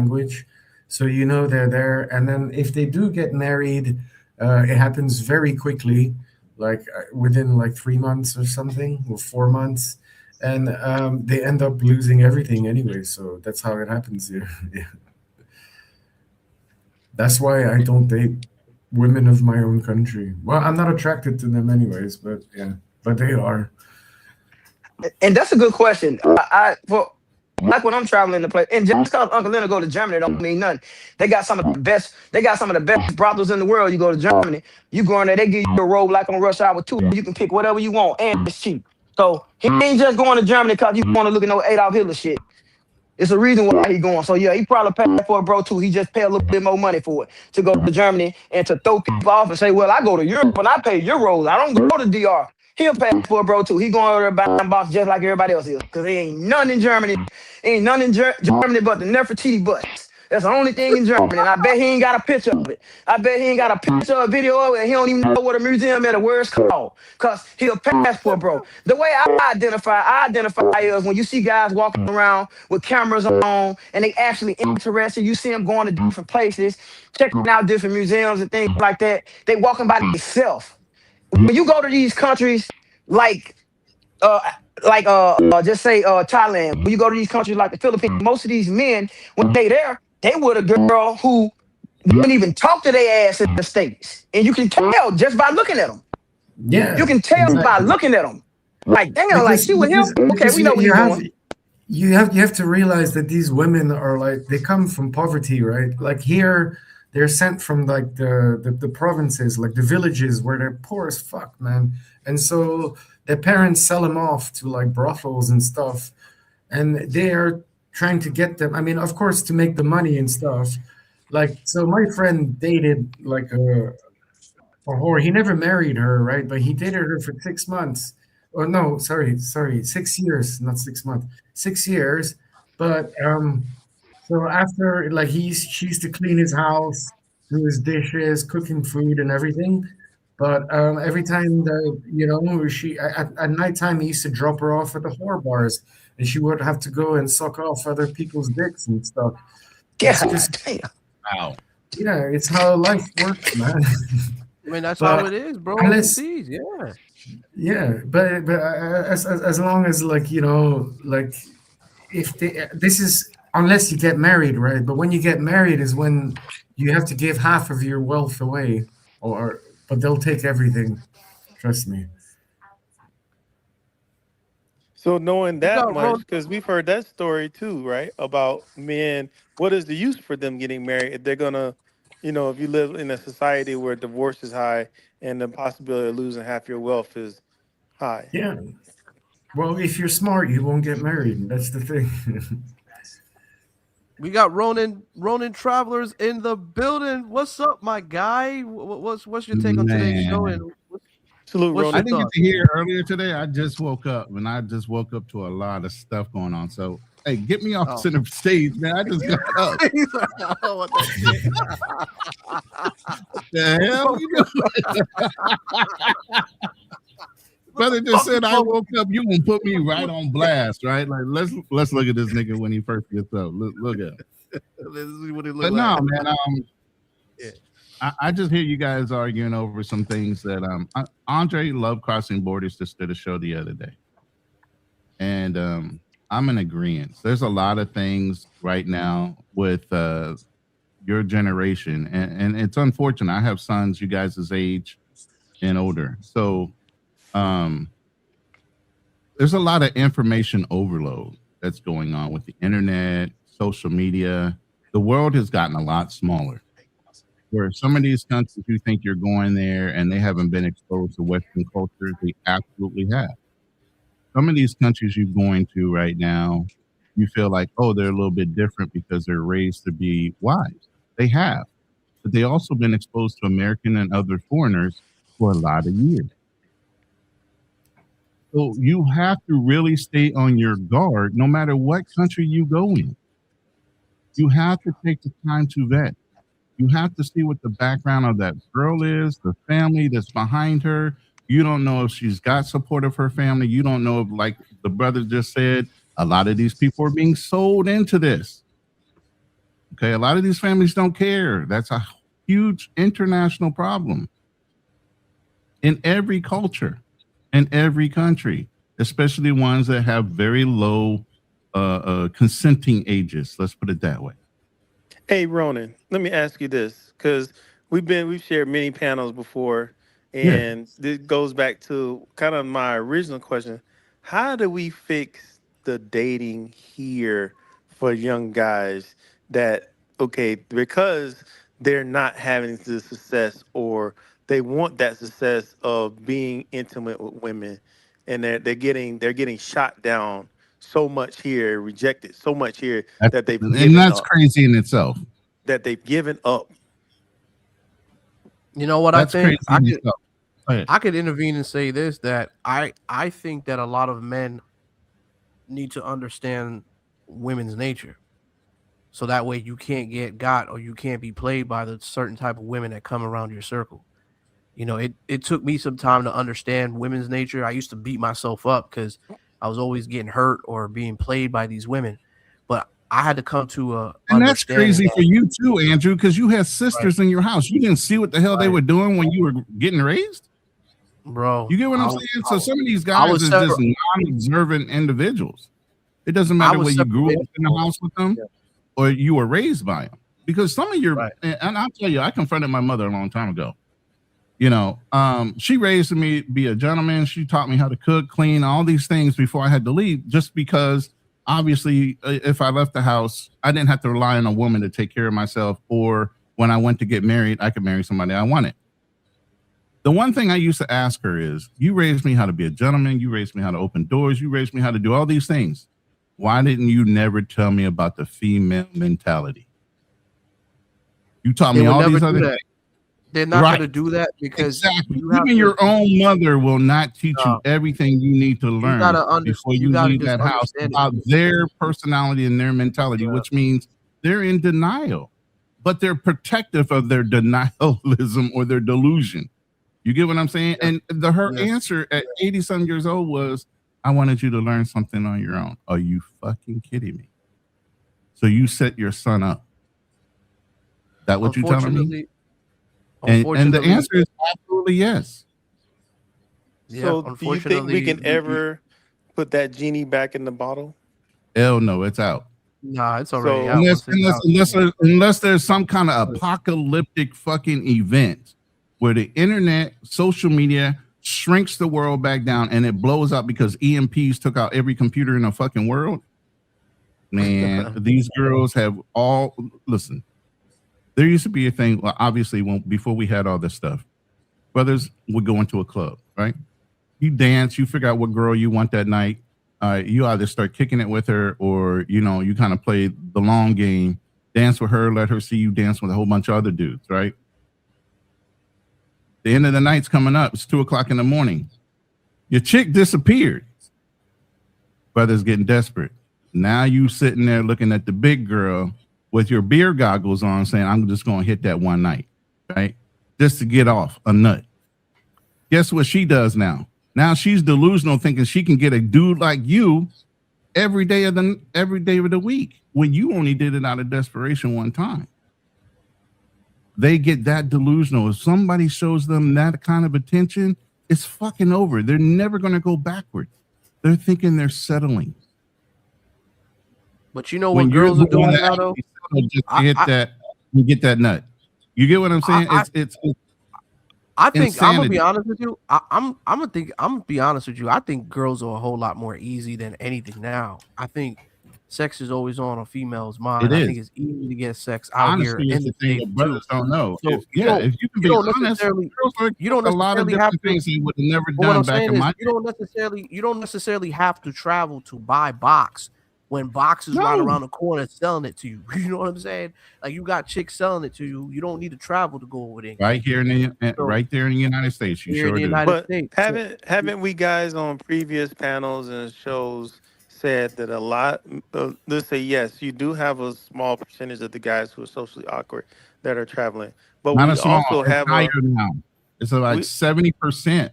language, so you know they're there. And then if they do get married, it happens very quickly, like within like 3 months or something, or 4 months, and they end up losing everything anyway. So that's how it happens here. Yeah. That's why I don't date women of my own country. Well, I'm not attracted to them anyways, but yeah, but they are. And that's a good question. I for like when I'm traveling to play, and just because Uncle Leonard go to Germany don't mean nothing. They got some of the best. They got some of the best brothels in the world. You go to Germany, you go in there, they give you a robe like on Rush Hour 2. You can pick whatever you want, and it's cheap. So he ain't just going to Germany because you want to look at no Adolf Hitler shit. It's a reason why he going. So yeah, he probably paid for it, bro, too. He just pay a little bit more money for it to go to Germany and to throw people off and say, well, I go to Europe and I pay euros. I don't go to DR. He'll pay for it, bro, too. He going over there buying box just like everybody else is. Because there ain't none in Germany. Ain't none in Germany but the Nefertiti butts. That's the only thing in Germany. And I bet he ain't got a picture of it. I bet he ain't got a picture or a video of it. And he don't even know what a museum is or where it's called. Because he'll passport, bro. The way I identify is when you see guys walking around with cameras on and they actually interested. You see them going to different places, checking out different museums and things like that. They walking by themselves. When you go to these countries like uh just say Thailand, when you go to these countries like the Philippines, most of these men, when they there, they with a girl who wouldn't even talk to their ass in the States. And you can tell just by looking at them. You Yeah, can tell by exactly. looking at them. Like, damn, like Because she with him? because Okay, because we know what you he's have doing. you have to realize that these women are like they come from poverty, right? Like here, they're sent from like the provinces, like the villages where they're poor as fuck, man. And so their parents sell them off to like brothels and stuff, and they are trying to get them. I mean, of course, to make the money and stuff. Like, so my friend dated like a whore. He never married her, right? But he dated her for 6 months. Oh no, sorry, 6 years, not 6 months, 6 years. But so after, like, she used to clean his house, do his dishes, cooking food and everything. But every time that she at nighttime, he used to drop her off at the whore bars, and she would have to go and suck off other people's dicks and stuff. It's God just, damn. Wow. yeah, it's how life works, man. I mean, that's how But it is, bro. unless Overseas, yeah. Yeah, but as long as, like, like, if this is unless you get married, right? But when you get married is when you have to give half of your wealth away, or but they'll take everything. Trust me. So knowing We that got much, Ron. because we've heard that story too, right? About men, what is the use for them getting married if they're gonna, if you live in a society where divorce is high and the possibility of losing half your wealth is high. Yeah. Well, if you're smart, you won't get married. That's the thing. We got Ronin Travelers in the building. What's up, my guy? What's your take on today's show? Man, And Salute, what's I your Ronan. didn't get thought? to hear earlier today. I just woke up, and I just woke up to a lot of stuff going on. So, hey, get me off Oh, center stage, man. I just got up. what the shit? The hell, brother just said I woke up. You gonna put me right on blast, right? Like let's look at this nigga when he first gets up. Look at him. This is what it look But like. no, man. Yeah. I just hear you guys arguing over some things that Andre loved crossing borders just did a show the other day, and I'm in agreement. There's a lot of things right now with your generation, and it's unfortunate. I have sons, you guys' age and older, so um, there's a lot of information overload that's going on with the internet, social media. The world has gotten a lot smaller. Where some of these countries you think you're going there and they haven't been exposed to Western culture, they absolutely have. Some of these countries you're going to right now, you feel like, oh, they're a little bit different because they're raised to be wise. They have, but they also been exposed to American and other foreigners for a lot of years. So you have to really stay on your guard no matter what country you go in. You have to take the time to vet. You have to see what the background of that girl is, the family that's behind her. You don't know if she's got support of her family. You don't know if, like the brother just said, a lot of these people are being sold into this. Okay, a lot of these families don't care. That's a huge international problem in every culture, in every country, especially ones that have very low consenting ages. Let's put it that way. Hey, Ronan, let me ask you this, because we've shared many panels before, Yeah. and this goes back to kind of my original question: how do we fix the dating here for young guys that, okay, because they're not having the success, or they want that success of being intimate with women, and they're getting shot down so much here, rejected so much here, that they've And given that's up crazy in itself. that they've given up. You know what I That's crazy think? I in could itself. Go ahead. I could intervene and say this, that I think that a lot of men need to understand women's nature. So that way you can't get got, or you can't be played by the certain type of women that come around your circle. It took me some time to understand women's nature. I used to beat myself up because I was always getting hurt or being played by these women. But I had to come to a And that's understanding crazy that, for you too, Andrew, because you had right, sisters in your house. You didn't see what the hell they right, were doing when you were getting raised. bro. You get what I I'm was saying? So some of these I guys was is just non-observant individuals. It doesn't I matter was whether you grew separated up in the from, house with them yeah, or you were raised by them. Because some of your, right. and I'll tell you, I confronted my mother a long time ago. She raised me to be a gentleman. She taught me how to cook, clean, all these things before I had to leave, just because obviously if I left the house, I didn't have to rely on a woman to take care of myself, or when I went to get married, I could marry somebody I wanted. The one thing I used to ask her is, you raised me how to be a gentleman. You raised me how to open doors. You raised me how to do all these things. Why didn't you never tell me about the female mentality? You taught They me would all never these do other that. things. They're not going Right. to do that because Exactly. you have Even to. your own mother will not teach Uh, you everything you need to you learn gotta before you you gotta leave just that house understand it. about their personality and their mentality, Yeah. which means they're in denial, but they're protective of their denialism or their delusion. You get what I'm saying? Yes. And her Yes. answer at 80 some years old was, I wanted you to learn something on your own. Are you fucking kidding me? So you set your son up. That what you telling me? Unfortunately, And the unfortunately, answer is absolutely yes. yeah. So, do you think we Unfortunately, can ever put that genie back in the bottle? Hell no, it's out. nah, it's already So, out. Unless Once it's out, unless there's some kind of apocalyptic fucking event where the internet, social media shrinks the world back down and it blows up because EMPs took out every computer in the fucking world. Man, these girls have all listen. There used to be a thing, well, obviously, before we had all this stuff, brothers would go into a club, right? You dance, you figure out what girl you want that night. You either start kicking it with her, or you kind of play the long game, dance with her, let her see you dance with a whole bunch of other dudes, right? The end of the night's coming up. It's 2:00 in the morning. Your chick disappeared. Brothers getting desperate. Now you sitting there looking at the big girl with your beer goggles on, saying, I'm just going to hit that one night, right? Just to get off a nut. Guess what she does now? Now she's delusional, thinking she can get a dude like you every day of the week, when you only did it out of desperation one time. They get that delusional. If somebody shows them that kind of attention, it's fucking over. They're never going to go backwards. They're thinking they're settling. but you know When what you're girls the are doing one that now, though. actually settled just to I, hit I, that, you get that nut. You get what I'm saying? I, It's I think I'm gonna be insanity. honest with you. I'm gonna be honest with you. I think girls are a whole lot more easy than anything now. I think sex is always on a female's It mind. I think is. it's easy to get sex out here Honesty is in the the thing states that too. brothers don't know. So If you can you be don't honest, necessarily girls will you don't accept a lot of necessarily have different to. things they would have never But what I'm done back saying in is, my day. you don't necessarily have to travel to buy box when box is right No, around the corner selling it to you. You know what I'm saying? Like, you got chicks selling it to you. You don't need to travel to go over there and get right it. here So right there in the United States, you here in sure the do. United but States. So haven't we guys on previous panels and shows said that a lot? Let's say yes, you do have a small percentage of the guys who are socially awkward that are traveling, but Not a we small, also it's have higher now. It's like we 70%.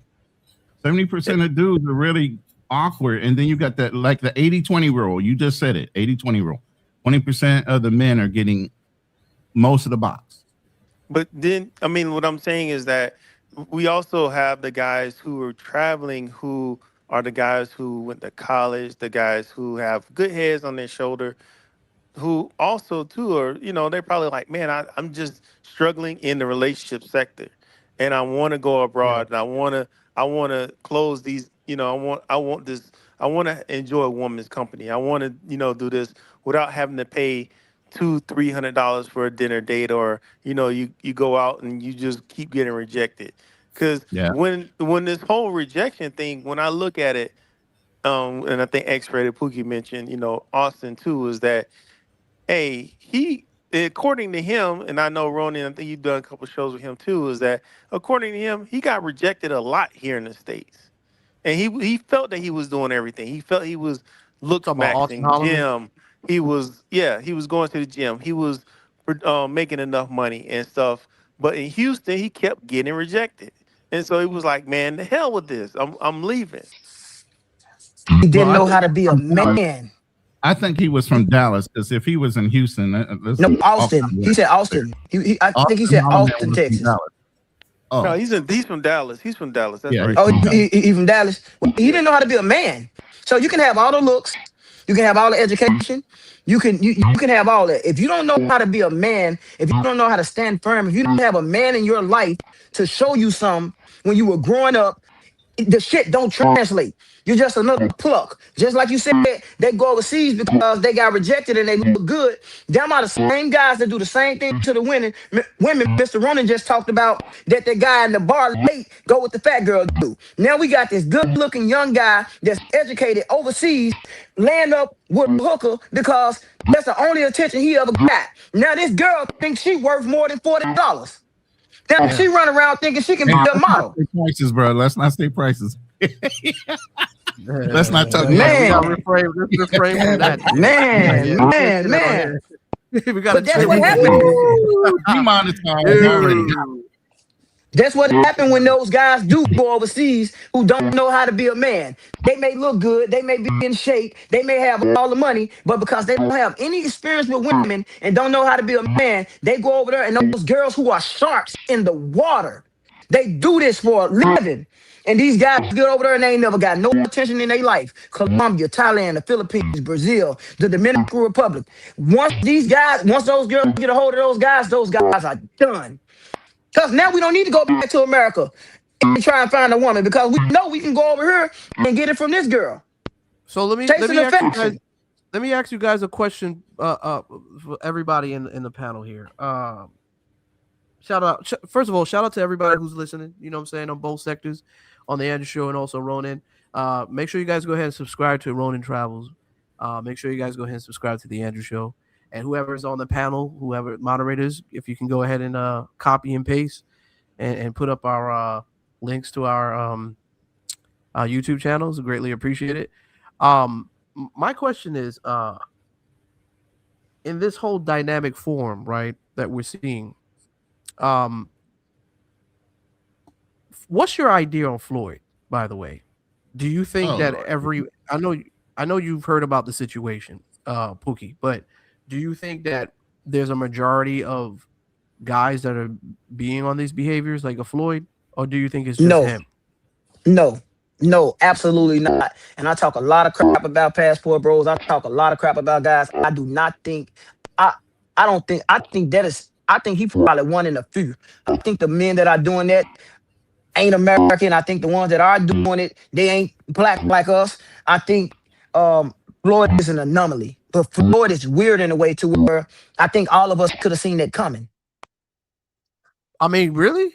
70% of dudes are really awkward. And then you got that, like the 80-20 rule. You just said it, 80-20 rule. 20% of the men are getting most of the box. But then, I mean, what I'm saying is that we also have the guys who are traveling, who are the guys who went to college, the guys who have good heads on their shoulder, who also too are, they're probably like, man, I'm just struggling in the relationship sector, and I want to go Yeah. abroad, and I want to close these, I want this, I want to enjoy a woman's company. I want to, do this without having to pay $200-300 for a dinner date, or you go out and you just keep getting rejected. Because Yeah. when this whole rejection thing, when I look at it, and I think X-Rated Pookie mentioned, Austin too, is that, hey, he, according to him, and I know Ronan, I think you've done a couple shows with him too, is that according to him, he got rejected a lot here in the States. And he felt that he was doing everything. He felt he was looks Talking about Austin maxing, Holloman. gym. He was going to the gym. He was making enough money and stuff. But in Houston, he kept getting rejected. And so he was like, man, the hell with this. I'm leaving. He Well, didn't I know think how to be a man. I think he was from Dallas because if he was in Houston, this No, is all Austin. kind of He said weird. Austin. I think he Austin said Holloman Austin, was from Texas. Dallas. No, Oh, he's from Dallas. He's from Dallas. That's yeah, right. he's Oh, from Dallas. he from Dallas. Well, he Yeah. didn't know how to be a man. So you can have all the looks, you can have all the education, you can have all that. If you don't know how to be a man, if you don't know how to stand firm, if you don't have a man in your life to show you some when you were growing up, the shit don't translate. You're just another pluck. Just like you said, they go overseas because they got rejected and they look good. Them are the same guys that do the same thing to the women. Women, Mr. Ronan just talked about that the guy in the bar late go with the fat girl do. Now we got this good-looking young guy that's educated overseas, land up with a hooker because that's the only attention he ever got. Now this girl thinks she worth more than $40. Now Yeah. she run around thinking she can Hey, be a let's not model. say prices, bro. Let's not say prices. Let's not talk Yeah, about we got to Man, prices. refrain, refrain from that. Yeah, man, yeah, we can't man, say that on man. here. We got to But that's chill what with happened. Woo! Demonetized already. Ew. That's what happened when those guys do go overseas who don't know how to be a man. They may look good, they may be in shape, they may have all the money, but because they don't have any experience with women and don't know how to be a man, they go over there and those girls who are sharks in the water, they do this for a living. And these guys get over there and they ain't never got no attention in their life. Colombia, Thailand, the Philippines, Brazil, the Dominican Republic. Once those girls get a hold of those guys are done. Because now we don't need to go back to America and try and find a woman because we know we can go over here and get it from this girl. So let Chasing me ask you guys. affection. Let me ask you guys a question. For everybody in the panel here. Shout out. First of all, shout out to everybody who's listening. You know what I'm saying, on both sectors, on the Andrew Show and also Ronan. Make sure you guys go ahead and subscribe to Ronan Travels. Make sure you guys go ahead and subscribe to the Andrew Show. And whoever's on the panel, whoever moderators, if you can go ahead and copy and paste and put up our links to our YouTube channels, greatly appreciate it. My question is, in this whole dynamic form, right, that we're seeing, um, what's your idea on Floyd, by the way? Do you think Oh that Lord. I know you've heard about the situation, Pookie, but do you think that there's a majority of guys that are being on these behaviors like a Floyd, or do you think it's just No, him? no, no, absolutely not. And I talk a lot of crap about passport bros. I talk a lot of crap about guys. I do not think I I don't think I think that is I think he probably one in a few. I think the men that are doing that ain't American. I think the ones that are doing it, they ain't black like us. I think Floyd is an anomaly. But Floyd is weird in a way to where I think all of us could have seen it coming. I mean, really?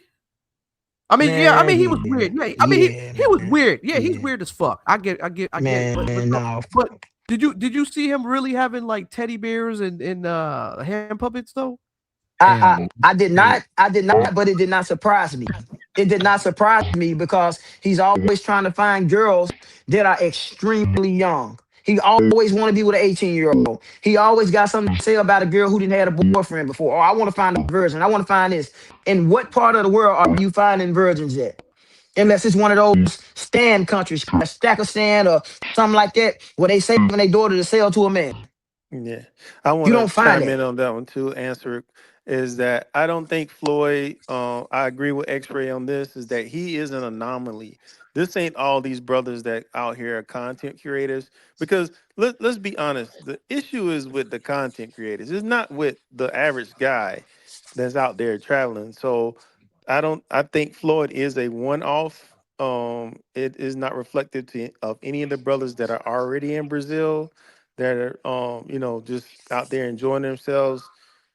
I mean, yeah. I Man, mean, he was yeah. weird. Yeah, I mean, Yeah, he was man. weird. Yeah, he's Yeah. weird as fuck. I get it. But Man, no. but did you see him really having like teddy bears and hand puppets though? I, And I did not, but it did not surprise me. It did not surprise me because he's always trying to find girls that are extremely young. He always want to be with an 18-year-old. He always got something to say about a girl who didn't have a boyfriend before. Or I want to find a virgin. I want to find this. In what part of the world are you finding virgins at? Unless it's one of those stand countries, a stack of stand or something like that, where they saving their daughter to sell to a man. Yeah, I You want to don't find chime that. in on that one too. Answer is that I don't think Floyd. I agree with X Ray on this. Is that he is an anomaly. This ain't all these brothers that out here are content curators. Because let's be honest, the issue is with the content creators. It's not with the average guy that's out there traveling. So I don't. I think Floyd is a one-off. It is not reflective of any of the brothers that are already in Brazil that are just out there enjoying themselves.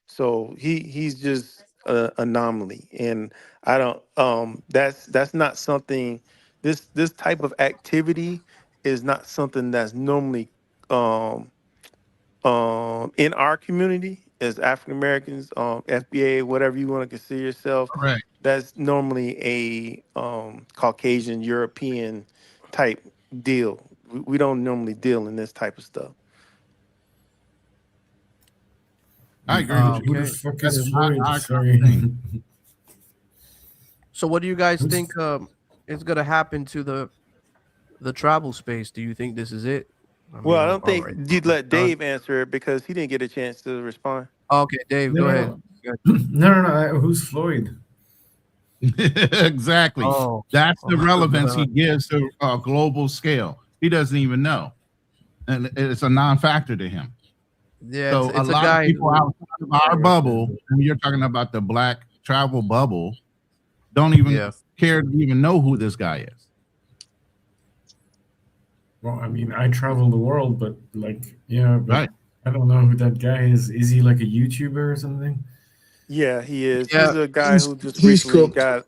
So he's just an anomaly, and I don't that's not something. This type of activity is not something that's normally um in our community as African Americans, FBA, whatever you want to consider yourself. Correct. That's normally a Caucasian European type deal. We don't normally deal in this type of stuff. I agree with you. Who the Okay. fuck That is is not Floyd? our kind Sorry. of thing. So what do you guys Who's think is gonna happen to the travel space? Do you think this is it? I Well, mean, I don't think it's you'd let done. Dave answer it because he didn't get a chance to respond. Okay, Dave, no, go no, ahead. no, Good. no. Who's Floyd? Exactly. Oh, That's the relevance he oh, gives to a global scale. He doesn't even know, and it's a non-factor to him. yeah, So a it's a lot of guy people who. outside of our bubble, and you're talking about the black travel bubble, don't even Yeah. care to even know who this guy is. Well, I mean, I travel the world, but like, yeah, but Right. I don't know who that guy is. Is he like a YouTuber or something? Yeah, he is. Yeah. He's a guy He's who just he's recently cooked. got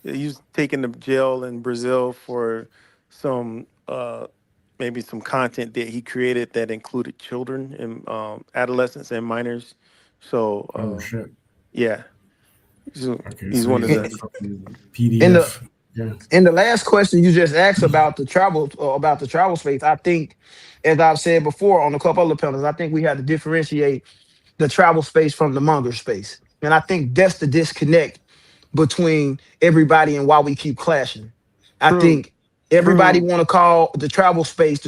he was taken to jail in Brazil for some maybe some content that he created that included children and adolescents and minors. So Oh shit. yeah, he's, Okay, he's so one of he's In, a the fucking in the PDF. Yeah. in the last question you just asked about the travel space, I think, as I've said before on a couple other panels, I think we had to differentiate the travel space from the monger space, and I think that's the disconnect between everybody and why we keep clashing. I true, think everybody true, want to call the travel space,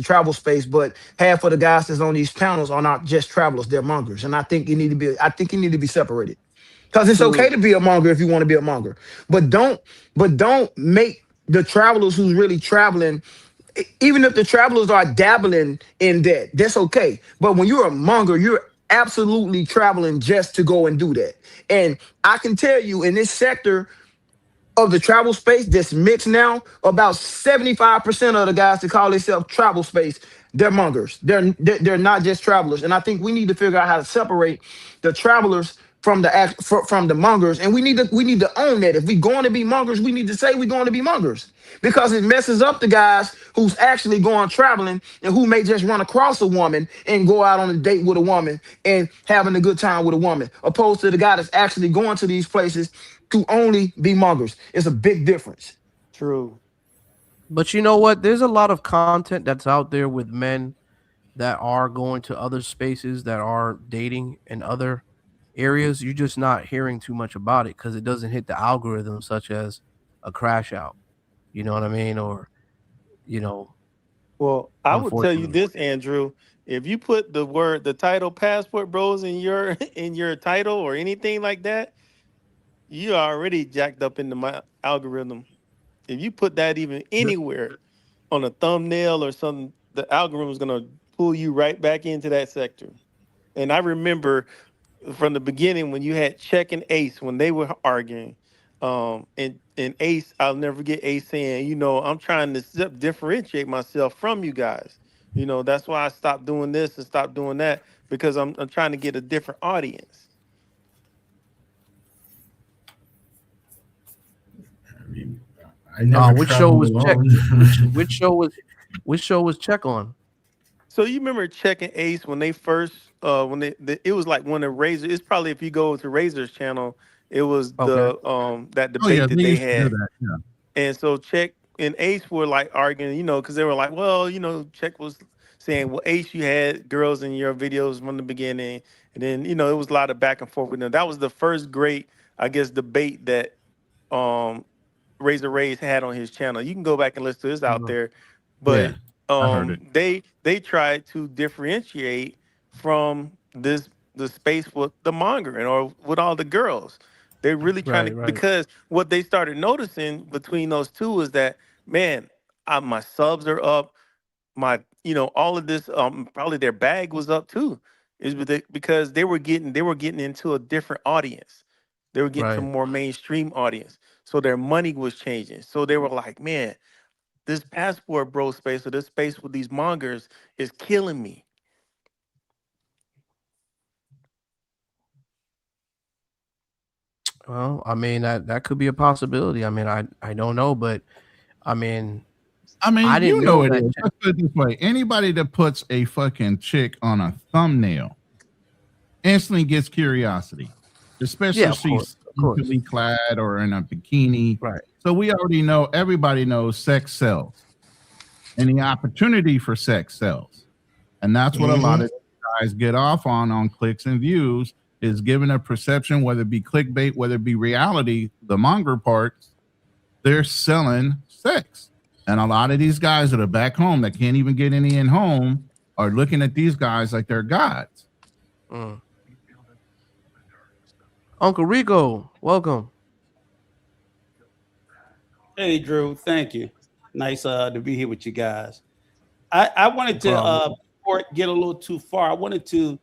but half of the guys that's on these panels are not just travelers; they're mongers, and I think you need to be separated. Because it's okay true. to be a monger if you want to be a monger, but don't make the travelers who's really traveling. Even if the travelers are dabbling in that, that's okay. But when you're a monger, you're absolutely traveling just to go and do that. And I can tell you in this sector of the travel space that's mixed now, about 75% of the guys that call themselves travel space, they're mongers. They're not just travelers. And I think we need to figure out how to separate the travelers from from the mongers. And we need to own that. If we're going to be mongers, we need to say we're going to be mongers. Because it messes up the guys who's actually going traveling and who may just run across a woman and go out on a date with a woman and having a good time with a woman, opposed to the guy that's actually going to these places to only be mongers. It's a big difference. True. But you know what? There's a lot of content that's out there with men that are going to other spaces that are dating in other areas. You're just not hearing too much about it because it doesn't hit the algorithm, such as a crash out. You know what I mean? Or, you know, Well, I would tell you unfortunately. this, Andrew. If you put the title Passport Bros in your in your title or anything like that, you already jacked up in my algorithm. If you put that even anywhere on a thumbnail or something, the algorithm is gonna pull you right back into that sector. And I remember from the beginning when you had Check and Ace when they were arguing. And Ace, I'll never forget Ace saying, I'm trying to differentiate myself from you guys. That's why I stopped doing this and stopped doing that because I'm trying to get a different audience. I mean, I never Which show traveled was check? alone. Which show was check on? So you remember Check and Ace when they first when it was like when the Razor. It's probably if you go to Razor's channel, it was Okay. the that Oh yeah, debate that they they used to do had. that. Yeah. And so Check and Ace were like arguing, because they were like, well, Check was saying, well, Ace, you had girls in your videos from the beginning. And then, it was a lot of back and forth with them. That was the first great, I guess, debate that um Razor Ray's had on his channel. You can go back and listen to this out Mhm. there. Yeah. But I heard it. they tried to differentiate from the space with the mongering or with all the girls. They're really trying to, Right, right, because what they started noticing between those two is that, man, my subs are up, my, all of this, probably their bag was up too, because they were getting into a different audience. They were getting to a right. more mainstream audience, so their money was changing. So they were like, man, this passport bro space, or this space with these mongers, is killing me. Well, I mean that could be a possibility. I mean, I don't know, but I mean, I I mean, didn't you know know it that. is. Let's put it this way: anybody that puts a fucking chick on a thumbnail instantly gets curiosity, especially Yeah, if of course, she's of course. scantily clad or in a bikini. Right. So we already know, everybody knows sex sells, and the opportunity for sex sells, and that's what a lot Hmm. of guys get off on clicks and views, is given a perception, whether it be clickbait, whether it be reality. The monger parts, they're selling sex, and a lot of these guys that are back home that can't even get any in home are looking at these guys like they're gods. Mm. Uncle Rico, welcome. Hey, Drew. Thank you. Nice to be here with you guys. I No wanted to, problem. before it get a little too far, I wanted to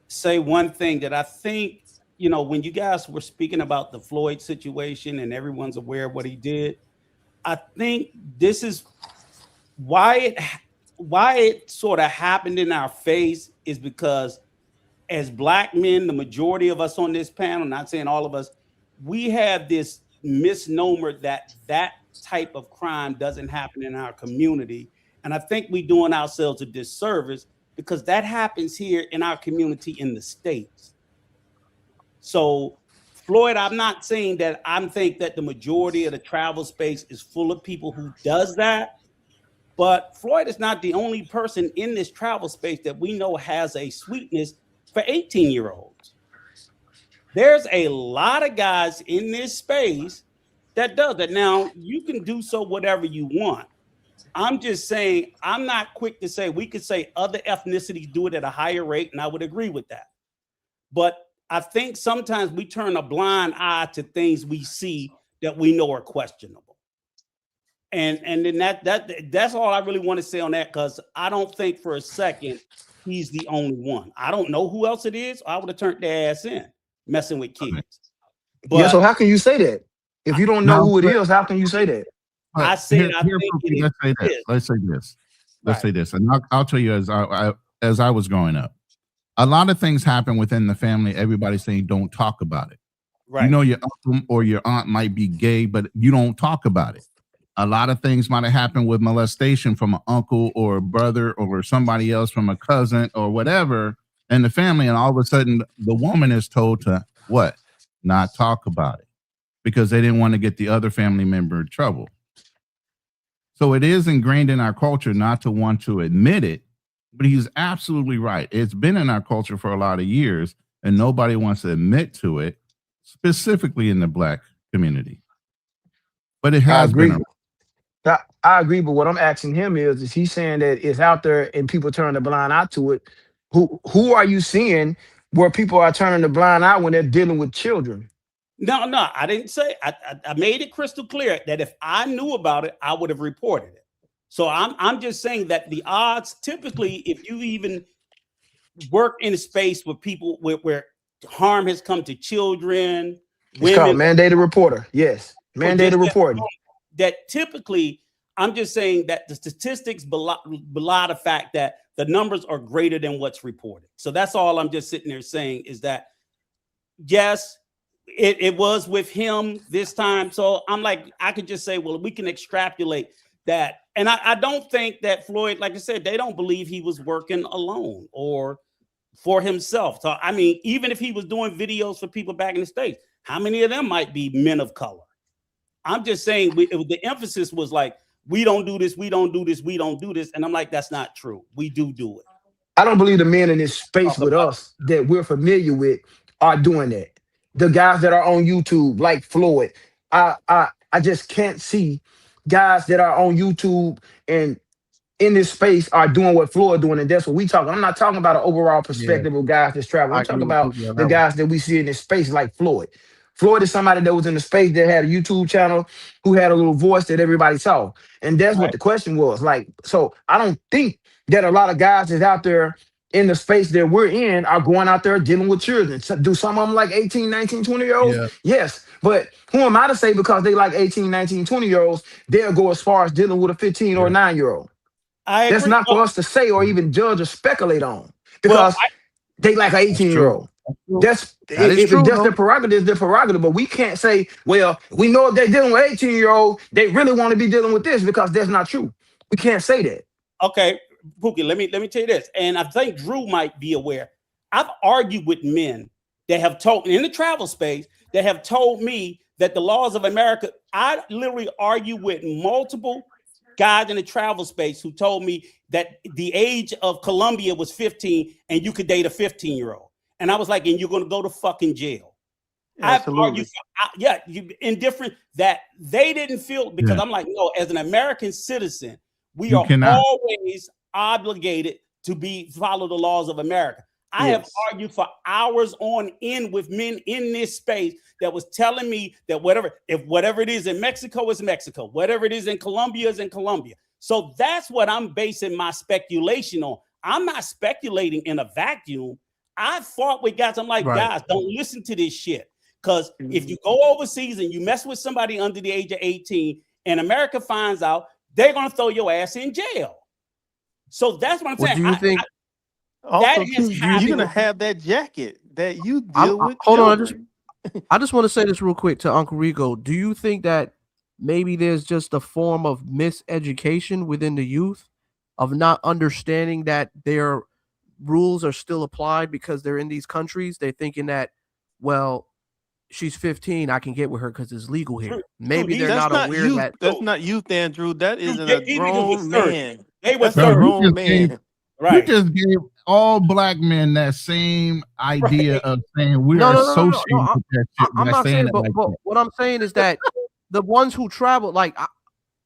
say one thing that I think, when you guys were speaking about the Floyd situation and everyone's aware of what he did, I think this is why it sort of happened in our face is because as black men, the majority of us on this panel, not saying all of us, we have this misnomer that that type of crime doesn't happen in our community. And I think we're doing ourselves a disservice because that happens here in our community in the States. So, Floyd, I'm not saying that I think that the majority of the travel space is full of people who does that, but Floyd is not the only person in this travel space that we know has a sweetness for 18-year-olds. There's a lot of guys in this space that does that. Now, you can do so whatever you want. I'm just saying, I'm not quick to say we could say other ethnicities do it at a higher rate, and I would agree with that. But I think sometimes we turn a blind eye to things we see that we know are questionable. And then that's all I really want to say on that, because I don't think for a second he's the only one. I don't know who else it is. I would have turned their ass in messing with Okay. kids. Yeah. So But how can you say that if you don't know Now, who it is? How can you say that? but I said I here, think Pookie, it let's say this. is. Let's say this. Let's Right, say this, and I'll tell you, as I was growing up, a lot of things happen within the family. Everybody's saying don't talk about it. You right. know, your uncle or your aunt might be gay, but you don't talk about it. A lot of things might have happened with molestation from an uncle or a brother or somebody else, from a cousin or whatever in the family, and all of a sudden the woman is told to what? Not talk about it, because they didn't want to get the other family member in trouble. So it is ingrained in our culture not to want to admit it, but he's absolutely right. It's been in our culture for a lot of years, and nobody wants to admit to it, specifically in the black community. But it I has been agree. around. I agree, but what I'm asking him is he saying that it's out there and people turn the blind eye to it? Who are you seeing where people are turning the blind eye when they're dealing with children? No, no, I didn't say. I made it crystal clear that if I knew about it, I would have reported it. So I'm just saying that the odds typically, if you even work in a space with people where harm has come to children, It's called women, mandated reporter. Yes, or just mandated reporting. that typically, I'm just saying that the statistics belie the fact that the numbers are greater than what's reported. So that's all I'm just sitting there saying is that yes, it was with him this time. So I'm like, I could just say, well, we can extrapolate that. And I don't think that Floyd, like I said, they don't believe he was working alone or for himself. So I mean, even if he was doing videos for people back in the States, how many of them might be men of color? I'm just saying the emphasis was like, we don't do this, we don't do this, we don't do this. And I'm like, that's not true. We do it. I don't believe the men in this space Talk with about us that we're familiar with are doing that. The guys that are on YouTube, like Floyd, I just can't see guys that are on YouTube and in this space are doing what Floyd doing, and that's what we talking. I'm not talking about an overall Yeah, perspective of guys that's traveling. I I'm agree talking with about Pookie on the that one. guys that we see in this space, like Floyd. Floyd is somebody that was in the space that had a YouTube channel, who had a little voice that everybody saw, and that's what Right. the question was. Like, so I don't think that a lot of guys that's out there in the space that we're in are going out there dealing with children. So do some of them like 18, 19, 20 year olds? Yeah, Yes. But who am I to say because they like 18, 19, 20 year olds, they'll go as far as dealing with a 15 or yeah. 9 year old? I That's agree. not for us to say or even judge or speculate on Well, because they like an That's 18-year-old year true. old. That's true. That's That is if it's true just their though. prerogative, their prerogative. But we can't say, well, we know if they're dealing with 18-year-old, they really want to be dealing with this because that's not true. We can't say that. okay, Pookie, let me tell you this, and I think Drew might be aware. I've argued with men that have told in the travel space that have told me that the laws of America. I literally argue with multiple guys in the travel space who told me that the age of Colombia was 15 and you could date a 15-year-old. And I was like, and you're going to go to fucking jail. I've argued, Absolutely. yeah, indifferent that they didn't feel because Yeah. I'm like, no, as an American citizen, we You are cannot. always obligated to follow the laws of America. I have Yes. argued for hours on end with men in this space that was telling me that whatever it is in Mexico is Mexico, whatever it is in Colombia is in Colombia. So that's what I'm basing my speculation on. I'm not speculating in a vacuum. I fought with guys. I'm like, Right. guys, don't listen to this shit. Because if you go overseas and you mess with somebody under the age of 18 and America finds out, they're going to throw your ass in jail. So that's what I'm What saying. do you think? Also, That too, has you're gonna happened. have that jacket that you I'm, deal with hold on. children. I just want to say this real quick to Uncle Rico. Do you think that maybe there's just a form of miseducation within the youth of not understanding that their rules are still applied because they're in these countries? They're thinking that, well, she's 15, I can get with her because it's legal here. Drew, Maybe these- they're That's not not aware youth. that. That's not youth, Andrew. That Drew, isn't these a niggas was grown 30. man. They were That's a Bro, 30. grown just gave man. you Right. just gave all black men that same idea Right. of saying we No, are no, no, no, no, no. associated with that shit I'm by not saying saying, it but like that. what I'm saying is that the ones who travel, like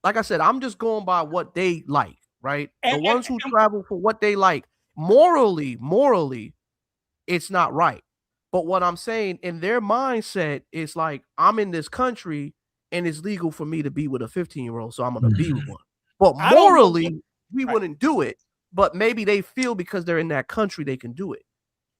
I said, I'm just going by what they like, right? The And- ones who travel for what they like, morally, it's not right. But what I'm saying in their mindset is like, I'm in this country and it's legal for me to be with a 15-year-old, so I'm gonna be with one. But I don't know morally, we right. wouldn't do it. But maybe they feel because they're in that country they can do it,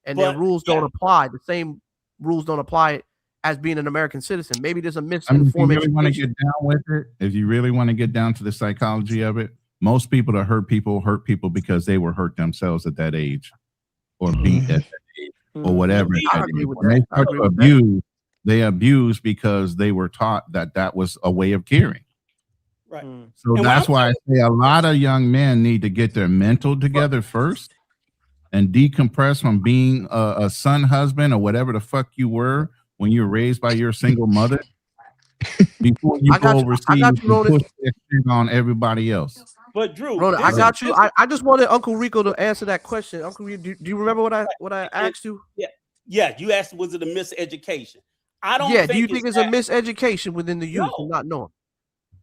and their But, rules yeah. don't apply. The same rules don't apply as being an American citizen. Maybe there's a I mean, if misinformed you really want to education. get down with it, if you really want to get down to the psychology of it, most people that hurt people because they were hurt themselves at that age, or beat at that age, or whatever. I at that agree age. with When that. they I start agree to with that. abuse, they abuse because they were taught that that was a way of caring. Right. So And that's when why I say a lot of young men need to get their mental together first and decompress from being a son, husband, or whatever the fuck you were when you were raised by your single mother before you I got go you. overseas I got you, and Ronan. push that shit on everybody else. But Drew, Ronan, I this- got you. this- I just wanted Uncle Rico to answer that question. Uncle Rico, do you remember what I asked you? yeah, you asked, was it a miseducation? I don't Yeah. think Do you think it's that. a miseducation within the youth No. and not knowing?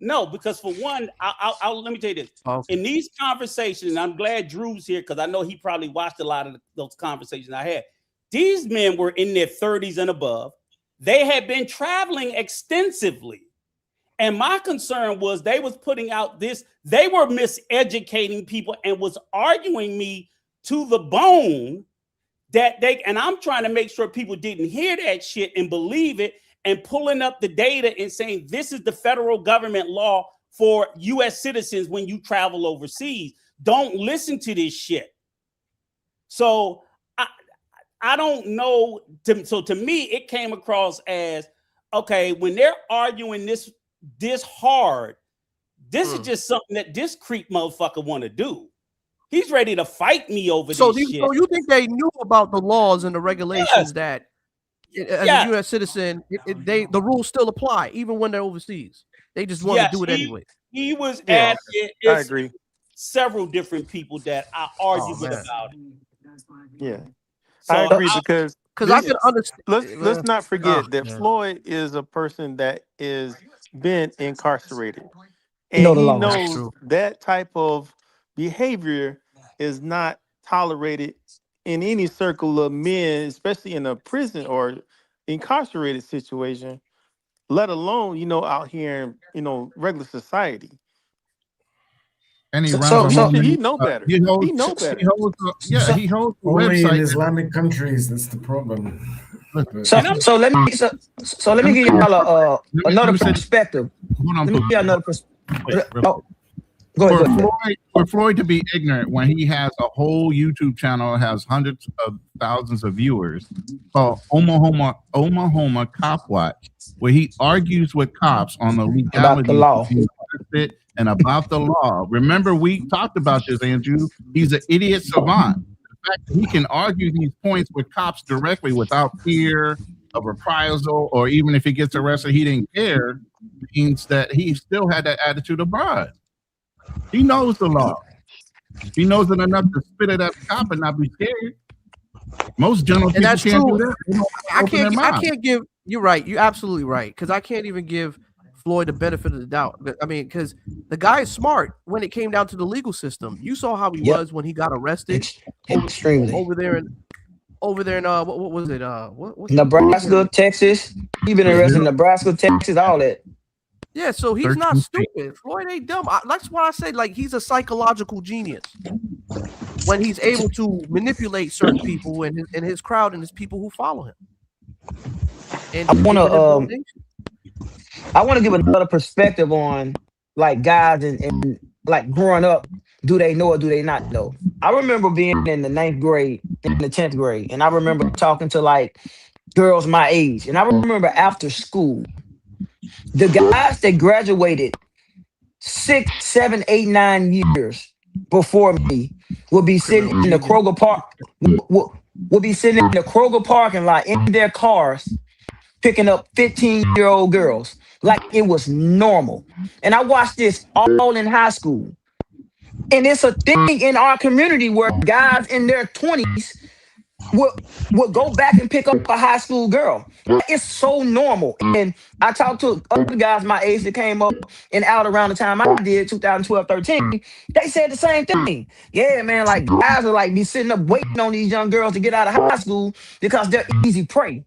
No, because for one, let me tell you this. Okay. In these conversations, and I'm glad Drew's here because I know he probably watched a lot of those conversations I had. These men were in their 30s and above. They had been traveling extensively. And my concern was they was putting out this, they were miseducating people and was arguing me to the bone that and I'm trying to make sure people didn't hear that shit and believe it, and pulling up the data and saying this is the federal government law for US citizens when you travel overseas. Don't listen to this shit. So I don't know. So to me, it came across as, okay, when they're arguing this hard, this is just something that this creep motherfucker want to do. He's ready to fight me over So this shit. so you think they knew about the laws and the regulations that as a U.S. citizen, the rules still apply even when they're overseas. They just want to do it anyway. He was Yeah, at it. I agree. Several different people that I argued with man. about it. Yeah, So I agree because Because I this- can understand. let's not forget that man. Floyd is a person that is been incarcerated, You know and the he law. That's knows true. that type of behavior is not tolerated in any circle of men, especially in a prison or incarcerated situation, let alone, out here in, regular society. And he So runs so a He so should, he whole know better. he He holds know he better. holds so he holds a Only in website that Islamic countries, that's the problem. But so And I'm so not. let me so, so let let me me give say this, y'all let another me say this, perspective. hold on Let me for give y'all another perspective. real quick. Oh, go ahead, For go ahead. Floyd to be ignorant when he has a whole YouTube channel that has hundreds of thousands of viewers called Oklahoma Cop Watch, where he argues with cops on the About the legalities of law. being arrested and about the law. Remember, we talked about this, Andrew. He's an idiot savant. The fact that he can argue these points with cops directly without fear of reprisal, or even if he gets arrested, he didn't care, means that he still had that attitude of pride. He knows the law. He knows it enough to spit it at the cop and not be scared. Most general And people that's can't do true. that. They don't open their I mouth. can't give. You're right. You're absolutely right. Because I can't even give Floyd the benefit of the doubt. I mean, because the guy is smart when it came down to the legal system. You saw how he Yep. was when he got arrested Extremely. over there in what was it? What's the state Nebraska, here? Texas. He been arrested in Nebraska, Texas, all that. Yeah, so he's not stupid. Floyd ain't dumb. That's why I say like he's a psychological genius when he's able to manipulate certain people and his crowd and his people who follow him. And I wanna manipulation. I wanna give another perspective on like guys and like growing up. Do they know or do they not know? I remember being in the 9th grade, in the 10th grade, and I remember talking to like girls my age. And I remember after school, the guys that graduated 6, 7, 8, 9 years before me would be sitting Criminal in the genius. Kroger Park, would be sitting in the Kroger parking lot in their cars picking up 15-year-old girls like it was normal. And I watched this all in high school. And it's a thing in our community where guys in their 20s will go back and pick up a high school girl. Like, it's so normal. And I talked to other guys my age that came up and out around the time I did, 2012, 13. They said the same thing. Yeah, man, like guys are like be sitting up waiting on these young girls to get out of high school because they're easy prey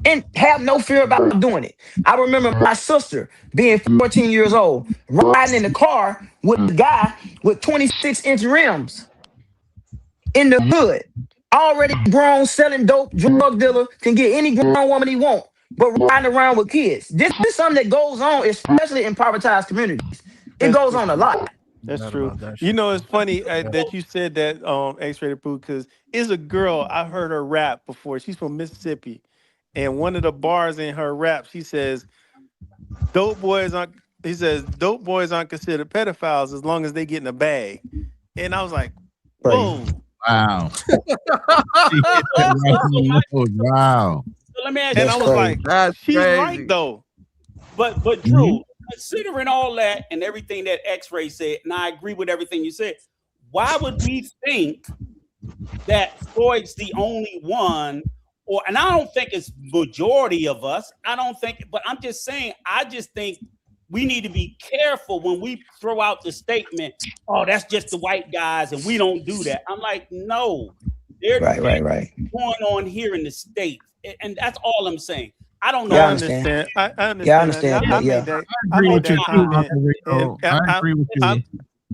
and have no fear about doing it. I remember my sister being 14 years old, riding in the car with a guy with 26-inch rims in the hood, already grown, selling dope, drug dealer, can get any grown woman he want, but riding around with kids. This is something that goes on, especially in privatized communities. It That's goes that's on a true. lot. That's Not true. about that shit. It's funny that you said that X-rated food because it's a girl. I heard her rap before. She's from Mississippi, and one of the bars in her rap, she says, "Dope boys aren't." He says, "Dope boys aren't considered pedophiles as long as they get in a bag." And I was like, Crazy. "Whoa!" Wow. He hit So, that right in the so nose. Wow. let me ask you And That's I this. was crazy. like, That's "She's right crazy. though." But Mhm. Drew, considering all that and everything that X-Ray said, and I agree with everything you said, why would we think that Floyd's the only one? Or and I don't think it's majority of us. I don't think, but I'm just saying, I just think we need to be careful when we throw out the statement, oh, that's just the white guys, and we don't do that. I'm like, no, there's Right. going on here in the States. And that's all I'm saying. I don't Yeah, know. I I understand. understand. I Yeah, I understand that. understand I that. made Yeah. that. I I agree made with you that too, comment, Uncle and Rico. I agree with you.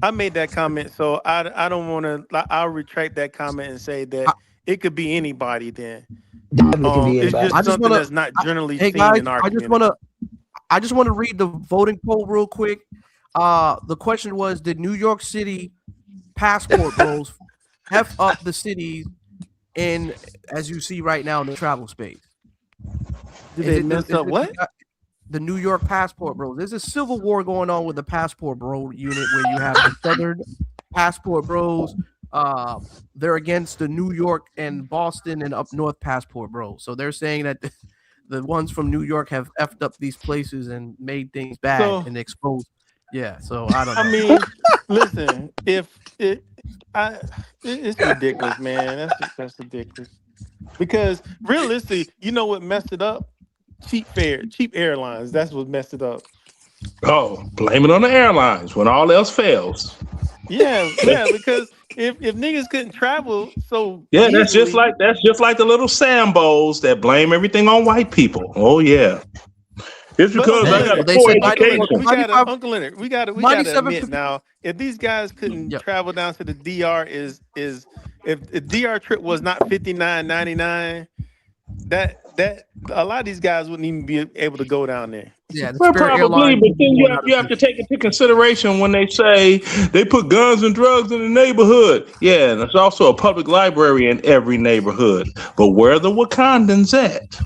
I made that comment. So I don't want to. I'll retract that comment and say I, that it could be anybody. Then Definitely can be it's anybody. just I just something wanna that's not generally hey seen guys, in our community. I just want to read the voting poll real quick. The question was, did New York City passport bros F up the cities in, as you see right now, in the travel space? Did Is they it mess up what? the New York passport bros? There's a civil war going on with the passport bro unit where you have the Southern passport bros. They're against the New York and Boston and up north passport bros. So they're saying that the ones from New York have effed up these places and made things bad So and exposed. Yeah, so I don't I know. mean, listen, if it's ridiculous, man. That's ridiculous. Because realistically, you know what messed it up? Cheap airlines. That's what messed it up. Oh, blame it on the airlines when all else fails. Yeah, because if niggas couldn't travel so Yeah, easily, that's just like the little Sambos that blame everything on white people. Oh yeah, it's but because Uncle I got Well, a Leonard, they poor said education. we gotta 95, Uncle Leonard, we gotta 97. admit now, if these guys couldn't Yep. travel down to the DR, is if the DR trip was not 59.99, that a lot of these guys wouldn't even be able to go down there. Yeah, the Well, Spirit probably, Airlines but would be then going out of you have to business. take into consideration when they say they put guns and drugs in the neighborhood. Yeah, and there's also a public library in every neighborhood. But where are the Wakandans at?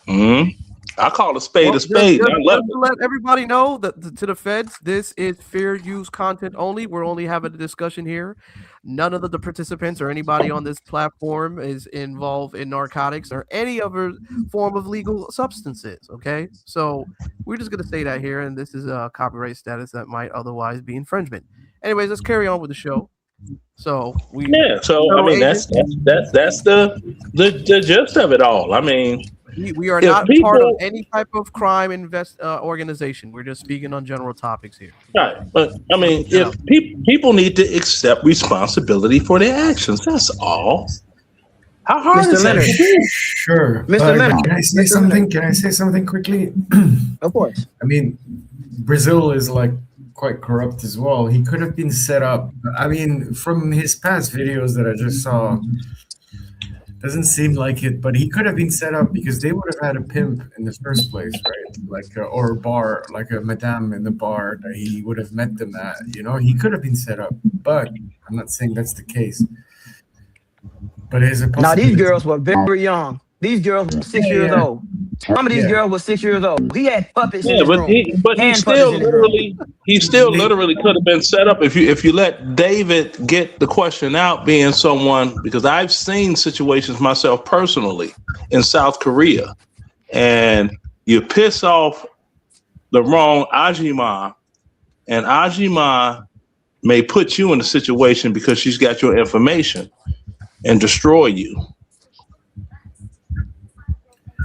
Hmm? I call a spade Well, a spade. I love just to it. let everybody know that to the feds, this is fair use content only. We're only having a discussion here. None of the participants or anybody on this platform is involved in narcotics or any other form of legal substances. Okay, so we're just gonna say that here, and this is a copyright status that might otherwise be infringement. Anyways, let's carry on with the show. So Yeah, so I federal mean agent, that's the gist of it all. I mean, we are if not part of people any type of crime organization. We're just speaking on general topics here. right, but I mean, Yeah. if people need to accept responsibility for their actions, that's all. How hard Mr. is that Leonard, to do? Sure. Mr. Leonard, Can I say Mr. something? Leonard, Can I say something quickly? of course. I mean, Brazil is like quite corrupt as well. He could have been set up. I mean, from his past videos that I just saw, doesn't seem like it, but he could have been set up because they would have had a pimp in the first place, right? Like, or a bar, like a madame in the bar that he would have met them at. You know, he could have been set up, but I'm not saying that's the case. But it is a Now these possibility. girls were very young. These girls were 6 years Yeah, old. Some of these yeah. girls were 6 years old. He had puppets in Yeah, his room, but hand puppets in his room. he still They, literally could have been set up if you let David get the question out, being someone, because I've seen situations myself personally in South Korea, and you piss off the wrong Ajima, and Ajima may put you in a situation because she's got your information and destroy you.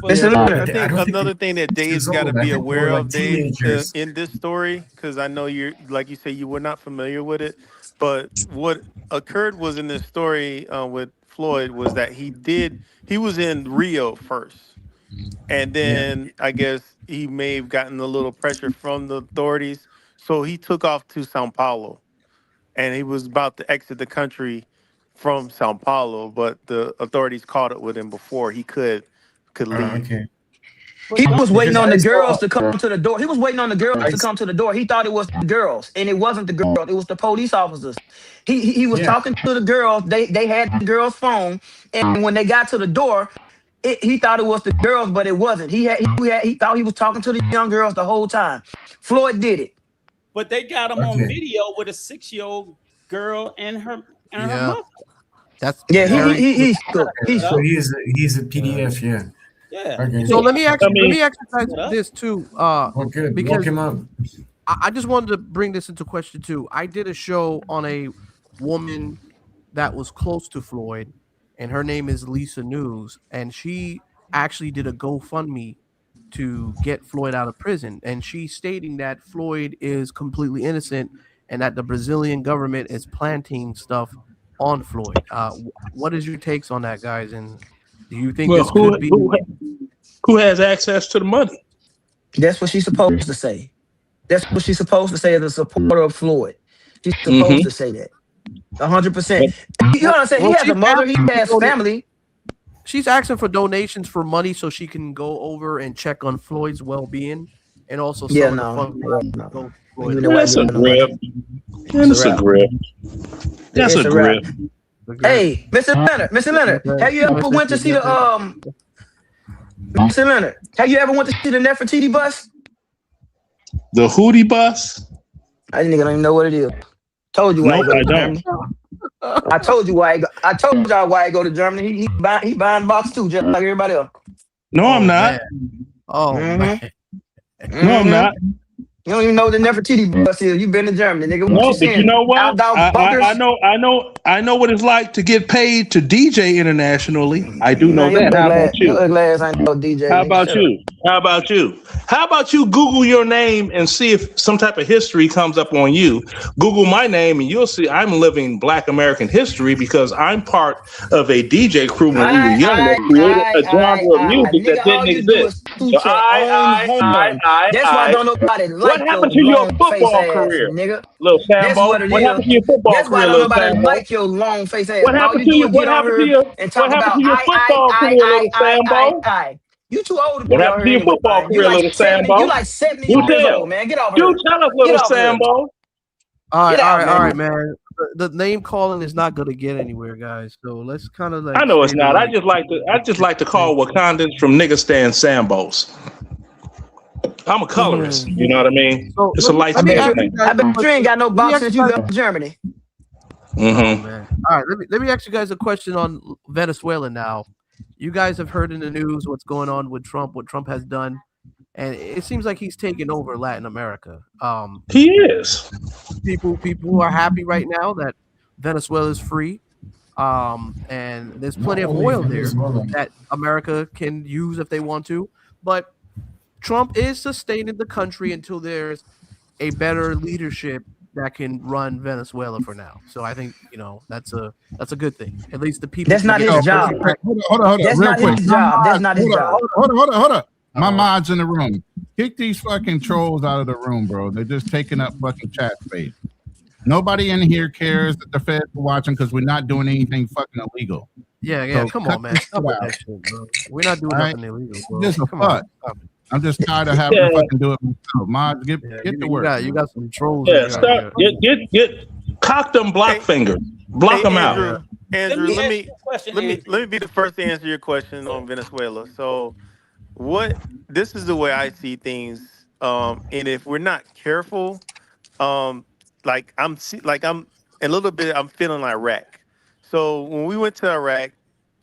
But Mr. yeah, I Leonard, I think don't think another it's thing that 6 years Dave's got to old. I be think they were aware like of, Dave, teenagers. in this story, because I know you're, like you say, you were not familiar with it, but what occurred was in this story with Floyd was that he was in Rio first, and Yeah. then I guess he may have gotten a little pressure from the authorities, so he took off to Sao Paulo, and he was about to exit the country from Sao Paulo, but the authorities caught up with him before he could leave. Okay. he was waiting Because on I the saw, girls to come to the door. He was waiting on the girls I to s- come to the door. He thought it was the girls, and it wasn't the girls. It was the police officers. He was yeah. talking to the girls. They had the girls' phone, and when they got to the door, he thought it was the girls, but it wasn't. He thought he was talking to the young girls the whole time. Floyd did it. But they got him on Okay. video with a 6-year-old girl and her Yeah, mother. that's Yeah, Oh, very true. he's cool. okay. He's Yep. So cool. he's a PDF. Yeah. Yeah. Okay. So let me I mean, exercise What up? this too, Well, good. Lock because him up. I just wanted to bring this into question too. I did a show on a woman that was close to Floyd, and her name is Lisa News, and she actually did a GoFundMe to get Floyd out of prison, and she's stating that Floyd is completely innocent and that the Brazilian government is planting stuff on Floyd. What is your takes on that, guys? And do you think well, this could be? who has access to the money? That's what she's supposed to say. That's what she's supposed to say as a supporter of Floyd. She's supposed Hmm. to say that. 100%. You know what I'm saying? He Well, has a mother. He has family. she's asking for donations for money so she can go over and check on Floyd's well-being, and also Yeah, some of the no, funds yeah, go no. to Ain't Floyd. giving that white That's a girl no money. grip. It's And a it's a wrap. grip. That's It's a a wrap. grip. Hey, Mr. Leonard, have you ever went to see the Mr. Leonard, have you ever went to see the Nefertiti bus? The Hootie bus? I didn't even know what it is. Told you why Nope, he go I to don't. Germany. I told you why. I told y'all why I go to Germany. He buying box too, just like everybody else. No, I'm not. Oh Mhm. man. No, I'm Mhm. not. You don't even know what the Nefertiti bus is. You been to Germany, nigga. What you No, but you saying? know what? Outdoor bunkers? I know what it's like to get paid to DJ internationally. I do know Man, that. How about your you? ugly ass ain't no DJ, How nigga. about Shut up. you? How about you? How about you Google your name and see if some type of history comes up on you? Google my name and you'll see I'm living Black American history because I'm part of a DJ crew when we were young that created a genre of music that Nigga, all didn't you do exist. is So toot your own horn. That's why don't nobody What like your happened to your long face football ass, career, nigga. little That's Sambo? what it What is. happened to your football That's why career, don't little nobody Sambo? like your long face ass. All you do is get What on happened to here your and what talk happened about to your football career, little Sambo? I. You too old to What be on happened here to your anyway, football man. career, little You Sambo? like 70 You years old, tell. man. Get off You here. tell us, Get little off here. Sambo. Get out, All man. right, man. The name calling is not going to get anywhere, guys. So let's kind of I like know stay it's to not. like. I just like to call Wakandans from nigga stand Sambos. I'm a colorist. You know what I mean? So It's a light I let me skin bet ask you you thing. guys I a bet you ain't question. got no Let me box ask since you you guys. been to Germany. Oh Mm-hmm. man! All right, let me ask you guys a question on Venezuela now. You guys have heard in the news what's going on with Trump, what Trump has done, and it seems like he's taking over Latin America. He is. People are happy right now that Venezuela is free, and there's Not plenty of only oil there Venezuela. that America can use if they want to. But Trump is sustaining the country until there's a better leadership that can run Venezuela for now. So I think that's a good thing. At least the people That's can not get his Yo, their job. country back. hold on, That's real not quick. his job. That's not his job. Hold on. My Uh, mods in the room. Kick these fucking trolls out of the room, bro. They're just taking up fucking chat space. Nobody in here cares that the feds are watching because we're not doing anything fucking illegal. yeah. So Come cut on, man. this shit Stop with out. that shit, bro. We're not doing All right, nothing illegal, who bro. gives a Come on. fuck? Stop it. I'm just tired of having to Yeah, fucking do it myself. Mods, Yeah, get to work. you got some trolls in yeah. your. Start get cock them block Hey, fingers. Block hey, them out. Yeah. Let Andrew, me ask you a question, let Andrew. me be the first to answer your question on Venezuela. So, what this is the way I see things. And if we're not careful, um, I'm a little bit. I'm feeling like Iraq. So when we went to Iraq,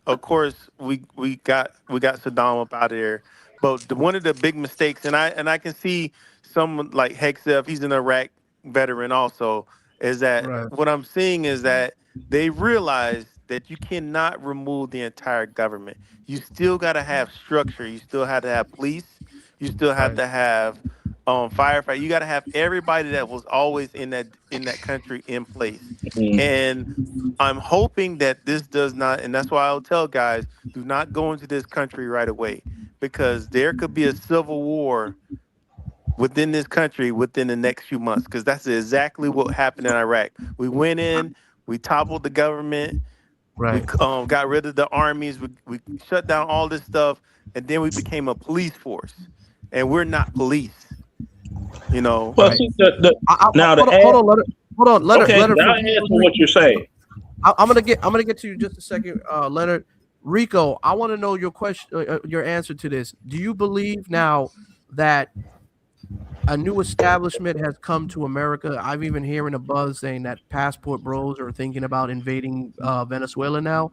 of course we got Saddam up out of there. But one of the big mistakes, and I can see someone like Hexef, he's an Iraq veteran also, is that Right. what I'm seeing is that they realize that you cannot remove the entire government. You still got to have structure. You still have to have police. You still have Right. to have firefight. You got to have everybody that was always in that country in place. Mhm. And I'm hoping that this does not, and that's why I'll tell guys, do not go into this country right away because there could be a civil war within this country within the next few months because that's exactly what happened in Iraq. We went in, we toppled the government, we Right. got rid of the armies, we shut down all this stuff, and then we became a police force. And we're not police, you know. Well, Right. see, now to Hold on. add. Hold on. Let Okay, her. now answer what you're saying. I'm gonna get to you in just a second, Leonard. Rico, I want to know your question, your answer to this. Do you believe now that a new establishment has come to America? I've even hearing a buzz saying that passport bros are thinking about invading Venezuela now.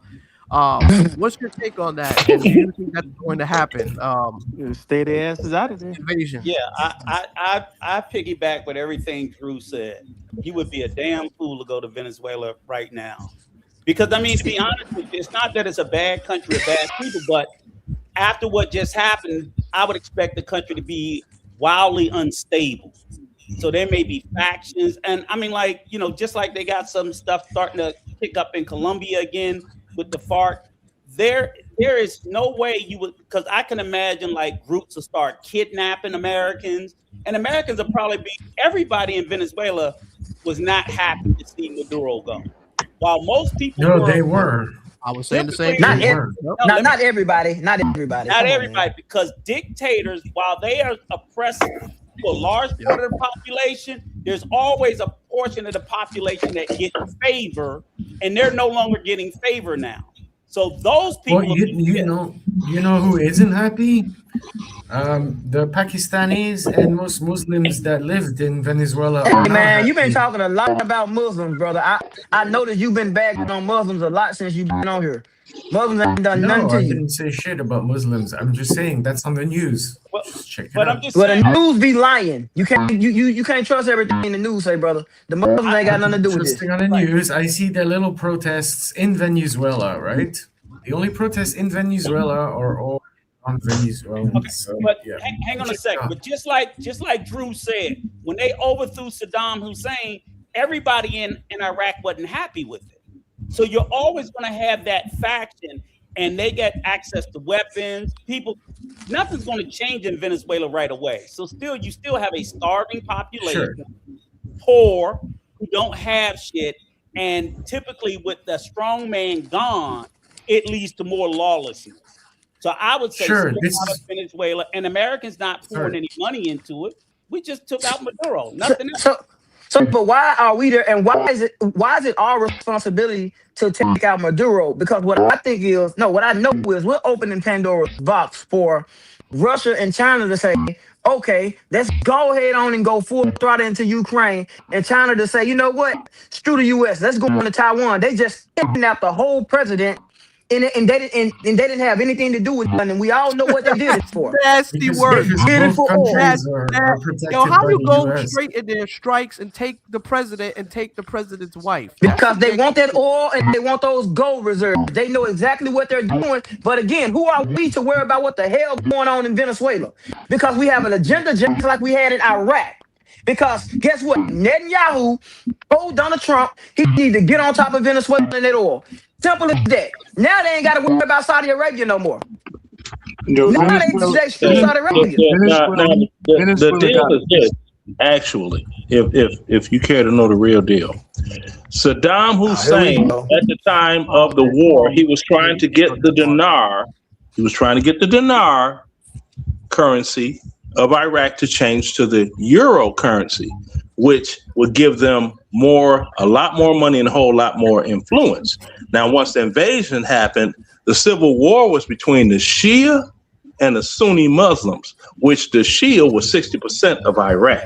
What's your take on that? And do you think that's going to happen? Stay their asses out of there. Invasion. Yeah, I piggyback with everything Drew said. You would be a damn fool to go to Venezuela right now. Because I mean, to be honest with you, it's not that it's a bad country or bad people, but after what just happened, I would expect the country to be wildly unstable. So there may be factions, and I mean, like just like they got some stuff starting to pick up in Colombia again with the FARC. There is no way you would, because I can imagine like groups will start kidnapping Americans, and Americans will probably be everybody in Venezuela was not happy to see Maduro go, while most people No, were they were. I was saying the same They Not thing. ev- were. Yep. no, let me not everybody. Not everybody. not Come on, man. everybody, because dictators, while they are oppressed to a large part of the population, there's always a portion of the population that gets favor, and they're no longer getting favor now. So those people Well, will be pissed. you know who isn't happy? The Pakistanis and most Muslims that lived in Venezuela are Hey not man, you've been happy. talking a lot about Muslims, brother. I noticed you've been bagging on Muslims a lot since you've been on here. Muslims ain't done nothing No, to I you. didn't say shit about Muslims. I'm just saying that's on the news. But, Just check it but I'm out. just Well, saying. the news be lying. You can't trust everything in the news, say brother. The Muslims ain't got I'm nothing to not do with this. trusting on the Right. news. I see the little protests in Venezuela, right? The only protests in Venezuela are all on Venezuela. Okay, So but yeah, hang on a check it second. out. But just like Drew said, when they overthrew Saddam Hussein, everybody in Iraq wasn't happy with it. So you're always going to have that faction, and they get access to weapons. People, nothing's going to change in Venezuela right away. So you still have a starving Sure, population, poor, who don't have shit, and typically with the strong man gone, it leads to more lawlessness. So I would say stay sure. This out of is Venezuela, and Americans not pouring sorry. any money into it. We just took out Maduro, So, nothing else. so, but why are we there? And why is it our responsibility to take out Maduro? Because what I know is we're opening Pandora's box for Russia and China to say, okay, let's go ahead on and go full throttle into Ukraine, and China to say, you know what, screw the U.S. Let's go on to Taiwan. They just kidnapped the whole president. And they didn't have anything to do with it, and we all know what they did it That's for. nasty Because They work. because did it both for oil. That's countries that. are Yo, protected how by you the go U.S. straight in there, strikes, and take the president and take the president's wife? That's Because some they gangster want that shit. oil and they want those gold reserves. They know exactly what they're doing. But again, who are we to worry about what the hell going on in Venezuela? Because we have an agenda just like we had in Iraq. Because guess what? Netanyahu told Donald Trump he need to get on top of Venezuela and that oil. Simple as that. Now they ain't got to worry about Saudi Arabia no more. Yo, Now Venezuela, they screw Saudi Arabia. Now, Venezuela, the Venezuela deal got is this. Actually, if you care to know the real deal, Saddam Oh, here we Hussein, go. at the time Oh of the man, war, he was yeah, trying you to can get go the too far. dinar. He was trying to get the dinar currency of Iraq to change to the euro currency, which would give them a lot more money and a whole lot more influence. Now, once the invasion happened, the civil war was between the Shia and the Sunni Muslims, which the Shia was 60% of Iraq.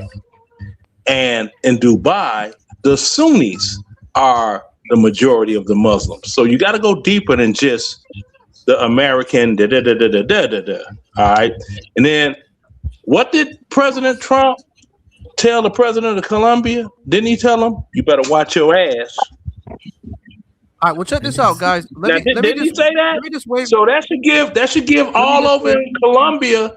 And in Dubai, the Sunnis are the majority of the Muslims. So you got to go deeper than just the American da da da da da da da da. All right. And then what did President Trump tell the president of Colombia? Didn't he tell him, you better watch your ass? All right, well, check this out, guys. Now, didn't he say that? Let me just wave. So that should give Let me all just over wave. in Colombia.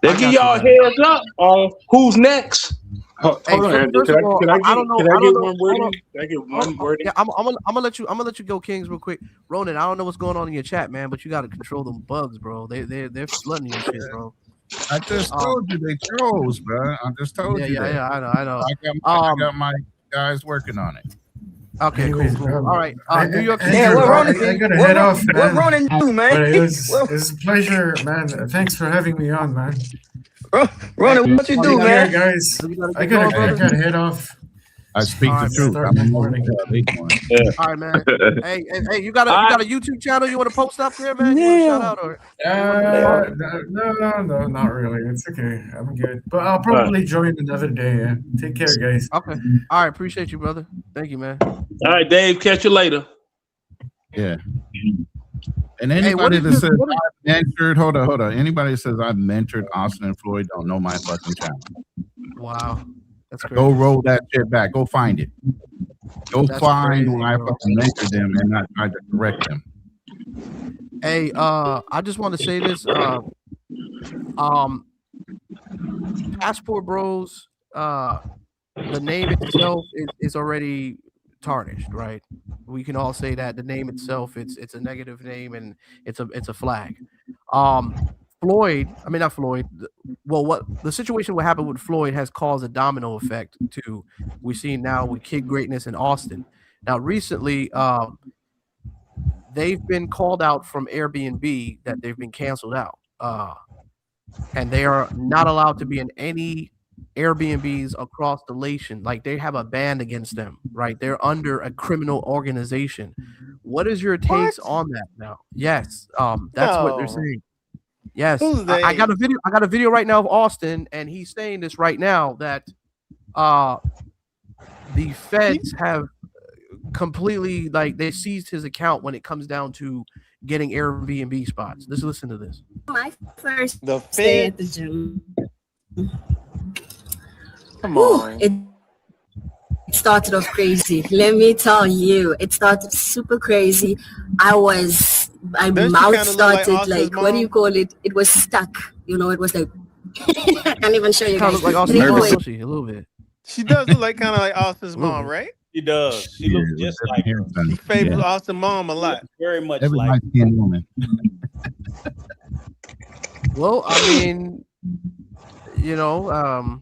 They I give got you, y'all man. heads up on who's next. Hold Hey, on, Andrew. first of all, I don't know. Can I I don't get know. one Hold wording? on. Can I get Hold one on. wording? Yeah, I'm gonna let you go, Kings, real quick. Ronan, I don't know what's going on in your chat, man, but you got to control them bugs, bro. They're flooding your shit, bro. I just Um, told you they chose, bro. I just told yeah, you that. I know. I got my guys working on it. Okay, Anyways, cool. All right, New York City. Yeah, Andrew, what Ronan, Ronan? I gotta What head off, what man. Ronan do, man? But it was What, a pleasure, man. Thanks for having me on, man. hey, Ronan, what you you do, Take gotta, care, man? guys. you gotta I get gotta going, I brother. gotta head off. I speak All the right, truth. Start I my don't know morning. what they doing. All right, man. Hey, you All got right. a YouTube channel you want to post up there, man? You want to shout Yeah. out or you want to do something? No, not really. It's okay. I'm good. But I'll All right. probably join another day. Yeah. Take care, guys. Okay. All right, appreciate you, brother. Thank you, man. All right, Dave, catch you later. Yeah. And Hey, what anybody is that this? says What is, I've mentored, hold on. Anybody that says I've mentored Austin and Floyd don't know my fucking channel. wow, that's Go crazy. roll that shit back. Go find it. Go That's find crazy, when I bro. fucking mentored them and not try to correct them. Hey, I just want to say this. Passport Bros, the name itself is already tarnished, right? We can all say that the name itself, it's a negative name and it's a flag. Floyd, I mean not Floyd. Well, what the situation what happened with Floyd has caused a domino effect to we see now with Kid Greatness in Austin. Now, recently, they've been called out from Airbnb that they've been canceled out, and they are not allowed to be in any Airbnbs across the nation. Like they have a ban against them, right? They're under a criminal organization. What is your takes What? on that now? Yes, that's what they're No. saying. Yes, Who's they? I got a video. I got a video right now of Austin, and he's saying this right now that the feds have completely like they seized his account when it comes down to getting Airbnb spots. Just listen to this. My first The stay at the feds. gym. Come Whew, on. it started off crazy. Let me tell you, it started super crazy. My Doesn't she mouth kind of look like started Austin's like, what do you mom? call it? It was stuck. You know, it was like, I can't even show She you kind of guys. look like But Austin Mom, anyway, don't she? A little bit. She does look like kind of like Austin's A little mom, bit. right? She does. She Yeah, looks with just different like hair her. done. She favors Yeah. Austin's mom a She lot. looks very much Every like. light-skinned woman. Well, I mean, you know,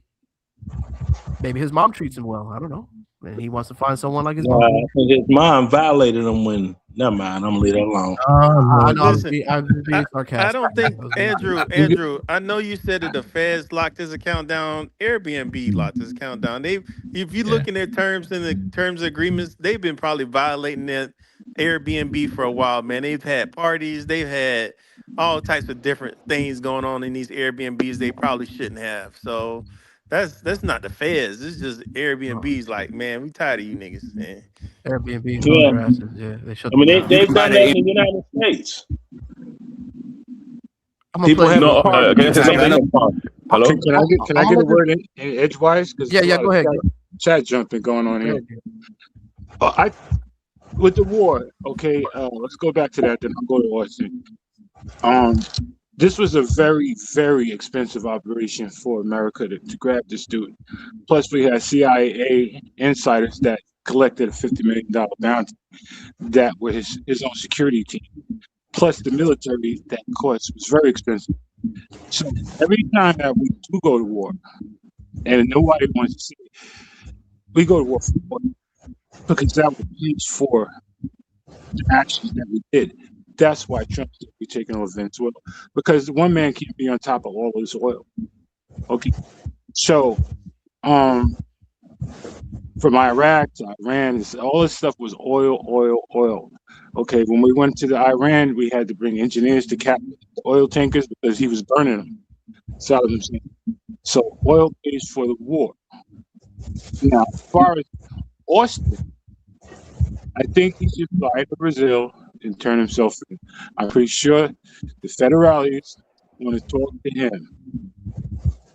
maybe his mom treats him well. I don't know. And he wants to find someone like his mom. I think his mom violated him when. Never mind. I'm gonna leave that alone. Oh, I Lord. know Listen, I'm just being I sarcastic. don't think That was not- Andrew. I know you said that the feds locked his account down. Airbnb locked his account down. If you Yeah. look in their terms and the terms of agreements, they've been probably violating that Airbnb for a while, man. They've had parties, they've had all types of different things going on in these Airbnbs they probably shouldn't have. So that's not the feds. It's just Airbnb's like, man, we tired of you niggas, man. Airbnb's on Yeah. their asses. Yeah, they shut I mean, them down. they've can buy done the that in the United States. I'm gonna People play have you a no part. can I say something? Hello. Can I get a word in edgewise? Because Yeah, go ahead. chat jumping going on Go here. ahead. I with the war. Okay, let's go back to that. Then I'll go to Austin. This was a very, very expensive operation for America to grab this dude. Plus, we had CIA insiders that collected a $50 million bounty that were his own security team. Plus, the military that cost was very expensive. So every time that we do go to war, and nobody wants to see it, we go to war for what? Because that was used for the actions that we did. That's why Trump should be taking over Venezuela, because one man can't be on top of all of this oil. Okay, so from Iraq to Iran, all this stuff was oil. Okay, when we went to the Iran, we had to bring engineers to cap the oil tankers because he was burning them. Saddam Hussein. So oil pays for the war. Now, as far as Austin, I think he should fly to Brazil and turn himself in. I'm pretty sure the federales want to talk to him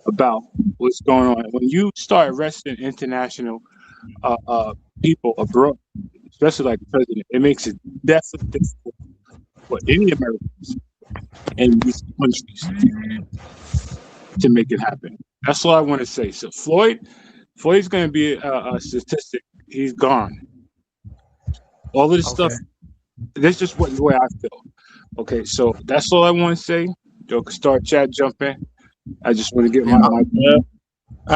about what's going on. When you start arresting international people abroad, especially like the president, it makes it definitely difficult for any Americans in these countries to make it happen. That's all I want to say. So Floyd's going to be a statistic. He's gone. All of this stuff. That's just the way I feel. Okay, so that's all I want to say. Y'all can start chat jumping. I just want to get my.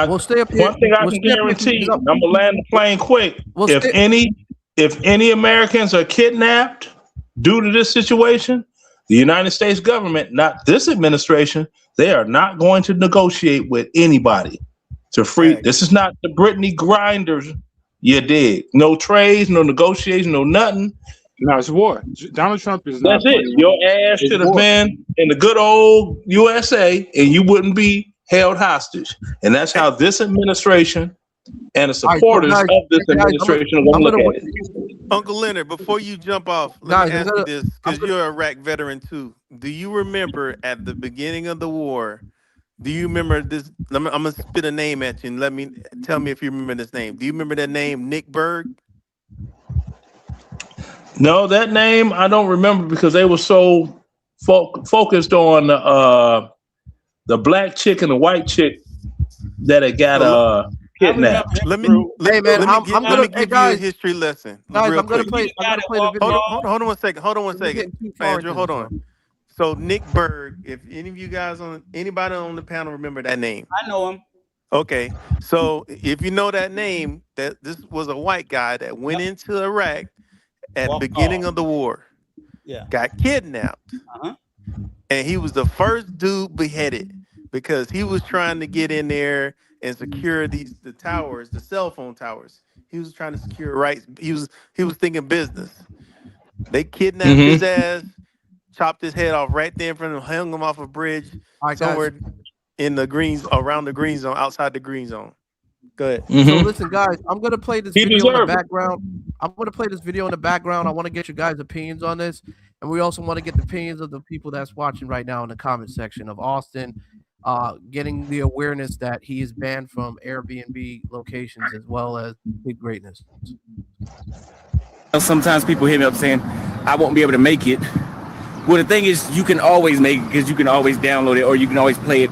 We'll stay up here. One thing I We'll can stay up here. guarantee, I'm gonna land the plane quick. We'll If stay- any Americans are kidnapped due to this situation, the United States government, not this administration, they are not going to negotiate with anybody to free. Right. This is not the Brittany Grinders. You dig? No trades, no negotiation, no nothing. No, it's war. Donald Trump is not. That's it. Your ass It's should have war. been in the good old USA, and you wouldn't be held hostage. And that's how this administration and the supporters of this administration are going to look at it. Uncle Leonard, before you jump off, let Guys, me I'm ask you gonna- this, because you're a Iraq veteran too. Do you remember at the beginning of the war? Do you remember this? I'm gonna spit a name at you and tell me if you remember this name. Do you remember that name, Nick Berg? No, that name I don't remember because they were so focused on the black chick and the white chick that it got kidnapped. Let me Hey, man, let me I'm gonna- give hey, you a guys. history lesson. Guys, real I'm gonna quick. play the video. Hold on one second. Hold on one We're second. getting too far Andrew, into hold this, on. So Nick Berg, if any of you guys anybody on the panel remember that name? I know him. Okay. So if you know that name, that this was a white guy that went into Iraq at the beginning of the war. Yeah. Got kidnapped. Uh-huh. And he was the first dude beheaded because he was trying to get in there and secure the towers, the cell phone towers. He was trying to secure rights. He was thinking business. They kidnapped his ass, chopped his head off right there in front of him, hung him off a bridge All right, somewhere guys. in the around the green zone, outside the green zone. Go ahead. So listen, guys, I'm gonna play this He video in the deserved it. background. I'm gonna play this video in the background. I want to get your guys' opinions on this. And we also want to get the opinions of the people that's watching right now in the comment section of Austin, getting the awareness that he is banned from Airbnb locations as well as Big Greatness. Sometimes people hit me up saying, I won't be able to make it. Well, the thing is, you can always make it because you can always download it or you can always play it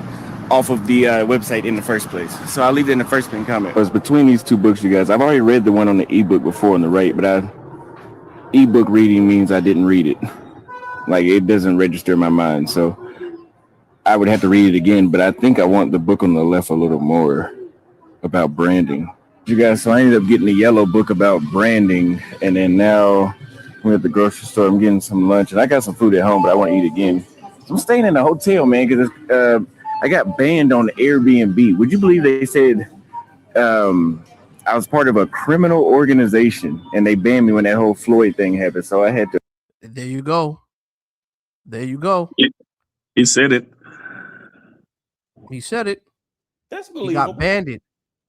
off of the website in the first place. So I'll leave it in the first pin comment. It was between these two books, you guys. I've already read the one on the ebook before on the right, but ebook reading means I didn't read it. Like, it doesn't register in my mind. So I would have to read it again, but I think I want the book on the left a little more about branding. You guys, so I ended up getting the yellow book about branding, and then now we're at the grocery store. I'm getting some lunch, and I got some food at home, but I want to eat again. So I'm staying in a hotel, man, because I got banned on Airbnb. Would you believe they said I was part of a criminal organization, and they banned me when that whole Floyd thing happened, so I had to. There you go. There you go. He said it. He said it. That's He believable. got banned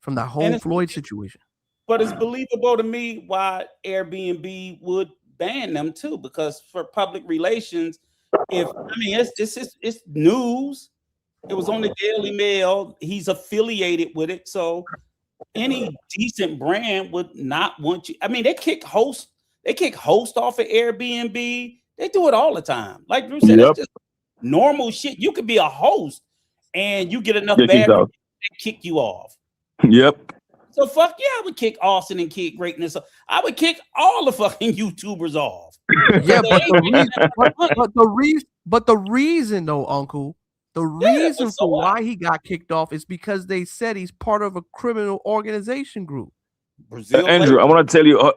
from the whole Floyd situation. But it's believable to me why Airbnb would ban them too, because for public relations, it's news. It was on the Daily Mail. He's affiliated with it, so any decent brand would not want you. I mean, they kick hosts off of Airbnb. They do it all the time. Like Drew said, It's just normal shit. You could be a host and you get enough bad reviews, they kick you off. Yep. So fuck yeah, I would kick Austin and kick Greatness. I would kick all the fucking YouTubers off. Yeah, but the reason though, Uncle, the reason for why he got kicked off is because they said he's part of a criminal organization group. Andrew, I want to tell you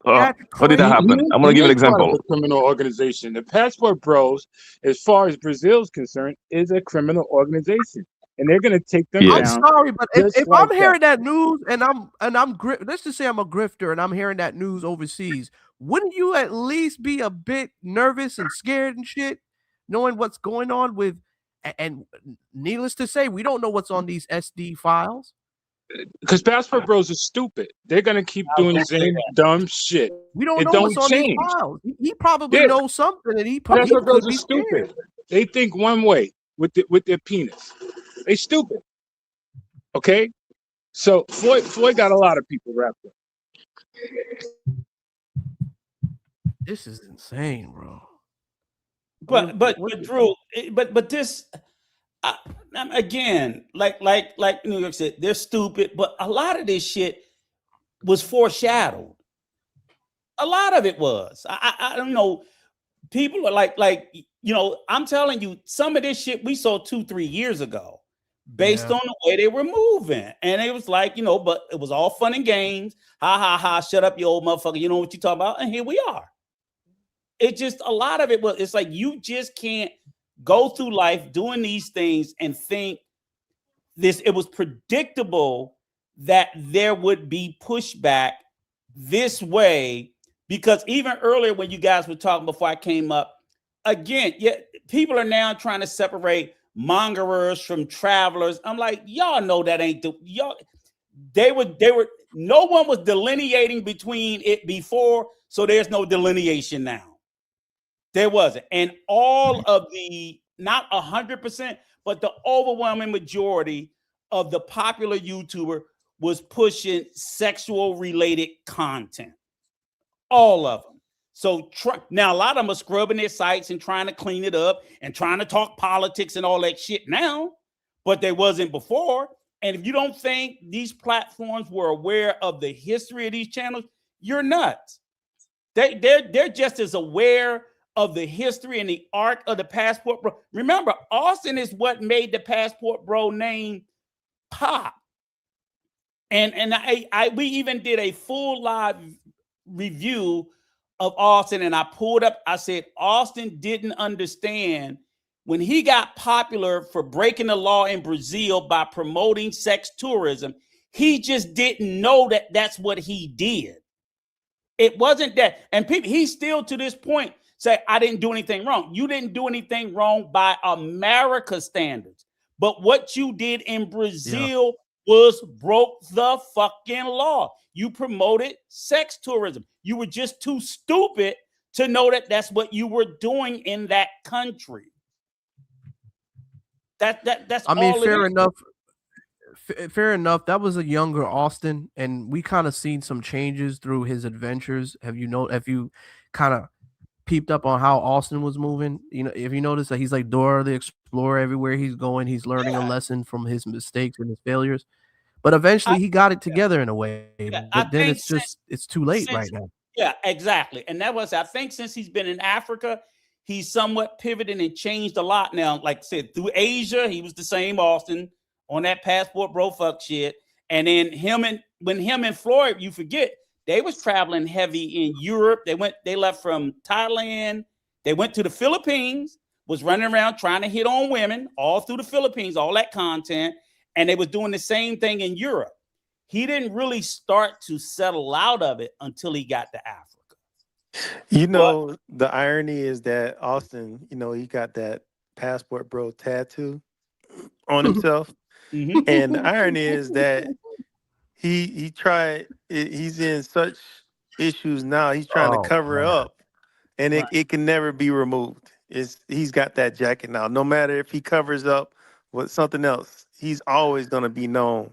how did that happen? I'm going to give an example. A criminal organization. The Passport Bros, as far as Brazil's concerned, is a criminal organization, and they're going to take them down. I'm sorry, but if I'm hearing that news and I'm let's just say I'm a grifter and I'm hearing that news overseas, wouldn't you at least be a bit nervous and scared and shit, knowing what's going on with? And needless to say, we don't know what's on these SD files. Because Passport Bros is stupid. They're gonna keep doing the same dumb shit. We don't know what's on these files. He probably knows something, and he Passport Bros could be is stupid. They think one way with their penis. They stupid. Okay, so Floyd got a lot of people wrapped up. This is insane, bro. But Drew, but this. Again, like New York said, they're stupid, but a lot of this shit was foreshadowed. A lot of it was. I don't know. People are like I'm telling you, some of this shit we saw 2-3 years ago, based on the way they were moving, and it was like but it was all fun and games. Ha ha ha! Shut up, you old motherfucker. You know what you talking about? And here we are. It just a lot of it was. It's like you just can't go through life doing these things and think it was predictable that there would be pushback this way, because even earlier when you guys were talking before I came up, again, people are now trying to separate mongerers from travelers. I'm like, y'all know that ain't they were no one was delineating between it before, so there's no delineation now. There wasn't. And all of the, not 100%, but the overwhelming majority of the popular YouTuber was pushing sexual related content. All of them. So now a lot of them are scrubbing their sites and trying to clean it up and trying to talk politics and all that shit now, but they wasn't before. And if you don't think these platforms were aware of the history of these channels, you're nuts. They're just as aware of the history and the arc of the Passport Bro. Remember, Austin is what made the Passport Bro name pop. And we even did a full live review of Austin, and I pulled up, I said, Austin didn't understand when he got popular for breaking the law in Brazil by promoting sex tourism. He just didn't know that that's what he did. It wasn't that. And people, he still to this point say, I didn't do anything wrong. You didn't do anything wrong by America's standards. But what you did in Brazil was broke the fucking law. You promoted sex tourism. You were just too stupid to know that that's what you were doing in that country. That's I mean, all it fair is. enough. Fair enough. That was a younger Austin, and we kind of seen some changes through his adventures. Have you kind of peeped up on how Austin was moving? You know, if you notice that he's like Dora the Explorer everywhere he's going, he's learning a lesson from his mistakes and his failures. But eventually, he got it together in a way. I But then think it's too late right since now. yeah, exactly. And that was, I think, since he's been in Africa, he's somewhat pivoted and changed a lot now. Like I said, through Asia, he was the same Austin on that passport bro fuck shit. And then when him and Floyd, you forget, they was traveling heavy in Europe. They left from Thailand. They went to the Philippines, was running around trying to hit on women all through the Philippines, all that content. And they was doing the same thing in Europe. He didn't really start to settle out of it until he got to Africa. You know, the irony is that Austin, you know, he got that passport bro tattoo on himself. And the irony is that he's in such issues now. He's trying to cover up, and it can never be removed. He's got that jacket now. No matter if he covers up with something else, he's always going to be known.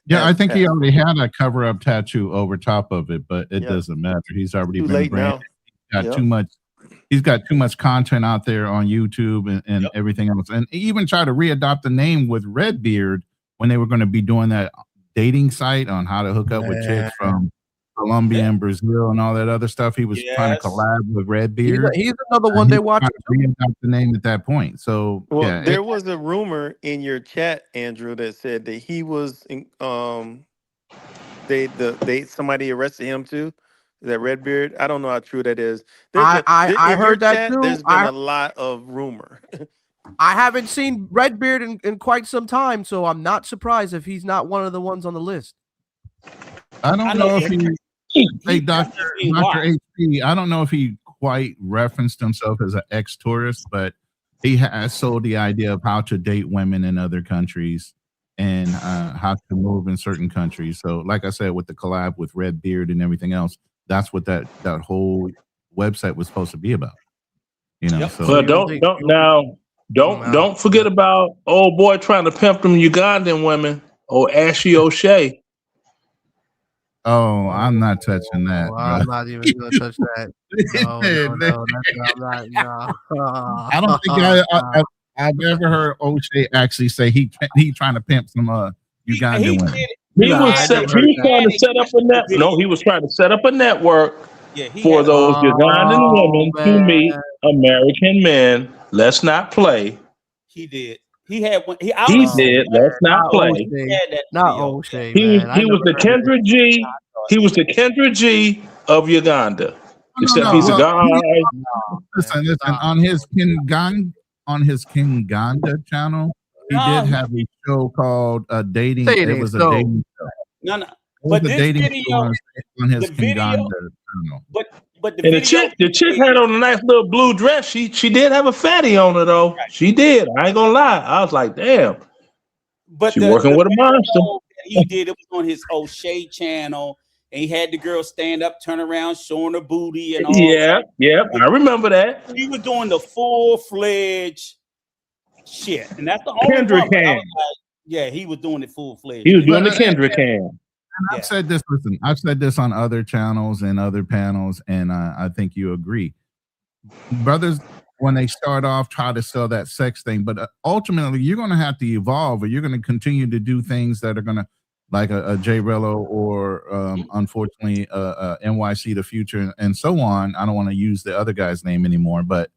Yeah, I think he already had a cover-up tattoo over top of it, but it doesn't matter. He's already been branded. He's got too much content out there on YouTube and everything else. And he even tried to readopt the name with Redbeard when they were going to be doing that dating site on how to hook up with chicks from Colombia and Brazil and all that other stuff. He was trying to collab with Redbeard. He's another one they watch. Readopt the name at that point. So there was a rumor in your chat, Andrew, that said that he was somebody arrested him too. That Redbeard. I don't know how true that is. I heard that too. There's been a lot of rumor. I haven't seen Redbeard in quite some time, so I'm not surprised if he's not one of the ones on the list. I don't know if he, Dr. HP, I don't know if he quite referenced himself as an ex-tourist, but he has sold the idea of how to date women in other countries and how to move in certain countries. So, like I said, with the collab with Redbeard and everything else, that's what that whole website was supposed to be about. You know, so well, don't forget about old boy trying to pimp them Ugandan women or Ashley O'Shea. Oh, I'm not touching that. I'm not even going to touch that. No. I don't think I've ever heard O'Shea actually say he trying to pimp some Ugandan women. He was trying to set up a network. No, he was trying to set up a network for those Ugandan women to meet American men. Let's not play. He did. He had one. He did. Let's not play. Not O'Shea. He was the Kendra G. He was the Kendra G of Uganda. Except he's a guy. Listen. On his Kinganda channel, he did have a show called Dating. It was a dating show. No. But this video on his Kinganda channel. But the chick had on a nice little blue dress. She did have a fatty on her though. Right. She did. I ain't gonna lie. I was like, damn. But she working with a monster. He did. It was on his O'Shea channel, and he had the girl stand up, turn around, showing her booty and all. Yeah. I remember that. He was doing the full-fledged shit, and that's the only Kendrick Cam. Yeah, he was doing it full-fledged. He was doing the Kendrick Cam. I've said this. Listen, I've said this on other channels and other panels, and I think you agree. Brothers, when they start off, try to sell that sex thing, but ultimately, you're going to have to evolve, or you're going to continue to do things that are going to, like a J Rello, or unfortunately, NYC the Future, and so on. I don't want to use the other guy's name anymore, but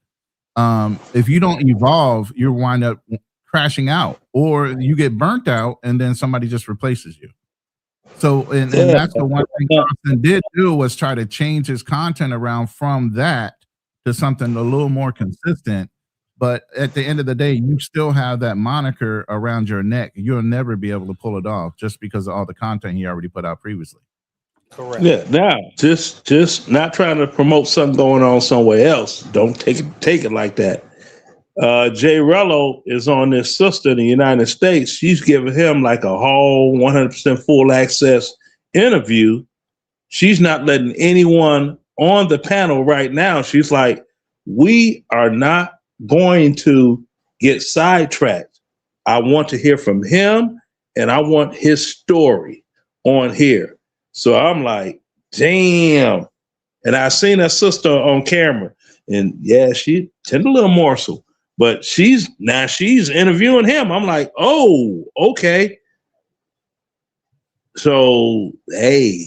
if you don't evolve, you wind up crashing out, or you get burnt out, and then somebody just replaces you. So, and that's the one thing Austin did do, was try to change his content around from that to something a little more consistent. But at the end of the day, you still have that moniker around your neck. You'll never be able to pull it off just because of all the content he already put out previously. Correct. Yeah. Now, just not trying to promote something going on somewhere else. Don't take it like that. J Rello is on this sister in the United States. She's giving him like a whole 100% full access interview. She's not letting anyone on the panel right now. She's like, we are not going to get sidetracked. I want to hear from him and I want his story on here. So I'm like, damn. And I seen that sister on camera, and yeah, she tend a little morsel, but she's interviewing him. I'm like, oh, okay. So hey,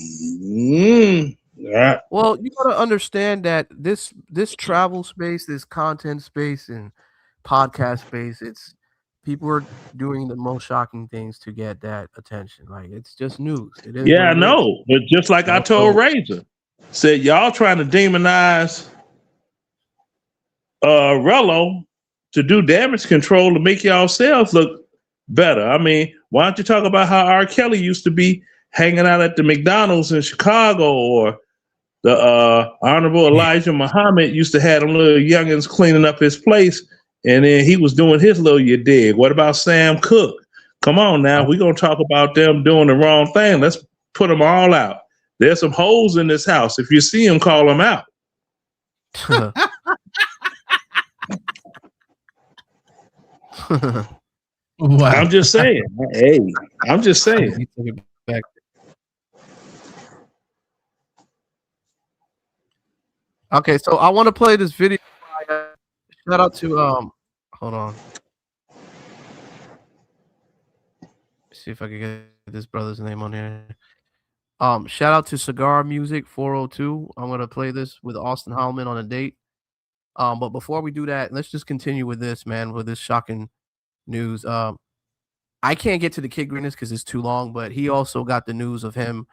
Well, you gotta understand that this travel space, this content space, and podcast space, it's people are doing the most shocking things to get that attention. Like it's just news. It is yeah, what I it is. know. But just like I told Razor, said y'all trying to demonize Rello to do damage control to make y'all selves look better. I mean, why don't you talk about how R. Kelly used to be hanging out at the McDonald's in Chicago, or the Honorable Elijah Muhammad used to have them little youngins cleaning up his place, and then he was doing his little you dig. What about Sam Cooke? Come on now, we're gonna talk about them doing the wrong thing. Let's put them all out. There's some holes in this house. If you see them, call them out. Wow. I'm just saying. Hey, I'm just saying. Okay, so I want to play this video. Shout out to hold on. Let's see if I can get this brother's name on here. Shout out to Cigar Music 402. I'm gonna play this with Austin Howman on a date. But before we do that, let's just continue with this, man, with this shocking news. I can't get to the Kid Greatness because it's too long, but he also got the news of him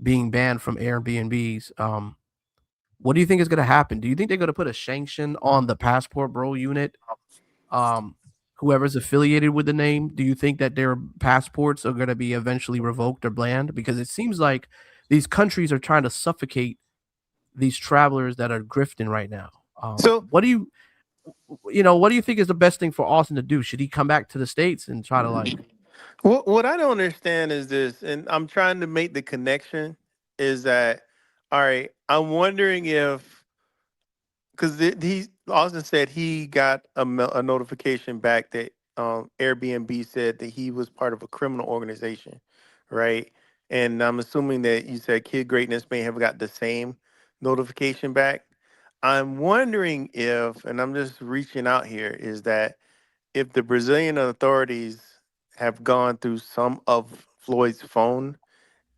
being banned from Airbnbs. What do you think is going to happen? Do you think they're going to put a sanction on the Passport Bro unit? Whoever's affiliated with the name, do you think that their passports are going to be eventually revoked or banned? Because it seems like these countries are trying to suffocate these travelers that are grifting right now. So what do you think is the best thing for Austin to do? Should he come back to the States and try to like? what I don't understand is this, and I'm trying to make the connection, is that all right? I'm wondering if because he Austin said he got a notification back that Airbnb said that he was part of a criminal organization, right? And I'm assuming that you said Kid Greatness may have got the same notification back. I'm wondering if, and I'm just reaching out here, is that if the Brazilian authorities have gone through some of Floyd's phone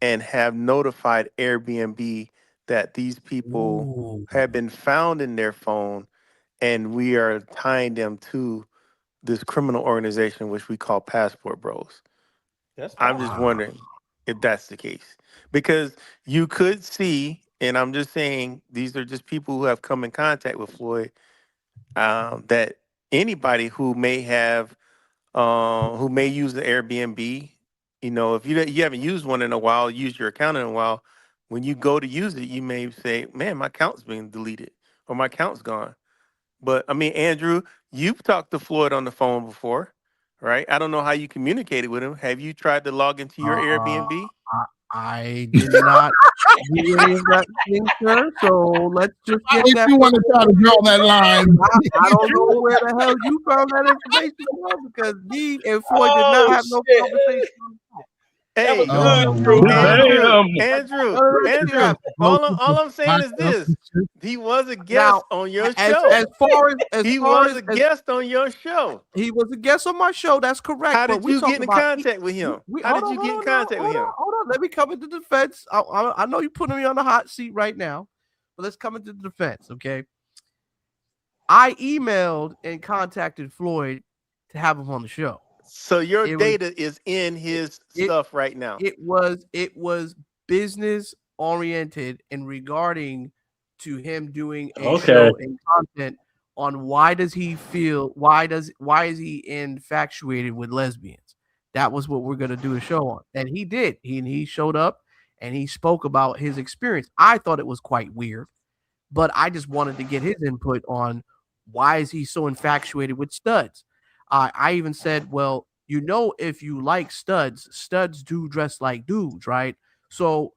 and have notified Airbnb that these people have been found in their phone and we are tying them to this criminal organization which we call Passport Bros. I'm just wondering if that's the case. Because you could see, and I'm just saying these are just people who have come in contact with Floyd, that anybody who may use the Airbnb, if you haven't used one in a while, use your account in a while, when you go to use it, you may say, man, my account's being deleted or my account's gone. But I mean, Andrew, you've talked to Floyd on the phone before, right? I don't know how you communicated with him. Have you tried to log into your Airbnb? I did not do any of that thing, sir. So let's just get If that. you want to try to draw that line, I don't know where the hell you found that information from, because me and Floyd did not have no conversation. Hey, Andrew, all I'm saying is this: he was a guest on your show. He was a guest on your show. He was a guest on my show. That's correct. How did you get in contact with him? How did you get in contact with him? Hold on, let me come into defense. I know you're putting me on the hot seat right now, but let's come into defense, okay? I emailed and contacted Floyd to have him on the show. So your data is in his stuff right now. It was business oriented and regarding to him doing a show and content on why is he infatuated with lesbians. That was what we're gonna do a show on, and he did. He showed up and he spoke about his experience. I thought it was quite weird, but I just wanted to get his input on why is he so infatuated with studs. I even said, well, if you like studs do dress like dudes, right? So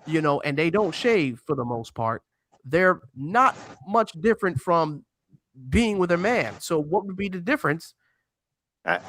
and they don't shave for the most part, they're not much different from being with a man. So what would be the difference? I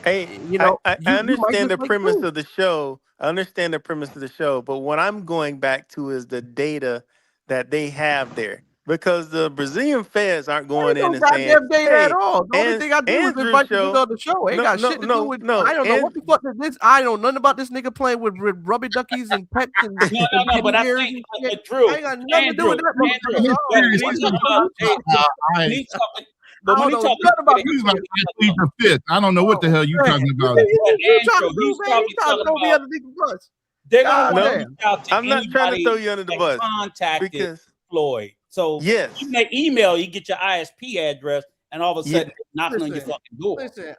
You might understand just the like premise food. of the show. I understand the premise of the show, but what I'm going back to is the data that they have there. Because the Brazilian feds aren't There going ain't in no and saying, goddamn data at "Hey, all. The only thing I did was Andrew invite the nigga show." on the show. Ain't No, got no, shit to do no, with. no. I don't know And what the fuck is this. I don't know nothing about this nigga playing with rubber duckies and pets and, No, and no, no. But teddy I bears think, and shit. I Drew, ain't got nothing to do with that motherfucker. Andrew. So I But don't when know he what talk the fuck about you talking about. when he talking, I but when don't he know talking nothing about data, this he's He's like, shit. probably I talking plead about. the fifth. I don't know what the hell you Man, talking about. But you trying to Andrew, do, he's man? You probably trying to talking throw me about under the bus? they're gonna God want to no, reach damn. out to I'm not trying to throw anybody you under the that bus contacted because Floyd. So yes, even that email, you get your ISP address, and all of a yeah, sudden they're knocking on your Listen, fucking door. listen.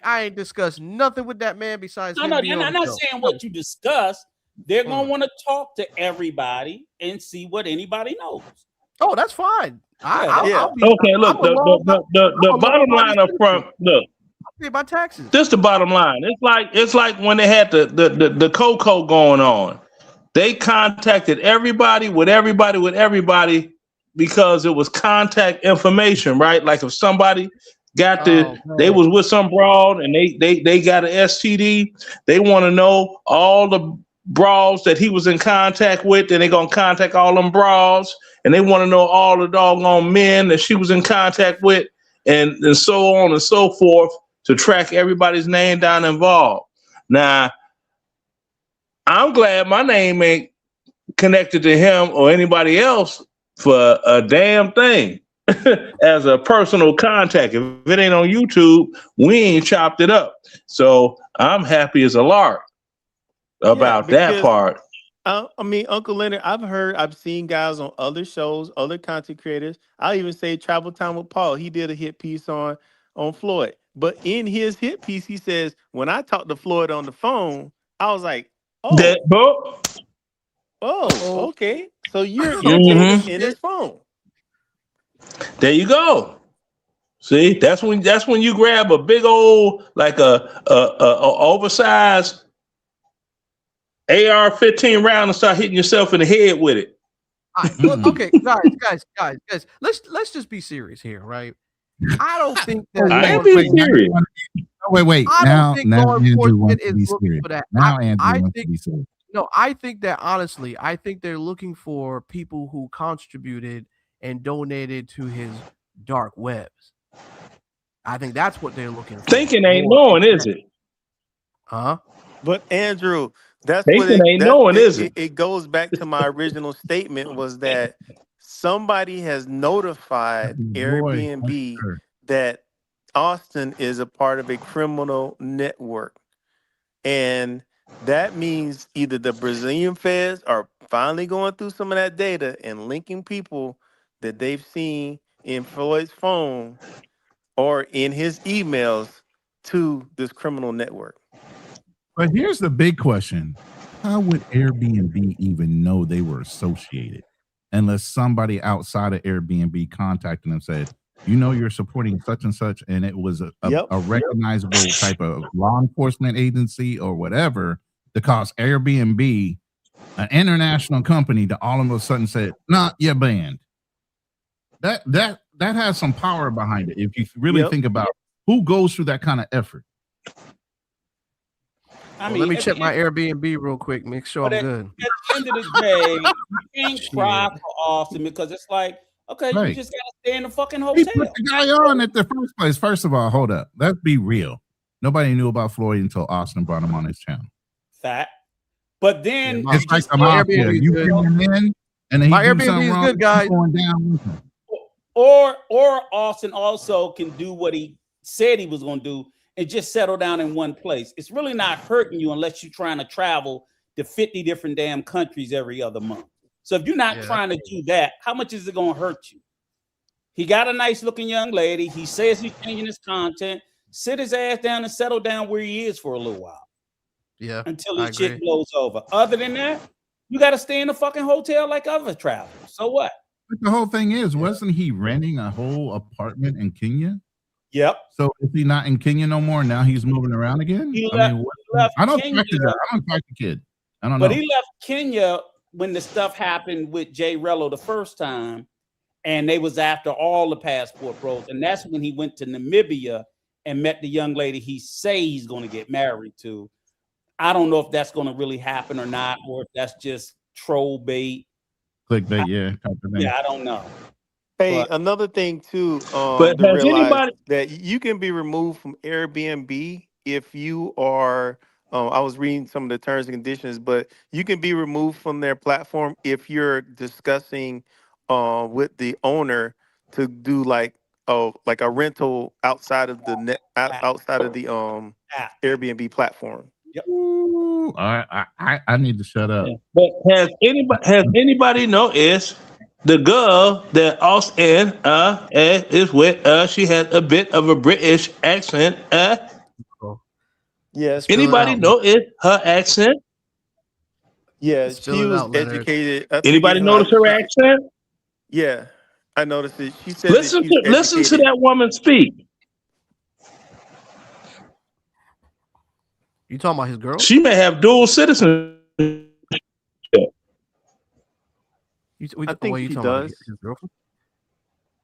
I ain't discussed nothing with that man besides No, him no, being I'm on the not show. saying what you discussed. They're gonna Mm. want to talk to everybody and see what anybody knows. Oh, that's fine. Yeah, that's yeah. all. I'll be. Okay, look, I'm a law. I'm the a bottom law-abiding line up citizen. front. Look, I pay my taxes. this the bottom line. It's like when they had the cocoa going on. They contacted everybody with everybody because it was contact information, right? Like if somebody Oh they man. was with some broad and they got an STD, they want to know all the broads that he was in contact with, and they gonna contact all them broads, and they want to know all the doggone men that she was in contact with, and so on and so forth to track everybody's name down involved. Now, I'm glad my name ain't connected to him or anybody else for a damn thing as a personal contact. If it ain't on YouTube, we ain't chopped it up. So I'm happy as a lark Yeah, about that because part. I mean, Uncle Leonard, I've seen guys on other shows, other content creators. I'll even say Travel Time with Paul. He did a hit piece on Floyd. But in his hit piece, he says, when I talked to Floyd on the phone, I was like, That oh, book. Oh, okay. So you're David Hmm. in his phone. There you go. See, that's when you grab a big old like a oversized AR-15 round and start hitting yourself in the head with it. all right. Well, okay, guys. Let's just be serious here, right? I don't think Oh, that I law ain't being now you serious. want wait. I don't Now, think law Andrew enforcement wants to is be looking serious. for that. Now Andrew I wants to think be serious. no, I think that honestly, I think they're looking for people who contributed and donated to his dark webs. I think that's what they're looking for Thinking ain't more. knowing, is it? Huh? But Andrew, that's what Thinking it ain't that knowing, is it? it goes back to my original statement was that somebody has notified Boy, Airbnb that Austin is a part of a criminal network. And that means either the Brazilian feds are finally going through some of that data and linking people that they've seen in Floyd's phone or in his emails to this criminal network. but here's the big question: how would Airbnb even know they were associated unless somebody outside of Airbnb contacted them and said, you're supporting such and such, and it was Yep. a recognizable type of law enforcement agency or whatever that caused Airbnb, an international company, to all of a sudden said, "Nah, you're banned." That has some power behind it. If you really Yep. think about who goes through that kind of effort. I Well, mean, let me at check the my Airbnb real quick, make sure But I'm at good. the end of the day, you can't cry Shit. for Austin because it's like, okay, you Right. just gotta stay in the fucking He put hotel. the guy on at the first place. First of all, hold up. Let's be real. Nobody knew about Floyd until Austin brought him on his channel. Fact. But then Yeah, It's you like just the my mafia. Airbnb is You good. bring him in, and then he My do Airbnb something is wrong. good, guys. You going down with him. or Austin also can do what he said he was gonna do and just settle down in one place. It's really not hurting you unless you're trying to travel to 50 different damn countries every other month. So if you're not Yeah, trying to do that, how much is it gonna hurt you? He got a nice looking young lady. He says he's changing his content. Sit his ass down and settle down where he is for a little while yeah, until I his shit agree. blows over. Other than that, you got to stay in the fucking hotel like other travelers. So what? But the whole thing is, wasn't he renting a whole apartment in Kenya? Yep. So is he not in Kenya no more? Now he's moving around again. He I left, mean, he left I don't Kenya, track the guy. I don't track the kid. I don't but know. he left Kenya when the stuff happened with Jay Rello the first time, and they was after all the passport bros, and that's when he went to Namibia and met the young lady he say he's going to get married to. I don't know if that's going to really happen or not, or if that's just troll bait. Clickbait, yeah. Yeah, I don't know. Hey, But another thing too, But to has realize anybody? that you can be removed from Airbnb if you are. I was reading some of the terms and conditions, but you can be removed from their platform if you're discussing with the owner to do like a rental outside of the app, outside of the app. Airbnb platform. Yep. Ooh, I need to shut up. Yeah. But has anybody noticed the girl that Austin is with? She has a bit of a British accent. Oh, Yes, spill it Anybody out. Man. notice her accent? yeah, Spill she it was out, Leonard. educated. I forget Anybody how notice her she. accent? Yeah, I noticed it. She said that Listen she's to listen to educated. that woman speak. You talking about his girl? She may have dual citizenship. I think You she talking about does. his girlfriend?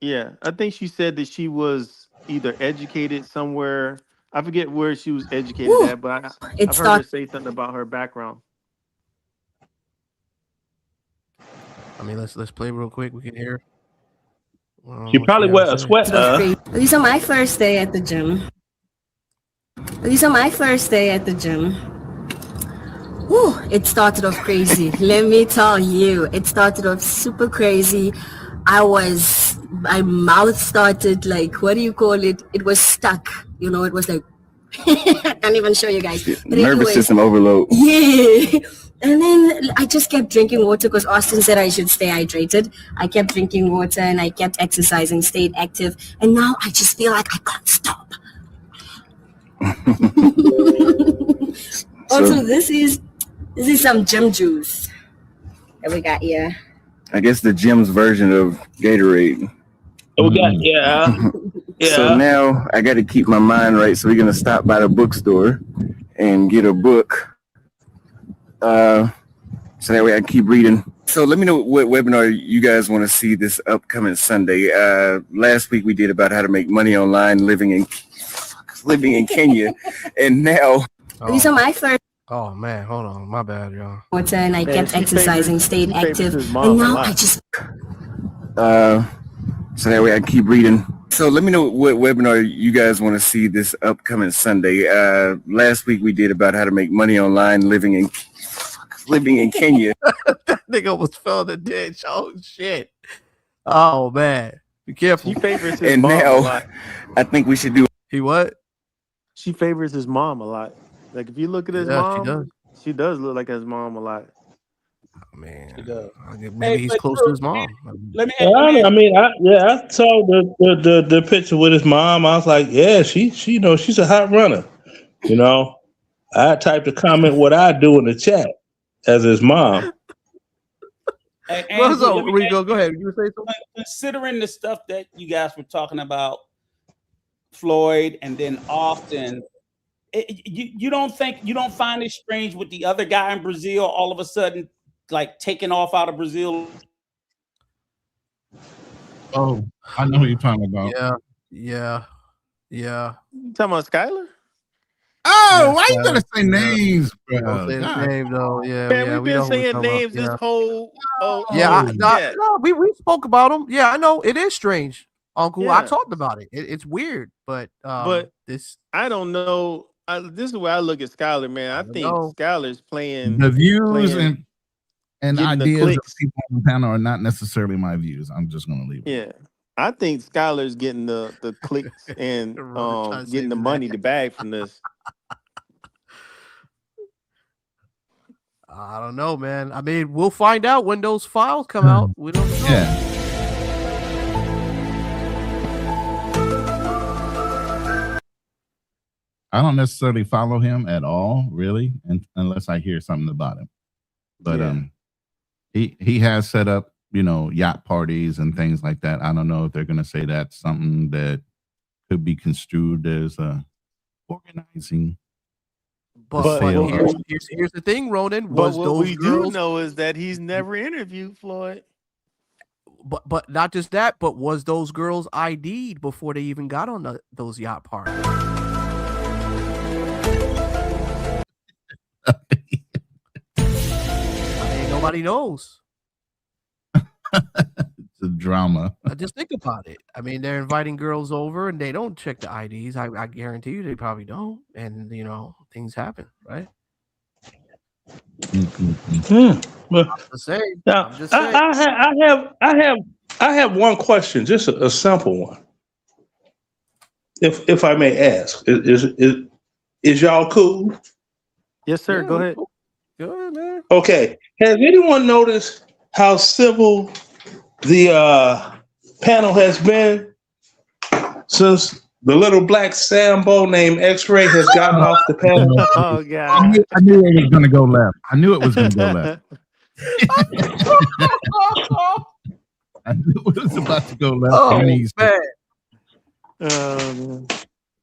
Yeah, I think she said that she was either educated somewhere. I forget where she was educated Woo, at, but it I've heard her started. say something about her background. I mean, let's play real quick. We can hear She what she probably had to wear a say. sweater. These are my first day at the gym. These are my first day at the gym. Whew, it started off crazy. Let me tell you, it started off super crazy. My mouth started like, what do you call it? It was stuck. You know, it was like, I can't even show you guys. But Nervous anyways, system overload. yeah. And then I just kept drinking water because Austin said I should stay hydrated. I kept drinking water and I kept exercising, stayed active. And now I just feel like I can't stop. Also, this is some gym juice that we got here. I guess the gym's version of Gatorade. We got So now I got to keep my mind right. So we're gonna stop by the bookstore and get a book. So that way I can keep reading. So let me know what webinar you guys want to see this upcoming Sunday. Last week we did about how to make money online living in Kenya, and now. These are my first Oh man, hold on, my bad, y'all. water, and I Man, kept exercising, stayed she favors active, his mom and a now lot. I just. So that way I can keep reading. So let me know what webinar you guys want to see this upcoming Sunday. Last week we did about how to make money online living in Kenya. That nigga almost fell in the ditch. Oh shit. Oh man, be careful. She favors his And mom a now lot. I think we should do. He what? She favors his mom a lot. Like if you look at his Yeah, mom, she does look like his mom a lot. Oh, man, She does. maybe he's but close Drew, to his mom. let me I saw the picture with his mom. I was like, yeah, she knows she's a hot runner. You know, I typed a comment what I do in the chat as his mom. Hey, What's Andrew, up, let me Rico? ask Go you, ahead. You were saying something? considering the stuff that you guys were talking about, Floyd and then Austin, you don't find it strange with the other guy in Brazil all of a sudden like taking off out of Brazil? Oh, I know who you're talking about. Yeah. You talking about Skylar? Oh, why you gotta say names, bro? Don't say his God. name though. Yeah, Man, yeah, we've we been know who we're saying talking names about. this whole. No, we spoke about him. Yeah, I know it is strange, Uncle. I Yeah. talked about it. It's weird, but this I don't know. This is where I look at Skylar, man. I think know. Skylar's playing The views and getting the ideas of clicks. people on the panel are not necessarily my views. I'm just gonna leave it. Yeah. I think Skylar's getting the clicks and getting the money, the bag from this. I don't know, man. I mean, we'll find out when those files come out. We don't know. Yeah. I don't necessarily follow him at all, really, unless I hear something about him. But he has set up, yacht parties and things like that. I don't know if they're going to say that's something that could be construed as organizing. But here's the thing, Ronan. But Was what those we do girls? know is that he's never interviewed Floyd. But not just that. But was those girls ID'd before they even got on those yacht parties? Nobody knows. It's a drama. Just think about it. I mean, they're inviting girls over and they don't check the IDs. I guarantee you they probably don't. And, things happen, right? Hmm. Well, I'm just saying. now, I'm just saying. I have one question, just a simple one, if I may ask. Is y'all cool? Yes, sir. Yeah, Go ahead. Go ahead, man. Okay. Has anyone noticed how civil the panel has been since the little black Sambo named X-Ray has gotten off the panel? Oh God! I knew it was going to go left. I knew it was going to go left. I knew it was about to go left. Oh, man.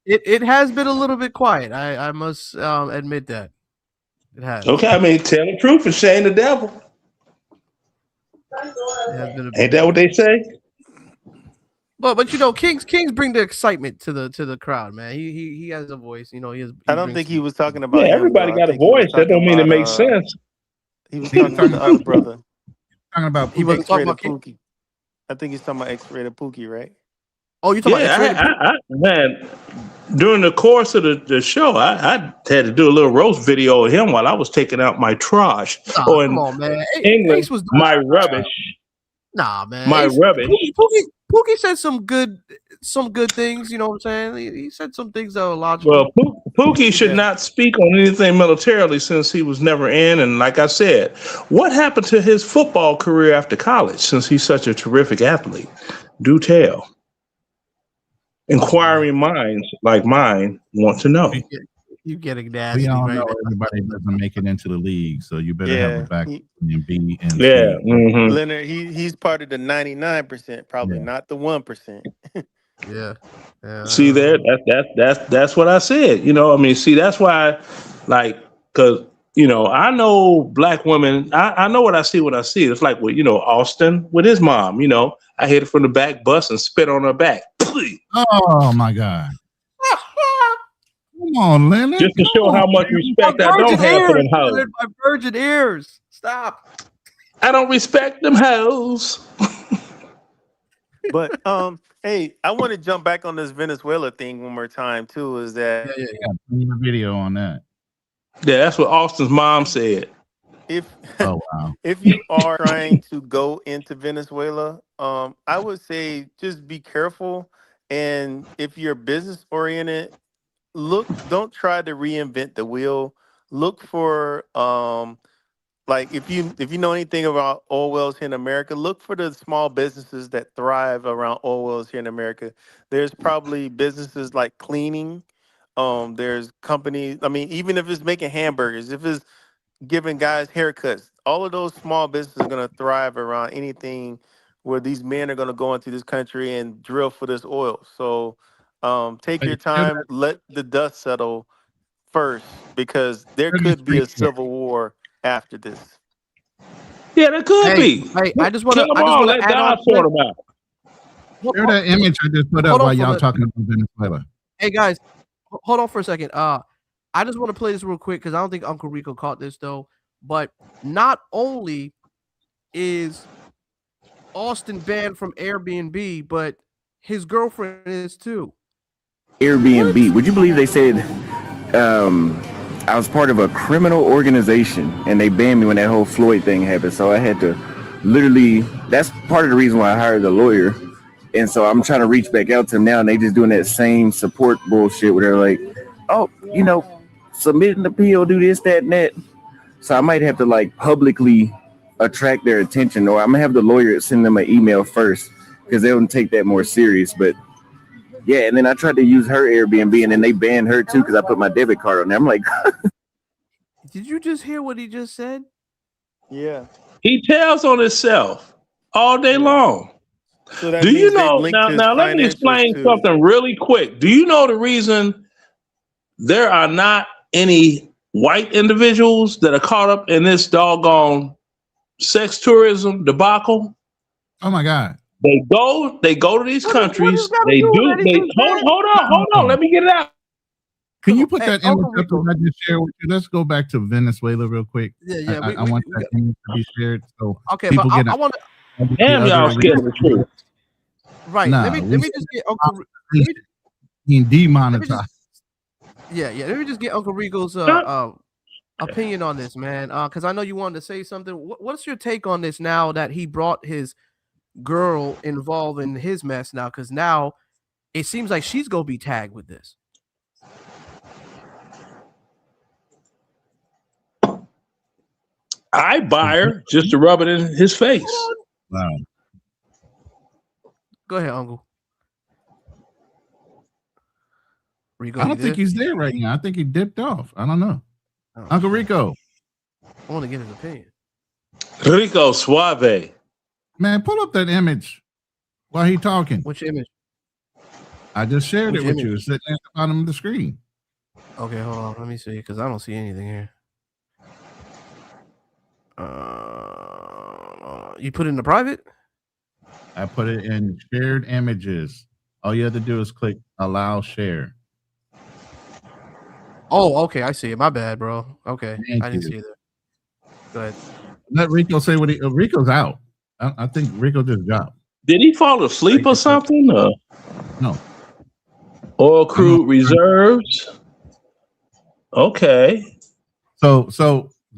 It has been a little bit quiet. I must admit that. It has. Okay, I mean, tell the truth and shame the devil. Ain't that what they say? But Kings bring the excitement to the crowd, man. He has a voice. He I don't think he was talking about. Yeah, everybody got a voice. That don't mean it makes sense. He was talking about the other brother. Talking about he wasn't talking about Pookie. I think he's talking about X-rated Pookie, right? Oh, you talking about X-rated man. During the course of the show, I had to do a little roast video of him while I was taking out my trash. Or in come on, man. English, my rubbish. Nah, man. My rubbish. Pookie said some good things. You know what I'm saying? He said some things that were logical. Well, Pookie should not speak on anything militarily since he was never in. And like I said, what happened to his football career after college since he's such a terrific athlete? Do tell. Inquiring minds like mine want to know. You getting nasty. We all right know now. everybody doesn't make it into the league, so you better have a back and B and Yeah. C. Mm-hmm. Leonard, he's part of the 99%, probably not the 1%. Yeah. See there, that's what I said. I mean, see, that's why, because I know black women. I know what I see when I see it. It's like with Austin with his mom. I hit it from the back, bus and spit on her back. Oh my God! Come on, Leonard. Just to show how much respect I don't have for them hoes. My virgin ears. Stop. I don't respect them hoes. But hey, I want to jump back on this Venezuela thing one more time too. Is that Yeah. Video on that. Yeah, that's what Austin's mom said. If Oh wow. if you are trying to go into Venezuela, I would say just be careful. And if you're business oriented, don't try to reinvent the wheel. Look for like if you know anything about oil wells here in America, look for the small businesses that thrive around oil wells here in America. There's probably businesses like cleaning. There's companies. I mean, even if it's making hamburgers, if it's giving guys haircuts, all of those small businesses are going to thrive around anything where these men are going to go into this country and drill for this oil. So take your time, let the dust settle first, because there could be a civil war after this. Yeah, there could be. Hey, I just want to let God sort them out. Share that image I just put up while y'all talking about Venezuela. Hey guys, hold on for a second. I just want to play this real quick because I don't think Uncle Rico caught this though. But not only is Austin banned from Airbnb, but his girlfriend is too. Airbnb. Would you believe they said I was part of a criminal organization and they banned me when that whole Floyd thing happened? So I had to literally, that's part of the reason why I hired a lawyer. And so I'm trying to reach back out to them now, and they just doing that same support bullshit where they're like, oh, submit an appeal, do this, that, and that. So I might have to like publicly attract their attention, or I'm gonna have the lawyer send them an email first because they don't take that more serious. But yeah, and then I tried to use her Airbnb, and then they banned her too because I put my debit card on there. I'm like, did you just hear what he just said? Yeah. He tells on himself all day long. So that Do you means know? they've linked his Now let me explain finances something really quick. Do you know the reason there are not any white individuals that are caught up in this doggone sex tourism debacle. Oh my God. They go to these What countries. does got to They do with do. They anything, man? hold on. Let me get it out. Can you put Hey, that image Uncle up Rico. that I just shared with you? Let's go back to Venezuela real quick. Yeah. I want that image to be shared so Okay, people but get I want to. Damn, y'all scared of the truth. Right. Nah, let me just get Uncle. being Let me demonetized. just, yeah. Let me just get Uncle Rico's opinion on this, man. Because I know you wanted to say something. What's your take on this now that he brought his girl involved in his mess now? Because now it seems like she's gonna be tagged with this. I buy her just to rub it in his face. Wow. Go ahead, Uncle. Rico, I don't think he's there right now. I think he dipped off. I don't know. Oh, Uncle Rico. I want to get his opinion. Rico Suave. Man, pull up that image while he talking. Which image? I just shared Which it with image? you. It's sitting at the bottom of the screen. Okay, hold on. Let me see, because I don't see anything here. You put it in the private? I put it in shared images. All you have to do is click allow share. Oh, okay. I see it. My bad, bro. Okay. Thank I didn't you. see it there. Go ahead. Let Rico say what Rico's out. I think Rico just dropped. Did he fall asleep or something? No. Oil crude reserves. Okay. So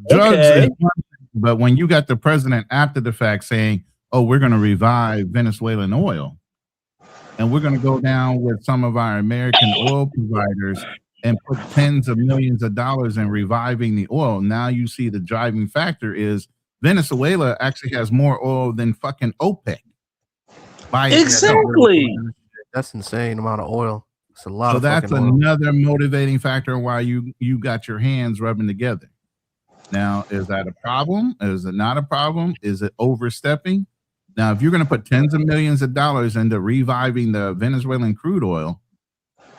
drugs Okay. is one thing, but when you got the president after the fact saying, "Oh, we're going to revive Venezuelan oil, and we're going to go down with some of our American oil providers and put tens of millions of dollars in reviving the oil," now you see the driving factor is Venezuela actually has more oil than fucking OPEC. By itself. Exactly. That's insane amount of oil. It's a lot So of that's fucking oil. another motivating factor why you got your hands rubbing together. Now, is that a problem? Is it not a problem? Is it overstepping? Now, if you're going to put tens of millions of dollars into reviving the Venezuelan crude oil,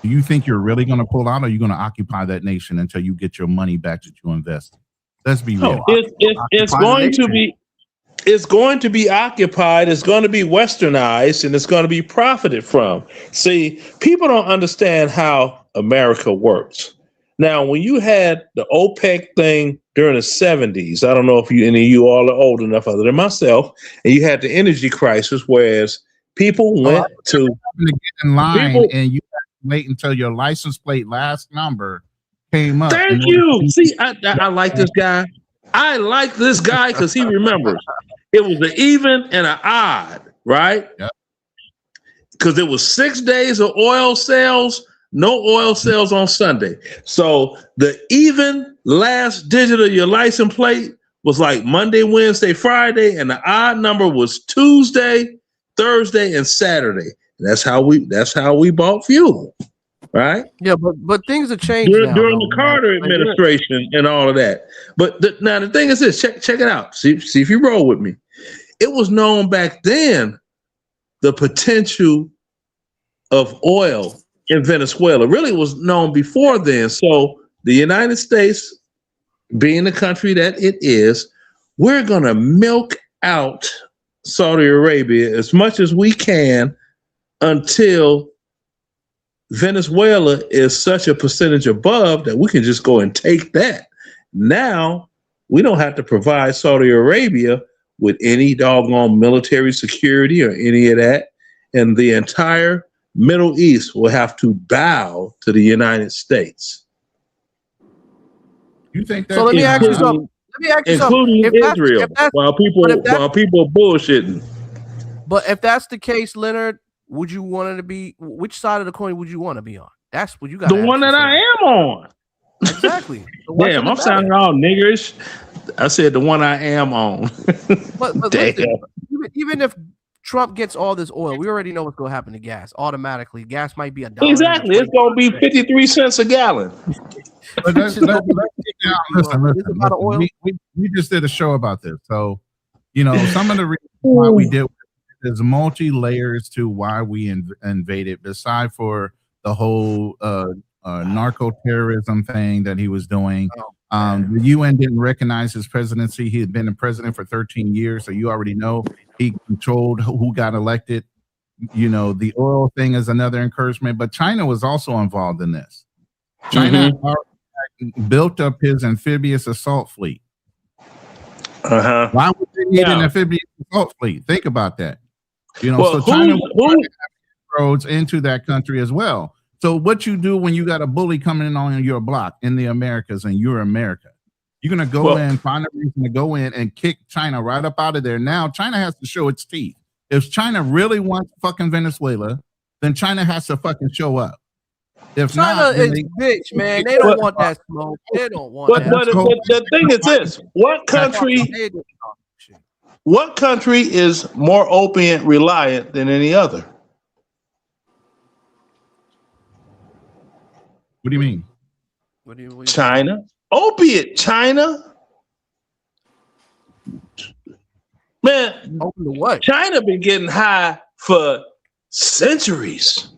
do you think you're really going to pull out, or are you going to occupy that nation until you get your money back that you invested? Let's be real. It's going to be. It's going to be occupied, it's going to be westernized, and it's going to be profited from. See, people don't understand how America works. Now, when you had the OPEC thing during the 70s, I don't know if any of you all are old enough other than myself, and you had the energy crisis, whereas people went to get in line people, and you have to wait until your license plate last number came up. Thank you. See, I like this guy. I like this guy because he remembers. It was an even and an odd, right? Yep. Because it was 6 days of oil sales, no oil sales on Sunday. So the even last digit of your license plate was like Monday, Wednesday, Friday, and the odd number was Tuesday, Thursday, and Saturday. And that's how we bought fuel, right? Yeah, but things have changed during now, the Carter administration and all of that. But now the thing is this: check it out. See if you roll with me. It was known back then the potential of oil in Venezuela. Really was known before then. So the United States, being the country that it is, we're gonna milk out Saudi Arabia as much as we can until Venezuela is such a percentage above that we can just go and take that. Now we don't have to provide Saudi Arabia with any doggone military security or any of that. And the entire Middle East will have to bow to the United States. You think that? So let me ask you something. Including Israel, while people are bullshitting. But if that's the case, Leonard, would you want it to be? Which side of the coin would you want to be on? That's what you got. The one that I am on. Exactly. So damn, I'm sounding all niggerish. I said the one I am on. but listen, even if Trump gets all this oil, we already know what's going to happen to gas. Automatically, gas might be $1. Exactly, it's going to be 53 cents a gallon. But listen, we just did a show about this, so some of the reasons why we did. There's multi layers to why we invaded. Beside for the whole narco terrorism thing that he was doing, The UN didn't recognize his presidency. He had been the president for 13 years, so you already know he controlled who got elected. You know, the oil thing is another encouragement, but China was also involved in this. China built up his amphibious assault fleet. Why would they need an amphibious assault fleet? Think about that. You know, so China roads into that country as well. So what you do when you got a bully coming in on your block in the Americas and you're America, you're going to go in, find a reason to go in and kick China right up out of there. Now China has to show its teeth. If China really wants fucking Venezuela, then China has to fucking show up. If China not, is bitch, man. They don't want that smoke. They don't want that. But the thing is this: what country is more opiate reliant than any other? What do you mean? What do you China. Opiate China. Man, open to what? China been getting high for centuries.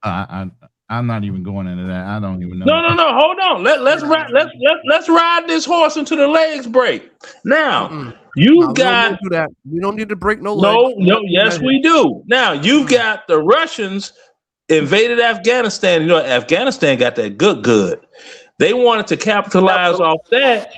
I'm not even going into that. I don't even know. No. Hold on. Let's ride this horse until the legs break. Now you got. We don't need to break no legs. No. Yes, we do. Now you've got the Russians invaded Afghanistan. You know, Afghanistan got that good. They wanted to capitalize off that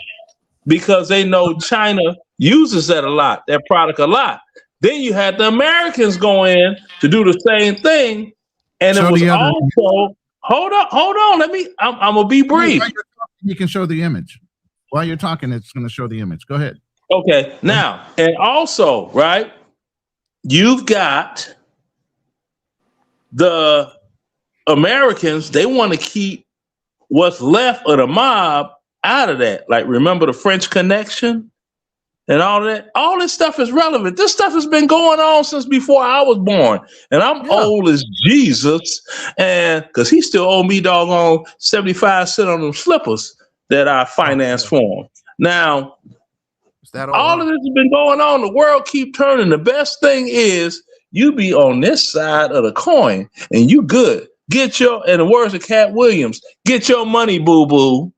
because they know China uses that that product a lot. Then you had the Americans go in to do the same thing, and it was also hold on. I'm gonna be brief. You can show the image while you're talking. It's going to show the image. Go ahead. Okay. Now, and also, right, you've got the Americans. They want to keep what's left of the mob out of that. Like, remember the French Connection and all that? All this stuff is relevant. This stuff has been going on since before I was born. And I'm old as Jesus. And because he still owe me doggone 75 cents on them slippers that I financed for him. Now, all of this has been going on. The world keep turning. The best thing is you be on this side of the coin and you good. Get your, in the words of Cat Williams, get your money, boo-boo.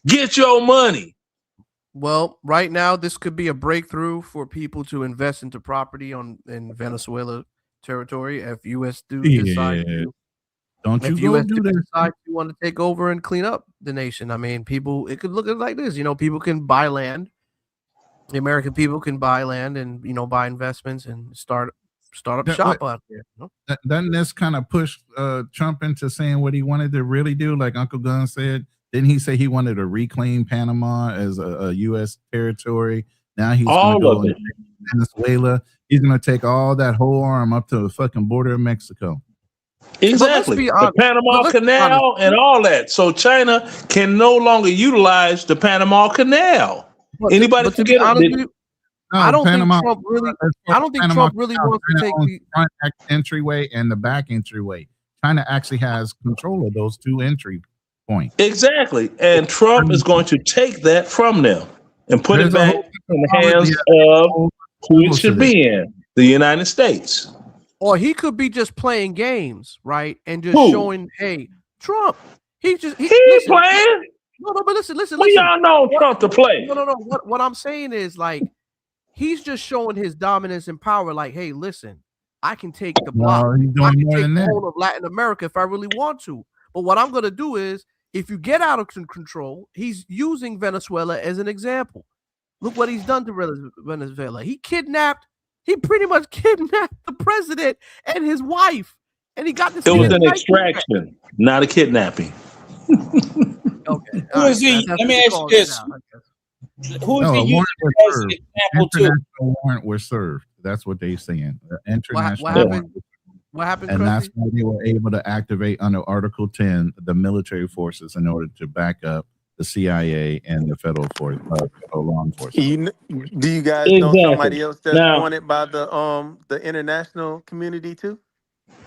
Get your money. Well, right now, this could be a breakthrough for people to invest into property in Venezuela territory. If U.S. decide to, decide you want to take over and clean up the nation. I mean, people, it could look like this. You know, people can buy land. The American people can buy land and, you know, buy investments and start up shop out there. You know? Doesn't this kind of push Trump into saying what he wanted to really do? Like Uncle Gunn said, didn't he say he wanted to reclaim Panama as a U.S. territory? Now he's going to go into Venezuela. He's going to take all that whole arm up to the fucking border of Mexico. Exactly. The Panama Canal and all that. So China can no longer utilize the Panama Canal. Anybody forget it? I don't think Trump really. I don't think Trump really wants to take the front entryway and the back entryway. China actually has control of those two entry points. Exactly, and Trump is going to take that from them and put it back in the hands of who it should be in, the United States. Or he could be just playing games, right, and just showing, hey, Trump. He ain't playing. No, but listen. We all know Trump to play. No. What I'm saying is, like, he's just showing his dominance and power. Like, hey, listen, I can take the block. I can take the whole of Latin America if I really want to. But what I'm going to do is, if you get out of control, he's using Venezuela as an example. Look what he's done to Venezuela. He pretty much kidnapped the president and his wife. And he got this. It was an extraction, not a kidnapping. Okay. Who is he? Let me ask you this. Who is he using as an example to? International warrant were served. That's what they're saying. International warrant. What happened? And that's why they were able to activate under Article 10 the military forces in order to back up the CIA and the federal law enforcement. Do you guys know somebody else that's wanted by the international community too?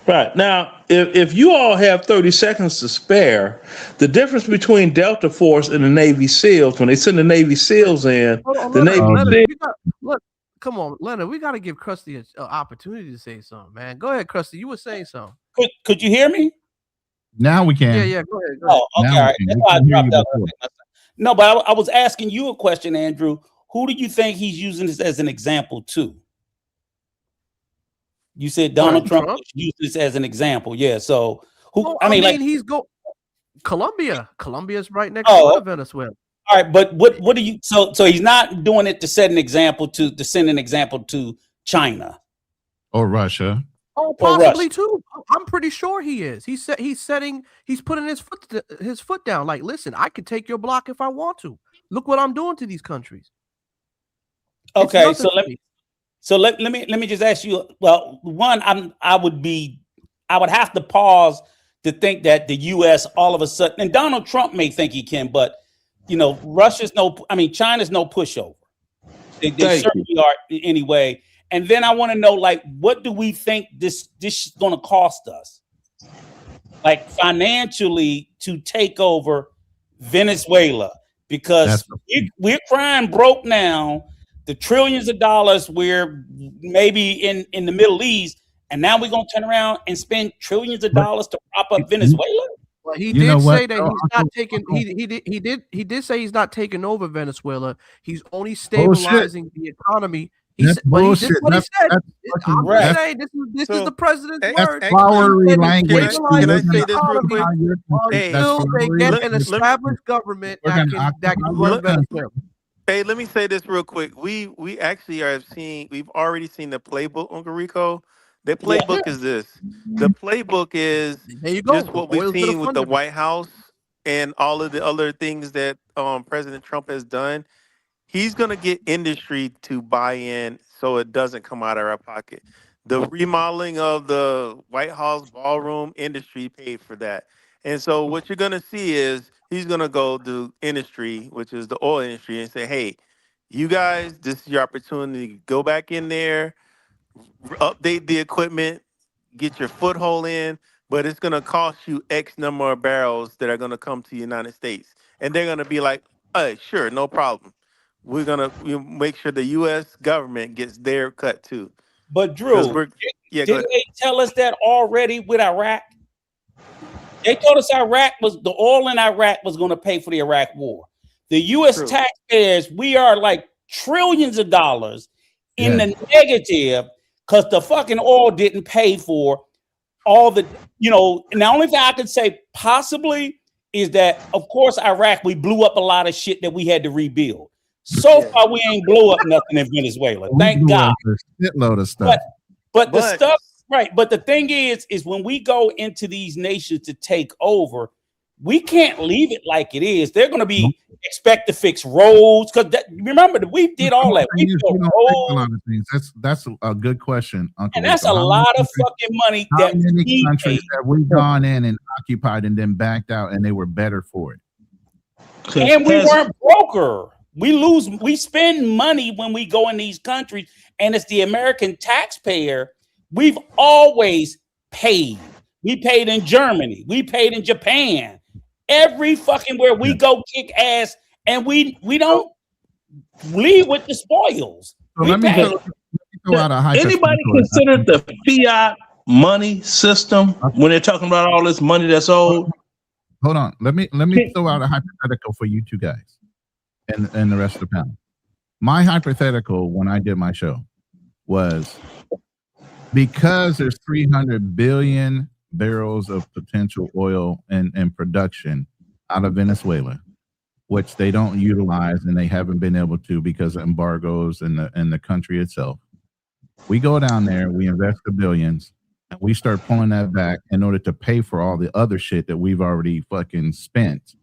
Right. Now, if you all have 30 seconds to spare, the difference between Delta Force and the Navy SEALs, when they send the Navy SEAls in, come on, Leonard, we got to give Krusty an opportunity to say something, man. Go ahead, Krusty. You were saying something. Could you hear me? Now we can. Yeah, go ahead. Oh, okay, Now all right. we can. That's We why I couldn't hear dropped you out. before. No, but I was asking you a question, Andrew. Who do you think he's using this as an example to? You said Donald Trump used this as an example. Yeah. So who? Well, I mean, like, he's Colombia. Colombia's right next oh, door to Venezuela. all right. But what do you? So he's not doing it to set an example to send an example to China Or Russia. Oh, or possibly Russia. too. I'm pretty sure he is. He's putting his foot down. Like, listen, I could take your block if I want to. Look what I'm doing to these countries. Okay, so let me just ask you. Well, one, I would have to pause to think that the U.S. all of a sudden, and Donald Trump may think he can, but China's no pushover. They certainly are anyway. And then I want to know, like, what do we think this is going to cost us, like financially, to take over Venezuela? Because we're crying broke now. The trillions of dollars we're maybe in the Middle East, and now we're gonna turn around and spend trillions of dollars to prop up Venezuela. Well, he did say that he's not taking. He did say he's not taking over Venezuela. He's only stabilizing the economy. This is what he said. I'm saying this is the president's word. That's flowery language. Can I say this real quick? Until they get an established government that can run Venezuela. Hey, let me say this real quick. We actually we've already seen the playbook, Uncle Rico. The playbook is this. The playbook is just what we've seen with the White House and all of the other things that President Trump has done. He's going to get industry to buy in so it doesn't come out of our pocket. The remodeling of the White House ballroom, industry paid for that. And so what you're going to see is he's going to go to industry, which is the oil industry, and say, hey, you guys, this is your opportunity. Go back in there, update the equipment, get your foothold in, but it's going to cost you X number of barrels that are going to come to the United States. And they're going to be like, hey, sure, no problem. We're going to make sure the U.S. government gets their cut too. But Drew, didn't they tell us that already with Iraq? They told us the oil in Iraq was going to pay for the Iraq war. The U.S. taxpayers, we are like trillions of dollars in the negative because the fucking oil didn't pay for all the, and the only thing I could say possibly is that, of course, Iraq, we blew up a lot of shit that we had to rebuild. So far, we ain't blow up nothing in Venezuela. Thank God. Shitload of stuff. But the stuff, right. But the thing is when we go into these nations to take over, we can't leave it like it is. They're going to be expect to fix roads. Because remember, we did all that. We built roads. A lot of things. That's a good question, Uncle. And that's a lot of fucking money. How many countries have we gone in and occupied and then backed out and they were better for it? And we weren't broker. We spend money when we go in these countries, and it's the American taxpayer. We've always paid. We paid in Germany. We paid in Japan. Every fucking where we go kick ass, and we don't leave with the spoils. So let me throw out a anybody consider the fiat money system when they're talking about all this money that's owed? Hold on. Let me throw out a hypothetical for you two guys and the rest of the panel. My hypothetical when I did my show was because there's 300 billion barrels of potential oil and production out of Venezuela, which they don't utilize and they haven't been able to because of embargoes in the country itself. We go down there, we invest the billions, and we start pulling that back in order to pay for all the other shit that we've already fucking spent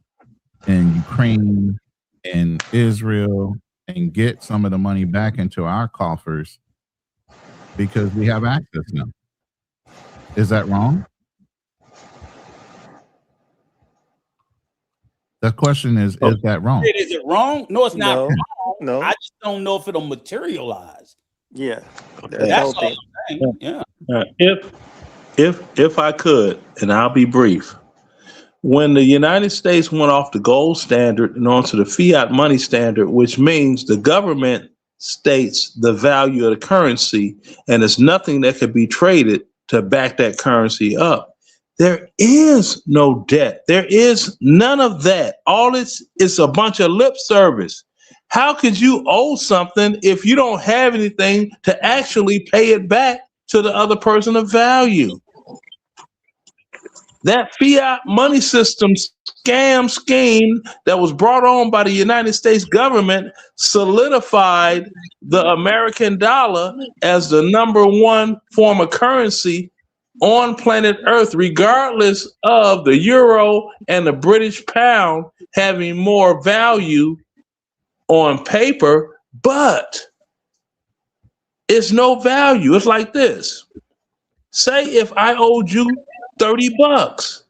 in Ukraine and Israel and get some of the money back into our coffers because we have access now. Is that wrong? The question is that wrong? Is it wrong? No, it's not wrong. No. I just don't know if it'll materialize. Yeah. That's all I'm saying. Yeah. If I could, and I'll be brief. When the United States went off the gold standard and onto the fiat money standard, which means the government states the value of the currency, and there's nothing that could be traded to back that currency up. There is no debt. There is none of that. All it's a bunch of lip service. How could you owe something if you don't have anything to actually pay it back to the other person of value? That fiat money system scam scheme that was brought on by the United States government solidified the American dollar as the number one form of currency on planet Earth, regardless of the euro and the British pound having more value on paper, but it's no value. It's like this. Say if I owed you $30,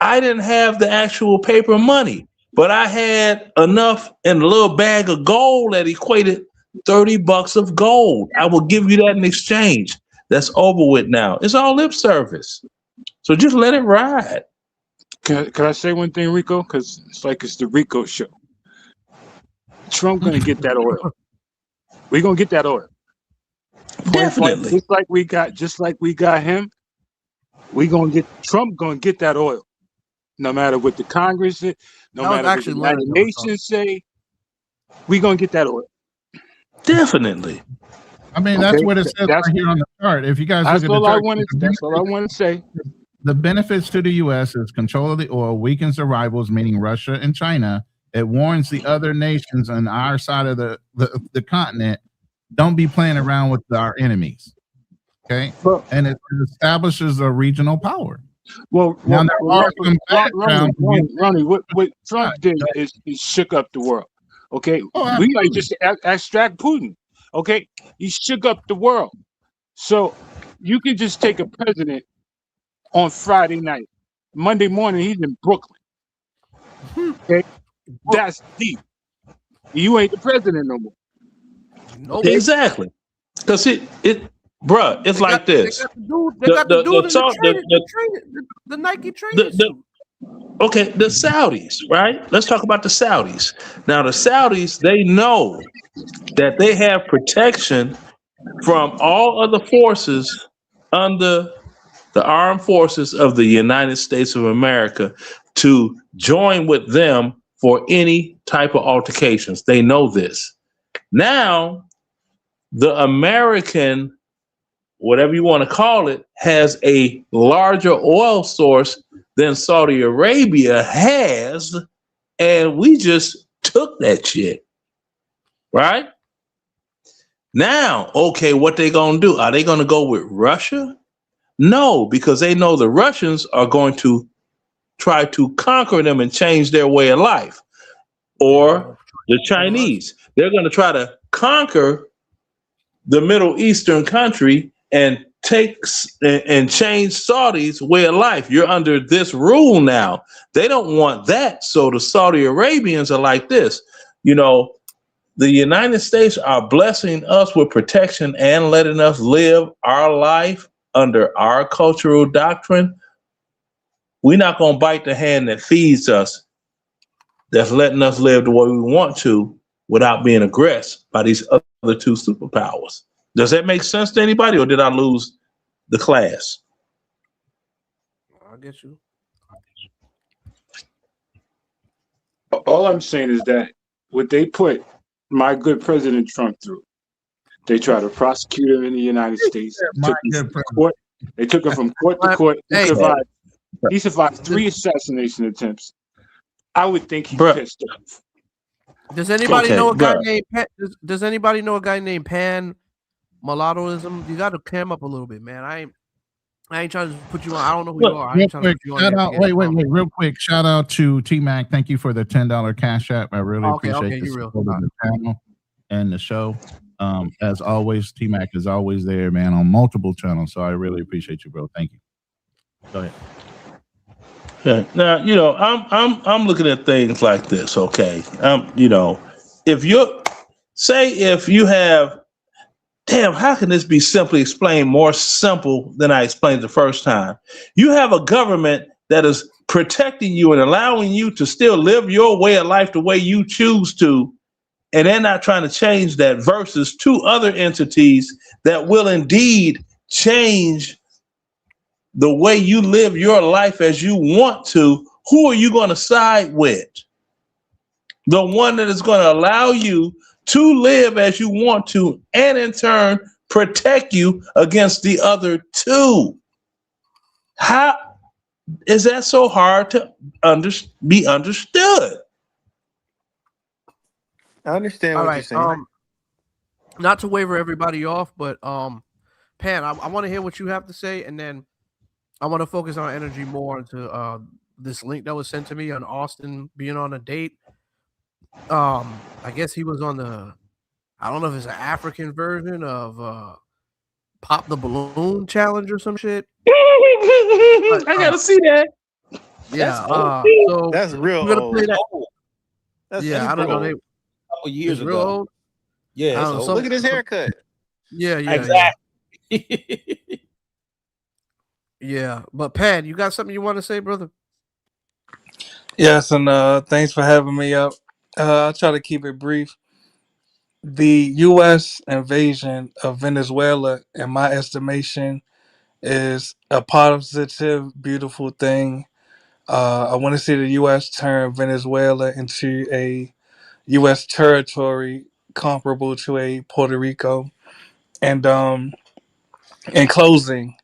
I didn't have the actual paper money, but I had enough in a little bag of gold that equated $30 of gold. I will give you that in exchange. That's over with now. It's all lip service. So just let it ride. Can I say one thing, Rico? Because it's like it's the Rico show. Trump gonna get that oil. We're gonna get that oil. Definitely. Just like we got him, Trump gonna get that oil. No matter what the Congress say, no matter what the United Nations say, we gonna get that oil. Definitely. I mean, that's what it says right here on the chart. If you guys look at the chart, that's all I want to say. The benefits to the U.S. is control of the oil weakens the rivals, meaning Russia and China. It warns the other nations on our side of the continent, don't be playing around with our enemies. Okay? And it establishes a regional power. Well, Ronnie, what Trump did is shook up the world. Okay? We might just extract Putin. Okay? He shook up the world. So you can just take a president on Friday night. Monday morning, he's in Brooklyn. Okay? That's deep. You ain't the president no more. Nope. Exactly. Because it's like this. They got the dude in the Nike training suit. Okay, the Saudis, right? Let's talk about the Saudis. Now, the Saudis, they know that they have protection from all other forces under the armed forces of the United States of America to join with them for any type of altercations. They know this. Now, the American, whatever you want to call it, has a larger oil source than Saudi Arabia has, and we just took that shit, right? Now, okay, what they gonna do? Are they gonna go with Russia? No, because they know the Russians are going to try to conquer them and change their way of life. Or the Chinese, they're going to try to conquer the Middle Eastern country and take and change Saudi's way of life. You're under this rule now. They don't want that. So the Saudi Arabians are like this. You know, the United States are blessing us with protection and letting us live our life under our cultural doctrine. We're not going to bite the hand that feeds us, that's letting us live the way we want to without being aggressed by these other two superpowers. Does that make sense to anybody, or did I lose the class? I get you. All I'm saying is that what they put my good President Trump through, they try to prosecute him in the United States. They took him from court to court. He survived 3 assassination attempts. I would think he's pissed off. Does anybody know a guy named Pan? Does anybody know a guy named Pan Mulattoism? You got to cam up a little bit, man. I ain't trying to put you on. I don't know who you are. I ain't trying to put you on. Wait, real quick. Shout out to T-Mac. Thank you for the $10 cash app. I really appreciate the support of the channel and the show. As always, T-Mac is always there, man, on multiple channels. So I really appreciate you, bro. Thank you. Go ahead. Yeah. Now, you know, I'm looking at things like this. Okay, you know, if you have, damn, how can this be simply explained more simple than I explained the first time? You have a government that is protecting you and allowing you to still live your way of life the way you choose to, and they're not trying to change that, versus 2 other entities that will indeed change the way you live your life as you want to, who are you going to side with? The one that is going to allow you to live as you want to, and in turn protect you against the other two. How is that so hard to be understood? I understand All what you're right. saying. Not to waver everybody off, but Pan, I want to hear what you have to say, and then I want to focus our energy more into this link that was sent to me on Austin being on a date. I guess he was on the, I don't know if it's an African version of Pop the Balloon challenge or some shit. But, I gotta see that. Yeah. So That's real we're gonna play old. that. That's Yeah, I super don't know. old. They, couple years it's real ago. old. Yeah, I it's don't know. old. Look at his haircut. Yeah. Exactly. Yeah. But Pan, you got something you want to say, brother? Yes, and thanks for having me up. I'll try to keep it brief. The U.S. invasion of Venezuela, in my estimation, is a positive, beautiful thing. I want to see the U.S. turn Venezuela into a U.S. territory comparable to a Puerto Rico. And in closing,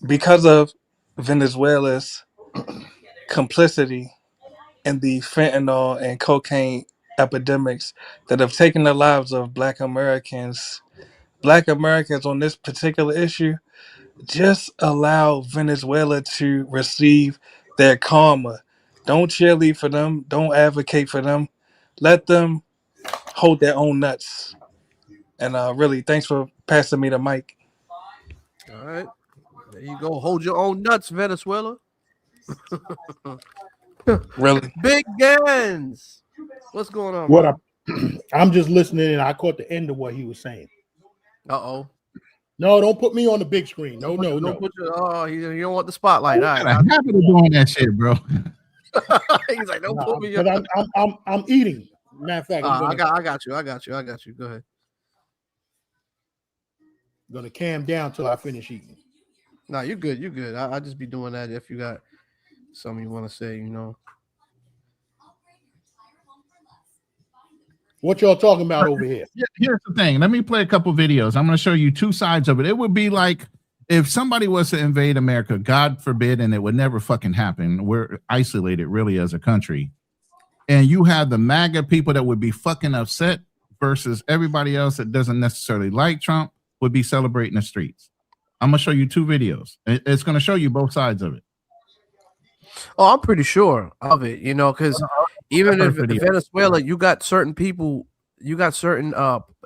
because of Venezuela's complicity in the fentanyl and cocaine epidemics that have taken the lives of Black Americans on this particular issue, just allow Venezuela to receive their karma. Don't cheerlead for them. Don't advocate for them. Let them hold their own nuts. And really, thanks for passing me the mic. All right. There you go. Hold your own nuts, Venezuela. Really. Big Gans. What's going on, What man? I'm just listening, and I caught the end of what he was saying. Uh-oh. No, don't put me on the big screen. No. Don't put your, oh, you don't want the spotlight. All Got right. a habit of doing that shit, bro. He's like, don't No, put me. because I'm eating. Matter of fact, I got you. Go ahead. Gonna calm down till I finish eating. No, you're good. You're good. I just be doing that if you got something you want to say, you know. What y'all talking about over here? Here's the thing. Let me play a couple videos. I'm going to show you two sides of it. It would be like if somebody was to invade America, God forbid, and it would never fucking happen. We're isolated really as a country. And you have the MAGA people that would be fucking upset versus everybody else that doesn't necessarily like Trump would be celebrating the streets. I'm going to show you two videos. It's going to show you both sides of it. Oh, I'm pretty sure of it, you know, because even in Venezuela, you got certain people, you got certain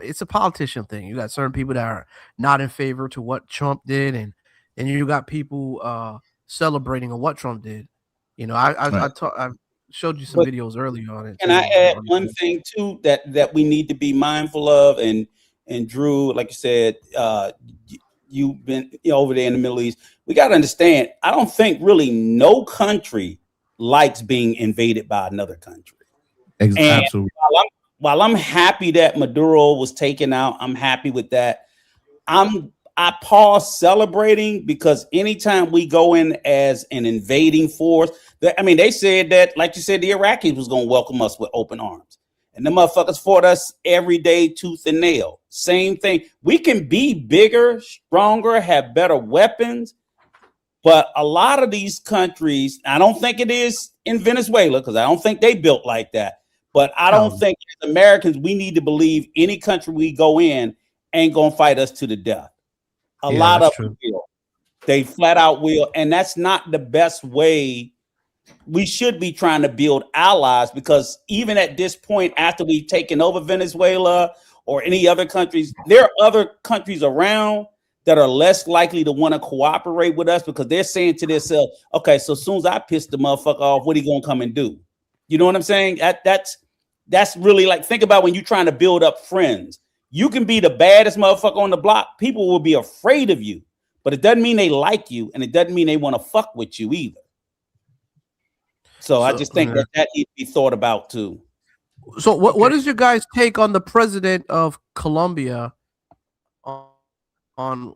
it's a politician thing. You got certain people that are not in favor to what Trump did, and you got people celebrating on what Trump did. You know, I showed you some videos earlier on it. Can I add one thing too that we need to be mindful of, and Drew, like you said, you've been over there in the Middle East. We got to understand, I don't think really no country likes being invaded by another country. Absolutely. While I'm happy that Maduro was taken out, I'm happy with that. I pause celebrating because anytime we go in as an invading force, they said that, like you said, the Iraqis was going to welcome us with open arms. And the motherfuckers fought us every day, tooth and nail. Same thing. We can be bigger, stronger, have better weapons. But a lot of these countries, I don't think it is in Venezuela because I don't think they built like that. But I don't think as Americans, we need to believe any country we go in ain't going to fight us to the death. A lot of them will. They flat out will. And that's not the best way. We should be trying to build allies because even at this point, after we've taken over Venezuela or any other countries, there are other countries around that are less likely to want to cooperate with us because they're saying to themselves, okay, so as soon as I piss the motherfucker off, what are you going to come and do? You know what I'm saying? That's really like, think about when you're trying to build up friends. You can be the baddest motherfucker on the block. People will be afraid of you, but it doesn't mean they like you, and it doesn't mean they want to fuck with you either. So I just think that needs to be thought about too. So what is your guys' take on the president of Colombia on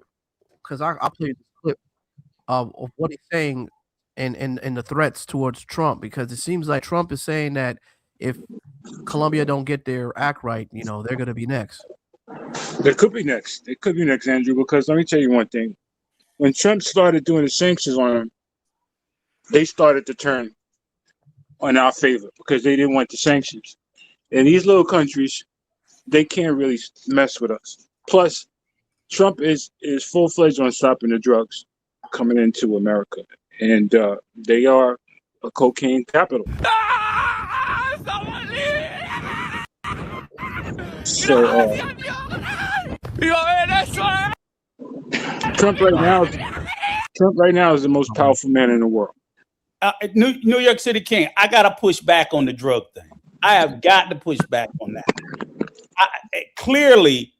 because I played this clip of what he's saying and the threats towards Trump, because it seems like Trump is saying that if Colombia don't get their act right, you know, they're gonna be next. They could be next. They could be next, Andrew, because let me tell you one thing. When Trump started doing the sanctions on them, they started to turn in our favor because they didn't want the sanctions. And these little countries, they can't really mess with us. Plus, Trump is full-fledged on stopping the drugs coming into America. And they are a cocaine capital. So Trump right now is the most powerful man in the world. New York City King, I gotta push back on the drug thing. I have got to push back on that. Clearly,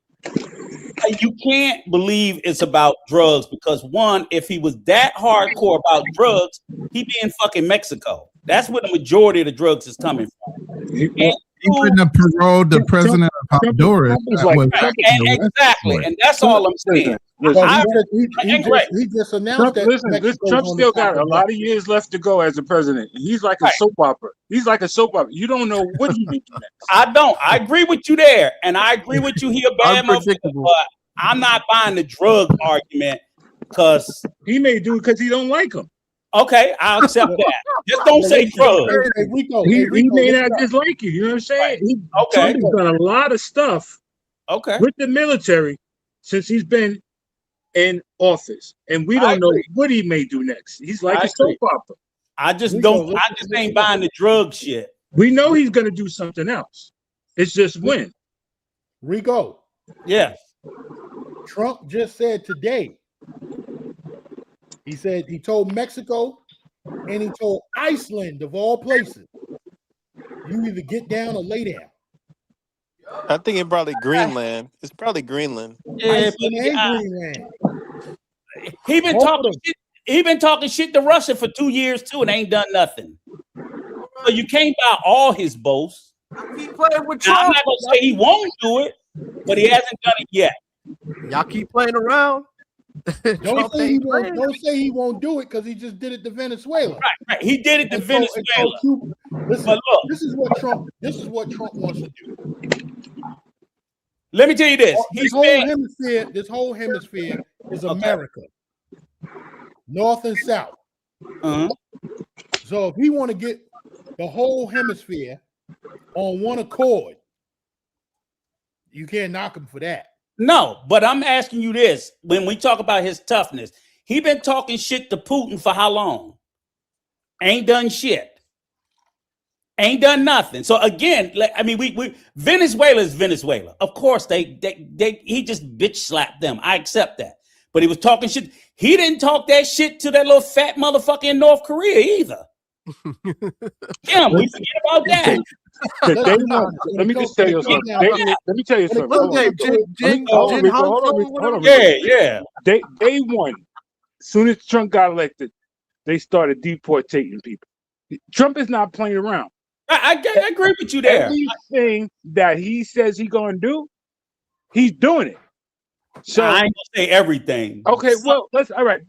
you can't believe it's about drugs because one, if he was that hardcore about drugs, he'd be in fucking Mexico. That's where the majority of the drugs is coming from. He couldn't have paroled the president of Honduras. Exactly, and that's all I'm saying. He just announced that. Trump still got a lot of years left to go as a president. He's like a soap opera. He's like a soap opera. You don't know what he may do next. I don't. I agree with you there, and I agree with you here, bad motherfucker. But I'm not buying the drug argument because he may do it because he don't like him. Okay, I'll accept that. Just don't say drugs. He may not just like you. You know what I'm saying? Trump has done a lot of stuff. With the military since he's been in office, and we don't know what he may do next. He's like a soap opera. I just ain't buying the drug shit. We know he's gonna do something else. It's just when. Rico. Yeah. Trump just said today. He said he told Mexico and he told Iceland, of all places, you either get down or lay down. I think it's probably Greenland. It's probably Greenland. Yeah, Greenland. He been talking shit. He been talking shit to Russia for 2 years too, and ain't done nothing. So you can't buy all his boasts. Keep playing with Now, Trump. I'm not gonna say he won't do it, but he hasn't done it yet. Y'all keep playing around. Don't say he won't do it because he just did it to Venezuela. Right. He did it to Venezuela. Listen, but look, this is what Trump wants to do. Let me tell you this. This whole hemisphere is America. North and South. So if he want to get the whole hemisphere on one accord, you can't knock him for that. No, but I'm asking you this. When we talk about his toughness, he been talking shit to Putin for how long? Ain't done shit. Ain't done nothing. So again, I mean, we Venezuela is Venezuela. Of course, he just bitch slapped them. I accept that. But he was talking shit. He didn't talk that shit to that little fat motherfucker in North Korea either. Yeah, we forget about that. Let me just tell you something. Let me tell you something. Yeah. They won. As soon as Trump got elected, they started deportating people. Trump is not playing around. I agree with you there. Everything that he says he's going to do, he's doing it. So I ain't gonna say everything. Okay, well, all right.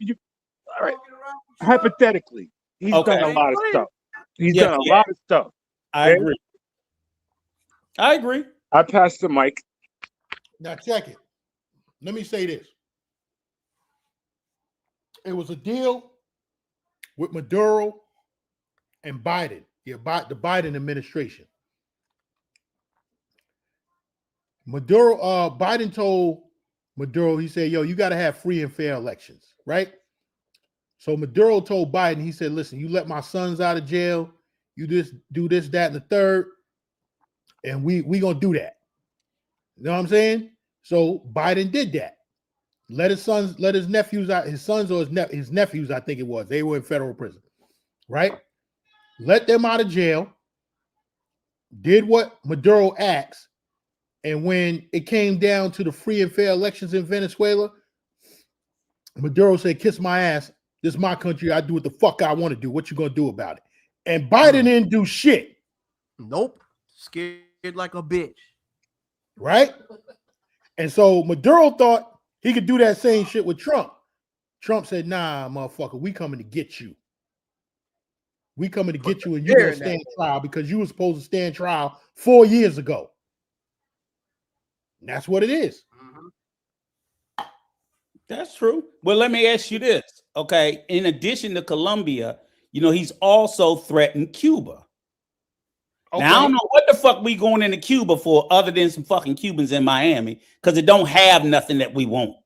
Hypothetically, he's done a lot of stuff. He's done a lot of stuff. I agree. I pass the mic. Now check it. Let me say this. It was a deal with Maduro and Biden, the Biden administration. Biden told Maduro, he said, yo, you got to have free and fair elections, right? So Maduro told Biden, he said, listen, you let my sons out of jail, you just do this, that, and the third, and we gonna do that. You know what I'm saying? So Biden did that. Let his nephews out, his sons or his nephews, I think it was. They were in federal prison, right? Let them out of jail, did what Maduro asked, and when it came down to the free and fair elections in Venezuela, Maduro said, kiss my ass. This is my country. I do what the fuck I want to do. What you gonna do about it? And Biden didn't do shit. Nope. Scared like a bitch. Right? And so Maduro thought he could do that same shit with Trump. Trump said, "Nah, motherfucker, we coming to get you. We coming to get you, and you're gonna stand trial because you were supposed to stand trial 4 years ago." And that's what it is. That's true. Well, let me ask you this. Okay. In addition to Colombia, he's also threatened Cuba. Okay. Now, I don't know what the fuck we going into Cuba for other than some fucking Cubans in Miami because it don't have nothing that we want.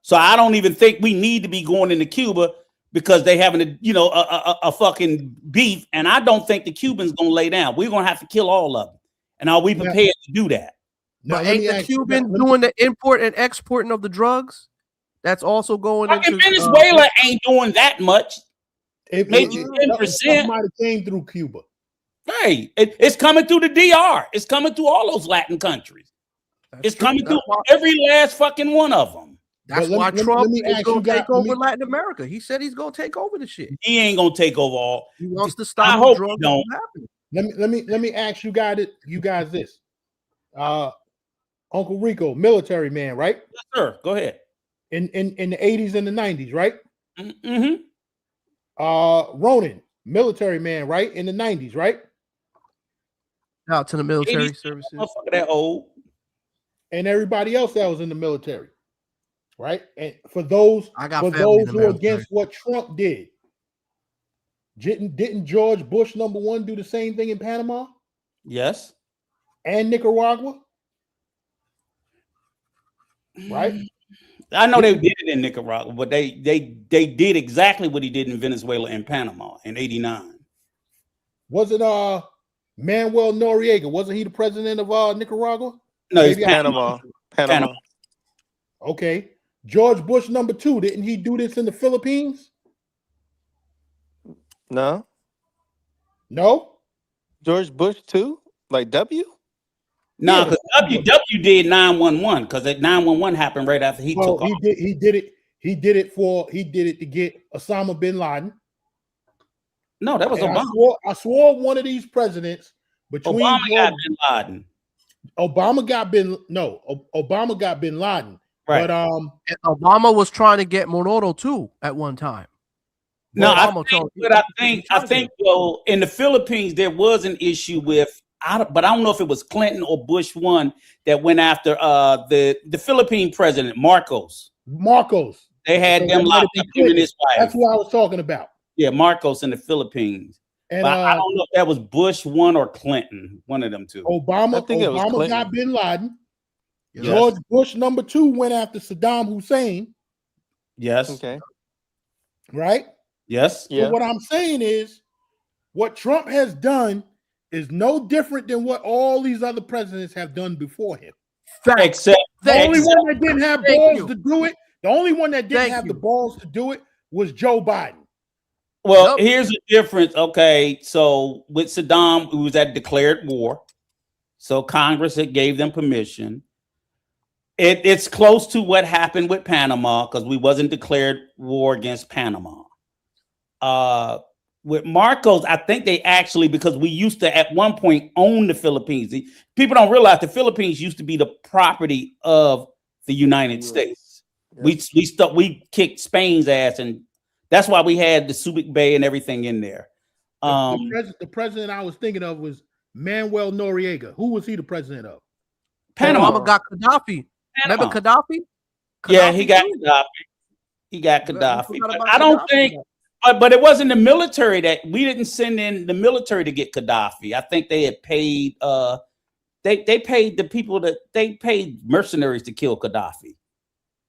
So I don't even think we need to be going into Cuba because they having a fucking beef. And I don't think the Cubans going to lay down. We're going to have to kill all of them. And are we prepared to do that? But ain't the Cubans doing the import and exporting of the drugs? That's also going into Venezuela ain't doing that much. Maybe 10%. Might have came through Cuba. Hey, it's coming through the DR. It's coming through all those Latin countries. It's coming through every last fucking one of them. That's why Trump is going to take over Latin America. He said he's going to take over the shit. He ain't going to take over all. He wants to stop the drugs from happening. Let me ask you guys this. Uncle Rico, military man, right? Yes, sir. Go ahead. In the 80s and the 90s, right? Mm-hmm. Ronan, military man, right? In the 90s, right? Out to the military services. That old. And everybody else that was in the military, right? And for those who are against what Trump did, didn't George Bush #1 do the same thing in Panama? Yes. And Nicaragua? Right? I know they did it in Nicaragua, but they did exactly what he did in Venezuela and Panama in '89. Was it Manuel Noriega? Wasn't he the president of Nicaragua? No, it's Panama. Okay. George Bush #2, didn't he do this in the Philippines? No. George Bush too? Like W? No, because WW did 911 because that 911 happened right after he took off. He did it to get Osama bin Laden. No, that was and Obama. I swore one of these presidents between Obama got bin Laden. Obama got bin Laden. Right. But and Obama was trying to get Mororo too at one time. No, I think well, in the Philippines there was an issue with, but I don't know if it was Clinton or Bush one that went after the Philippine president Marcos. They had them locked up, him and his wife. That's what I was talking about. Yeah, Marcos in the Philippines. And but I don't know if that was Bush one or Clinton, one of them two. Obama got bin Laden. Yes. George Bush #2 went after Saddam Hussein. Yes. Okay. Right? Yes. So what I'm saying is what Trump has done is no different than what all these other presidents have done before him. Except the only one that didn't have balls to do it, the only one that didn't have the balls to do it was Joe Biden. Well, here's the difference. Okay, so with Saddam, who was at declared war, so Congress had gave them permission. It's close to what happened with Panama because we wasn't declared war against Panama. With Marcos, I think they actually, because we used to at one point own the Philippines. People don't realize the Philippines used to be the property of the United States. Yes. We kicked Spain's ass, and that's why we had the Subic Bay and everything in there. The president I was thinking of was Manuel Noriega. Who was he the president of? Panama got Gaddafi. Remember Gaddafi? Yeah, he got Gaddafi. He got Gaddafi. I don't think, but it wasn't the military that we didn't send in the military to get Gaddafi. I think they had paid. They paid the people that they paid mercenaries to kill Gaddafi.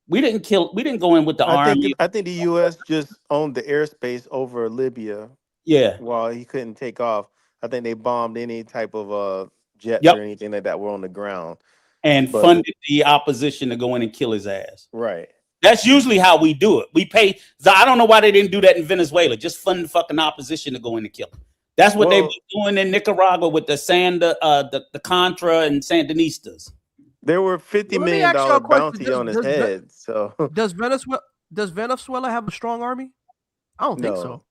We didn't go in with the army. I think the U.S. just owned the airspace over Libya. Yeah. While he couldn't take off, I think they bombed any type of jets or anything like that were on the ground. And funded the opposition to go in and kill his ass. Right. That's usually how we do it. We pay. I don't know why they didn't do that in Venezuela. Just fund the fucking opposition to go in and kill him. That's what they were doing in Nicaragua with the Contra and Sandinistas. There were $50 million bounty on his head. So does Venezuela have a strong army? I don't think so.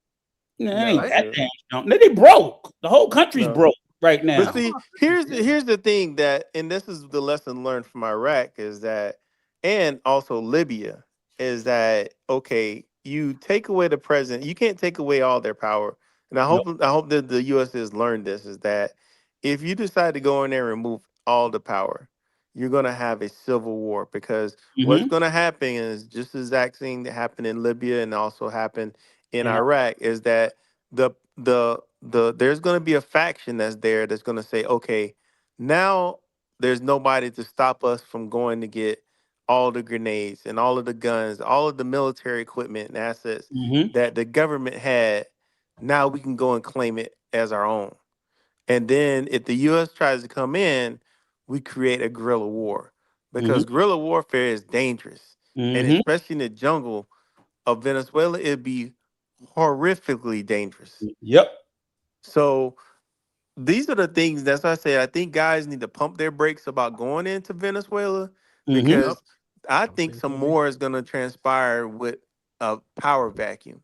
No, ain't that damn strong. They broke. The whole country's broke right now. But see, here's the thing and this is the lesson learned from Iraq is that, and also Libya, is that okay? You take away the president, you can't take away all their power. And I hope that the U.S. has learned this is that if you decide to go in there and remove all the power, you're gonna have a civil war because what's Mm-hmm. gonna happen is just the exact thing that happened in Libya and also happened in And Iraq is that there's gonna be a faction that's there that's gonna say, okay, now there's nobody to stop us from going to get all the grenades and all of the guns, all of the military equipment and assets mm-hmm. that the government had. Now we can go and claim it as our own. And then if the US tries to come in, we create a guerrilla war Mm-hmm. because guerrilla warfare is dangerous. And Mm-hmm. especially in the jungle of Venezuela, it'd be horrifically dangerous. Yep. So these are the things that's why I say I think guys need to pump their brakes about going into Venezuela Mm-hmm. Yep. because I Don't think say some for me. more is going to transpire with a power vacuum.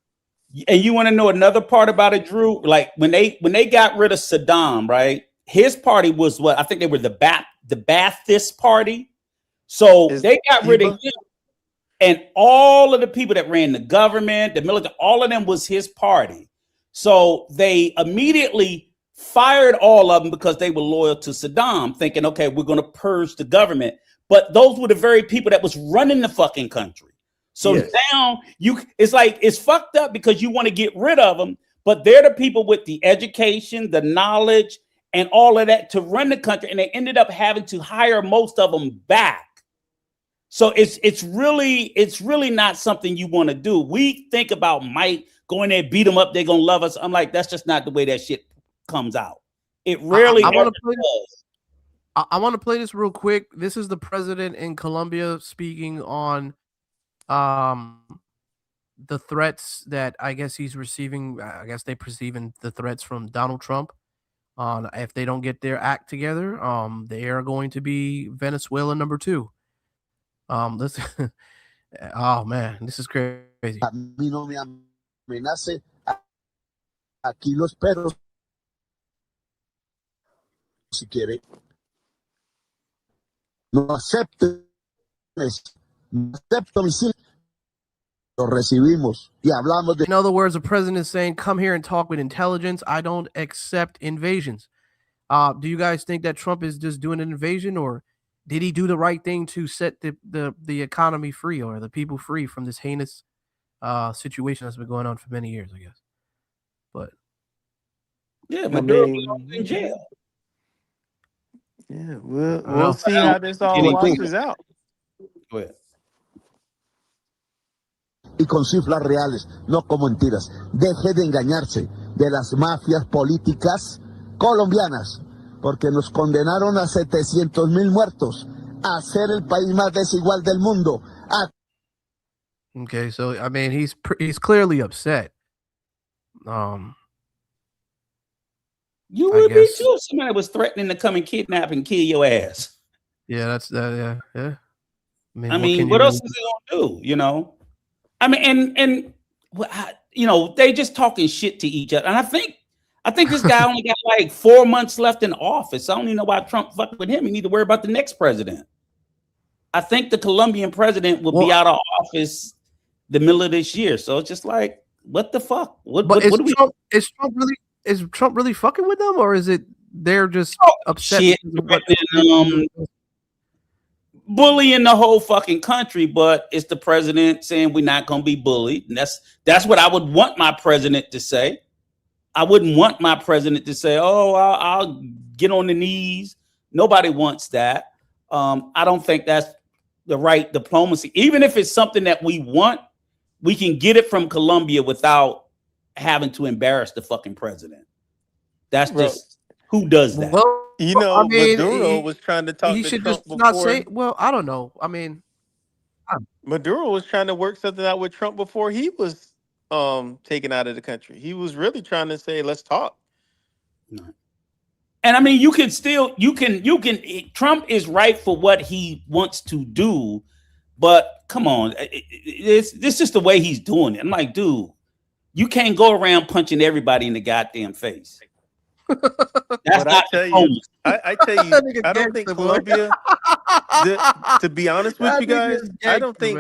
And you want to know another part about it, Drew? Like when they got rid of Saddam, right? His party was what I think they were the Ba'athist party. So Is they got rid of Cuba? him, and all of the people that ran the government, the military, all of them was his party. So they immediately fired all of them because they were loyal to Saddam, thinking, okay, we're going to purge the government. But those were the very people that was running the fucking country. So Yes. now it's like it's fucked up because you want to get rid of them, but they're the people with the education, the knowledge, and all of that to run the country, and they ended up having to hire most of them back. So it's really not something you want to do. We think about might go in there, beat them up, they're gonna love us. I'm like, that's just not the way that shit comes out. It rarely I ever want to play. does. I want to play this real quick. This is the president in Colombia speaking on um the threats that I guess he's receiving. I guess they perceiving the threats from Donald Trump on if they don't get their act together. They are going to be Venezuela #2. This oh man, this is crazy. A mí no me amenace. Aquí lo espero si quiere. No acepte, no acepto misiles. Lo recibimos y hablamos de. In other words, the president is saying, "Come here and talk with intelligence. I don't accept invasions." Do you guys think that Trump is just doing an invasion, or did he do the right thing to set the economy free or the people free from this heinous situation that's been going on for many years? I guess, but Yeah, I Maduro belongs in mean, jail. yeah, I don't we'll know. see how this all washes out. Go ahead. Y con cifras reales, no con mentiras. Deje de engañarse de las mafias políticas colombianas, porque nos condenaron a 700,000 muertos, a ser el país más desigual del mundo. Okay, so I mean, he's clearly upset. You I would be guess. too if somebody was threatening to come and kidnap and kill your ass. Yeah, that's that. Yeah. I mean, what else is he gonna do? You know, I mean, and you know, they just talking shit to each other. And I think this guy only got like 4 months left in office. I don't even know why Trump fucked with him. You need to worry about the next president. I think the Colombian president will be out of office the middle of this year. So it's just like, what the fuck? Is Trump really fucking with them, or is it they're just upset? Shit, bullying the whole fucking country, but it's the president saying we're not going to be bullied. And that's what I would want my president to say. I wouldn't want my president to say, oh, I'll get on the knees. Nobody wants that. I don't think that's the right diplomacy. Even if it's something that we want, we can get it from Colombia without having to embarrass the fucking president. That's just who does that. Well, you know, I mean, Maduro was trying to talk he to should Trump just not before. say. Well, I don't know. I mean, Maduro was trying to work something out with Trump before he was taken out of the country. He was really trying to say, let's talk. And I mean, you can Trump is right for what he wants to do, but come on, this is just the way he's doing it. I'm like, dude, you can't go around punching everybody in the goddamn face. That's but not I tell you, I don't think Colombia, to be honest with you guys, I don't think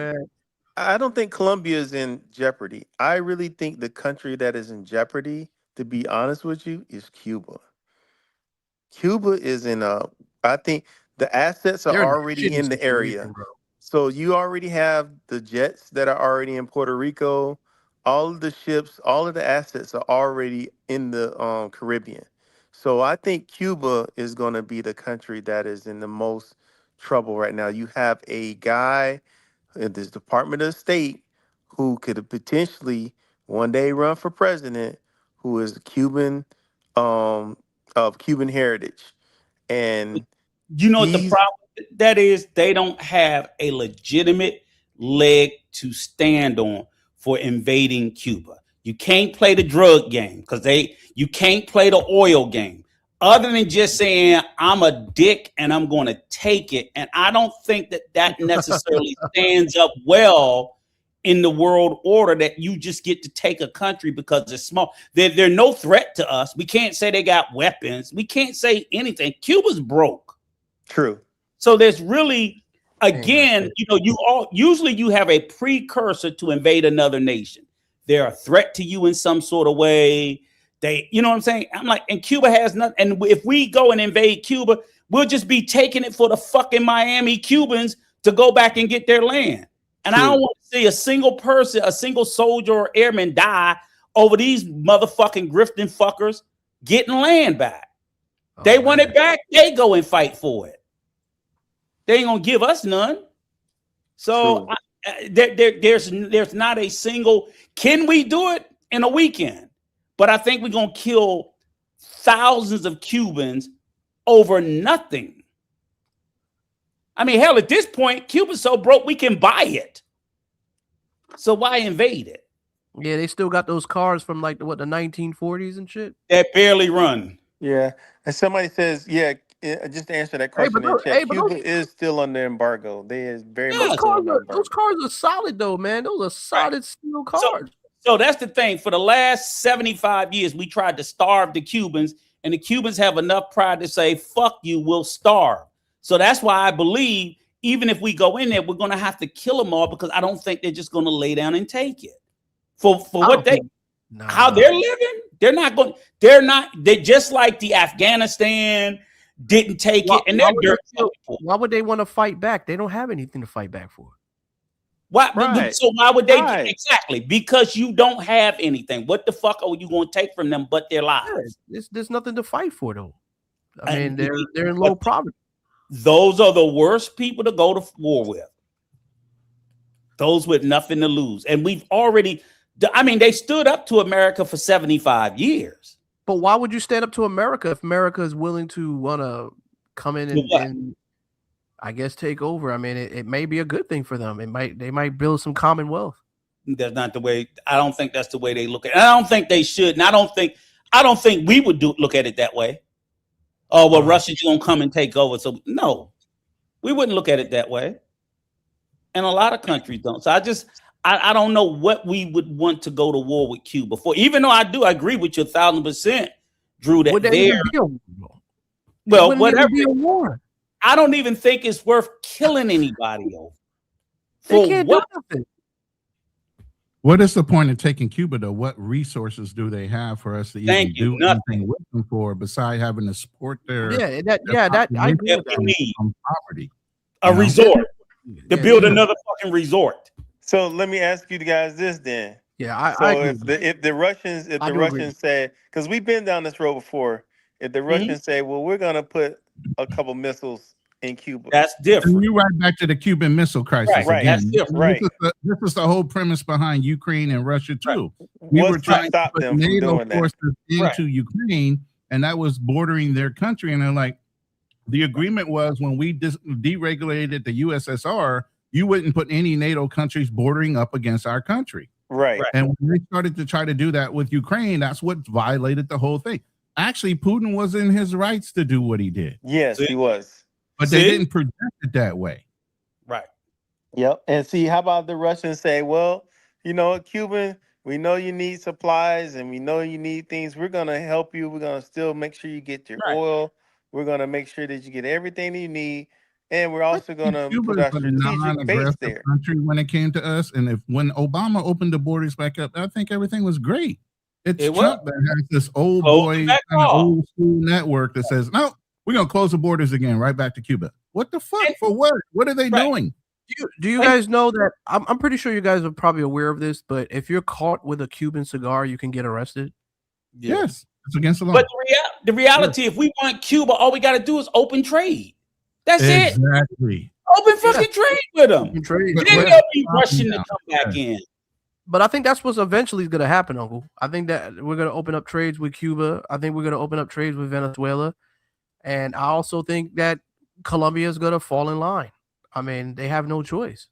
I don't think Colombia is in jeopardy. I really think the country that is in jeopardy, to be honest with you, is Cuba. Cuba is in a, I think the assets are They're in a already shitty in the situation, area. bro. So you already have the jets that are already in Puerto Rico, all of the ships, all of the assets are already in the Caribbean. So I think Cuba is going to be the country that is in the most trouble right now. You have a guy in this Department of State who could potentially one day run for president, who is Cuban, um, of Cuban heritage, and You know what the he's problem with that is? They don't have a legitimate leg to stand on for invading Cuba. You can't play the drug game because you can't play the oil game. Other than just saying I'm a dick and I'm going to take it, and I don't think that that necessarily stands up well in the world order. That you just get to take a country because it's small. They're no threat to us. We can't say they got weapons. We can't say anything. Cuba's broke. true. So there's really, Ain't got again, shit. you all usually you have a precursor to invade another nation. They're a threat to you in some sort of way. You know what I'm saying? I'm like, and Cuba has nothing. And if we go and invade Cuba, we'll just be taking it for the fucking Miami Cubans to go back and get their land. And I don't True. want to see a single person, a single soldier or airman die over these motherfucking grifting fuckers getting land back. They Oh want man. it back, they go and fight for it. They ain't gonna give us none. So True. there's not a single. Can we do it in a weekend? But I think we're gonna kill thousands of Cubans over nothing. I mean, hell, at this point, Cuba's so broke we can buy it. So why invade it? Yeah, they still got those cars from like the 1940s and shit. That barely run. Yeah. And somebody says, yeah, just to answer that Hey, but question in chat, but Cuba is still under embargo. They is very much those Yes, still cars under are those embargo. cars are solid though, man. Those are right. solid steel So cars. so that's the thing. For the last 75 years, we tried to starve the Cubans, and the Cubans have enough pride to say, fuck you, we'll starve. So that's why I believe even if we go in there, we're going to have to kill them all because I don't think they're just going to lay down and take it. For I what don't think. how Nah. they're living, they're just like the Afghanistan didn't take Why, it, and why they're would dirt they feel, poor. why would they want to fight back? They don't have anything to fight back for. Why, Right. so why would they Right. exactly? Because you don't have anything. What the fuck are you going to take from them but their Yeah, lives? there's nothing to fight for though. I mean, And they're in but low poverty. those are the worst people to go to war with. Those with nothing to lose. And we've already, I mean, they stood up to America for 75 years. But why would you stand up to America if America is willing to want to come in and I guess take over? I mean, it may be a good thing for them. They might build some commonwealth. That's not the way. I don't think that's the way they look at it. I don't think they should. And I don't think we would look at it that way. Oh, well, Russia's gonna come and take over. So no, we wouldn't look at it that way. And a lot of countries don't. So I don't know what we would want to go to war with Cuba for, even though I agree with you 1,000%, Drew, that Would there even be a war? well, Wouldn't whatever. even be a war. I don't even think it's worth killing anybody over. They can't do nothing. What is the point of taking Cuba, though? What resources do they have for us to even do anything with them for, besides having to support their I agree with that. from poverty? A resort. To build another fucking resort. So let me ask you guys this then. Yeah, I so agree. if the Russians say, because we've been down this road before, if the Russians say, well, we're gonna put a couple missiles in Cuba, that's different. And you're right back to the Cuban Missile Crisis right, again. that's different. This is the whole premise behind Ukraine and Russia too. We What's were to trying to stop put them from NATO doing that? forces into Ukraine, and that was bordering their country. And they're like, the agreement was when we deregulated the USSR, you wouldn't put any NATO countries bordering up against our country. Right. And when they started to try to do that with Ukraine, that's what violated the whole thing. Actually, Putin was in his rights to do what he did. Yes, he was. But they didn't project it that way. Right. Yep. And see, how about the Russians say, well, you know, Cuban, we know you need supplies and we know you need things. We're going to help you. We're going to still make sure you get your oil. We're going to make sure that you get everything that you need. and we're also going to Cuba put is our a strategic base non-aggressive there. country when it came to us, and when Obama opened the borders back up, I think everything was great. It's Trump that has this old boy kind of old school network that says, no, we're gonna close the borders again, right back to Cuba. What the fuck? For what? What are they doing? Do you guys know that? I'm pretty sure you guys are probably aware of this, but if you're caught with a Cuban cigar, you can get arrested. Yes, it's against the law. But the reality, if we want Cuba, all we got to do is open trade. That's it. Exactly. Open fucking trade with them. Open trade. Then they'll be rushing to come back in. But I think that's what's eventually going to happen, Uncle. I think that we're going to open up trades with Cuba. I think we're going to open up trades with Venezuela. And I also think that Colombia is going to fall in line. I mean, they have no choice.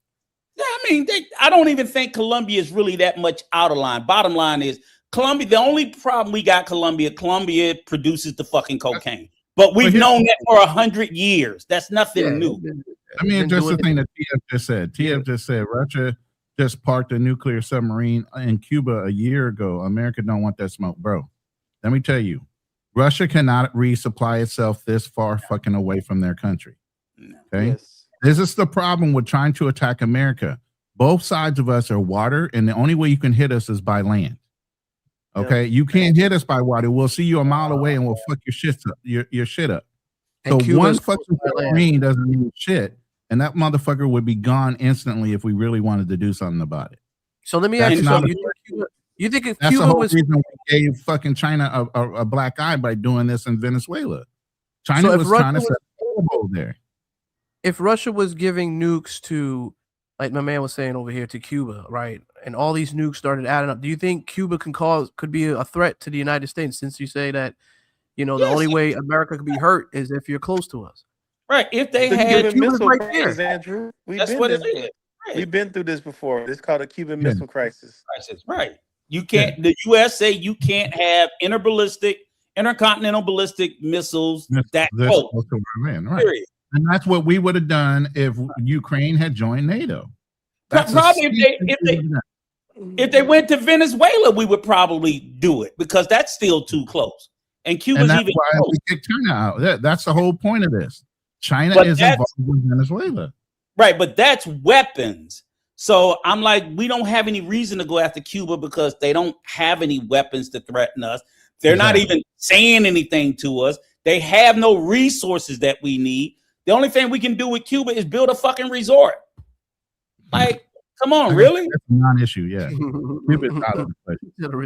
Yeah, I mean, I don't even think Colombia is really that much out of line. Bottom line is, Colombia, the only problem we got, Colombia produces the fucking cocaine. But we've known that for 100 years. That's nothing new. I mean, just the thing that TF just said. TF just said Russia just parked a nuclear submarine in Cuba a year ago. America don't want that smoke, bro. Let me tell you, Russia cannot resupply itself this far fucking away from their country. Okay? Yes. This is the problem with trying to attack America. Both sides of us are water, and the only way you can hit us is by land. Okay, you can't hit us by water. We'll see you a mile away and we'll fuck your shit up. Your shit up. So one fucking submarine doesn't mean shit, and that motherfucker would be gone instantly if we really wanted to do something about it. So let me ask you something. You think if that's Cuba the whole was reason we gave fucking China a black eye by doing this in Venezuela? China was trying to set a ball there. If Russia was giving nukes to, like my man was saying over here, to Cuba, right? And all these nukes started adding up. Do you think Cuba could be a threat to the United States, since you say that, the only way America could be hurt is if you're close to us? Right. If they had Cuban missile right crisis, there. Andrew, That's what it is. Right. We've been through this before. It's called a Cuban missile crisis. Right. You can't. The U.S. say you can't have intercontinental ballistic missiles that close. Right. Period. And that's what we would have done if Ukraine had joined NATO. Probably if they went to Venezuela, we would probably do it because that's still too close. And Cuba's that's even why close. We kicked China out. That's the whole point of this. China is involved in Venezuela. Right, but that's weapons. So I'm like, we don't have any reason to go after Cuba because they don't have any weapons to threaten us. They're not even saying anything to us. They have no resources that we need. The only thing we can do with Cuba is build a fucking resort. Like, come on, really? That's a non-issue, yeah.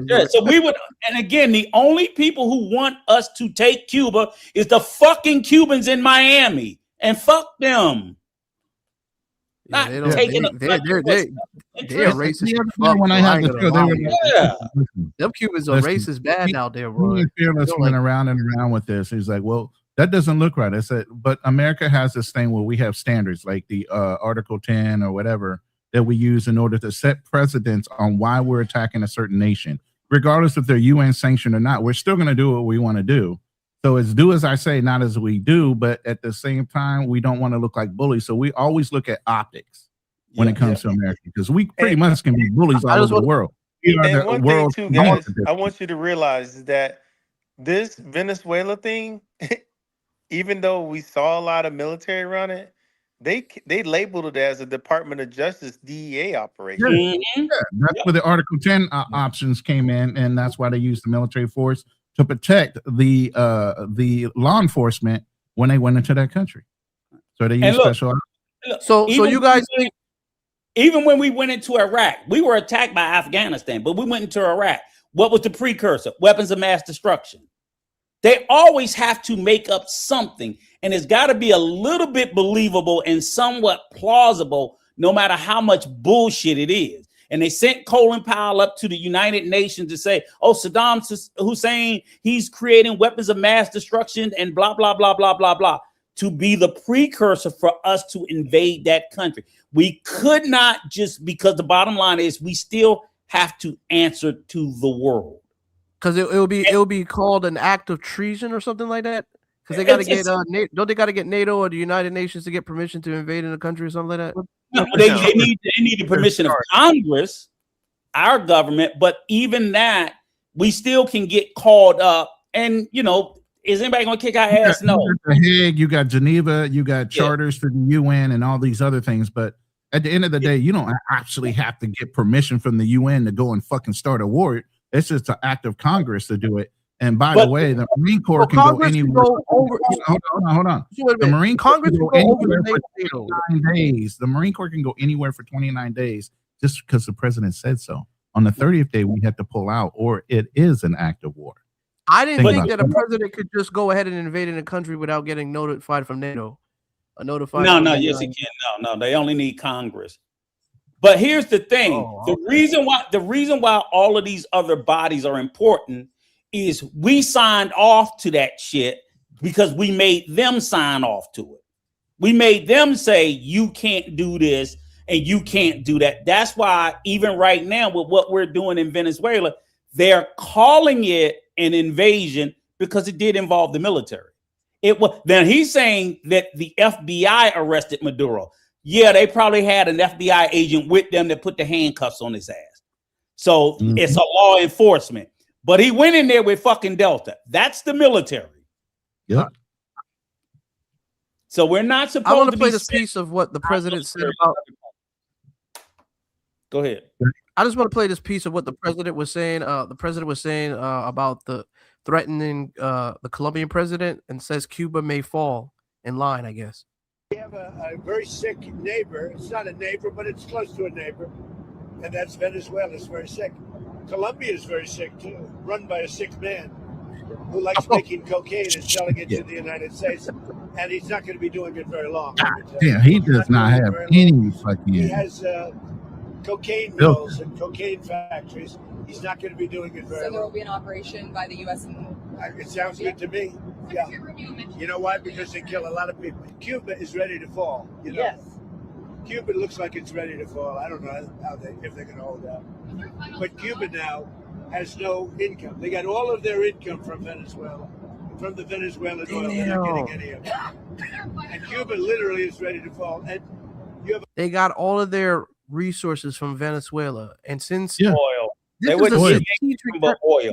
Yeah, so we would, and again, the only people who want us to take Cuba is the fucking Cubans in Miami, and fuck them. Yeah, they're racist. When I had the show, them Cubans are racist bad out there, bro. Fearless went around and around with this. He's like, well, that doesn't look right. I said, but America has this thing where we have standards like the Article 10 or whatever that we use in order to set precedents on why we're attacking a certain nation, regardless if they're UN sanctioned or not. We're still going to do what we want to do. So it's do as I say, not as we do. But at the same time, we don't want to look like bullies. So we always look at optics when it comes to America, because we pretty much can be bullies all over the world. And one thing too, guys, I want you to realize is that this Venezuela thing, even though we saw a lot of military around it, they labeled it as a Department of Justice DEA operation. Yeah, that's where the Article 10 options came in, and that's why they used the military force to protect the law enforcement when they went into that country. So they used special. So you guys think, even when we went into Iraq, we were attacked by Afghanistan, but we went into Iraq. What was the precursor? Weapons of mass destruction. They always have to make up something, and it's got to be a little bit believable and somewhat plausible, no matter how much bullshit it is. And they sent Colin Powell up to the United Nations to say, oh, Saddam Hussein, he's creating weapons of mass destruction and blah, blah, blah, blah, blah, blah, to be the precursor for us to invade that country. We could not just, because the bottom line is we still have to answer to the world. Because it will be called an act of treason or something like that. Because they got to get don't they got to get NATO or the United Nations to get permission to invade in a country or something like that? No, they need the permission of Congress, our government. But even that, we still can get called up, and Is anybody going to kick our You ass? got, No. you got The Hague, you got Geneva, you got charters for the UN and all these other things. But at the end of the day, you don't actually have to get permission from the UN to go and fucking start a war. It's just an act of Congress to do it. And by the way, the Marine Corps can go anywhere. Hold on. The Marine Corps can go anywhere for 29 days. The Marine Corps can go anywhere for 29 days just because the president said so. On the 30th day, we had to pull out, or it is an act of war. I didn't think that a president could just go ahead and invade in a country without getting notified from NATO. No, yes, he can. No, they only need Congress. But here's the thing: the reason why all of these other bodies are important is we signed off to that shit because we made them sign off to it. We made them say you can't do this and you can't do that. That's why even right now with what we're doing in Venezuela, they're calling it an invasion because it did involve the military. It was then he's saying that the FBI arrested Maduro. Yeah, they probably had an FBI agent with them that put the handcuffs on his ass. So it's a law enforcement. But he went in there with fucking Delta. That's the military. Yep. So we're not supposed to. I want to play this piece of what the president said about. Go ahead. I just want to play this piece of what the president was saying. The president was saying about the threatening the Colombian president, and says Cuba may fall in line, I guess. We have a very sick neighbor. It's not a neighbor, but it's close to a neighbor. And that's Venezuela. It's very sick. Colombia is very sick, too, run by a sick man who likes making cocaine and selling it to the United States. And he's not going to be doing it very long. Yeah, he does not have any fucking. He has cocaine mills and cocaine factories. He's not going to be doing it very long. So there will be an operation by the U.S. It sounds good to me. Yeah. You know why? Because they kill a lot of people. Cuba is ready to fall. You know? Yes. Cuba looks like it's ready to fall. I don't know if they're going to hold out. But Cuba now has no income. They got all of their income from Venezuela. From the Venezuelan oil, they're not getting any of it. And Cuba literally is ready to fall. And they got all of their resources from Venezuela. And since oil, they wouldn't get anything but oil.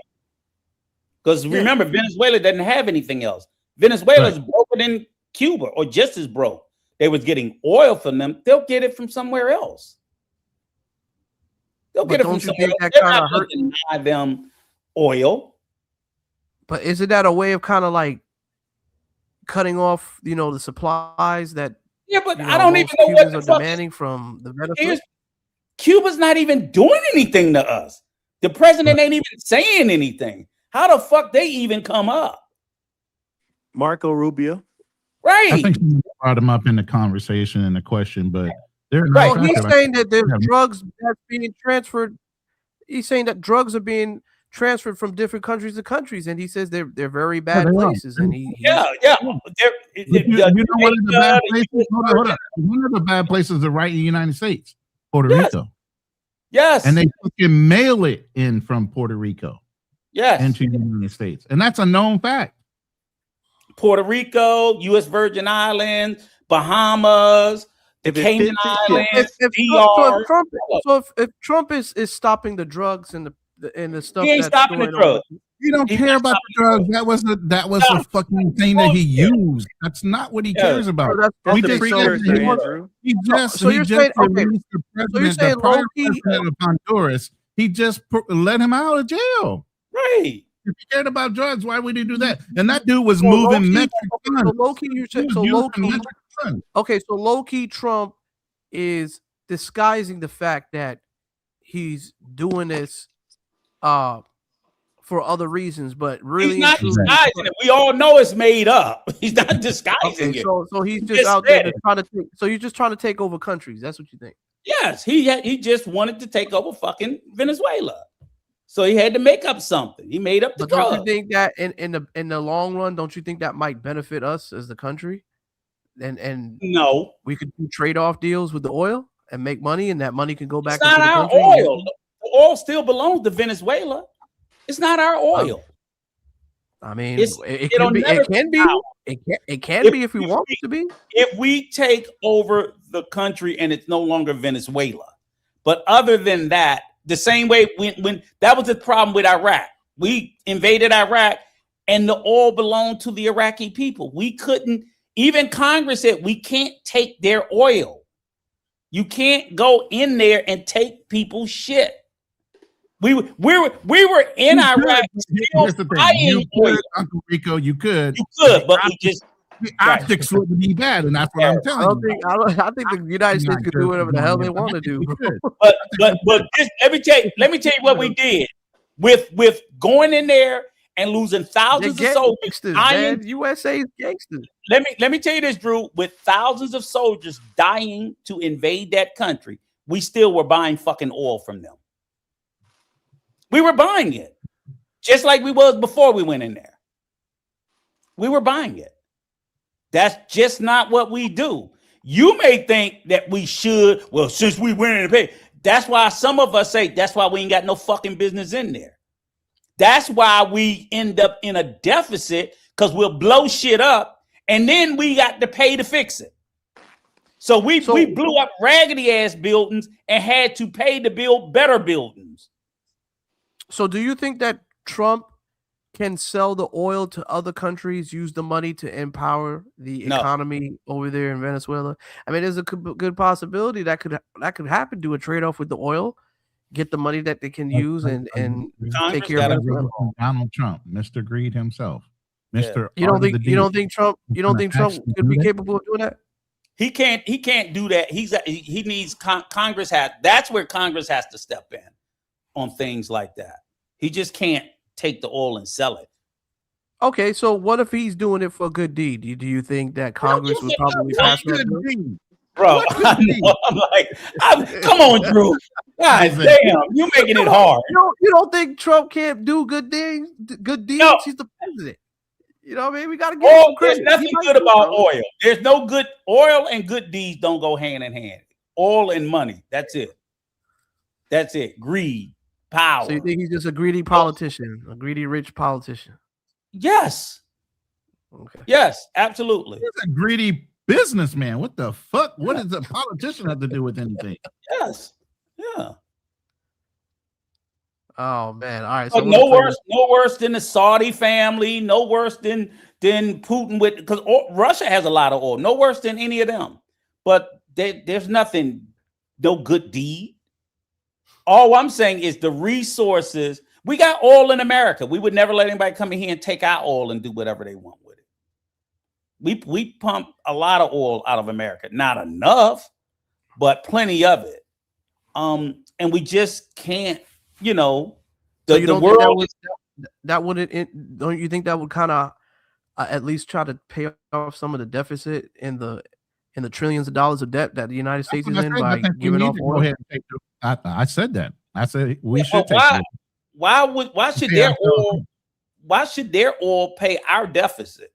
Because remember, Venezuela doesn't have anything else. Venezuela is broker than Cuba, or just as broke. They was getting oil from them. They'll get it from somewhere else. They'll get it from somewhere else. They're not going to deny them oil. But isn't that a way of kind of like cutting off, the supplies that? Yeah, but I don't even know what Cubans are demanding from the Venezuela. Cuba's not even doing anything to us. The president ain't even saying anything. How the fuck they even come up? Marco Rubio. Right. I think he brought him up in the conversation and the question, but they're not. Well, he's saying that there's drugs that's being transferred. He's saying that drugs are being transferred from different countries to countries, and he says they're very bad places. And you know one of the bad places. Hold on. One of the bad places are right in the United States, Puerto Rico. Yes, and they fucking mail it in from Puerto Rico. Yes, into the United States, and that's a known fact. Puerto Rico, U.S. Virgin Islands, Bahamas, the Cayman Islands, if Trump is stopping the drugs and the stuff, he ain't stopping the drugs. You don't care about the drugs. That was a fucking thing that he used. That's not what he cares about. That's the precursor, Andrew. So you're saying the prior president of Honduras, he just let him out of jail. Right. If he cared about drugs, why would he do that? And that dude was moving Mexican. So low-key Trump is disguising the fact that he's doing this for other reasons, but really he's not disguising it. We all know it's made up. He's not disguising it. So he's just out there trying to take. So you're just trying to take over countries. That's what you think? Yes, he just wanted to take over fucking Venezuela. So he had to make up something. He made up the drug. Don't you think that in the long run, don't you think that might benefit us as the country? And no, we could do trade-off deals with the oil and make money, and that money can go back. It's not our oil. The oil still belongs to Venezuela. It's not our oil. I mean, it can be if we want it to be. If we take over the country and it's no longer Venezuela, but other than that, the same way when that was the problem with Iraq. We invaded Iraq and the oil belonged to the Iraqi people. We couldn't, even Congress said we can't take their oil. You can't go in there and take people's shit. We were in Iraq still buying oil. Uncle Rico, you could. You could, but we just the optics wouldn't be bad, and that's what I'm telling you. I think the United States could do whatever the hell they want to do. But this, let me tell you what we did with going in there and losing thousands of soldiers. USA is gangsters. Let me tell you this, Drew. With thousands of soldiers dying to invade that country, we still were buying fucking oil from them. We were buying it, just like we was before we went in there. We were buying it. That's just not what we do. You may think that we should. Well, since we went in and paid, that's why some of us say that's why we ain't got no fucking business in there. That's why we end up in a deficit, because we'll blow shit up and then we got to pay to fix it. So we blew up raggedy ass buildings and had to pay to build better buildings. So do you think that Trump can sell the oil to other countries, use the money to empower the economy over there in Venezuela? I mean, there's a good possibility that could happen. Do a trade-off with the oil, get the money that they can use, and take care of Venezuela. Donald Trump, Mr. Greed himself, Mr. You don't think Trump could be capable of doing that? He can't do that. He needs Congress. That's where Congress has to step in on things like that. He just can't take the oil and sell it. Okay, so what if he's doing it for a good deed? Do you think that Congress would probably pass that bill? Bro, I'm like, come on, Drew. God damn, you making it hard. You don't think Trump can't do good things? Good deeds? No. He's the president. You know what I mean? We got to get some credit. There's nothing good about oil. There's no good oil, and good deeds don't go hand in hand. Oil and money. That's it. That's it. Greed, power. So you think he's just a greedy politician, a greedy rich politician? Yes. Okay. Yes, absolutely. He's a greedy businessman. What the fuck? What does a politician have to do with anything? Yes. Yeah. Oh man. All right. So no worse than the Saudi family, no worse than Putin, with, because Russia has a lot of oil. No worse than any of them. But there's nothing, no good deed. All I'm saying is the resources. We got oil in America. We would never let anybody come in here and take our oil and do whatever they want with it. We pump a lot of oil out of America. Not enough, but plenty of it. And we just can't, so you don't world think that wouldn't, don't you think that would kind of at least try to pay off some of the deficit in the trillions of dollars of debt that the United States is in by giving off oil? I said that. I said we should take why should their oil pay our deficit?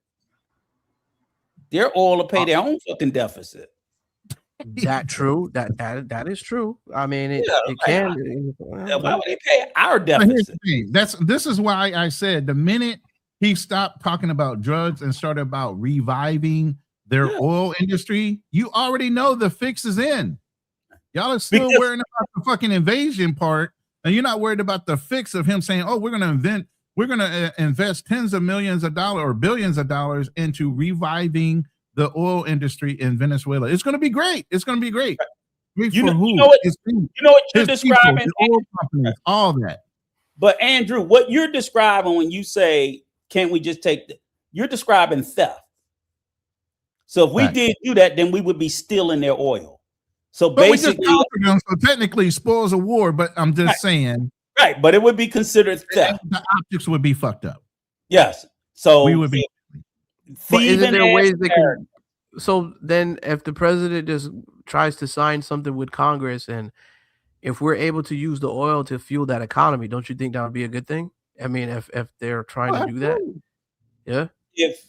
Their oil will pay their own fucking deficit. That true. That is true. I mean, it can. Why would they pay our deficit? This is why I said the minute he stopped talking about drugs and started about reviving their oil industry, you already know the fix is in. Y'all are still worrying about the fucking invasion part, and you're not worried about the fix of him saying, "Oh, we're going to invest tens of millions of dollars or billions of dollars into reviving the oil industry in Venezuela. It's going to be great. It's going to be great." You know what you're describing, people, oil companies, all that. But Andrew, what you're describing when you say, "Can't we just take?" You're describing theft. So if we did do that, then we would be stealing their oil. So basically, so technically, spoils of war. But I'm just saying, right? But it would be considered theft. The optics would be fucked up. Yes. So we would be. But isn't there ways they can? So then, if the president just tries to sign something with Congress, and if we're able to use the oil to fuel that economy, don't you think that would be a good thing? I mean, if they're trying to do that, yeah.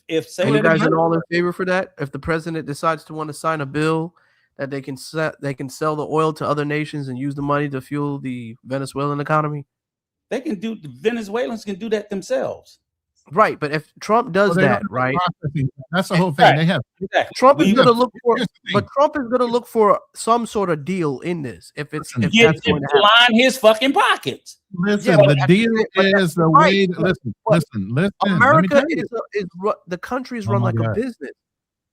If say you guys are all in favor for that, if the president decides to want to sign a bill that they can sell the oil to other nations and use the money to fuel the Venezuelan economy, the Venezuelans can do that themselves. Right, but if Trump does they don't that, have right? processing. That's the whole thing. Right. They have. Exactly. Trump is We going to have- look for, here's the but thing. Trump is going to look for some sort of deal in this. If it's if Get that's to going to happen. line his fucking pockets. Listen, Yeah, but the at deal but that- is the right, way. but- Listen. but Let me America tell you. the country is Oh run my like a God. business.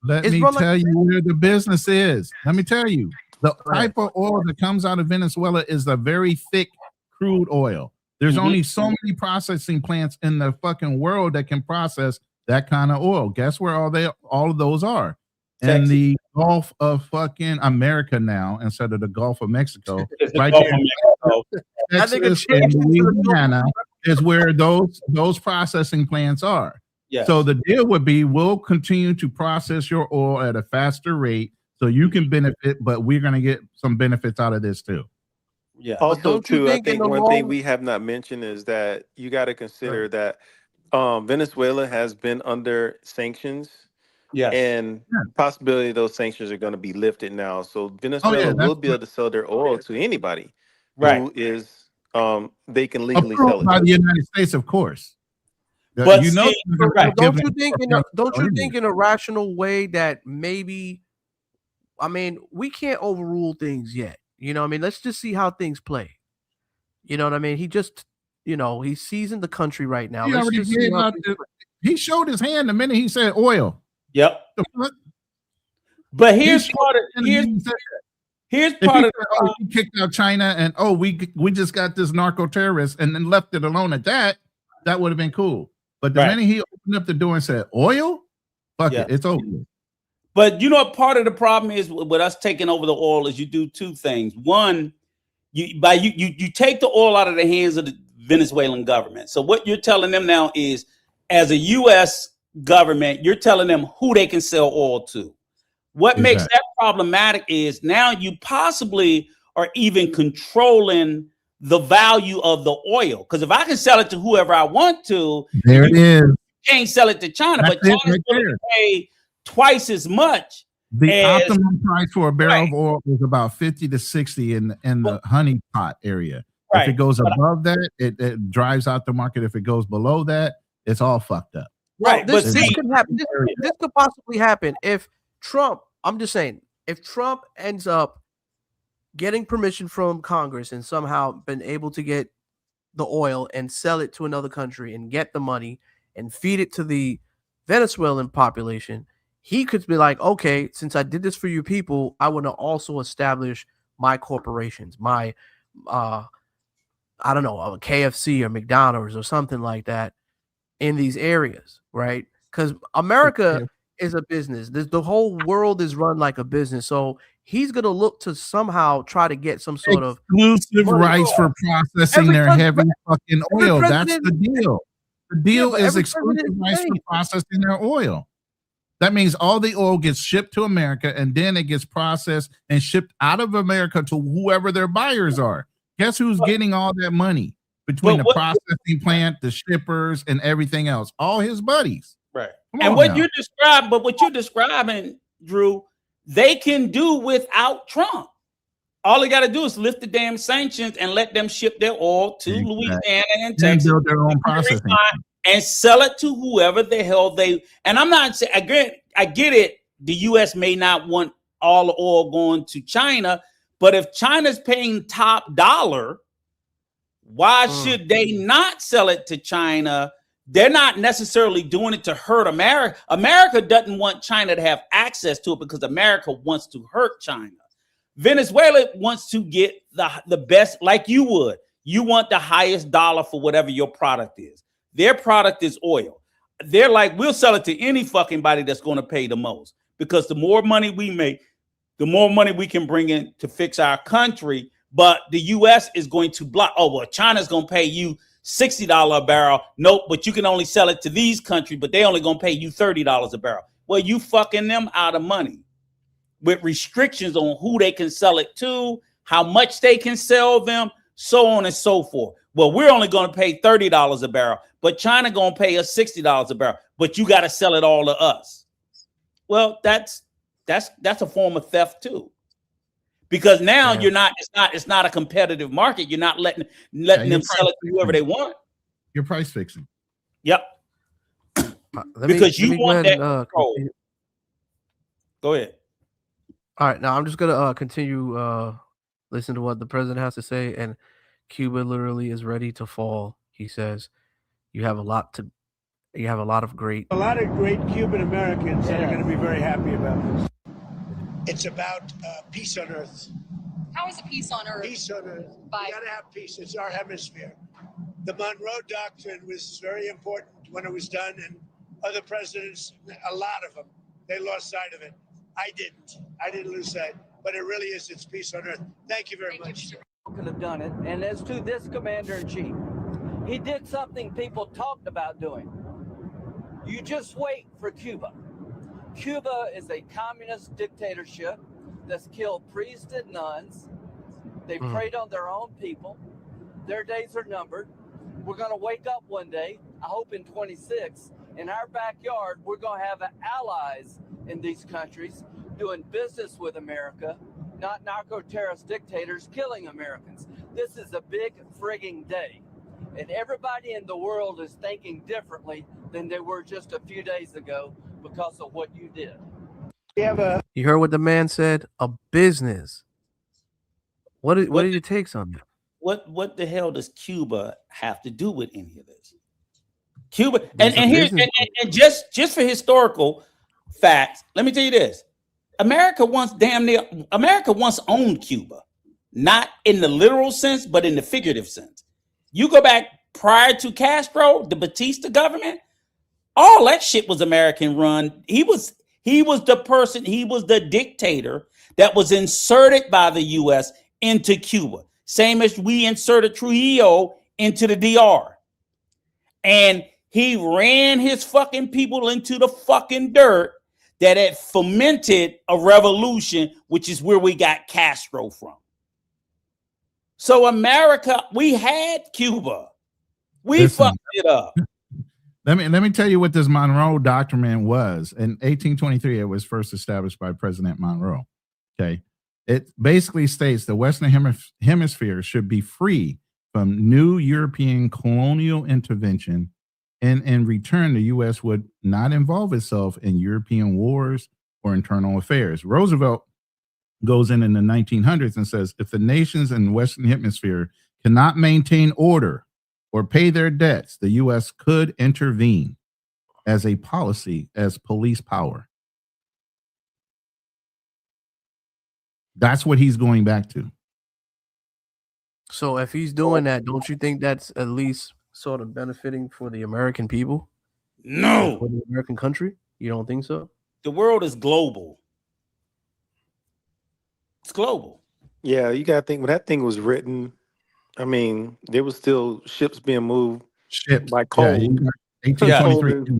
Let It's me run like tell a you where the business is. Let me tell you. The Go ahead. type of oil that comes out of Venezuela is a very thick crude oil. There's Mhm. only so many processing plants in the fucking world that can process that kind of oil. Guess where all of those are? In Texas. the Gulf of fucking America now, instead of the Gulf of Mexico. It's the Right Gulf there of in Mexico. That nigga Texas changed and it to the Gulf of Louisiana is where those processing plants are. Yes. So the deal would be we'll continue to process your oil at a faster rate so you can benefit, but we're going to get some benefits out of this too. Yeah. Also, don't you too, I think in think the one thing long we have not mentioned is that you got to consider Right. that Venezuela has been under sanctions, Yes. and possibility those sanctions are going to be lifted now. So Oh Venezuela yeah, will that's be able to sell their oil to anybody Right. who is they can legally sell approved it by to. the United States, of course. But You know, see, they're right. not Don't giving you think up in their a don't you oil. think in a rational way that maybe I mean we can't overrule things yet. You know what I mean? Let's just see how things play. You know what I mean? He just he's seasoned the country right now. He Let's already just see gave how out things he showed his hand the minute he said oil. Yep. The fuck? But He here's showed part of his hand the minute he said here's If part he of said, oh, we kicked out China and we just got this narco terrorist and then left it alone at that, that would have been cool. But the Right. minute he opened up the door and said oil, fuck Yeah. it, it's over. with. But you know what part of the problem is with us taking over the oil is you do two things. One, you take the oil out of the hands of the Venezuelan government. So what you're telling them now is, as a U.S. government, you're telling them who they can sell oil to. What makes Exactly. that problematic is now you possibly are even controlling the value of the oil. Because if I can sell it to whoever I want to, There it is. can't sell it to China, That's but China's it right going there. to pay twice as much. The as optimum price for a barrel Right. of oil is about 50 to 60 in the honey pot area. If Right. it goes But- above that, it drives out the market. If it goes below that, it's all fucked up. Right, This, but this see, could happen. This could possibly happen if Trump. I'm just saying, if Trump ends up getting permission from Congress and somehow been able to get the oil and sell it to another country and get the money and feed it to the Venezuelan population, he could be like, okay, since I did this for you people, I want to also establish my corporations, my I don't know, a KFC or McDonald's or something like that in these areas, right? Because America is a business. The whole world is run like a business. So he's going to look to somehow try to get some sort of Exclusive money. rights for processing Every their pres- heavy fucking every oil. That's president- the deal. The deal but is every exclusive president rights is for saying- processing their oil. That means all the oil gets shipped to America and then it gets processed and shipped out of America to whoever their buyers are. Guess who's getting all that money between the processing plant, the shippers, and everything else? All his buddies. Right. Come And on what now. what you're describing, Drew, they can do without Trump. All they got to do is lift the damn sanctions and let them ship their oil to Louisiana and And Texas build their own processing. and sell it to whoever the hell they. And I'm not saying I get it. The U.S. may not want all the oil going to China, but if China's paying top dollar, why should they not sell it to China? They're not necessarily doing it to hurt America. America doesn't want China to have access to it because America wants to hurt China. Venezuela wants to get the best, like you would. You want the highest dollar for whatever your product is. Their product is oil. They're like, we'll sell it to any fucking body that's going to pay the most, because the more money we make, the more money we can bring in to fix our country. But the U.S. is going to block. Oh, well, China's going to pay you $60 a barrel. Nope, but you can only sell it to these countries, but they only going to pay you $30 a barrel. Well, you fucking them out of money with restrictions on who they can sell it to, how much they can sell them, so on and so forth. Well, we're only going to pay $30 a barrel, but China going to pay us $60 a barrel, but you got to sell it all to us. Well, that's a form of theft too. Because now it's not a competitive market. You're not letting them sell it to whoever they want. You're price fixing. Yep. because you let me go want ahead that and control. continue. Go ahead. All right, now I'm just gonna continue listen to what the president has to say, and Cuba literally is ready to fall. He says, "You have a lot of great." A lot of great Cuban Americans that are going to be very happy about this. It's about peace on earth. How is it peace on earth? Peace on earth. We got to have peace. It's our hemisphere. The Monroe Doctrine was very important when it was done, and other presidents, a lot of them, they lost sight of it. I didn't lose sight, but it really is. It's peace on earth. Thank you very much. Could have done it. And as to this commander-in-chief, he did something people talked about doing. You just wait for Cuba. Cuba is a communist dictatorship that's killed priests and nuns. They preyed on their own people. Their days are numbered. We're going to wake up one day, I hope in 26, in our backyard, we're going to have allies in these countries doing business with America, not narco-terrorist dictators killing Americans. This is a big frigging day. And everybody in the world is thinking differently than they were just a few days ago because of what you did. You heard what the man said? A business. What are your takes on that? What the hell does Cuba have to do with any of this? Cuba, and just for historical facts, let me tell you this. America once owned Cuba, not in the literal sense, but in the figurative sense. You go back prior to Castro, the Batista government, all that shit was American run. He was the dictator that was inserted by the US into Cuba. Same as we inserted Trujillo into the DR. And he ran his fucking people into the fucking dirt that had fomented a revolution, which is where we got Castro from. So America, we had Cuba. We fucked it up. Let me tell you what this Monroe Doctrine was. In 1823, it was first established by President Monroe. Okay. It basically states the Western Hemisphere should be free from new European colonial intervention, and in return, the U.S. would not involve itself in European wars or internal affairs. Roosevelt goes in the 1900s and says, if the nations in the Western Hemisphere cannot maintain order or pay their debts, the U.S. could intervene as a policy, as police power. That's what he's going back to. So if he's doing that, don't you think that's at least sort of benefiting for the American people? No. For the American country? You don't think so? The world is global. It's global. Yeah, you got to think when that thing was written, I mean, there was still ships being moved by cold. Yeah, 1823.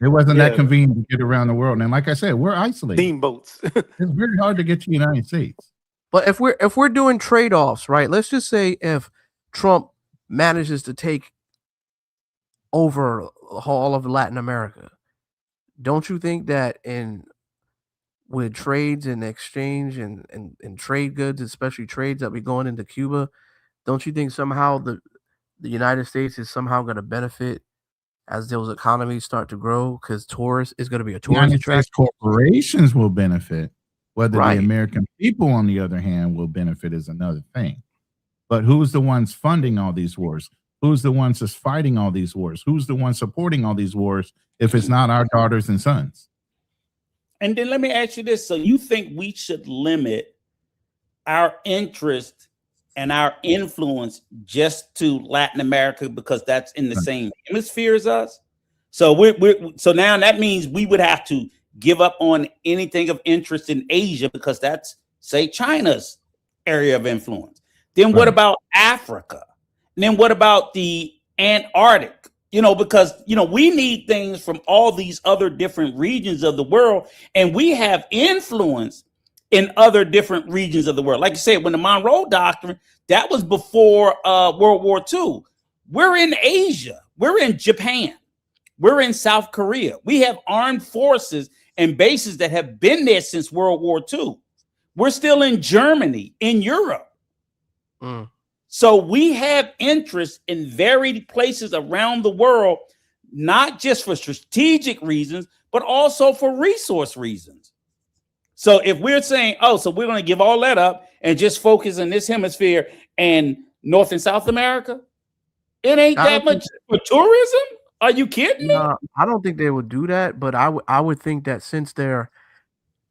It wasn't that convenient to get around the world. And like I said, we're isolated. Steamboats. It's very hard to get to the United States. But if we're doing trade-offs, right? Let's just say if Trump manages to take over all of Latin America, don't you think that with trades and exchange and trade goods, especially trades that be going into Cuba, don't you think somehow the United States is somehow going to benefit as those economies start to grow? Because tourists is going to be a tourist attraction. Corporations will benefit. Whether the American people, on the other hand, will benefit is another thing. But who's the ones funding all these wars? Who's the ones that's fighting all these wars? Who's the one supporting all these wars if it's not our daughters and sons? And then let me ask you this. So you think we should limit our interest and our influence just to Latin America because that's in the same hemisphere as us? So so now that means we would have to give up on anything of interest in Asia because that's, say, China's area of influence. Then what about Africa? And then what about the Antarctic? Because, we need things from all these other different regions of the world, and we have influence in other different regions of the world. Like you said, when the Monroe Doctrine, that was before World War II. We're in Asia. We're in Japan. We're in South Korea. We have armed forces and bases that have been there since World War II. We're still in Germany, in Europe. So we have interests in varied places around the world not just for strategic reasons, but also for resource reasons. So if we're saying, oh, so we're going to give all that up and just focus in this hemisphere and North and South America, it ain't that much for tourism. Are you kidding me? I don't think they would do that, but I would think that since they're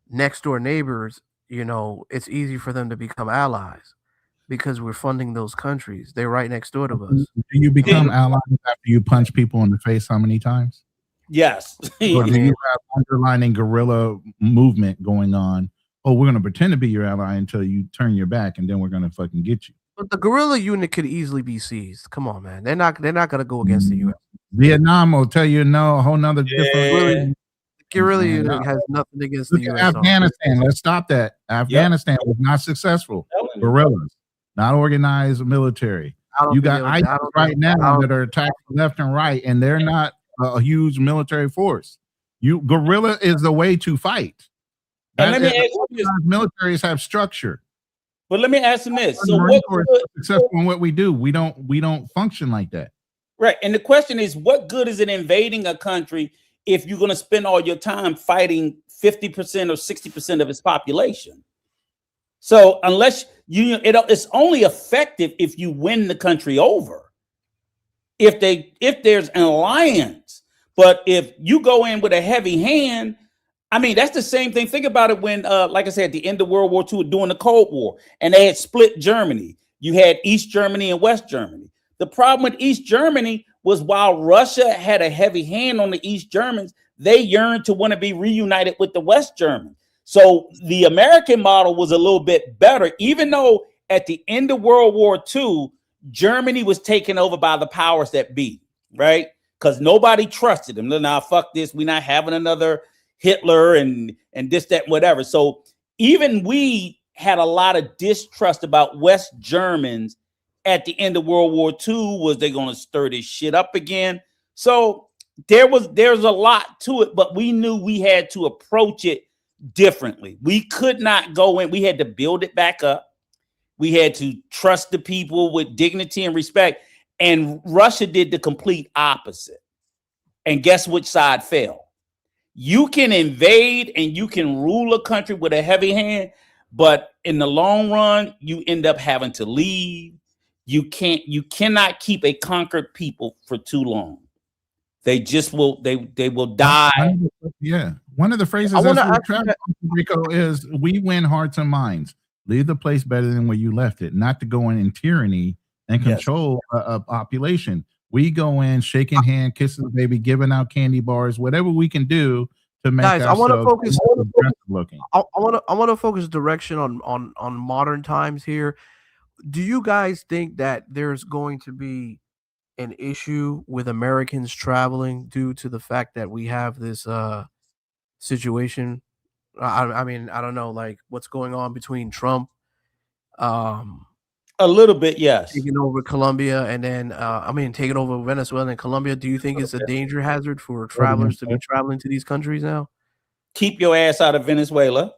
next door neighbors, you know, it's easy for them to become allies because we're funding those countries. They're right next door to us. Do you become allies after you punch people in the face how many times? Yes. Or do you have underlining guerrilla movement going on? Oh, we're going to pretend to be your ally until you turn your back, and then we're going to fucking get you. But the guerrilla unit could easily be seized. Come on, man. They're not going to go against the U.S. Vietnam will tell you no, a whole nother different. Guerrilla unit has nothing against the U.S. Afghanistan. Let's stop that. Afghanistan was not successful. Guerrillas, not organized military. You got ISIS right now that are attacking left and right, and they're not a huge military force. Guerrilla is the way to fight. And let me ask you this. Militaries have structure. But let me ask you this. So what successful in what we do? We don't function like that. Right. And the question is, what good is it invading a country if you're going to spend all your time fighting 50% or 60% of its population? So unless it's only effective if you win the country over. If there's an alliance, but if you go in with a heavy hand, I mean, that's the same thing. Think about it when, like I said, at the end of World War II, during the Cold War, and they had split Germany. You had East Germany and West Germany. The problem with East Germany was while Russia had a heavy hand on the East Germans, they yearned to want to be reunited with the West Germans. So the American model was a little bit better, even though at the end of World War II, Germany was taken over by the powers that be, right? Because nobody trusted them. Now, fuck this. We're not having another Hitler and this, that, whatever. So even we had a lot of distrust about West Germans at the end of World War II. Was they going to stir this shit up again? So there's a lot to it, but we knew we had to approach it differently. We could not go in. We had to build it back up. We had to trust the people with dignity and respect. And Russia did the complete opposite. And guess which side fell? You can invade and you can rule a country with a heavy hand, but in the long run, you end up having to leave. You cannot keep a conquered people for too long. They just will, they will die. Yeah. One of the phrases Rico is we win hearts and minds. Leave the place better than where you left it, not to go in tyranny and control a population. We go in shaking hand, kissing the baby, giving out candy bars, whatever we can do to make guys. I want to focus. Looking. I want to focus direction on modern times here. Do you guys think that there's going to be an issue with Americans traveling due to the fact that we have this situation? I mean, I don't know, like what's going on between Trump, a little bit, yes, taking over Colombia, and then taking over Venezuela and Colombia. Do you think it's a danger hazard for travelers to be traveling to these countries now? Keep your ass out of Venezuela.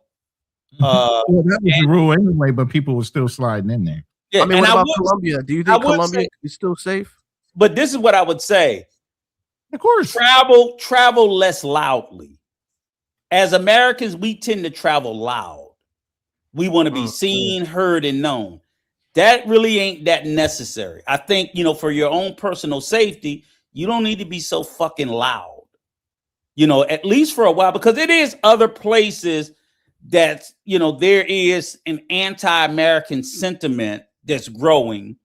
Well, that was the rule anyway, but people were still sliding in there. Yeah, I mean, what about Colombia? Do you think Colombia is still safe? But this is what I would say. Of course, travel less loudly. As Americans, we tend to travel loud. We want to be seen, heard, and known. That really ain't that necessary. I think, for your own personal safety, you don't need to be so fucking loud, at least for a while, because it is other places that, there is an anti-American sentiment that's growing.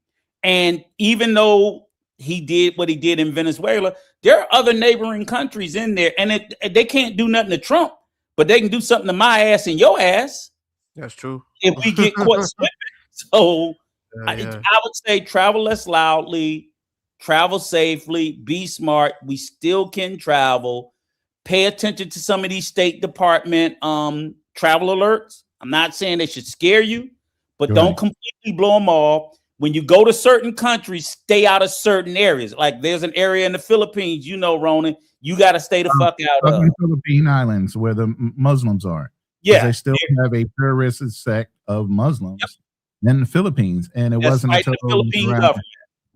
And even though he did what he did in Venezuela, there are other neighboring countries in there, and they can't do nothing to Trump, but they can do something to my ass and your ass. That's true. If we get caught slipping. So I would say travel less loudly, travel safely, be smart. We still can travel. Pay attention to some of these State Department travel alerts. I'm not saying they should scare you, but don't completely blow them off. When you go to certain countries, stay out of certain areas. Like there's an area in the Philippines, Ronan, you got to stay the fuck out of. Philippine Islands where the Muslims are. Yeah. They still have a terrorist sect of Muslims in the Philippines. And it wasn't until the Philippine government.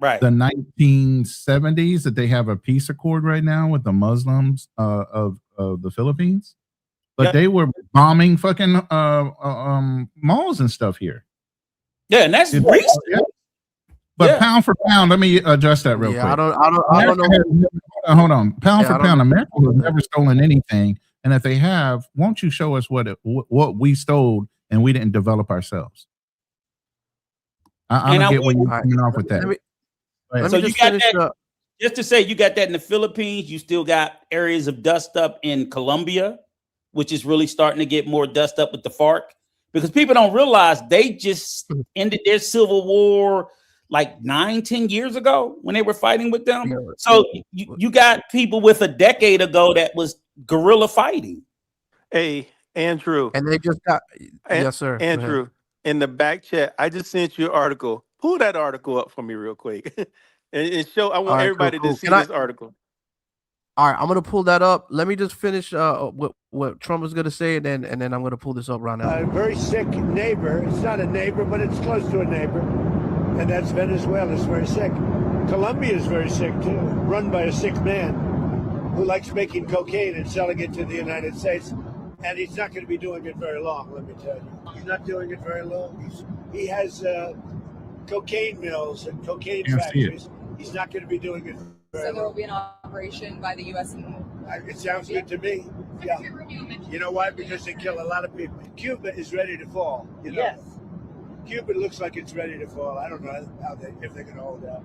Right. the 1970s that they have a peace accord right now with the Muslims of the Philippines, but Yep. they were bombing fucking malls and stuff here. Yeah, and that's recent. Yeah. But Yeah. pound for pound, let me address that real Yeah, quick. I don't know. Hold on. Pound Yeah, for I don't pound, know. America has never stolen anything. And if they have, won't you show us what we stole and we didn't develop ourselves? I don't get where you're coming off with that. Let So me you just got finish that. Just to say, you got that in the Philippines. You still got areas of dust up in Colombia, which is really starting to get more dust up with the FARC, because people don't realize they just ended their civil war like 9-10 years ago when they were fighting with them. So you got people with a decade ago that was guerrilla fighting. Hey, Andrew. And they just got yes, sir. Go ahead. Andrew, in the back chat, I just sent you an article. Pull that article up for me real quick. and show. I want All right, everybody cool. to see Can this article. All right, I'm gonna pull that up. Let me just finish what Trump was gonna say, and then I'm gonna pull this up right now. A very sick neighbor. It's not a neighbor, but it's close to a neighbor. And that's Venezuela. It's very sick. Colombia is very sick, too. Run by a sick man who likes making cocaine and selling it to the United States. And he's not going to be doing it very long, let me tell you. He's not doing it very long. He has cocaine mills and cocaine factories. He's not going to be doing it very long. So there will be an operation by the U.S. It sounds good to me. Yeah. You know why? Because they kill a lot of people. Cuba is ready to fall. You know? Yes. Cuba looks like it's ready to fall. I don't know if they're going to hold out.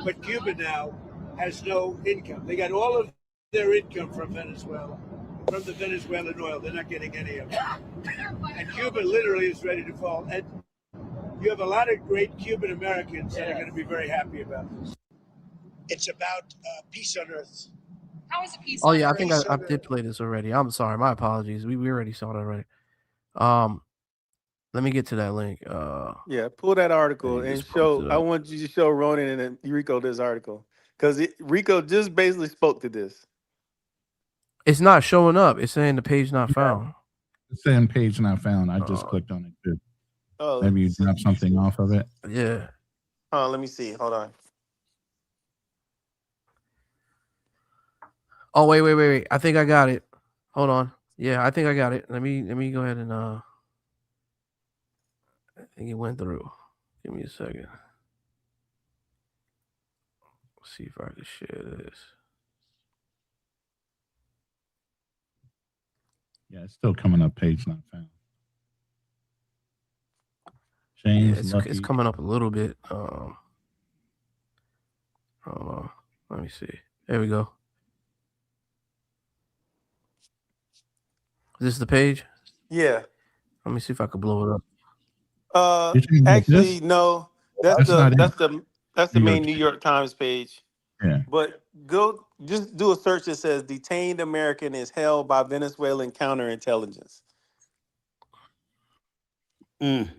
But Cuba now has no income. They got all of their income from Venezuela, from the Venezuelan oil. They're not getting any of it. And Cuba literally is ready to fall. And you have a lot of great Cuban Americans that are going to be very happy about this. It's about peace on earth. How is it peace? Oh yeah, I think I did play this already. I'm sorry, my apologies. We already saw it already. Let me get to that link. Yeah, pull that article and show. I want you to show Ronan and Rico this article, because Rico just basically spoke to this. It's not showing up. It's saying the page not found. It's saying page not found. I just clicked on it too. Oh, maybe you dropped something off of it. Yeah. Oh, let me see. Hold on. Oh wait. I think I got it. Hold on. Yeah, I think I got it. Let me go ahead and I think it went through. Give me a second. Let's see if I can share this. Yeah, it's still coming up. Page not found. Yeah, James, it's coming up a little bit. Hold on. Let me see. There we go. Is this the page? Yeah. Let me see if I can blow it up. Actually, no. That's the main York. New York Times page. Yeah. But just do a search that says detained American is held by Venezuelan counterintelligence. And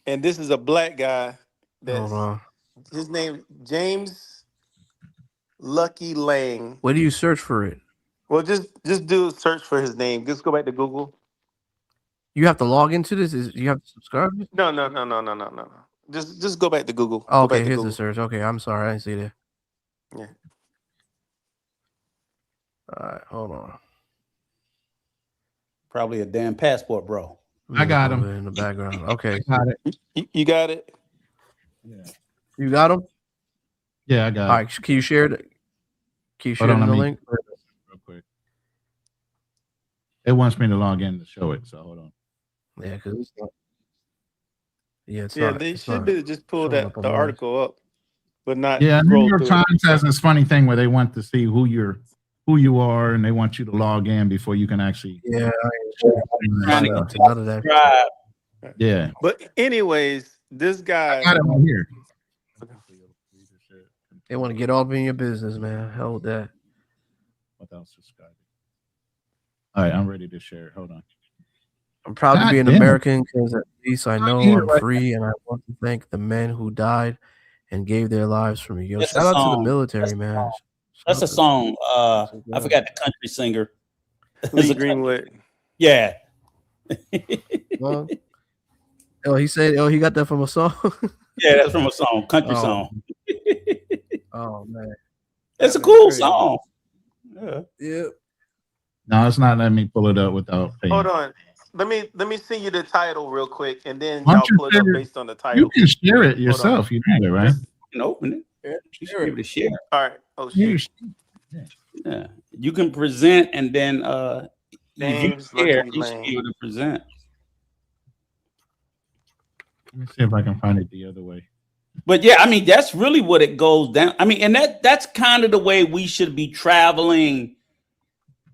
this is a black guy. Hold on. His name James Lucky Lang. Where do you search for it? Well, just do a search for his name. Just go back to Google. You have to log into this. You have to subscribe? No. Just go back to Google. Oh, Go back okay, to here's Google. the search. Okay, I'm sorry, I didn't see that. Yeah. All right, hold on. Probably a damn passport, bro. I got him in the background. Okay, got it. You got it. Yeah. You got him? Yeah, I got All right, can you share it? Can you share the link? Real quick. It wants me to log in to show it, so hold on. Yeah, because it's not. Yeah, it's Yeah, not. they it's should not be just pull showing that up on the mine. article up, but not. Yeah, New scroll York through it. Times has this funny thing where they want to see who you are, and they want you to log in before you can actually. Yeah, I ain't to none of that. Yeah, But anyways, this guy. I got it right here. They want to get all up in your business, man. Hell with that. Without subscribing. All right, I'm ready to share it. Hold on. I'm proud to be an damn it. American because at least I know here I'm right free, and I want to thank the men who died and gave their lives for me. Yo, That's shout a out to the song. military, man. That's a song. I forgot the country singer. Lee Greenwood. Yeah. Oh, he said, he got that from a song. Yeah, that's from a song, country Oh, song. oh man, It's a that is cool crazy. song. Yeah. Yeah. No, it's not letting me pull it up without Hold paying. on. Let me send you the title real quick, and then Why don't y'all you pull it share up it? based on the You title. can share it Hold on. yourself. You know that, right? Just You can open it. Yeah, You should share be it. able to share. all right. Oh You shoot. Yeah. You can present, and then if you James share, Lucky you should be Lane. able to present. Let me see if I can find it the other way. But yeah, I mean, that's really what it goes down. I mean, and that's kind of the way we should be traveling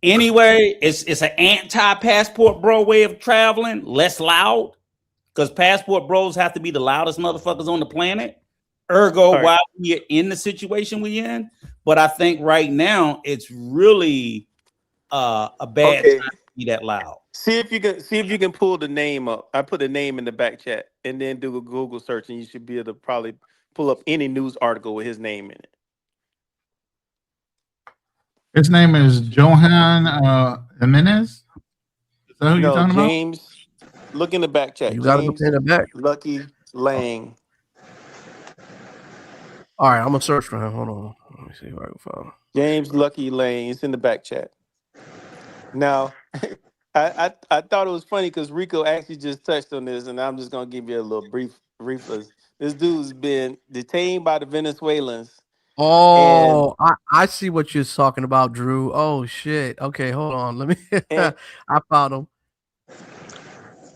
anyway. It's an anti-passport bro way of traveling, less loud, because passport bros have to be the loudest motherfuckers on the planet. Ergo, All right. why we're in the situation we're in. But I think right now it's really a bad Okay. time to be that loud. See if you can pull the name up. I put the name in the back chat, and then do a Google search, and you should be able to probably pull up any news article with his name in it. His name is Johan Jimenez. Is that who you're No, talking about? James. Look in the back chat. You got to look James in the back. Lucky Lang. All right, I'm gonna search for him. Hold on. Let me see if I can find him. James Lucky Lane. It's in the back chat. Now, I thought it was funny because Rico actually just touched on this, and I'm just gonna give you a little brief. This dude's been detained by the Venezuelans. Oh, I see what you're talking about, Drew. Oh shit. Okay, hold on. Let me. And I found him.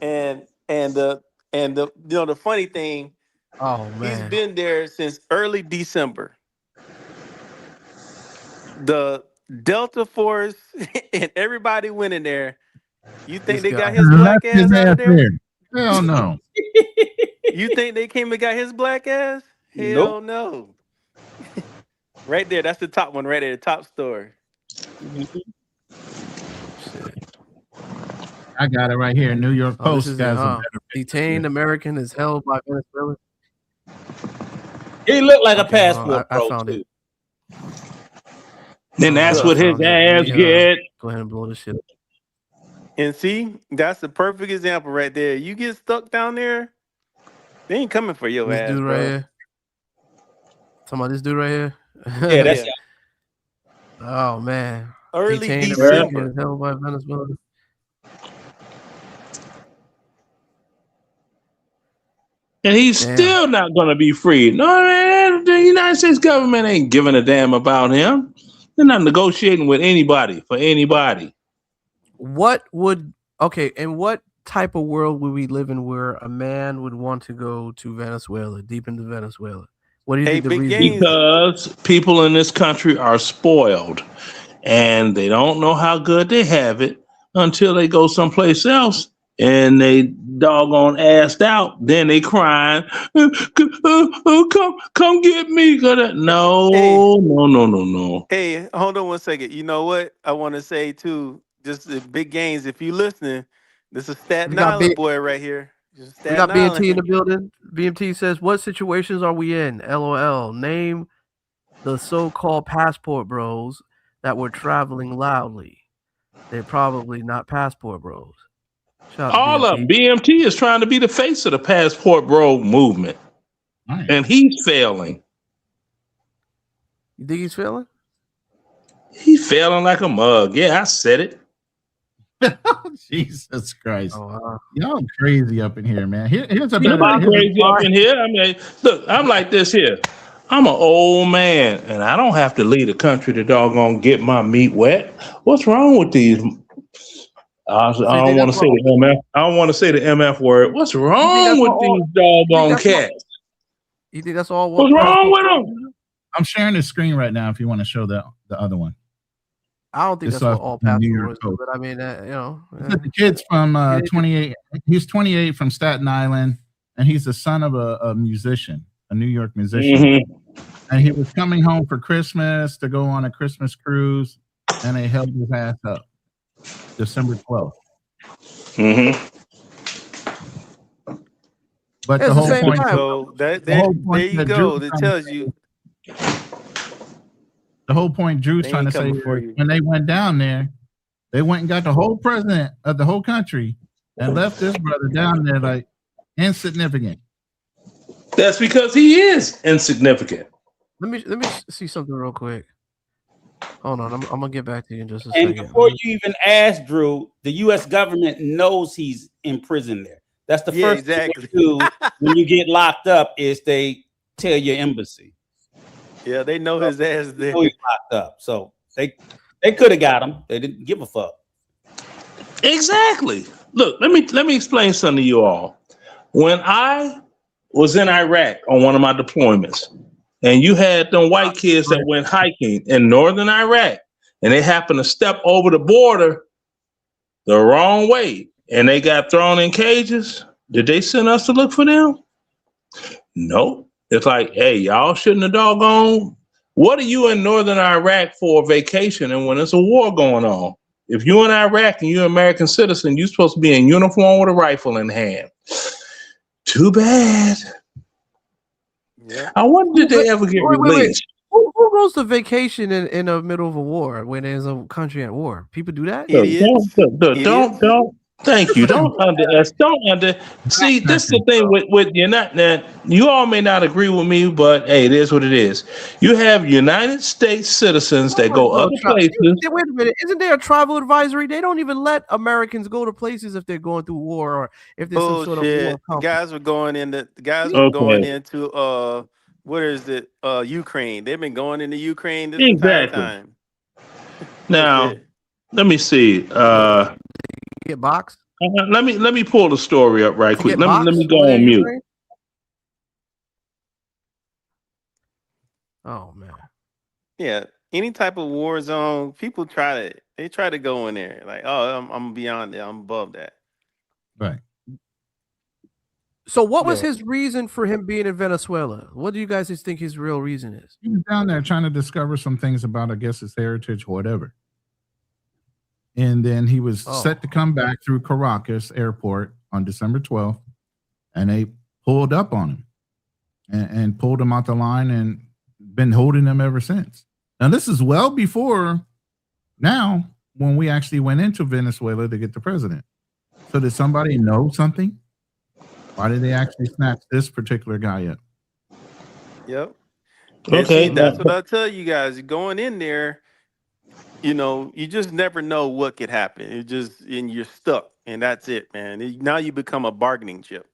and the the funny thing, Oh he's man. been there since early December. The Delta Force and everybody went in there. You think This they got guy. his And black left his ass out ass of there? there. Hell no. You think they came and got his black ass? Nope. Hell no. Right there, that's the top one right there, the top story. I got it right here. New York Oh, this Post is it, has a huh? better Detained American is held by Venezuela. He looked like a Okay, hold on. passport I bro found too. it. Then that's I what his found it. ass Let me get. go ahead and blow this shit up. And see, that's the perfect example right there. You get stuck down there, they ain't coming for your This ass, dude right bro. here. Talking about this dude right here. Yeah, that's Yeah. Oh man. Early Detained American December. is held by Venezuela. And he's Damn. still not going to be free. No, man, the United States government ain't giving a damn about him. They're not negotiating with anybody for anybody. What would and what type of world would we live in where a man would want to go to Venezuela, deep into Venezuela? What do you Hey, think the Big reason is? Gains. Because people in this country are spoiled and they don't know how good they have it until they go someplace else and they doggone assed out. Then they crying, come get me. No, Hey, no. hey, hold on one second. You know what? I want to say too, just the Big Gains, if you listening, this is We Staten got Island B- boy right here. Just we got Staten BMT in the Island. building. BMT says, "What situations are we in?" LOL. Name the so-called passport bros that were traveling loudly. They're probably not passport bros. Shout out to All of them. BMT. BMT is trying to be the face of the passport bro movement, and he's failing. You think he's failing? He's failing like a mug. Yeah, I said it. Jesus Christ. Oh, wow. Y'all crazy up in here, man. Here's a You're better. not crazy up in here. I mean, look, I'm like this here. I'm an old man, and I don't have to leave the country to doggone get my meat wet. What's wrong with these? I So you don't think want that's to say the MF. I don't want to say the MF word. What's You think wrong that's with all? these You think doggone that's all? cats? You think that's all? What's What wrong passport? with them? I'm sharing the screen right now if you want to show the other one. I don't think This that's what off all the New passport York was, Post. but I mean, The kid's from 28. He's 28 from Staten Island, and he's the son of a musician, a New York musician. Mm-hmm. And he was coming home for Christmas to go on a Christmas cruise, and they held his ass up December 12th. Mm-hmm. But it's the the whole same point, time. So that the whole there point you that Drew's go. That trying to tells say, you the whole point Drew's they trying ain't to say coming for is you. when they went down there, they went and got the whole president of the whole country and left this brother down there like insignificant. That's because he is insignificant. Let me see something real quick. Hold on, I'm gonna get back to you in just a And second. before you even ask, Drew, the U.S. government knows he's in prison there. That's the Yeah, first thing exactly. they do when you get locked up is they tell your embassy. Yeah, they know his ass They there. know he's locked up, so they could have got him. They didn't give a fuck. Exactly. Look, let me explain something to you all. When I was in Iraq on one of my deployments, and you had them white kids that went hiking in northern Iraq, and they happened to step over the border the wrong way, and they got thrown in cages. Did they send us to look for them? No. It's like, hey, y'all shouldn't have doggone. What are you in northern Iraq for vacation and when there's a war going on? If you're in Iraq and you're an American citizen, you're supposed to be in uniform with a rifle in hand. Too bad. Yeah. I wonder, did they ever get Wait. released? Who goes to vacation in the middle of a war when there's a country at war? People do that? Idiots. Don't. Thank you. See, this is the thing with you're not that you all may not agree with me, but hey, it is what it is. You have United States citizens that go other places. Wait a minute. Isn't there a travel advisory? They don't even let Americans go to places if they're going through war or if there's some sort of war. Bullshit. The guys were going into what is it? Ukraine. They've been going into Ukraine this entire Exactly. time. Now, Bullshit. let me see. Get boxed. Let me pull the story up right quick. Get Let me boxed go when on in mute. Ukraine? Oh man. Yeah. Any type of war zone, people try to go in there. Like, oh, I'm beyond that. I'm above that. Right. So what was Yeah. his reason for him being in Venezuela? What do you guys think his real reason is? He was down there trying to discover some things about, I guess, his heritage or whatever. And then he was set to come back through Caracas airport on December 12th, and they pulled up on him and pulled him out the line and been holding him ever since. Now, this is well before now when we actually went into Venezuela to get the president. So did somebody know something? Why did they actually snatch this particular guy up? Yep. Okay. And see, that's what I tell you guys. Going in there, you just never know what could happen. And you're stuck, and that's it, man. Now you become a bargaining chip.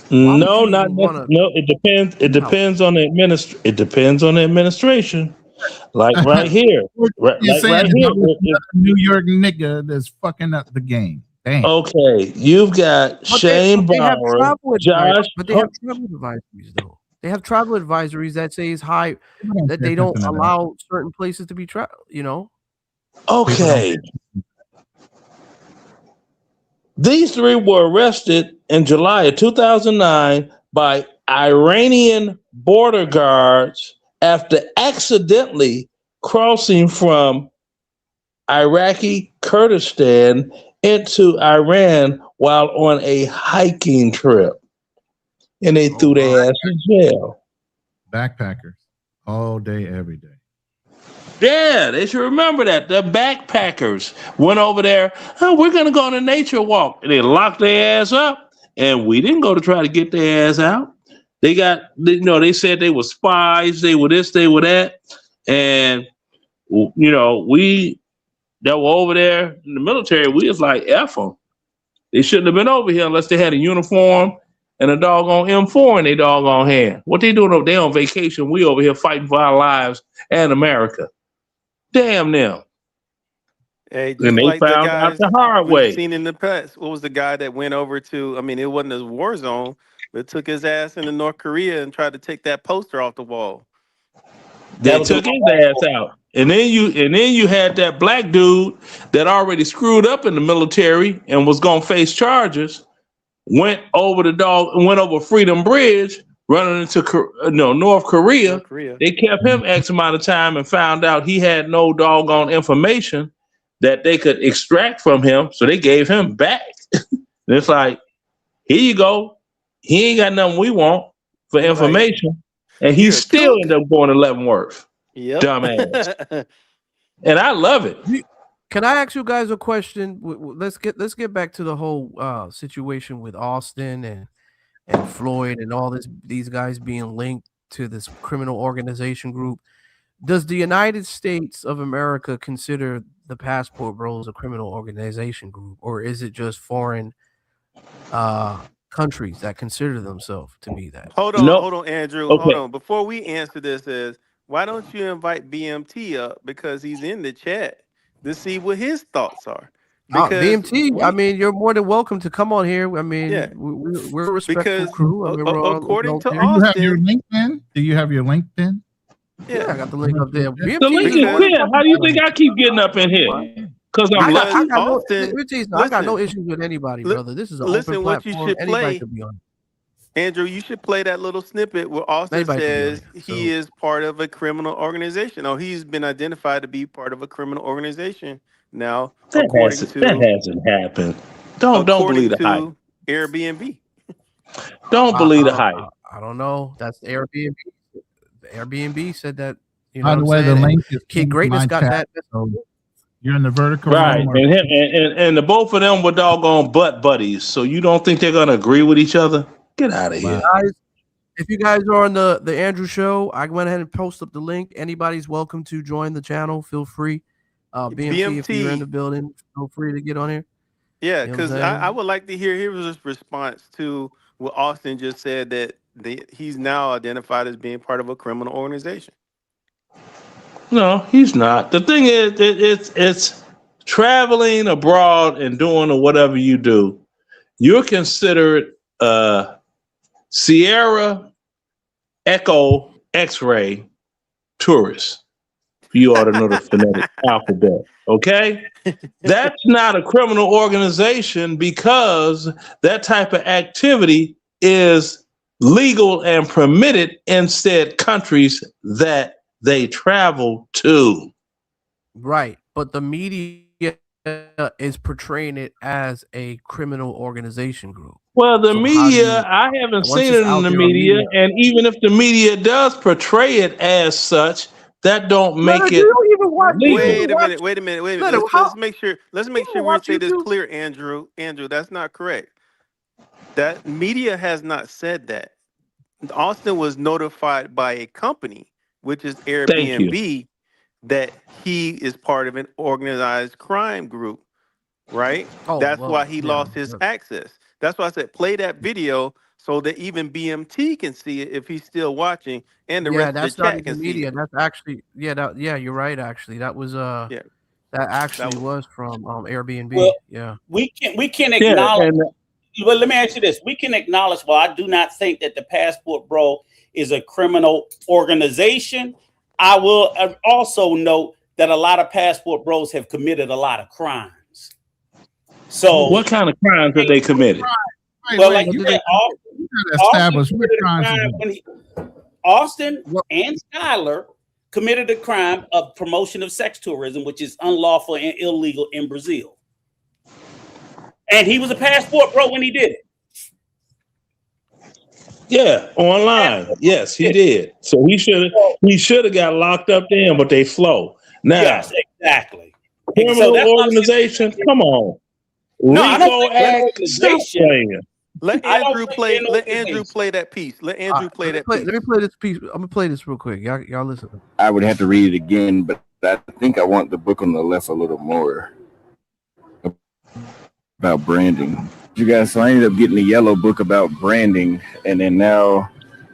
No, not necessarily. No. It depends. It depends on the It depends on the administration. Like right here, You're saying another New York nigga that's fucking up the game. Damn. Okay, you've got Shane Bauer, Josh. But they have travel advisories, though. They have travel advisories that says that they don't allow certain places to be Okay. These three were arrested in July of 2009 by Iranian border guards after accidentally crossing from Iraqi Kurdistan into Iran while on a hiking trip. And they threw their ass in jail. Backpackers all day, every day. Yeah, they should remember that. The backpackers went over there. Oh, we're going to go on a nature walk. And they locked their ass up. And we didn't go to try to get their ass out. They they said they were spies. They were this, they were that. And, we that were over there in the military, we was like, F them. They shouldn't have been over here unless they had a uniform and a doggone M4 in their doggone hand. What they doing over there on vacation? We over here fighting for our lives and America. Damn them. Hey, just And they like the found out guys the hard we've way. seen in the past. What was the guy that went over to? I mean, it wasn't a war zone, but took his ass into North Korea and tried to take that poster off the wall. They took his ass out. And then you had that black dude that already screwed up in the military and was gonna face charges. Went over Freedom Bridge, running into North Korea. They kept him X amount of time and found out he had no doggone information that they could extract from him, so they gave him back. It's like, here you go. He ain't got nothing we want for information, and he still ended up going to Leavenworth. Yep. Dumbass. And I love it. Can I ask you guys a question? Let's get back to the whole situation with Austin and Floyd and all these guys being linked to this criminal organization group. Does the United States of America consider the Passport Bros a criminal organization group, or is it just foreign countries that consider themselves to be that? No. Hold on, Andrew. Hold Okay. on. Before we answer this, why don't you invite BMT up, because he's in the chat, to see what his thoughts are? Because BMT, I mean, you're more than welcome to come on here. I mean, yeah, we're a respectful because crew. I mean, we're all according to Do you have your Austin, LinkedIn? Do you have your LinkedIn? Yeah, I got the link up there. The BMT link is is more than pinned. How do you welcome. think I keep getting up in here? Because I'm I live. got no, Austin, I got no issues with anybody, brother. This is an open listen, what you platform. should Anybody play, could be on. Andrew, you should play that little snippet where Austin Anybody could be on says here. he is part of a criminal organization, or he's been identified to be part of a criminal organization. Now, according That to hasn't happened. Don't believe the hype. Airbnb. Don't believe the hype. I don't know. That's the Airbnb. The Airbnb said that. You know By the way, the link is Kid in Greatness my got chat. that. So you're in the vertical Right. room. And the both of them were doggone butt buddies. So you don't think they're gonna agree with each other? Get out of here. Guys, if you guys are on the Andrew show, I went ahead and posted up the link. Anybody's welcome to join the channel. Feel free. BMT, if you're in the building, feel free to get on here. Yeah, You know what I'm because saying? I would like to hear his response to what Austin just said, that he's now identified as being part of a criminal organization. No, he's not. The thing is, it's traveling abroad and doing or whatever you do. You're considered Sierra Echo X-ray tourist. You ought to know the phonetic alphabet. Okay? That's not a criminal organization, because that type of activity is legal and permitted in said countries that they travel to. Right. But the media is portraying it as a criminal organization group. Well, the So media, I haven't once seen it's it in out the there on media, media- and even if the media does portray it as such, that don't make it legal. Wait a minute. Let's make sure we say this clear, Andrew. Andrew, that's not correct. That media has not said that. Austin was notified by a company, which is Thank you. Airbnb, that he is part of an organized crime group, right? That's why he lost his access. That's why I said play that video so that even BMT can see it if he's still watching, and the rest of that's the not chat even can see media. it. That's actually you're right. Actually, that was that actually was from Airbnb. Well, yeah, we can acknowledge. Well, let me ask you this: we can acknowledge. Well, I do not think that the Passport Bro is a criminal organization. I will also note that a lot of Passport Bros have committed a lot of crimes. So, what kind of crimes have they committed? Well, like you said, Austin and Skyler committed a crime of promotion of sex tourism, which is unlawful and illegal in Brazil. And he was a Passport Bro when he did it. Yeah, online. Yes, he did. So he should have got locked up then, but they flow. Now, yes, exactly. Criminal organization. Come on. No, I don't think Act, stop playing. Let Andrew play. Let Andrew play that piece. Let Andrew play that piece. Let me play this piece. I'm gonna play this real quick. Y'all listen. I would have to read it again, but I think I want the book on the left a little more about branding. You guys, so I ended up getting the yellow book about branding, and then now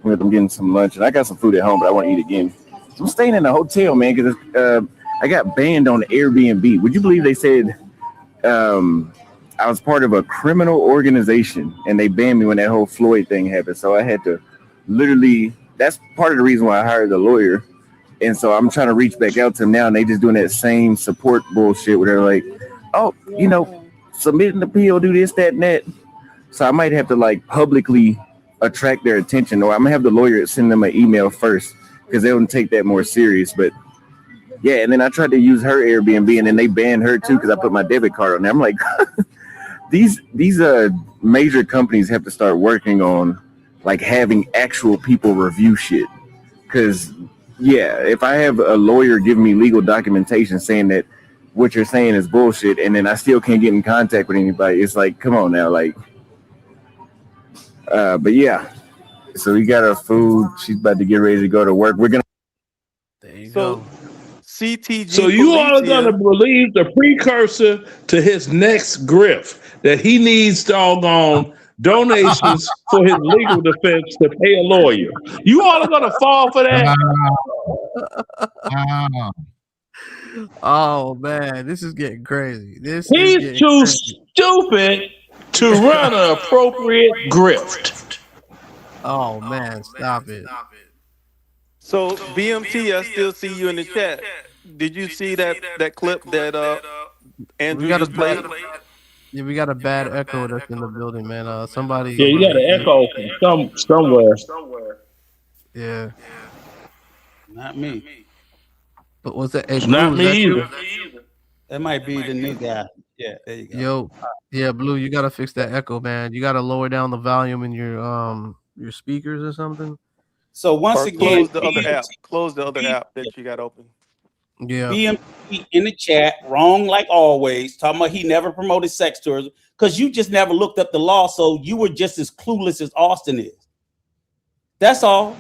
I'm getting some lunch, and I got some food at home, but I want to eat again. I'm staying in a hotel, man, because I got banned on Airbnb. Would you believe they said I was part of a criminal organization, and they banned me when that whole Floyd thing happened. So I had to literally, that's part of the reason why I hired a lawyer. And so I'm trying to reach back out to them now, and they just doing that same support bullshit where they're like, oh, you know, submit an appeal, do this, that, and that. So I might have to like publicly attract their attention, or I'm gonna have the lawyer send them an email first because they don't take that more serious. But yeah, and then I tried to use her Airbnb, and then they banned her too because I put my debit card on there. I'm like, these major companies have to start working on like having actual people review shit. Because yeah, if I have a lawyer giving me legal documentation saying that what you're saying is bullshit, and then I still can't get in contact with anybody, it's like, come on now, like But yeah, so we got our food. She's about to get ready to go to work. We're gonna. There you So go. CTG So you all are going to Felicia. believe the precursor to his next grift that he needs doggone donations for his legal defense to pay a lawyer. You all are going to fall for that. Oh man, this is getting crazy. This is He's getting too crazy. stupid to run an appropriate grift. Oh man, stop it. So BMT, I still see you in the chat. Did you see that clip that We Andrew got a just played? bad, yeah, we got a bad echo that's in the building, man. Somebody, Yeah, you got an echo from somewhere. yeah. Not me. But what's that? Hey, It's Blue, not is me that you? either. That might be the new guy. Yeah, there you go. Yo, yeah, Blue, you gotta fix that echo, man. You gotta lower down the volume in your speakers or something. So once Or again, close the other app. Close the other app that you got open. Yeah. BMT in the chat, wrong like always, talking about he never promoted sex tourism because you just never looked up the law, so you were just as clueless as Austin is. That's all.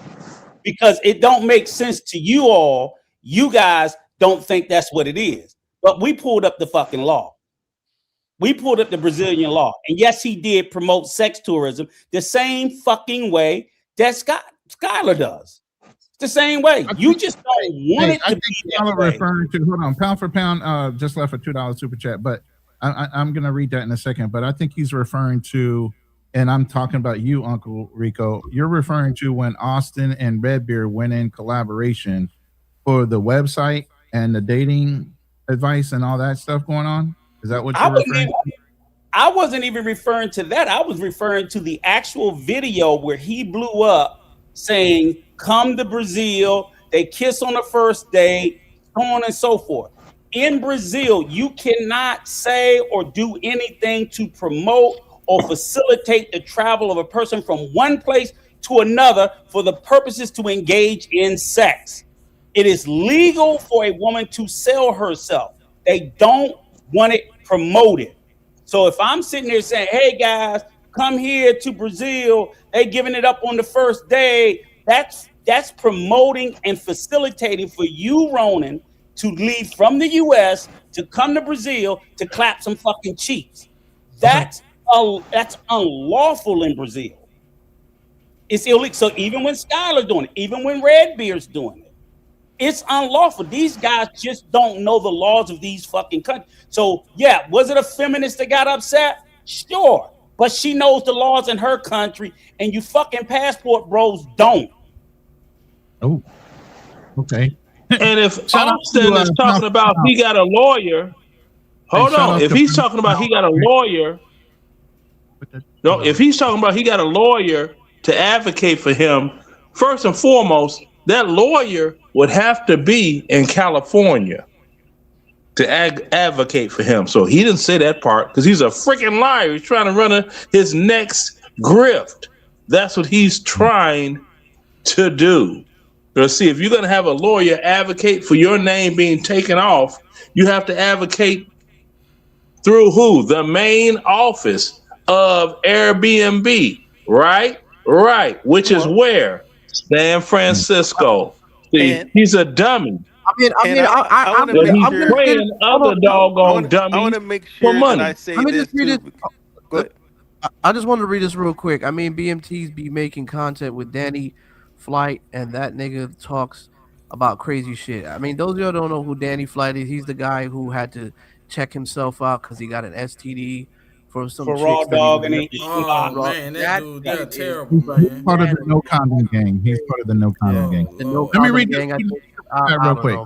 Because it don't make sense to you all. You guys don't think that's what it is. But we pulled up the fucking law. We pulled up the Brazilian law. And yes, he did promote sex tourism the same fucking way that Skylar does. It's the same way. You just don't want it I to think be y'all that are way. referring to, hold on, pound for pound just left a $2 super chat, but I'm going to read that in a second. But I think he's referring to, and I'm talking about you, Uncle Rico. You're referring to when Austin and Redbeard went in collaboration for the website and the dating advice and all that stuff going on. Is that what you're referring to? I wasn't even referring to that. I was referring to the actual video where he blew up saying, come to Brazil, they kiss on the first date, so on and so forth. In Brazil, you cannot say or do anything to promote or facilitate the travel of a person from one place to another for the purposes to engage in sex. It is legal for a woman to sell herself. They don't want it promoted. So if I'm sitting there saying, hey guys, come here to Brazil, they giving it up on the first day, that's promoting and facilitating for you, Ronan, to leave from the US to come to Brazil to clap some fucking cheeks. That's unlawful in Brazil. It's illegal. So even when Skylar doing it, even when Redbeard's doing it, it's unlawful. These guys just don't know the laws of these fucking countries. So, yeah, was it a feminist that got upset? Sure. But she knows the laws in her country, and you fucking passport bros don't. Oh, okay. And if Austin is talking about he got a lawyer, hold on. If he's talking about he got a lawyer, no, if he's talking about he got a lawyer to advocate for him, first and foremost, that lawyer would have to be in California to advocate for him. So he didn't say that part because he's a freaking liar. He's trying to run his next grift. That's what he's trying to do. Let's see, if you're going to have a lawyer advocate for your name being taken off, you have to advocate through who? The main office of Airbnb, right? Right. Which is where? San Francisco. See, he's a dummy. I want to he's praying other doggone dummies. I want to make sure that I say this too. Go ahead. I just wanted to read this real quick. I mean, BMTs be making content with Danny Flight, and that nigga talks about crazy shit. I mean, those of y'all don't know who Danny Flight is. He's the guy who had to check himself out because he got an STD for some For chicks raw that dog he and man, that dude, they're terrible, He's man. part of the no condom gang. He's part of the no condom gang. Let me read this gang, real quick.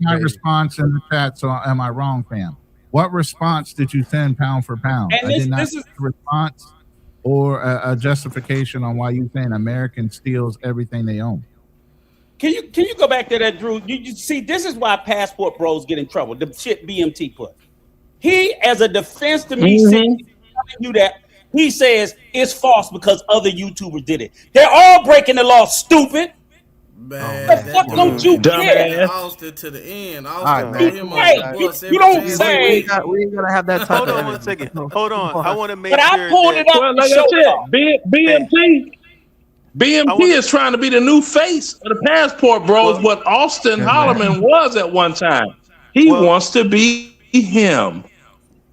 My response in the chat. So, am I wrong, fam? What response did you send pound for pound? And I did not see a response or a justification on why you saying American steals everything they own. Can you go back to that, Drew? You see, this is why passport bros get in trouble. The shit BMT put. He, as a defense to me, telling you that he says it's false because other YouTubers did it. They're all breaking the law, stupid. Man, The that fuck don't dude you been care? defending Dumbass. Austin to the end. All Austin right, brought man. him Come under on, the Right. guys. bus You every don't chance he We say. ain't got get. we ain't gonna have that type Hold of on one energy. second. No, Hold come on. I on. want to make But I sure pulled that it up Well, to like I show said, y'all. hey, I BMP want to is trying to be the new face of the passport bros, well what Austin Yeah, man. Holloman was at one time. He well wants to be him.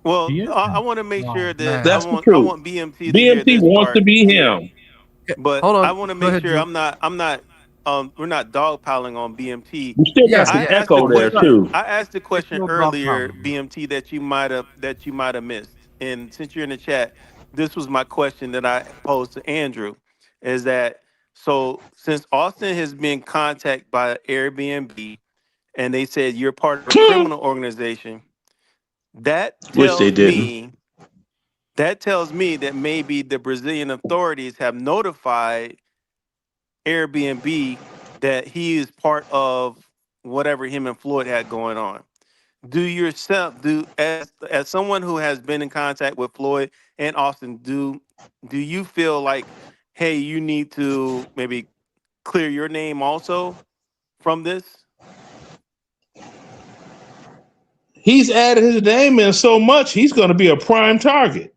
well He is I him. want to make Oh sure that man. That's the I truth. want BMT to hear BMP this wants to part be here. him. Okay, But hold I on. want to Go make ahead, sure Drew. I'm not we're not dogpiling on BMT. We still got Yeah, some I yeah. asked the echo there question. too. I asked the It's question no dog earlier, pound. BMT, that you might have missed. And since you're in the chat, this was my question that I posed to Andrew, is that so since Austin has been contacted by Airbnb and they said you're part of a criminal organization, that Wish they tells didn't. me that maybe the Brazilian authorities have notified Airbnb that he is part of whatever him and Floyd had going on. Do yourself do as someone who has been in contact with Floyd and Austin, do you feel like, hey, you need to maybe clear your name also from this? He's added his name in so much, he's going to be a prime target.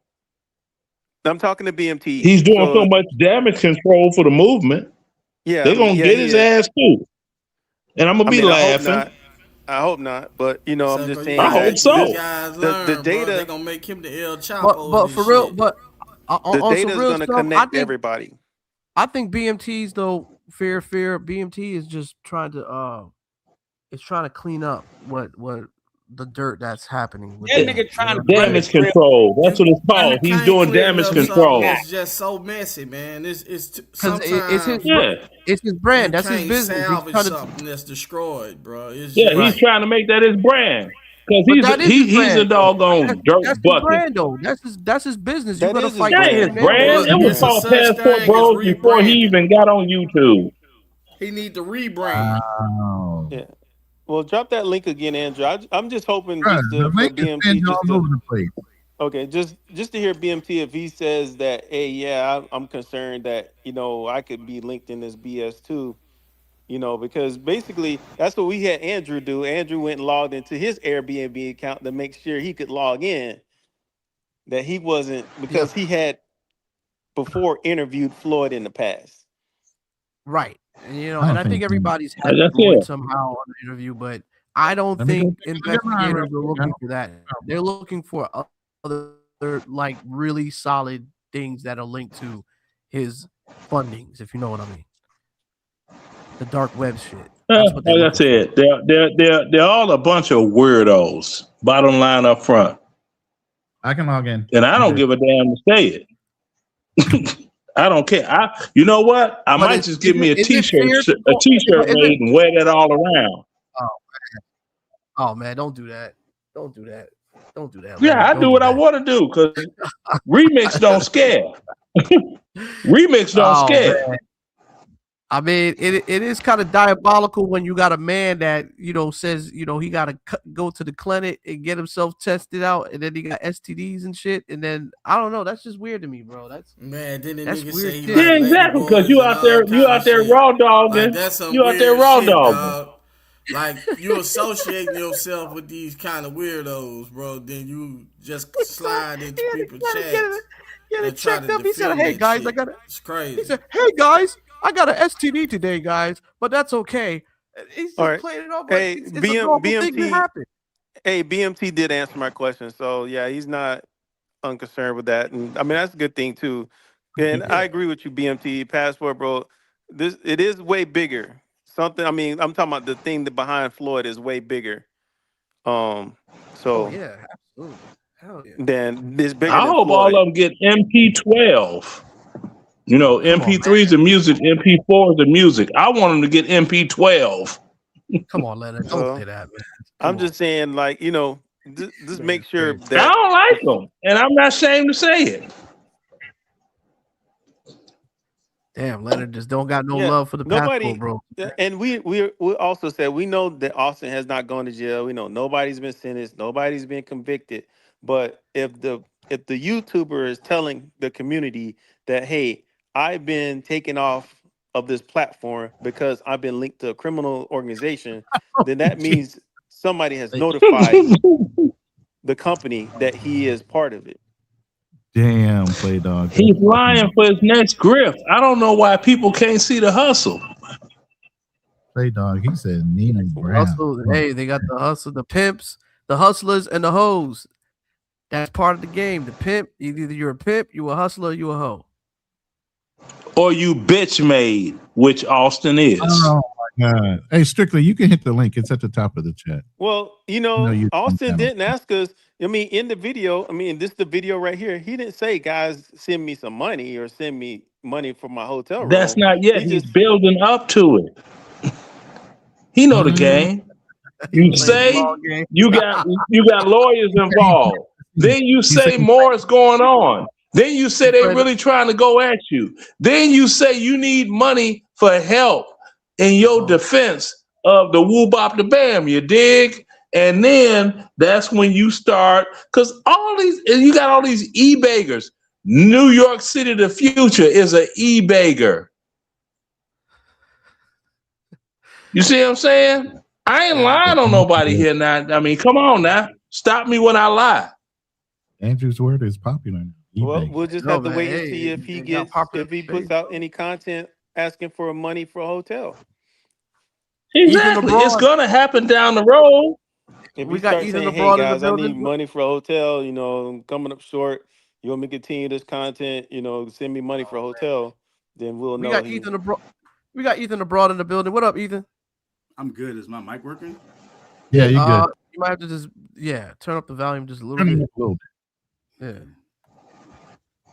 I'm talking to BMT. He's doing so So much damage control for the movement. yeah, They're going to yeah, get he his is. ass too. And I'm going I to be mean, I hope laughing. not. I hope not. But I'm just Sucker, you I saying gotta hope that let these so. guys the learn, bro. They data gonna make him the El Chapo of But this for real, shit. but the on data some is real going to stuff, I connect think everybody. BMT's though fear BMT is just trying to it's trying to clean up what the dirt that's happening with That them. nigga You know trying to what I'm run the saying? Damage crib. control. That's what it's You called. He's can't doing clear damage up something control. that's just so messy, man. Because Sometimes Yeah. it's his brand. you That's his can't business. He's salvage trying to, something that's destroyed, bro. It's Yeah, he's just Right. trying to make that his brand. Because but that is his he's a brand though. doggone dirt That's his bucket. brand though. That's his business. You That gotta is his fight That for ain't your his brand. name. That brand. is It his was it's a brand. called such Passport thing as Bros before he rebranding. even got on YouTube. He need to rebrand. Wow. Yeah. Well, drop that link again, Andrew. I'm just hoping Bruh, just the to for link is BMT pinned just all to over the place. okay, just to hear BMT if he says that, hey, yeah, I'm concerned that I could be linked in this BS too. Because basically that's what we had Andrew do. Andrew went and logged into his Airbnb account to make sure he could log in. That he wasn't Yeah, because he had before interviewed Floyd in the past. right. I And don't I think. think everybody's had Like I Floyd said, somehow on the interview, but I don't Let me go think get mine investigators real are quick now. looking for that. They're looking for other like really solid things that are linked to his fundings, if you know what I mean. The dark web shit. That's what they're like I looking for. said, they're all a bunch of weirdos. Bottom line up front, I can log in. and I I'm don't good. give a damn to say it. I don't care. You know what? I But might just get me a is it t-shirt, fair to a go? t-shirt Is it? made and wear that all around. Oh, oh man, don't do that. Don't do that. Don't do that, Yeah, Leonard. I Don't do do what I that. want to do because remix don't scare. Remix don't Oh scare. man. I mean, it is kind of diabolical when you got a man that says he got to go to the clinic and get himself tested out, and then he got STDs and shit, and then I don't know. That's just weird to me, bro. Man, then the That's nigga weird say he shit. like Yeah, lady exactly. Because boys and all you kind out of there shit. raw Like dogging. that's some You out there weird raw shit, dogging. dog. Like you associating yourself with these kind of weirdos, bro. Then you just slide into He people's had to chats get and it try to checked up. He said, defend "Hey that guys, shit. It's He crazy. said, "Hey guys, I got an STD today, guys, but that's okay." He's All just right. playing it off like Hey, it's a normal thing to BMT. happen. Hey, BMT did answer my question. So yeah, he's not unconcerned with that. And I mean that's a good thing too. And I Yeah. agree with you, BMT. Passport, bro. It is way bigger. Something I mean, I'm talking about the thing that behind Floyd is way bigger. Um Oh so yeah, absolutely. Hell yeah. then it's bigger I than hope all Floyd. of them get MP12. You know, Come on, man. MP3s are music, MP4s are music. I want them to get MP12. Come on, Leonard. Don't say Well, that, man. I'm Come on. just saying, like, just Man, make it's sure crazy. I that don't like them, and I'm not ashamed to say it. Damn, Leonard just don't got no yeah, love for the passport, nobody bro. and we also said we know that Austin has not gone to jail. We know nobody's been sentenced, nobody's been convicted. But if the YouTuber is telling the community that, hey, I've been taken off of this platform because I've been linked to a criminal organization, then that means somebody has notified the company that he is part of it. Damn, Play Dog. He's lying for his next grift. I don't know why people can't see the hustle. Play Dog. He said Nina Brown. Hustle, hey, they got the hustle, the pimps, the hustlers, and the hoes. That's part of the game. The pimp, either you're a pimp, you a hustler, you a hoe. Or you bitch made, which Austin is. Oh my God. Hey, Strictly, you can hit the link. It's at the top of the chat. Well, Austin didn't ask us. I mean, in the video, this is the video right here. He didn't say, guys, send me some money or send me money for my hotel room. That's not yet. He's building up to it. He know the game. You say you got lawyers involved. Then you say more is going on. Then you say they're really trying to go at you. Then you say you need money for help in your defense of the woo bop the bam, you dig? And then that's when you start, because you got all these e-beggars. New York City, the future is an e-beggar. You see what I'm saying? I ain't lying on nobody here now. Come on now. Stop me when I lie. Andrew's word is popular now. Well, we'll just have to wait and see if he puts out any content asking for money for a hotel. Exactly. It's gonna happen down the road. If we got Ethan saying, hey guys, I need money for a hotel, I'm coming up short. You want me to continue this content, send me money for a hotel, then we'll know. We got Ethan abroad in the building. What up, Ethan? I'm good. Is my mic working? Yeah, you good. You might have to just turn up the volume just a little bit. Yeah.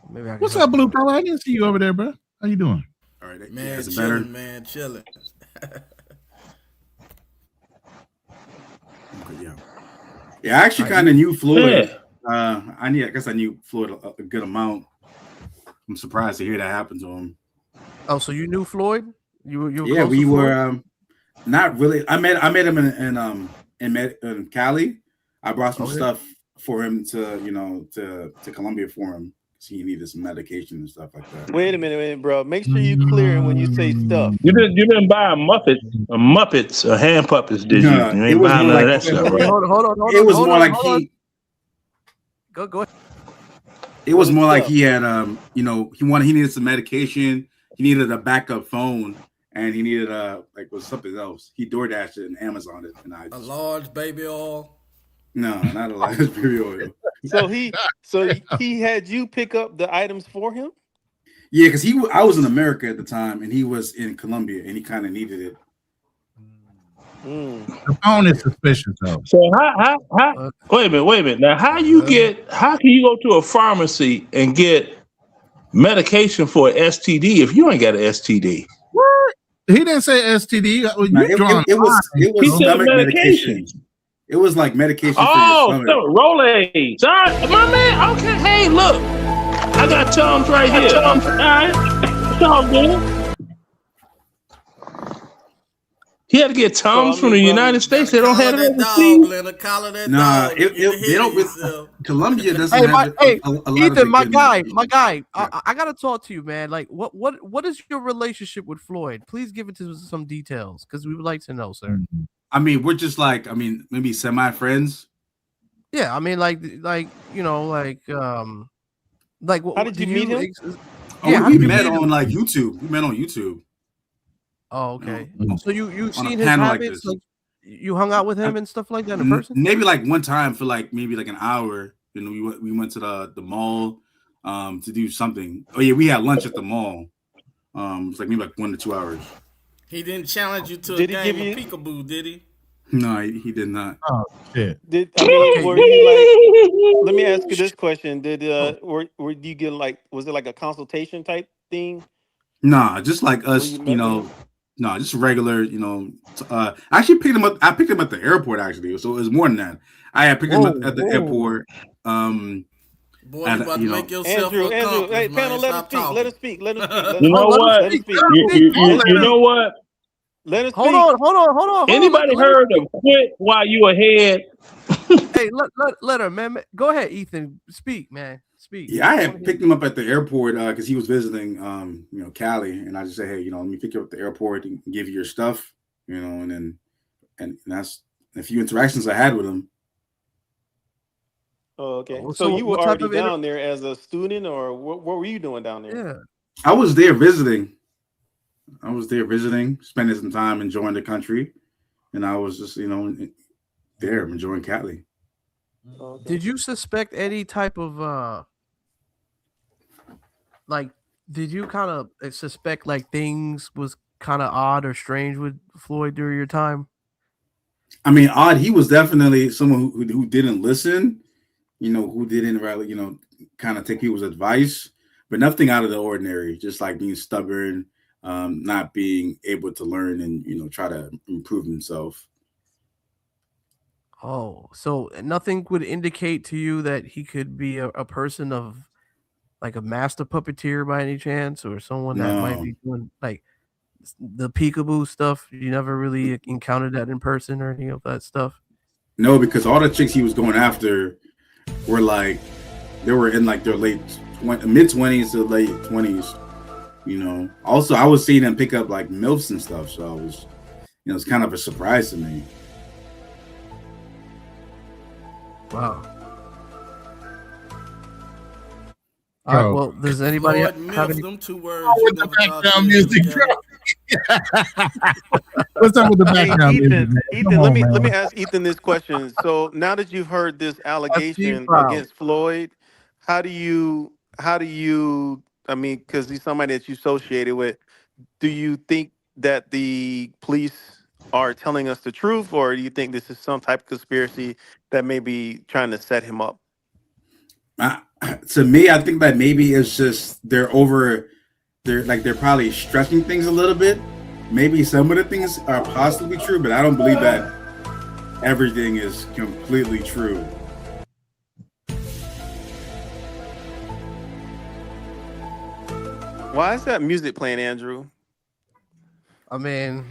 Maybe I can What's up, Blue Collar? I didn't see you over there, bro. How you doing? All right, man, is it chilling, better? man, chilling. Okay, yeah. I actually kind of knew Floyd. I guess I knew Floyd a good amount. I'm surprised to hear that happen to him. Oh, so you knew Floyd? You were yeah, we were not really. I met him in Cali. I brought some stuff for him to Colombia for him. He needed some medication and stuff like that. Wait a minute, bro. Make sure you clear when you say stuff. You didn't buy Muppets or hand puppets, did you? No, You ain't buying none of that stuff, right? Hold on. It was more like he. Go ahead. It was more like he had he needed some medication. He needed a backup phone, and he needed was something else. He DoorDashed it and Amazon it, and a large baby oil. No, not a large baby oil. So he had you pick up the items for him? Yeah, because I was in America at the time, and he was in Colombia, and he kind of needed it. The phone is suspicious, though. So how wait a minute. Now how can you go to a pharmacy and get medication for an STD if you ain't got an STD? What? He didn't say STD. It was stomach medication. It was like medication. Oh, Rolaids. Sorry, my man. Okay, hey, look, I got Tums right here. All right, it's all good. He had to get Tums from the United States. They don't have it overseas. They don't. Colombia doesn't have a lot Ethan, of my guy. Yeah. I gotta talk to you, man. Like, what is your relationship with Floyd? Please give it to some details, because we would like to know, sir. I mean, we're just maybe semi friends. Yeah, I mean, like, how did you meet him? We met on YouTube. We met on YouTube. Oh, okay. So you've seen his habits, like you hung out with him and stuff like that in person? Maybe one time for maybe an hour. We went to the mall to do something. Oh yeah, we had lunch at the mall. It's maybe 1 to 2 hours. He didn't challenge you to a game of peekaboo, did he? No, he did not. Oh shit! Were you let me ask you this question: were you get was it a consultation type thing? Nah, just like us, no, just regular, I actually picked him up. I picked him at the airport, actually. So it was more than that. I had picked him up at the airport. Boy, you about to make yourself Andrew, hey, panel, let us speak. You know what? You know what? Let us hold on. Anybody heard of quit while you ahead? Hey, let her, man. Go ahead, Ethan. Speak, man. Speak. Yeah, I had picked him up at the airport because he was visiting, Cali, and I just said, hey, let me pick you up at the airport and give you your stuff, and that's a few interactions I had with him. Oh, okay. Oh, So you were what type already of down there as a student, or what were you doing down there? Yeah. I was there visiting. Spending some time enjoying the country, and I was just, there enjoying Cali. Okay. Did you suspect any type of did you kind of suspect like things was kind of odd or strange with Floyd during your time? I mean, odd. He was definitely someone who didn't listen, who didn't really, kind of take people's advice, but nothing out of the ordinary. Just like being stubborn, not being able to learn and try to improve himself. Oh, so nothing would indicate to you that he could be a person of like a master puppeteer by any chance, or someone that might No, be doing like the peekaboo stuff? You never really encountered that in person or any of that stuff? no, because all the chicks he was going after were like, they were in like their mid-20s to late 20s. Also I was seeing him pick up like MILFs and stuff, so I was, it's kind of a surprise to me. Wow. All right. Well, does anybody Floyd have Milf, any? them two words. Oh, with the background music, What's up with the background music? Ethan, let me ask Ethan this question. So now that you've heard this allegation against Floyd, how do you I mean, because he's somebody that you associated with, do you think that the police are telling us the truth, or do you think this is some type of conspiracy that may be trying to set him up? To me, I think that maybe it's just they're probably stretching things a little bit. Maybe some of the things are possibly true, but I don't believe that everything is completely true. Why is that music playing, Andrew? I mean,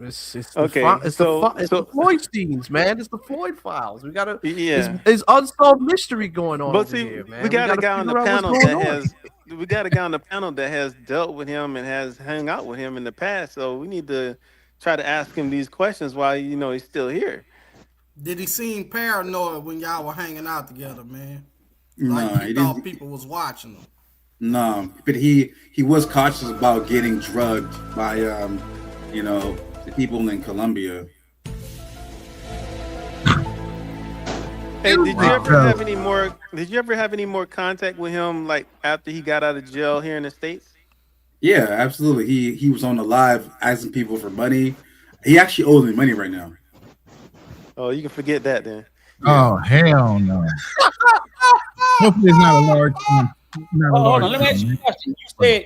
it's Okay, the Floyd scenes, man. It's the Floyd files. We gotta. Yeah. It's unsolved mystery going on But over see, here, man. we got a guy on the panel that that has dealt with him and has hung out with him in the past. So we need to try to ask him these questions while he's still here. Did he seem paranoid when y'all were hanging out together, man? No, Like he he thought didn't. people was watching him. No, but he was cautious about getting drugged by the people in Colombia. Hey, did you ever have any more? Did you ever have any more contact with him, like after he got out of jail here in the States? Yeah, absolutely. He was on the live asking people for money. He actually owes me money right now. Oh, you can forget that then. Oh, hell no. Hopefully it's not a large one. Hold on, let me ask you a question.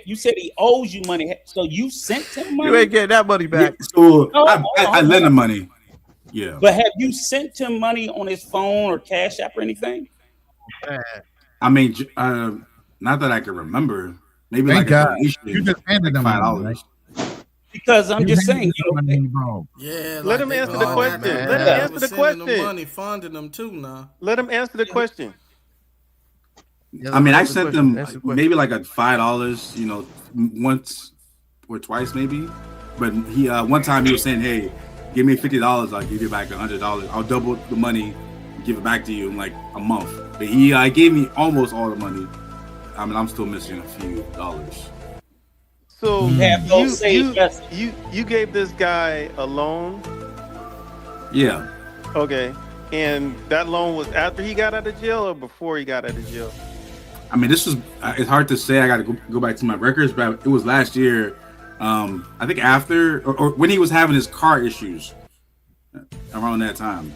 You said he owes you money, so you sent him money? You ain't getting that money back. Yeah, so I lent him money. Yeah. But have you sent him money on his phone or Cash App or anything? I mean, not that I can remember. Maybe Thank like a God. donation. You just handed like them $5. money, Because I'm just saying, Yeah, Let him answer the question. Let him answer the question. Money funding them too now. Let him answer the question. I mean, I sent them maybe like a $5, once or twice maybe. But he one time he was saying, "Hey, give me $50. I'll give you back $100. I'll double the money, and give it back to you in like a month." But he gave me almost all the money. I mean, I'm still missing a few dollars. So you gave this guy a loan? Yeah. Okay. And that loan was after he got out of jail or before he got out of jail? I mean, this was, it's hard to say. I got to go back to my records, but it was last year. I think after or when he was having his car issues around that time.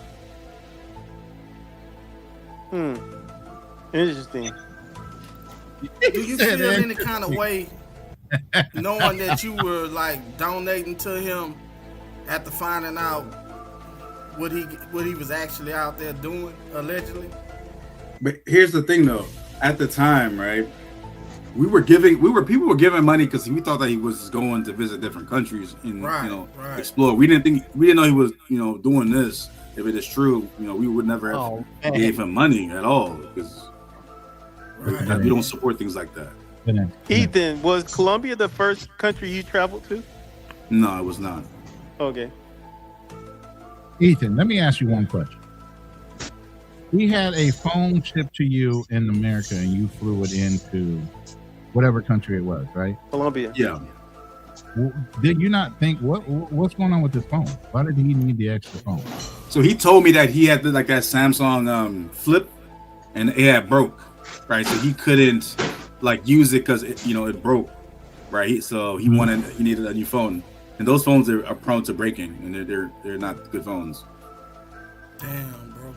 Interesting. Do you feel any kind of way knowing that you were like donating to him after finding out what he was actually out there doing, allegedly? But here's the thing though, at the time, right? People were giving money because we thought that he was going to visit different countries and explore. We didn't know he was, doing this. if it is true, we would never have Oh gave man. him money at all because Right. we don't support things like that. Ethan, was Colombia the first country you traveled to? No, it was not. Okay. Ethan, let me ask you one question. We had a phone shipped to you in America, and you flew it into whatever country it was, right? Colombia. Yeah. Did you not think what's going on with this phone? Why did he need the extra phone? So he told me that he had that Samsung Flip, and it had broke, right? So he couldn't use it because it broke, right? So he needed a new phone, and those phones are prone to breaking, and they're not good phones. Damn, bro.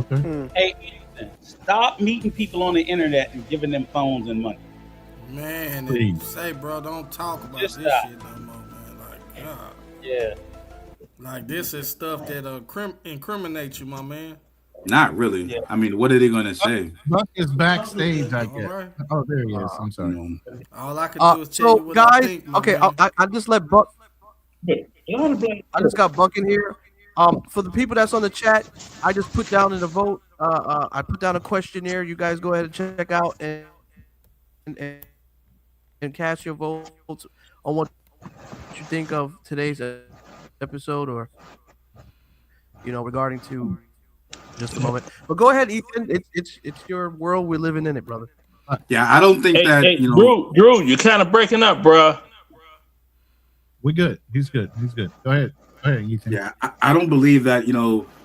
Okay. Hey, Ethan, stop meeting people on the internet and giving them phones and money. Man, Please. say, bro, don't talk about Just this stop. shit no more, man. Like, God. Yeah. Like, this is stuff that incriminates you, my man. Not really. Yeah. I mean, what are they gonna say? Buck is backstage, I All guess. right. Oh, there he is. I'm sorry. All I can do is tell So you what I guys, think, my okay, man. I just let Buck. I just got Buck in here. For the people that's on the chat, I just put down in the vote. I put down a questionnaire. You guys go ahead and check out and cast your votes on what you think of today's episode, or regarding to just a moment. But go ahead, Ethan. It's your world. We're living in it, brother. Yeah, I don't think that Drew, you're kind of breaking up, bruh. We're good. He's good. Go ahead, Ethan. Yeah, I don't believe that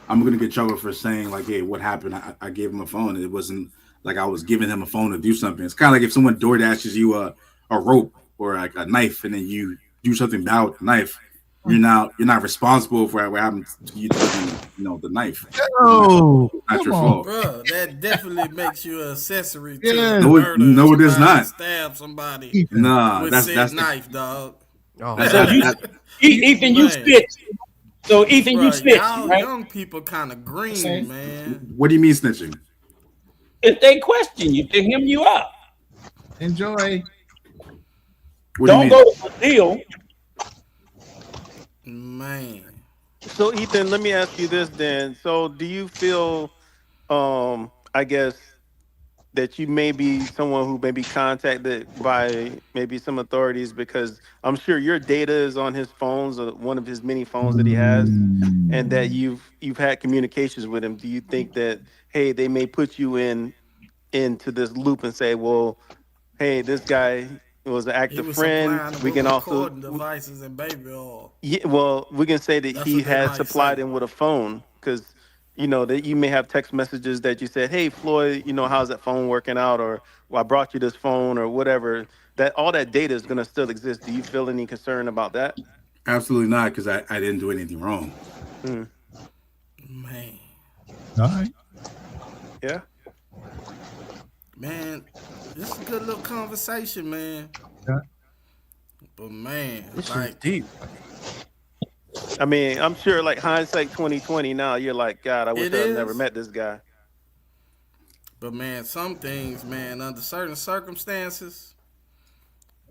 I'm gonna get trouble for saying hey, what happened? I gave him a phone. It wasn't like I was giving him a phone to do something. It's kind of like if someone door dashes you a rope or a knife, and then you do something bad with the knife. You're not responsible for what happened to you taking the knife. Oh, not your fault. Bro, that definitely makes you an accessory to Yeah. murder. No, it does not. Stab somebody Nah, with that's knife, dog. So Ethan, you snitched. So Ethan, you snitched, y'all right? young people kind of green, man. What do you mean snitching? If they question you, they hem you up. Enjoy. Don't go to the deal. Man. So Ethan, let me ask you this then. So do you feel I guess that you may be someone who may be contacted by maybe some authorities, because I'm sure your data is on his phones, or one of his many phones that he has, and that you've had communications with him. Do you think that, hey, they may put you into this loop and say, well, hey, this guy was an active friend. We can also devices and baby oil. yeah, well, we can say that That's he what they has might supplied say. him with a phone, because that you may have text messages that you said, "Hey, Floyd, how's that phone working out?" Or, "Well, I brought you this phone," or whatever. That all that data is going to still exist. Do you feel any concern about that? Absolutely not, because I didn't do anything wrong. Man, All right. yeah, man, this is a good little conversation, man. Yeah. But man, This is like, deep. I mean, I'm sure, like, hindsight 2020. Now you're like, God, I wish It I'd never is. met this guy. But man, some things, man, under certain circumstances,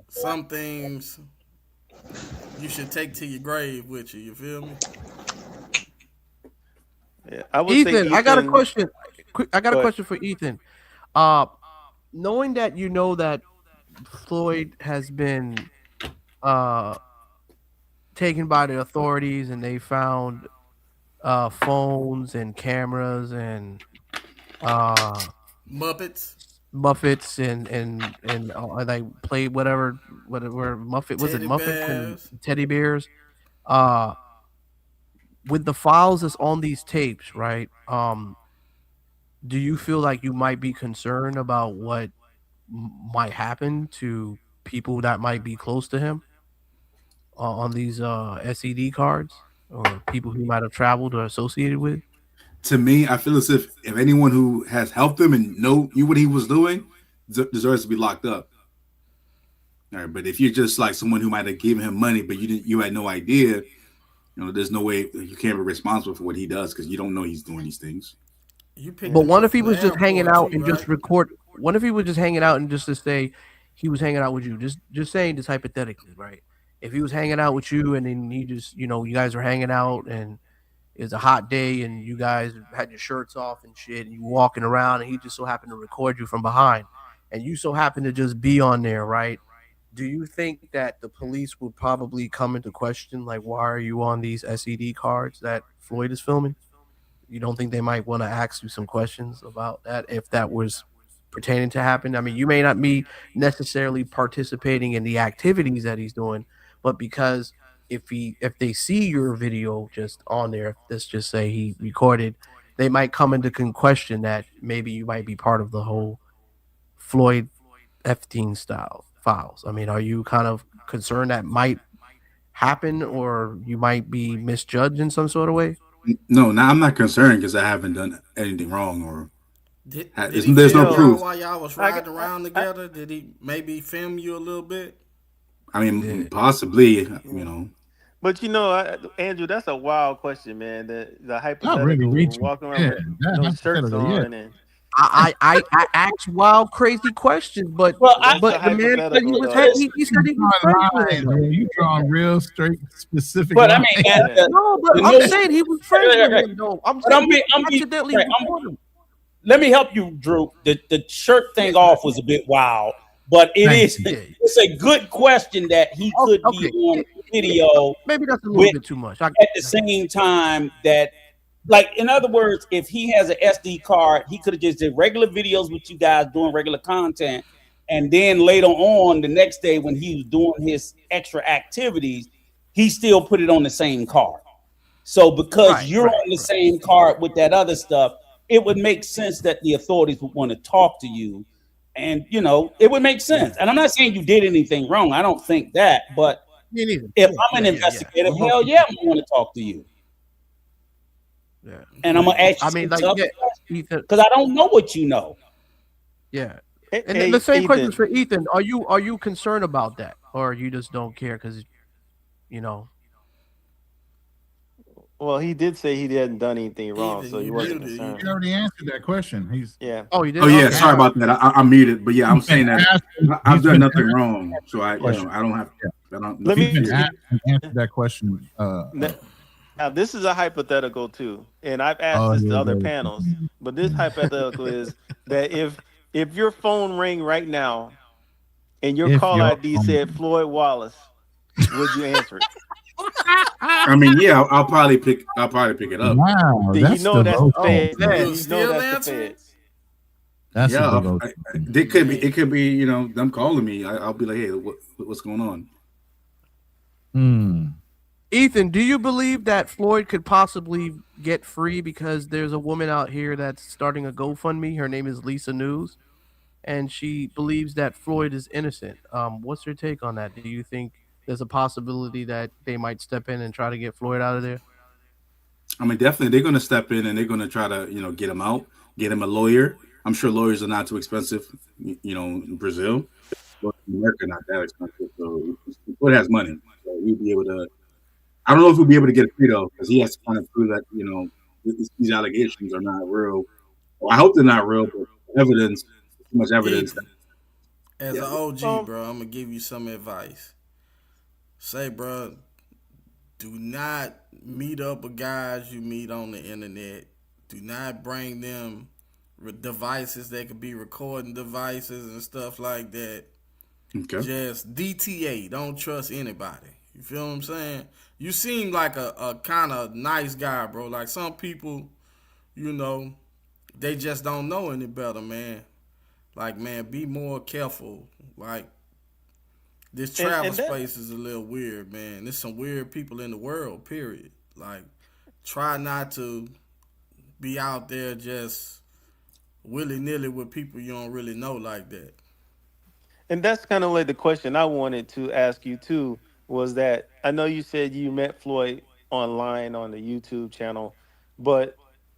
some things you should take to your grave with you. You feel me? Yeah, I would say, Ethan, I got a Ethan- question. I got Go a ahead. question for Ethan. Knowing that that Floyd has been taken by the authorities, and they found phones and cameras and Muppets. Muffets and like play whatever Muffet was it Teddy Muffets bears. and teddy bears. With the files that's on these tapes, right? Do you feel like you might be concerned about what might happen to people that might be close to him on these SED cards, or people who might have traveled or associated with? To me, I feel as if anyone knew what he was doing deserves to be locked up. All right, but if you're just like someone who might have given him money, but you had no idea, there's no way you can't be responsible for what he does, because you don't know he's doing these things. But what if he was just hanging out and just record? What if he was just hanging out and just to say he was hanging out with you? Just saying this hypothetically, right? If he was hanging out with you and then he just, you guys were hanging out and it's a hot day and you guys had your shirts off and shit, and you walking around, and he just so happened to record you from behind, and you so happen to just be on there, right? Do you think that the police would probably come into question, like, why are you on these SED cards that Floyd is filming? You don't think they might want to ask you some questions about that if that was pertaining to happen? I mean, you may not be necessarily participating in the activities that he's doing, but because if they see your video just on there, let's just say he recorded, they might come into question that maybe you might be part of the whole Floyd Epstein style files. I mean, are you kind of concerned that might happen, or you might be misjudged in some sort of way? No, now I'm not concerned because I haven't done anything wrong or Did he there's no film y'all proof. while y'all was riding around together? Did he maybe film you a little bit? I mean, possibly, you know. But Andrew, that's a wild question, man. The Not hypothetical really reaching. walking around Yeah, with that no shirts hypothetical, yeah. on, and I ask wild, crazy questions, but that's but the the man said hypothetical, he was though. he said he was friends with him. Though. You drawing real straight, specific. But I mean, lines. No, but I'm saying he was friends with him, though. I'm But saying he accidentally recorded him. let me help you, Drew. The shirt thing off was a bit wild, but it's a good question that he could be on video. Maybe that's a little bit too much. At the same time that, like, in other words, if he has an SD card, he could have just did regular videos with you guys doing regular content, and then later on the next day when he was doing his extra activities, he still put it on the same card. So because you're on the same card with that other stuff, it would make sense that the authorities would want to talk to you, and it would make sense. And I'm not saying you did anything wrong. I don't think that, but if I'm an investigator, hell yeah, I'm going to talk to you. Yeah. And I'm gonna ask you. I mean, like, because I don't know what you know. Yeah. And the same question for Ethan. Are you concerned about that, or you just don't care because, Well, he did say he hadn't done anything wrong, so he wasn't concerned. You already answered that question. Oh, you did. Oh yeah, sorry about that. I'm muted, but yeah, I'm saying that I've done nothing wrong, so I don't have. Let me answer that question. Now, this is a hypothetical too, and I've asked this to other panels, but this hypothetical is that if your phone rang right now and your call ID said Floyd Wallace, would you answer it? I mean, yeah, I'll probably pick it up. Wow, that's the feds. You know that's the feds. That's it could be them calling me. I'll be like, hey, what's going on? Ethan, do you believe that Floyd could possibly get free because there's a woman out here that's starting a GoFundMe? Her name is Lisa News, and she believes that Floyd is innocent. What's your take on that? Do you think there's a possibility that they might step in and try to get Floyd out of there? I mean, definitely they're going to step in and they're going to try to, get him out, get him a lawyer. I'm sure lawyers are not too expensive, in Brazil, but in America, not that expensive. So Floyd has money, so we'll be able to. I don't know if we'll be able to get free though, because he has to kind of prove that these allegations are not real. Well, I hope they're not real, but evidence, too much evidence. As an OG, bro, I'm gonna give you some advice. Say, bro, do not meet up with guys you meet on the internet. Do not bring them devices that could be recording devices and stuff like that. Okay. Just DTA. Don't trust anybody. You feel what I'm saying? You seem like a kind of nice guy, bro. Like some people, they just don't know any better, man. Like, man, be more careful. Like, this travel space is a little weird, man. There's some weird people in the world, period. Like, try not to be out there just willy-nilly with people you don't really know like that. And that's kind of like the question I wanted to ask you too, was that I know you said you met Floyd online on the YouTube channel, but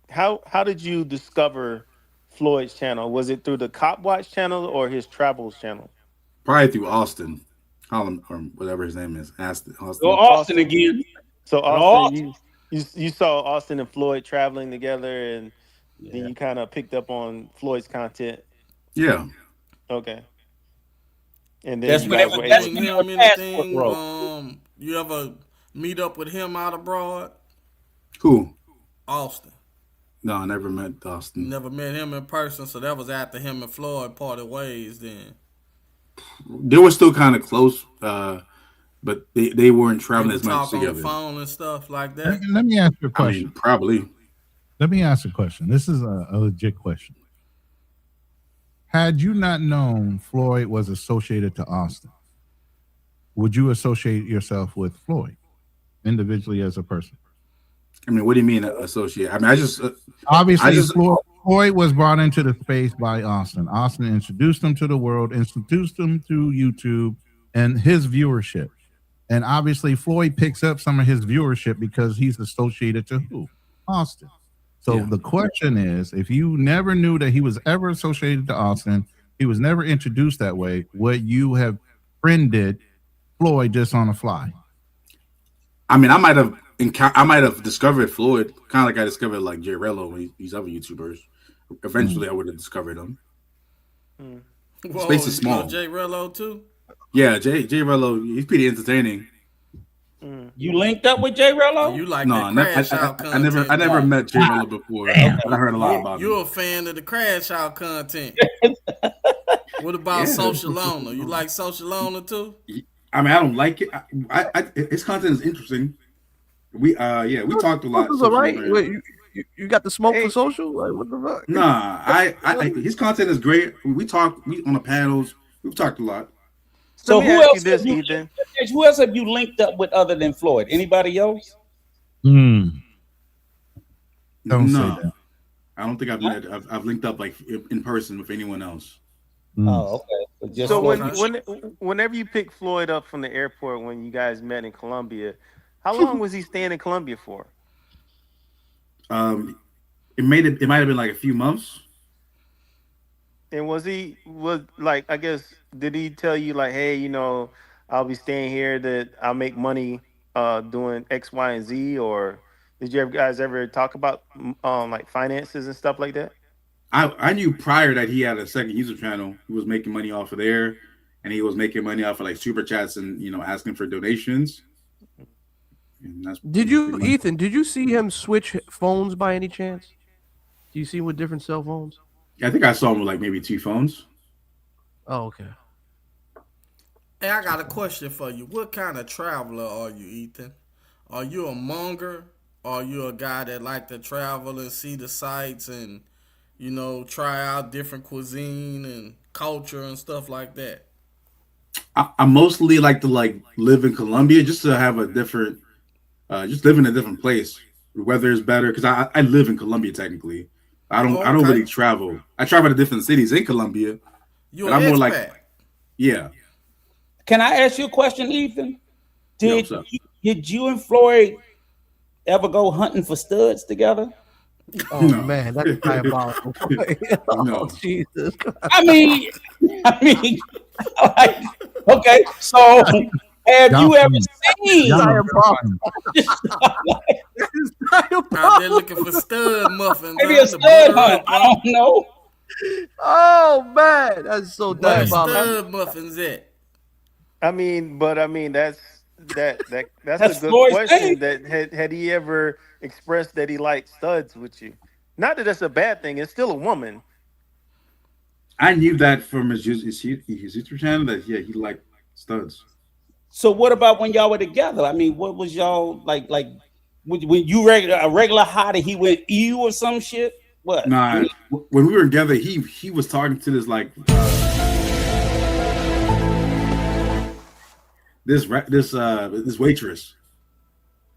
how did you discover Floyd's channel? Was it through the Cop Watch channel or his travels channel? Probably through Austin, Holland, or whatever his name is. Austin. Austin again. So Austin, you saw Austin and Floyd traveling together, and then you kind of picked up on Floyd's content. Yeah. Okay. And then that's you when guys him anything. You ever meet up with him out abroad? Who? Austin. No, I never met Austin. Never met him in person, so that was after him and Floyd parted ways. Then They were still kind of close, but they weren't they traveling would as much talk on the together. phone and stuff like Let, that. let me ask you a I question. mean, probably. Let me ask a question. This is a legit question. Had you not known Floyd was associated to Austin, would you associate yourself with Floyd individually as a person? I mean, what do you mean associate? I mean, I just Obviously, Floyd was brought into the space by Austin. Austin introduced him to the world, introduced him to YouTube and his viewership. And obviously, Floyd picks up some of his viewership because he's associated to who? Austin. So the question is, if you never knew that he was ever associated to Austin, he was never introduced that way, would you have friended Floyd just on the fly? I mean, I might have discovered Floyd, kind of like I discovered like Jay Rello and these other YouTubers. Eventually, I would have discovered them. Whoa, Space is small. You know Jay Rello too? Yeah, Jay Rello, he's pretty entertaining. You linked up with Jay Rello? You like No, that crash out I content? never met Jay Rello before. But I heard a lot about him. You're a fan of the crash out content. What about Social Loner? You like Social Loner too? I mean, I don't like it. His content is interesting. We talked a lot. Social's all right. Wait, you got the smoke for social? Like, what the fuck? Nah, his content is great. We on the panels. We've talked a lot. So Let me who ask else? you this, have you, Ethan. Who else have you linked up with other than Floyd? Anybody else? Don't say No, that. I don't think I've linked up like in person with anyone else. Oh, okay. So whenever you pick Floyd up from the airport when you guys met in Colombia, how long was he staying in Colombia for? It might have been like a few months. And was like, I guess, did he tell you like, hey, I'll be staying here, that I'll make money doing X, Y, and Z, or did you guys ever talk about like finances and stuff like that? I knew prior that he had a second YouTube channel. He was making money off of there, and he was making money off of like super chats and asking for donations. Ethan? Did you see him switch phones by any chance? Do you see him with different cell phones? I think I saw him with like maybe 2 phones. Oh, okay. Hey, I got a question for you. What kind of traveler are you, Ethan? Are you a monger? Or are you a guy that like to travel and see the sights and try out different cuisine and culture and stuff like that? I mostly like to live in Colombia just to have a different, just live in a different place. The weather is better because I live in Colombia technically. I don't really travel. I travel to different cities in Colombia. You're an expat. Yeah. Can I ask you a question, Ethan? Did you and Floyd ever go hunting for studs together? Oh man, that's diabolical. No. Jesus. I mean, like, okay. So, have you ever seen? Out there looking for stud muffins. Maybe a stud hunt. I don't know. Oh man, that's so Where diabolical. stud muffins at? That's That's a good Floyd's question. thing. That had he ever expressed that he liked studs with you? Not that that's a bad thing. It's still a woman. I knew that from his YouTube channel that he liked studs. So, what about when y'all were together? I mean, what was y'all like? When you a regular hottie, he went ew or some shit? What? Nah, when we were together, he was talking to this this waitress,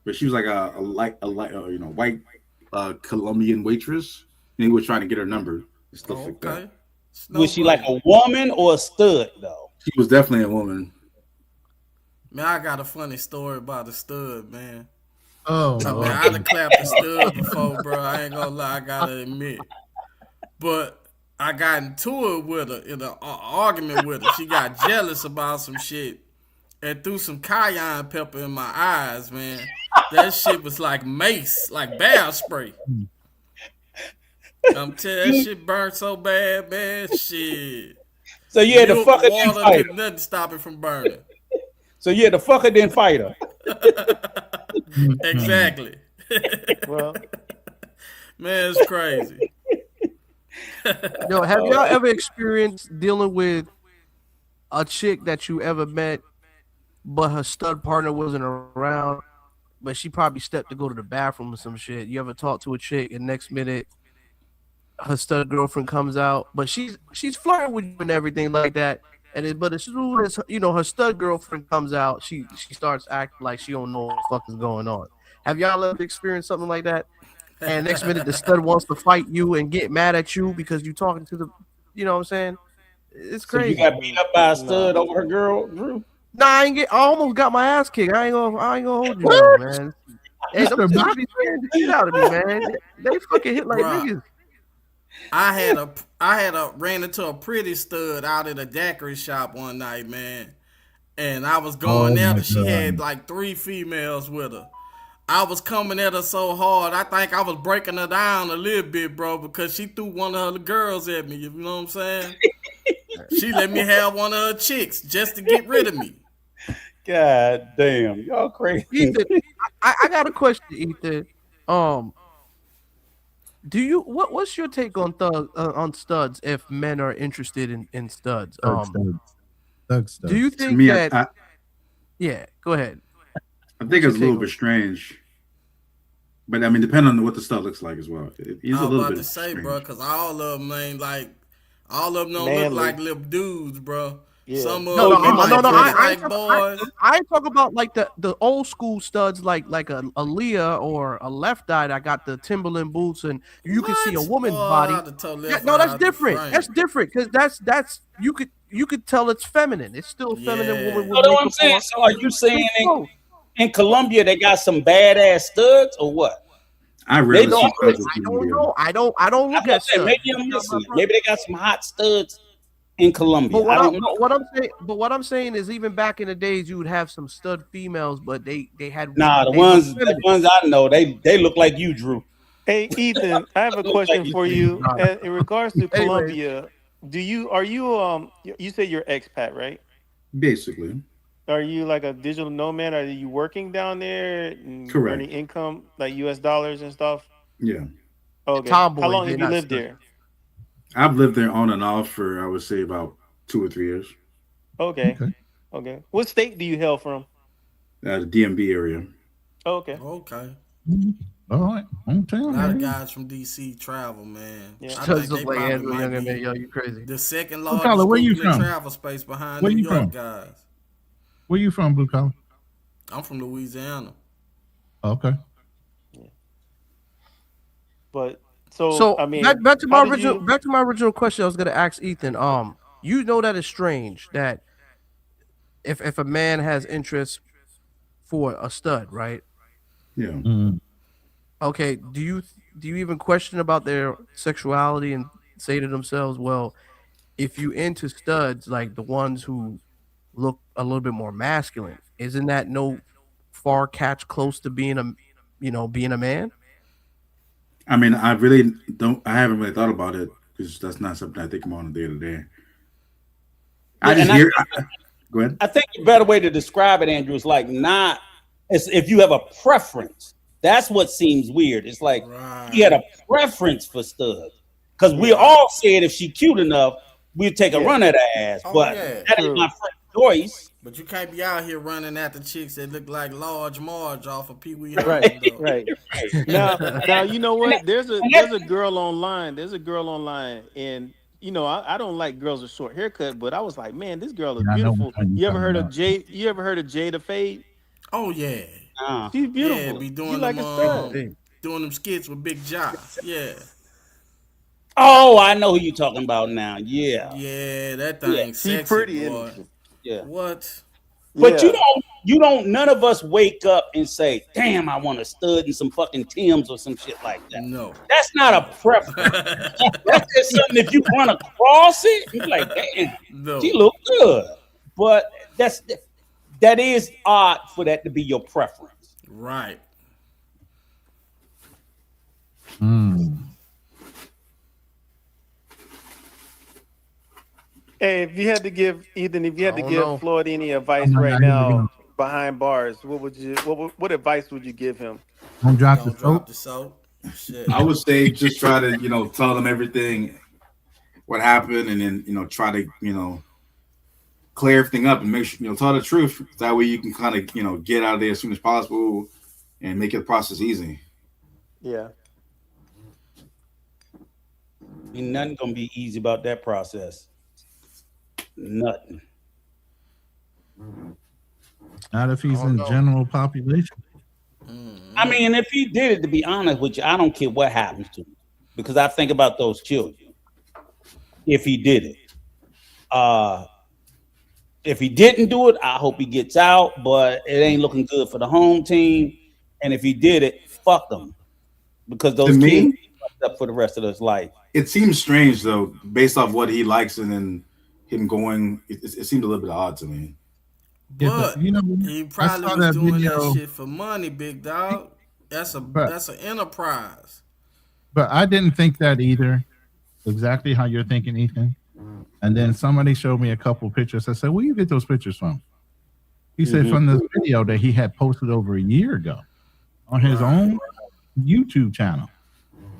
but she was like a white Colombian waitress, and he was trying to get her number and stuff like that. Was she like a woman or a stud though? She was definitely a woman. Man, I got a funny story about a stud, man. Oh, man, I done clapped a stud before, bro. I ain't gonna lie, I gotta admit. But I got into it with her, in an argument with her. She got jealous about some shit and threw some cayenne pepper in my eyes, man. That shit was like mace, like bear spray. I'm telling you, that shit burned so bad, man. Shit. So you had to fuck her then water fight did nothing to stop it from burning. So you had to fuck her then fight her. Exactly. Well, Man, it's crazy. Yo, have y'all ever experienced dealing with a chick that you ever met, but her stud partner wasn't around, but she probably stepped to go to the bathroom or some shit? You ever talk to a chick and next minute her stud girlfriend comes out, but she's flirting with you and everything like that. But as soon as her stud girlfriend comes out, she starts acting like she don't know what the fuck is going on. Have y'all ever experienced something like that? And next minute the stud wants to fight you and get mad at you because you talking to the, you know what I'm saying? It's So you crazy. got beat up by a stud over her girl, Drew? Nah, I almost got my ass kicked. I ain't gonna hold you though, man. Hey, them chicks be scaring the shit out of me, man. They fucking hit like Bruh. niggas. I had ran into a pretty stud out at a daiquiri shop one night, man. And I was going Oh there. my She had God. like 3 females with her. I was coming at her so hard, I think I was breaking her down a little bit, bro, because she threw one of her girls at me. You know what I'm saying? She let me have one of her chicks just to get rid of me. God damn, y'all crazy. Ethan, I got a question, Ethan. Do you what's your take on studs if men are interested in studs? Thug Do you To think me, that? Yeah, go ahead. I think What's your it's a little take bit strange. But I mean, depending on what the stud looks like as well. He's I a was little about bit to say, strange. bro, because all of them ain't like, all of them don't look Manly. like little dudes, bro. Yeah. Some No, of no, them be like no. dressed I ain't like talk, boys. I ain't talking about like the old school studs like a Leah or a Left Eye that got the Timberland boots and you can see a What? Boy, woman's body. I'd have told Yeah, Left no, Eye that's out the different. frame. That's different because that's you could tell it's feminine. It's still a feminine Yeah. woman You with know what I'm makeup saying? on. So are you saying It's close. in Colombia they got some badass studs or what? I rarely Maybe No, see I'm studs in I missing. don't Colombia. know. I don't That's look what at I'm saying. studs. Maybe I'm That's not missing my it. problem. Maybe they got some hot studs in Colombia. I don't know. What I'm saying is even back in the days you would have some stud females, but they Nah, look the feminine. ones I know, they look like you, Drew. Hey, Ethan, I have a Look like question you. for you. Nah. In regards to Anyways, Colombia, are you you say you're expat, right? Basically. Are you like a digital nomad? Are you working down there and earning Correct. income like US dollars and stuff? Yeah. Okay. How tomboys, long they're have you not lived studs. there? I've lived there on and off for, I would say, about 2 or 3 years. Okay. Okay. Okay. What state do you hail from? The DMV area. Okay. Okay. All right. I'm A telling lot of you. guys from DC travel, man. Yeah. I Studs think look they like probably Andrew might Younger, man. be Yo, you crazy. the second Blue collar, largest where group you in the from? travel space behind Where New you York from? guys. Where you from, Blue collar? I'm from Louisiana. Okay. But so So I mean, back to how my did you original question I was gonna ask Ethan. You know that it's strange that if a man has interest for a stud, right? Yeah. Mm. Okay, do you even question about their sexuality and say to themselves, well, if you into studs like the ones who look a little bit more masculine, isn't that no far catch close to being being a man? I mean, I really don't, I haven't really thought about it because that's not something I think about on a day to day. I Yeah, just and hear, go ahead. I think a better way to describe it, Andrew, is like not it's if you have a preference. That's what seems weird. It's like he had a preference for studs. Because we all said if she cute enough, we'd take a Yeah. run at her ass. Oh But yeah. that ain't my first choice. But you can't be out here running after chicks that look like Large Marge off of Pee Wee Right, Herman, though. right. Now you know what? There's a girl online. There's a girl online, and I don't like girls with short haircut, but I was like, man, this girl is Yeah, I know which beautiful. one you're talking about. You ever heard of Jada Fade? Oh yeah. She's Yeah, beautiful. be She doing like them a stud. doing them skits with Big Ja. Yeah. Oh, I know who you're talking about now. Yeah. Yeah, that Yeah. thing She sexy, pretty, isn't boy. she? Yeah. What? But Yeah. you don't none of us wake up and say, damn, I want a stud and some fucking Timbs or some shit like that. No. That's not a preference. That's just something if you run across it, you're like, damn, No. she look good. But that is odd for that to be your preference. Right. Hey, if you had to give Ethan, if you had to don't give know. Floyd any advice I'm not right here to now go. behind bars, what advice would you give him? Don't drop the Don't drop soap. the soap. Shit. I would say just try to, tell them everything, what happened, and then, try to, clear everything up and make sure, tell the truth. That way you can kind of, get out of there as soon as possible and make the process easy. Yeah. Ain't nothing gonna be easy about that process. Nothing. Not if he's in general population. I mean, if he did it, to be honest with you, I don't care what happens to him because I think about those children. If he did it, if he didn't do it, I hope he gets out. But it ain't looking good for the home team. And if he did it, fuck them, because those To kids me, fucked up for the rest of his life. it seems strange though, based off what he likes and then him going. It seemed a little bit odd to me. Yeah, But but you know, he I probably saw was that doing that video, shit for money, big dog. That's but an enterprise. I didn't think that either. Exactly how you're thinking, Ethan. And then somebody showed me a couple pictures. I said, "Where you get those pictures from?" He said, "From this video that he had posted over a year ago on his own YouTube channel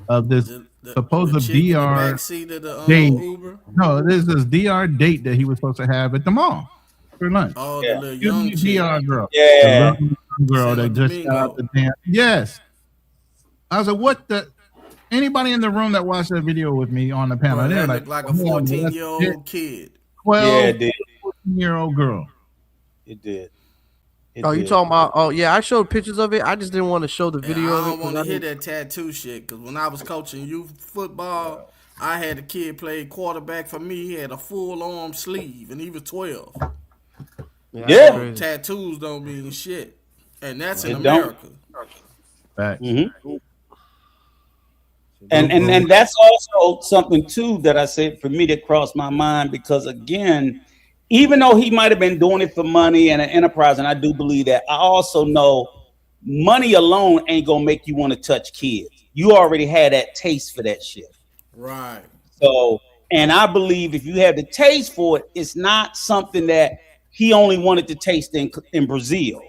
of this supposed the chick in the DR back seat of the date. Uber. No, this is DR date that he was supposed to have at the mall for lunch. Oh, the little Give young me chick. DR girl. Yeah. The little girl that Santo just got out Domingo. the damn. Yes. I was like, what the? Anybody in the room that watched that video with me on the panel, Bro, they're that like, looked like a "Oh, man, 14-year-old kid. 12, Yeah, it did. 14-year-old girl." It did. It Oh, you did. talking about? Oh, yeah, I showed pictures of it. I just didn't want to show the And video I of it. don't 'cause want I to hear didn't- that tattoo shit, because when I was coaching youth football, I had a kid play quarterback for me. He had a full arm sleeve, and he was 12. Yeah, Yeah. that's crazy. Tattoos don't mean shit. And that's in It don't. America. Facts. And that's also something too that I said for me that crossed my mind, because again, even though he might have been doing it for money and an enterprise, and I do believe that, I also know money alone ain't gonna make you want to touch kids. You already had that taste for that shit. Right. So, and I believe if you have the taste for it, it's not something that he only wanted to taste in Brazil.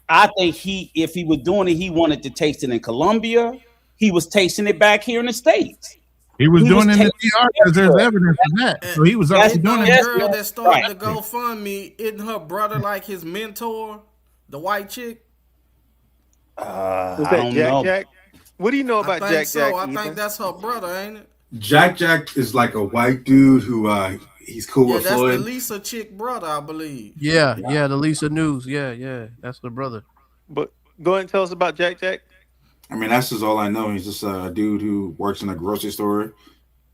I think if he was doing it, he wanted to taste it in Colombia. He was tasting it back here in the States. He was doing it in the tasting DR because there's evidence of that. So he was That actually doing it. girl that started the GoFundMe, isn't her brother like his mentor, the white chick? Was I that don't know. Jack? What do you know about I think Jack? so. Jack, I Ethan? think that's her brother, ain't it? Jack is like a white dude who he's cool Yeah, with that's the Floyd. Lisa chick brother, I believe. Yeah, the Lisa News. Yeah, that's the brother. But go ahead and tell us about Jack. I mean, that's just all I know. He's just a dude who works in a grocery store,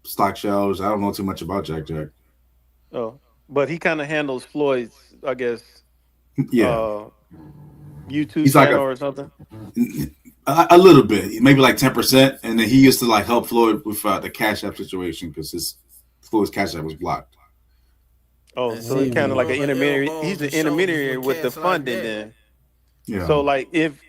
stock shelves. I don't know too much about Jack. Oh, but he kind of handles Floyd's, I guess. Yeah. YouTube He's like channel or something. A little bit, maybe like 10%, and then he used to like help Floyd with the Cash App situation because Floyd's Cash App was blocked. Oh, so he's kind of like an intermediary. He's an intermediary with the funding then. Yeah. So like if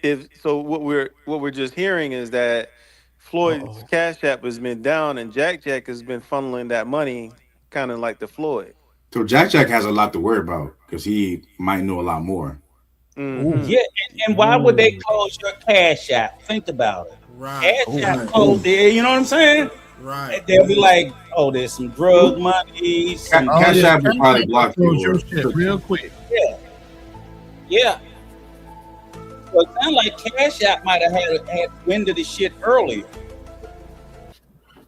so, what we're just hearing is that Floyd's Cash App has been down, and Jack has been funneling that money, kind of like the Floyd. So Jack has a lot to worry about because he might know a lot more. Mm-hmm. Yeah, and why would they close your Cash App? Think about it. Right. Cash App closed there, you know what I'm saying? Right. They'll be like, oh, there's some drug money. Some Cash App will probably block your you. shit real quick. Yeah. So it sounds like Cash App might have had wind of the shit earlier.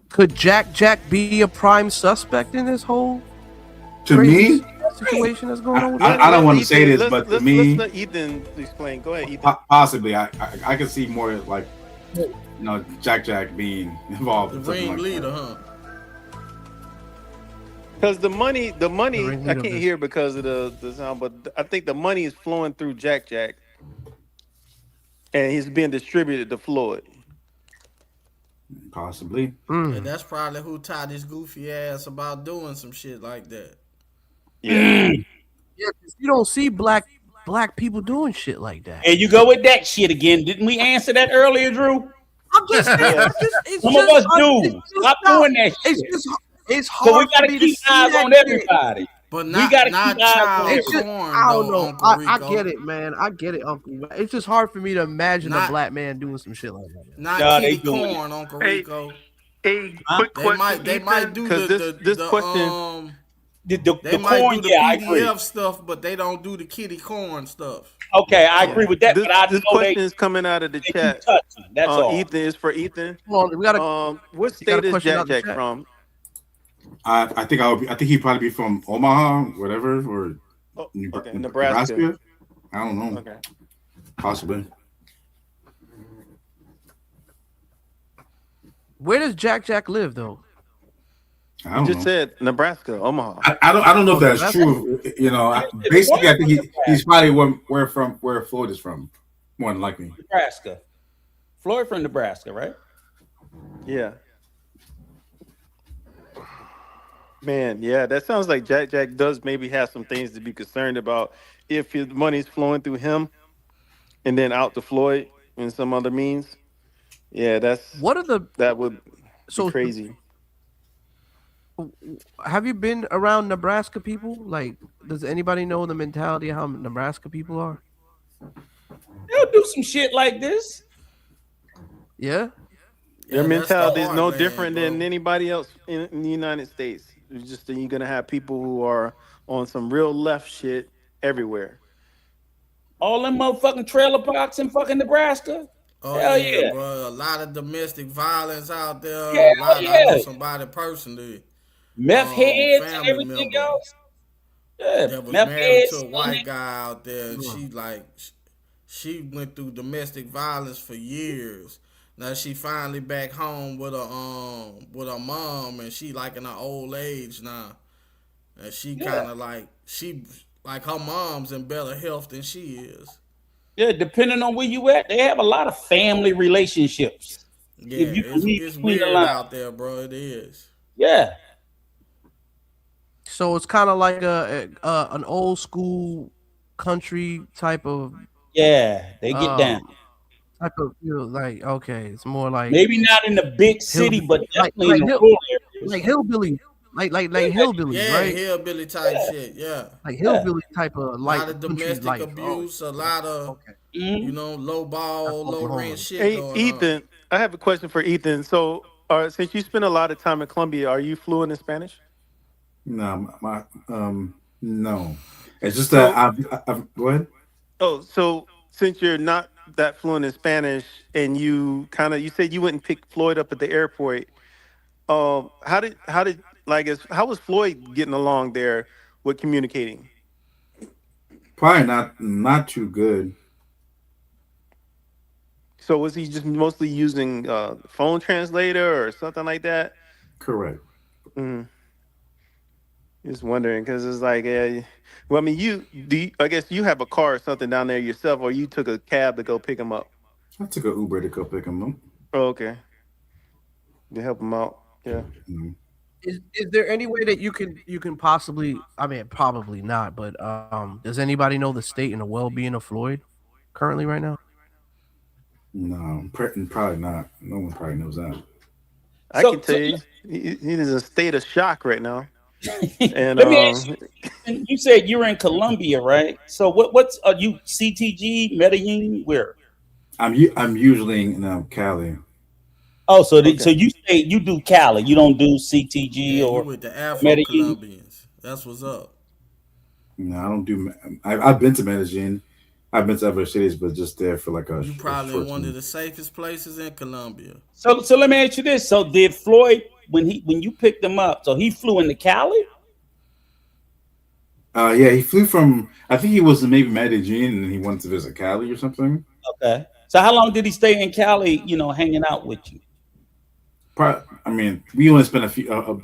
Could Jack be a prime suspect in this whole To me, situation that's going on with I don't want to say this, but to me, let's let Ethan explain. Go ahead, Ethan. Possibly, I can see more like Jack being involved. The in something like ringleader, that. huh? Because the money, The I ringleader can't of this. hear because of the sound, but I think the money is flowing through Jack, and he's being distributed to Floyd. Possibly. And that's probably who taught his goofy ass about doing some shit like that. Yeah. Yeah, 'cause you don't see black people doing shit like that. There you go with that shit again. Didn't we answer that earlier, Drew? I'm just saying. It's Some just, of us I'm- do. it's just Stop not- doing that shit. It's So we hard for gotta me to keep see eyes that on shit. everybody. But We got to not keep eyes on child It's just, everything. corn I don't though, know. Uncle I get Rico. it, man. I get it, Uncle. It's just hard for me to imagine a Not black man doing some shit like that. not No, they kitty doing it. corn, Uncle Hey, Rico. hey, Huh? quick question, They might Ethan, do because this the question. they The might corn, do the yeah, I agree. PDF stuff, but they don't do the kitty corn stuff. Okay, I Yeah, agree with that, this but I this know question is coming out of the they keep chat. touching. That's all. Ethan is for Ethan. Hold on, What you got a state is question Jack out the Jack chat? from? I think I think he'd probably be from Omaha, whatever, or Oh, okay, Nebraska. Nebraska. I don't know. Okay. Possibly. Where does Jack live though? I You don't just know. said Nebraska, Omaha. I don't know if Oh, that's Nebraska? true. You know, It's basically, I think Florida, he's probably where Floyd is from, more than likely. Nebraska. Floyd from Nebraska, right? Yeah. Man, yeah, that sounds like Jack Jack does maybe have some things to be concerned about if his money's flowing through him and then out to Floyd in some other means. Yeah, What are the that would be so crazy. have you been around Nebraska people? Like, does anybody know the mentality of how Nebraska people are? They'll do some shit like this. Yeah. Their Yeah, that's the mentality is no heartland, different than bro. anybody else in the United States. It's just that you're gonna have people who are on some real left shit everywhere. All them motherfucking trailer parks in fucking Nebraska. Oh Hell yeah, yeah. bro. A lot of domestic violence out there. A Hell lot. I know yeah. somebody personally, Meth heads and family everything member else. Yeah, that was meth married to heads. a white guy out there, and she went through domestic violence for years. Now she finally back home with her mom, and she like in her old age now, and she Yeah. kind of like her mom's in better health than she is. Yeah, depending on where you at, they have a lot of family relationships. Yeah, If you can read it's between the weird lines. out there, bro. It is. Yeah. So it's kind of like an old school country type of Yeah, they get down. like okay, it's more like Maybe not in the big city, but definitely in the rural areas. like hillbilly, like hillbillies, Yeah, right? hillbilly type shit. Yeah, Like hillbilly type of a like lot of country domestic life. abuse, a lot of low ball, That's low Oklahoma. rent shit Hey, going on. Ethan, I have a question for Ethan. So, since you spend a lot of time in Colombia, are you fluent in Spanish? No, no. It's just So- that I've go ahead. Oh, so since you're not that fluent in Spanish, and you said you wouldn't pick Floyd up at the airport. How did how was Floyd getting along there with communicating? Probably not too good. So was he just mostly using phone translator or something like that? Correct. Mm. Just wondering because it's like, well, I mean, I guess you have a car or something down there yourself, or you took a cab to go pick him up. I took an Uber to go pick him up. Oh, okay. To help him out, yeah. Mm-hmm. Is there any way that you can possibly? I mean, probably not. But does anybody know the state and the well-being of Floyd currently right now? No, probably not. No one probably knows that. I can tell you, he's in a state of shock right now. And Let me ask you. You said you're in Colombia, right? So what's are you CTG Medellin? Where? I'm usually in Cali. Oh, so so you say you do Cali, you don't do CTG Yeah, you or with the Afro Medellin? Colombians. That's what's up. No, I don't do. I've been to Medellin. I've been to other cities, but just there for like a. You probably short in one time. of the safest places in Colombia. So let me ask you this. So did Floyd when you picked him up, so he flew into Cali? Yeah, he flew from. I think he was in maybe Medellin, and he went to visit Cali or something. Okay. So how long did he stay in Cali? Hanging out with you? I mean, we only spent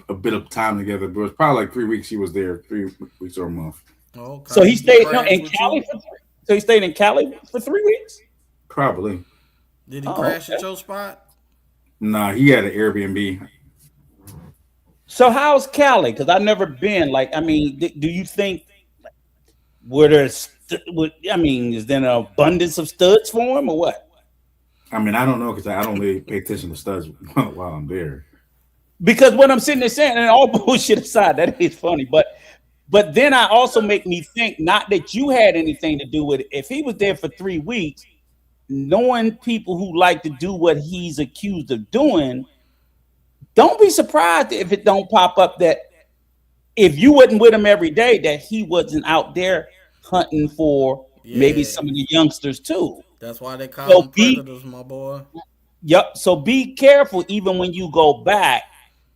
a bit of time together, but it was probably like 3 weeks. He was there, 3 weeks or a month. Okay. So he stayed crash in with Cali. you? So he stayed in Cali for 3 weeks. Probably. Did he crash at your spot? Nah, he had an Airbnb. So how's Cali? Because I've never been. Like, I mean, do you think is there an abundance of studs for him or what? I mean, I don't know because I don't really pay attention to studs while I'm there. Because what I'm sitting there saying, and all bullshit aside, that is funny, but But then I also make me think, not that you had anything to do with it. If he was there for 3 weeks, knowing people who like to do what he's accused of doing, don't be surprised if it don't pop up that if you wasn't with him every day, that he wasn't out there hunting for maybe some of the youngsters too. That's why they call So them predators, my boy. Yep. So be careful, even when you go back,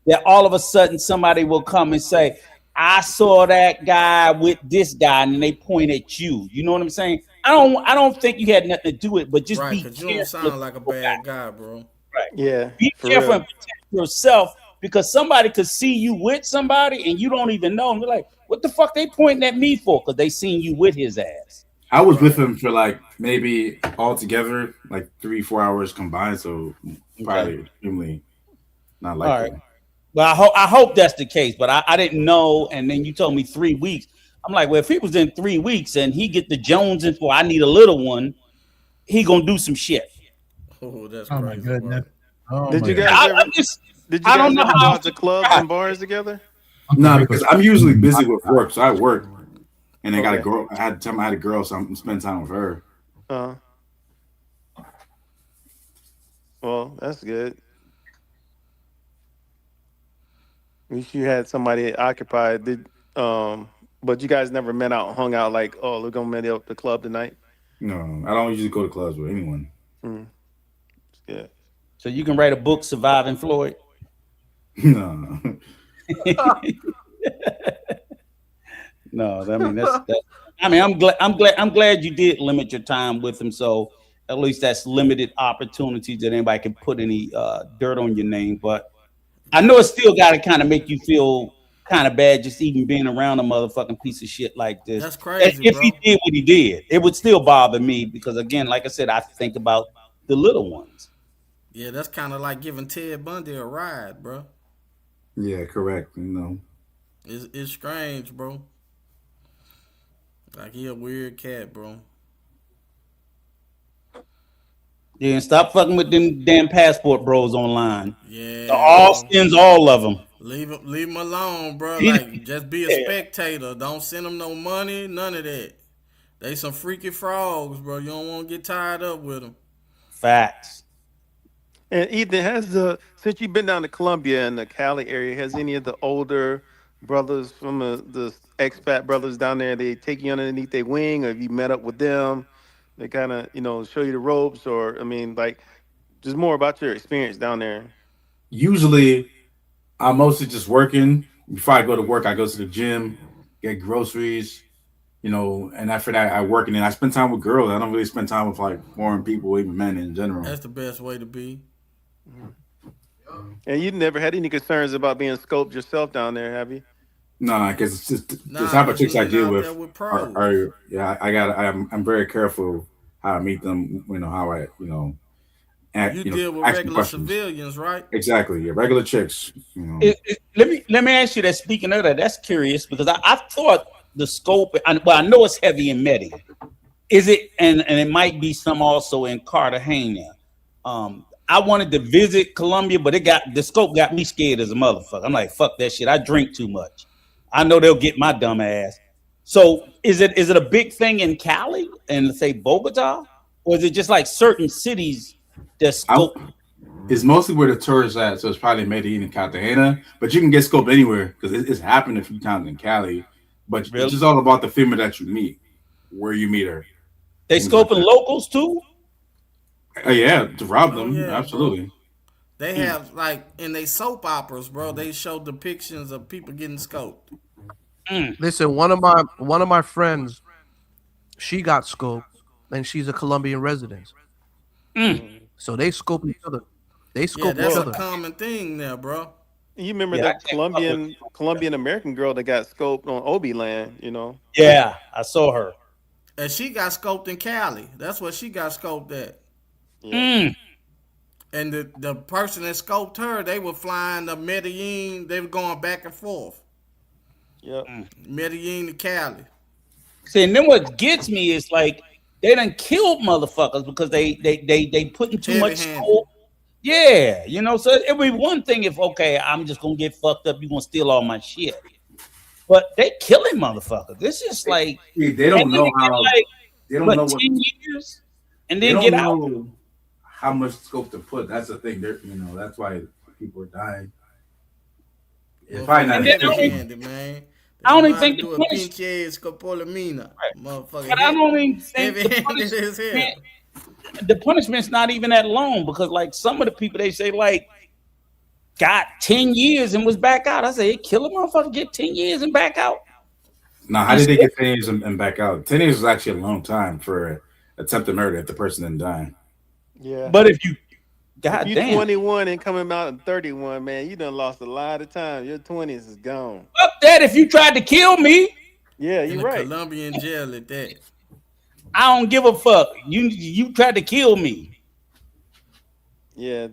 that all of a sudden somebody will come and say, I saw that guy with this guy, and they point at you. You know what I'm saying? I don't think you had nothing to do with it, but just Right, be because you careful. don't sound like a bad guy, bro. Right. Yeah. Be For careful real. and protect yourself, because somebody could see you with somebody and you don't even know. And they're like, what the fuck they pointing at me for? Because they seen you with his ass. I was with him for like maybe altogether like 3-4 hours combined, so probably extremely not likely. All right. Well, I hope that's the case, but I didn't know. And then you told me 3 weeks. I'm like, well, if he was in 3 weeks and he get the Joneses for I need a little one, he gonna do some shit. Oh, that's Oh my crazy. goodness. Bro. Oh Did my you God. guys ever? Did you I don't guys know ever how go I'm out to clubs and bars together? No, because I'm usually busy with work, so I work, and I got a Okay. girl. I had a girl, so I'm spending time with her. Well, that's good. At least you had somebody occupied. But you guys never met out, hung out like, oh, we're gonna meet up at the club tonight. No, I don't usually go to clubs with anyone. Yeah. So you can write a book, Surviving Floyd. No. No, I mean that's. I mean, I'm glad you did limit your time with him. So at least that's limited opportunities that anybody can put any dirt on your name. But I know it still got to kind of make you feel kind of bad just even being around a motherfucking piece of shit like this. That's crazy, If bro. he did what he did, it would still bother me because, again, like I said, I think about the little ones. Yeah, that's kind of like giving Ted Bundy a ride, bro. Yeah, correct. It's strange, bro. Like he a weird cat, bro. Yeah, and stop fucking with them damn passport bros online. Yeah, The Austins, all of them. Leave him alone, bro. He- Like just be a Yeah. spectator. Don't send them no money, none of that. They some freaky frogs, bro. You don't want to get tied up with them. Facts. And Ethan, since you've been down to Columbia and the Cali area, has any of the older brothers from the expat brothers down there, they take you underneath their wing, or have you met up with them? They kind of, show you the ropes, or I mean, like, just more about your experience down there. Usually, I'm mostly just working. Before I go to work, I go to the gym, get groceries, and after that, I work, and then I spend time with girls. I don't really spend time with like foreign people, even men in general. That's the best way to be. And you never had any concerns about being scoped yourself down there, have you? No, because it's just Nah, the type of but chicks you I ain't deal out with. there with pros. I'm very careful how I meet them. How I You deal with ask them regular questions. civilians, right? Exactly, yeah, regular chicks. Let me ask you that. Speaking of that, that's curious because I thought the scope. I know it's heavy in Medellin. Is it? And it might be some also in Cartagena. I wanted to visit Colombia, but the scope got me scared as a motherfucker. I'm like, fuck that shit. I drink too much. I know they'll get my dumb ass. So is it a big thing in Cali and say Bogota, or is it just like certain cities that scope? It's mostly where the tourists at, so it's probably Medellin and Cartagena. But you can get scoped anywhere because it's happened a few times in Cali. But Really? it's just all about the female that you meet, where you meet her. They scoping locals too? Yeah, to rob them, yeah, absolutely. bro. They have like in they soap operas, bro. They show depictions of people getting scoped. Listen, one of my friends, she got scoped, and she's a Colombian resident. So they scope each other. They scope that's each a other. common thing there, bro. You remember that Colombian American girl that got scoped on Obi Land, Yeah, I saw her. And she got scoped in Cali. That's what she got scoped at. Yeah. And the person that scoped her, they were flying to Medellin. They were going back and forth. Yep. Medellin to Cali. See, and then what gets me is like they done killed motherfuckers because they putting too much scope. Yeah, so it'd be one thing if I'm just gonna get fucked up, you gonna steal all my shit. but they killing motherfuckers. This is like They don't know how. like They don't what know what. 10 years and They then don't get out. know how much scope to put. That's the thing. They're, that's why people are dying. It's probably not And then I don't intentional. even, man. I don't even About to think the do a punishment. pinche scopolamina, motherfucker. But I don't even think Heavy handed as hell. the punishment's not even that long because like some of the people they say like got 10 years and was back out. I say, hey, kill a motherfucker, get 10 years and back out. Now, how did they get 10 years and back out? 10 years is actually a long time for attempted murder if the person didn't die. Yeah. But if you, if you damn. 21 and coming out in 31, man, you done lost a lot of time. Your 20s is gone. Fuck that if you tried to kill me. Yeah, in you're a right. Colombian jail at that. I don't give a fuck. You tried to kill me. Yeah,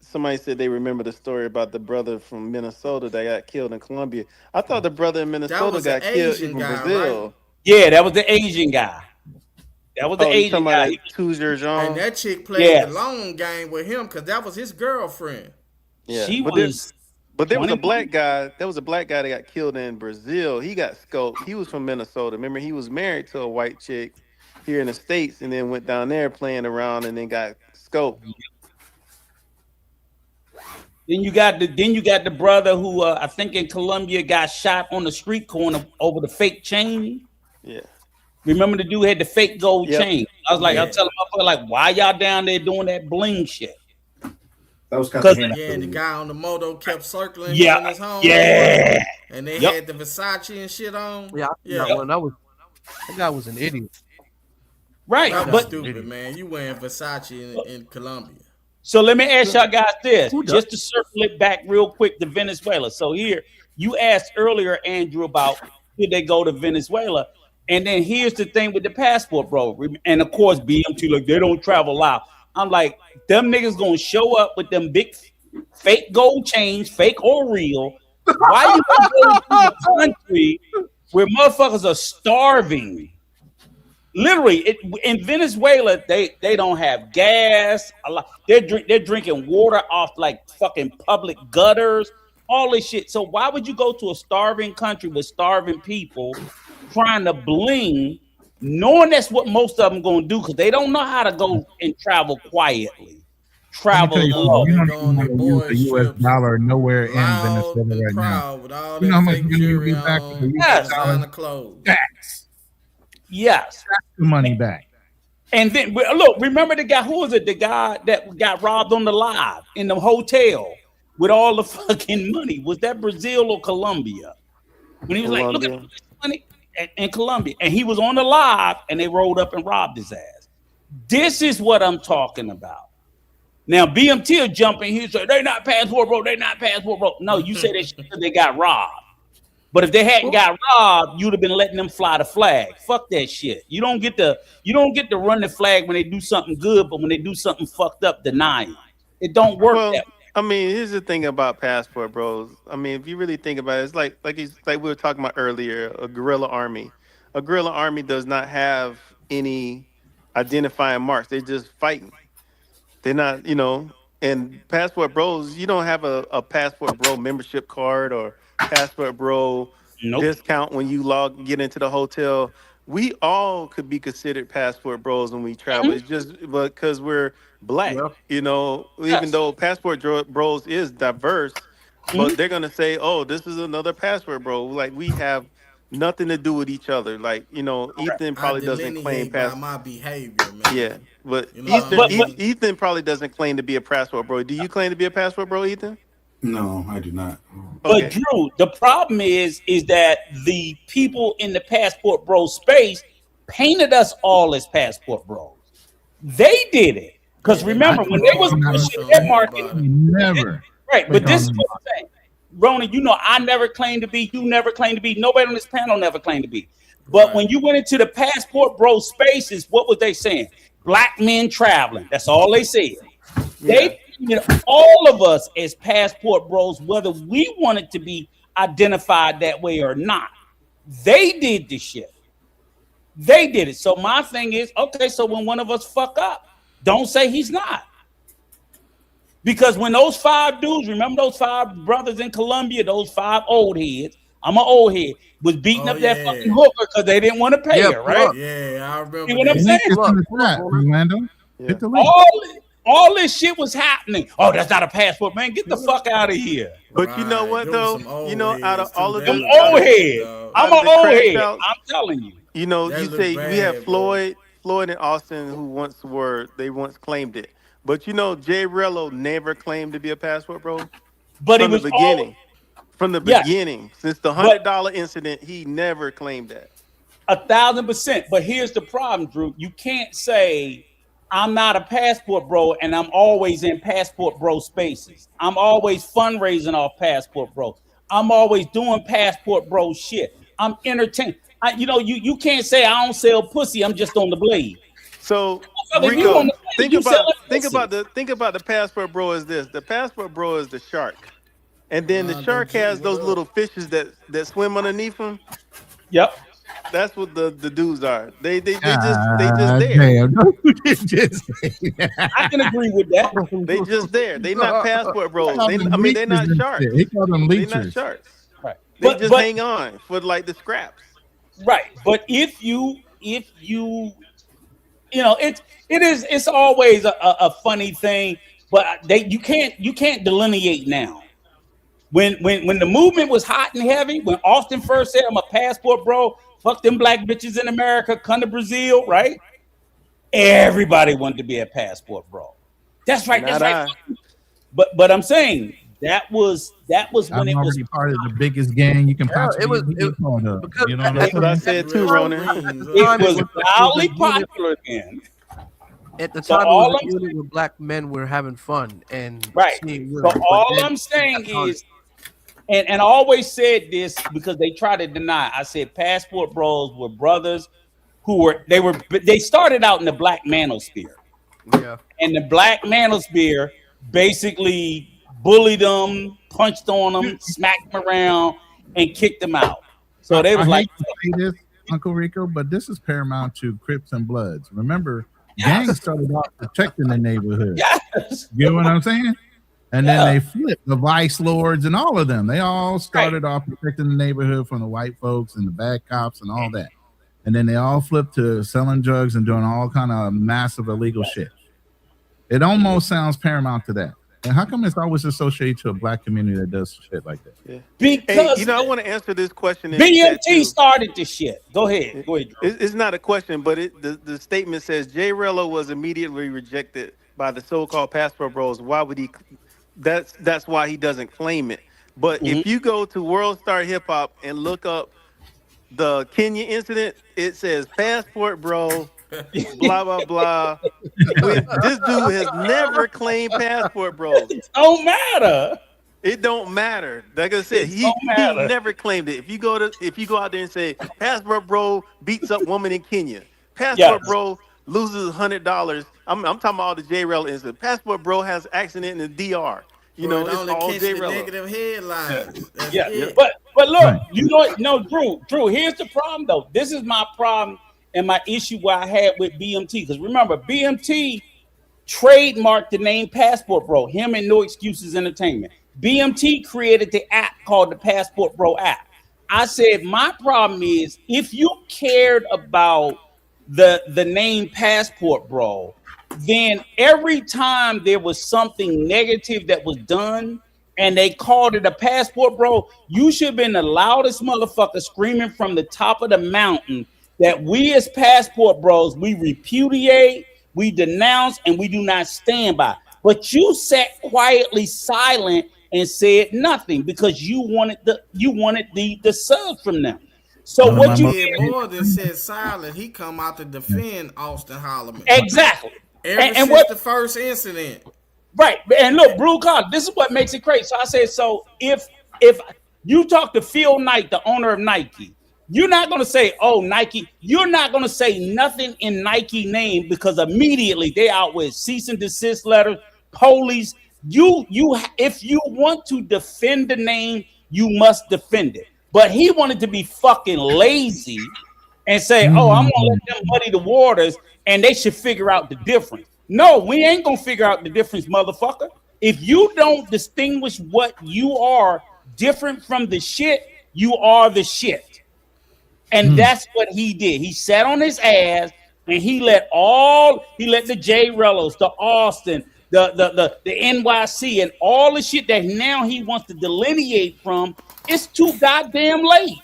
somebody said they remember the story about the brother from Minnesota that got killed in Colombia. I thought the brother in Minnesota got killed in Brazil. Right? Yeah, that was the Asian guy. That was the Asian guy. And that chick played the long game with him because that was his girlfriend. Yeah, she was. But there was a 21. black guy. There was a black guy that got killed in Brazil. He got scoped. He was from Minnesota. Remember, he was married to a white chick here in the States, and then went down there playing around, and then got scoped. Then you got the brother who I think in Colombia got shot on the street corner over the fake chain. Yeah. Remember the dude had the fake gold chain. I was like, Yeah. I was telling my like, why y'all down there doing that bling shit? That was Yeah, and the guy on the moto kept circling in his home. Yeah. And they had the Versace and shit on. Yeah, that guy was an idiot. Right, That was but stupid, man. You wearing Versace in Colombia. So let me ask y'all guys this, just to circle it back real quick to Venezuela. So here, you asked earlier, Andrew, about did they go to Venezuela? And then here's the thing with the passport, bro. And of course, BMT, like, they don't travel out. I'm like, them niggas gonna show up with them big fake gold chains, fake or real. Why you gonna go to a country where motherfuckers are starving? Literally, in Venezuela, they don't have gas. A lot, they're drinking water off like fucking public gutters, all this shit. So why would you go to a starving country with starving people, trying to bling, knowing that's what most of them gonna do because they don't know how to go and travel quietly, travel low. You don't even want to use the U.S. dollar nowhere in Venezuela right now. With all You know how that much fake money you jewelry get back on, with the U.S. dollar? designer clothes. Tax. Yes, the money back. And then look, remember the guy, who was it? The guy that got robbed on the live in the hotel with all the fucking money. Was that Brazil or Colombia? When he was like, look at this money in Colombia. And he was on the live and they rolled up and robbed his ass. This is what I'm talking about. Now, BMT will jump in here and say, they not passport, bro. They not passport, bro. No, you say that shit because they got robbed. But if they hadn't got robbed, you'd have been letting them fly the flag. Fuck that shit. You don't get to run the flag when they do something good, but when they do something fucked up, deny it. It don't work that way. I mean, here's the thing about passport bros. I mean, if you really think about it, it's like we were talking about earlier, a guerrilla army. A guerrilla army does not have any identifying marks. They're just fighting. They're not, and passport bros, you don't have a passport bro membership card or passport bro discount when you get into the hotel. We all could be considered passport bros when we travel. It's just because we're black, even though passport bros is diverse, but they're gonna say, oh, this is another passport bro. Like, we have nothing to do with each other. Like, Ethan probably doesn't claim by my behavior, man. Yeah, but Ethan, Ethan probably doesn't claim to be a passport bro. Do you claim to be a passport bro, Ethan? No, I do not. But Drew, the problem is that the people in the passport bro space painted us all as passport bros. They did it. Because remember, when they was pushing their market, never. Right, but this is what I'm saying. Ronan, I never claimed to be, you never claimed to be, nobody on this panel never claimed to be. But when you went into the passport bro spaces, what was they saying? Black men traveling. That's all they said. They painted all of us as passport bros, whether we wanted to be identified that way or not. They did this shit. They did it. So my thing is, okay, so when one of us fuck up, don't say he's not. Because when those 5 dudes, remember those 5 brothers in Colombia, those 5 old heads, I'm an old head. Was beating up that fucking hooker because they didn't want to pay her, right? Yeah, I remember See what I'm that. saying? It's in the chat, Orlando. Hit the link. All this shit was happening. Oh, that's not a passport, man. Get the fuck out of here. But you know what though? You know, out of all of them, old head. I'm an old head. I'm telling you. You know, That you look say we bad, have Floyd and Austin who once claimed it. But you know, Jay Rello never claimed to be a passport bro. But from it the was beginning. From the Yes. beginning, since the $100 incident, he never claimed that. 1,000%. But here's the problem, Drew. You can't say I'm not a passport bro and I'm always in passport bro spaces. I'm always fundraising off passport bro. I'm always doing passport bro shit. I'm entertained. You can't say I don't sell pussy. I'm just on the blade. So If you Rico, on the blade, you selling pussy. think about the passport bro is this. The passport bro is the shark. And then the shark has those little fishes that swim underneath him. Yep. That's what the dudes are. They just Damn, there. don't you just say that. I can agree with that. They just there. They not passport bros. They're not sharks. He called them They're not leechers. sharks. Right. They just hang on for like the scraps. Right. But if you it's always a funny thing, but you can't delineate now. When the movement was hot and heavy, when Austin first said I'm a passport bro, fuck them black bitches in America, come to Brazil, right? Everybody wanted to be a passport bro. That's right. That's right. But I'm saying that was when it was part of the biggest gang you can possibly be a part of. You know That's what I said too, Ronan. It was wildly popular then. At the So time, all it was a unit where black men were having fun and seeing So women. But all then- I'm saying is, and I always said this because they try to deny. I said passport bros were brothers who they started out in the black manosphere. Yeah. And the black manosphere basically bullied them, punched on them, smacked them around, and kicked them out. So they was I like, hate to say this, Uncle Rico, but this is paramount to Crips and Bloods. Remember, gangs started off protecting the neighborhood. Yes. You know what I'm saying? And then they flipped the vice lords and all of them. They all started off protecting the neighborhood from the white folks and the bad cops and all that. And then they all flipped to selling drugs and doing all kind of massive illegal shit. It almost sounds paramount to that. And how come it's always associated to a black community that does shit like that? Yeah. Because I want to answer this question. BMT started this shit. Go ahead. Drew. It's not a question, but the statement says Jay Rello was immediately rejected by the so-called passport bros. Why would he? That's why he doesn't claim it. But if you go to World Star Hip Hop and look up the Kenya incident, it says passport bro, blah blah blah. This dude has never claimed passport bros. It don't matter. It don't matter. Like I said, he never claimed it. If you go out there and say passport bro beats up woman in Kenya, passport bro loses $100. I'm talking about all the J Rel incident. Passport bro has accident in the DR. You know, it it's only all catch J the Rel. negative headlines. That's Yeah, it. but look, Drew. Here's the problem though. This is my problem and my issue where I had with BMT. Because remember, BMT trademarked the name Passport Bro. Him and No Excuses Entertainment. BMT created the app called the Passport Bro app. I said my problem is if you cared about the name Passport Bro, then every time there was something negative that was done and they called it a passport bro, you should have been the loudest motherfucker screaming from the top of the mountain that we as passport bros, we repudiate, we denounce, and we do not stand by. But you sat quietly silent and said nothing because you wanted the subs from them. So what you did more than sit silent. He come out to defend Austin Holloman. Exactly. Ever since the first incident. Right. And look, Blue Collar, this is what makes it crazy. So I said, so if you talk to Phil Knight, the owner of Nike, you're not going to say, oh, Nike. You're not going to say nothing in Nike name because immediately they out with cease and desist letters, police. If you want to defend the name, you must defend it. But he wanted to be fucking lazy and say, oh, I'm going to let them muddy the waters and they should figure out the difference. No, we ain't going to figure out the difference, motherfucker. If you don't distinguish what you are different from the shit, You are the shit. And that's what he did. He sat on his ass and he let the J Rellos, the Austin, the NYC, and all the shit that now he wants to delineate from. It's too goddamn late.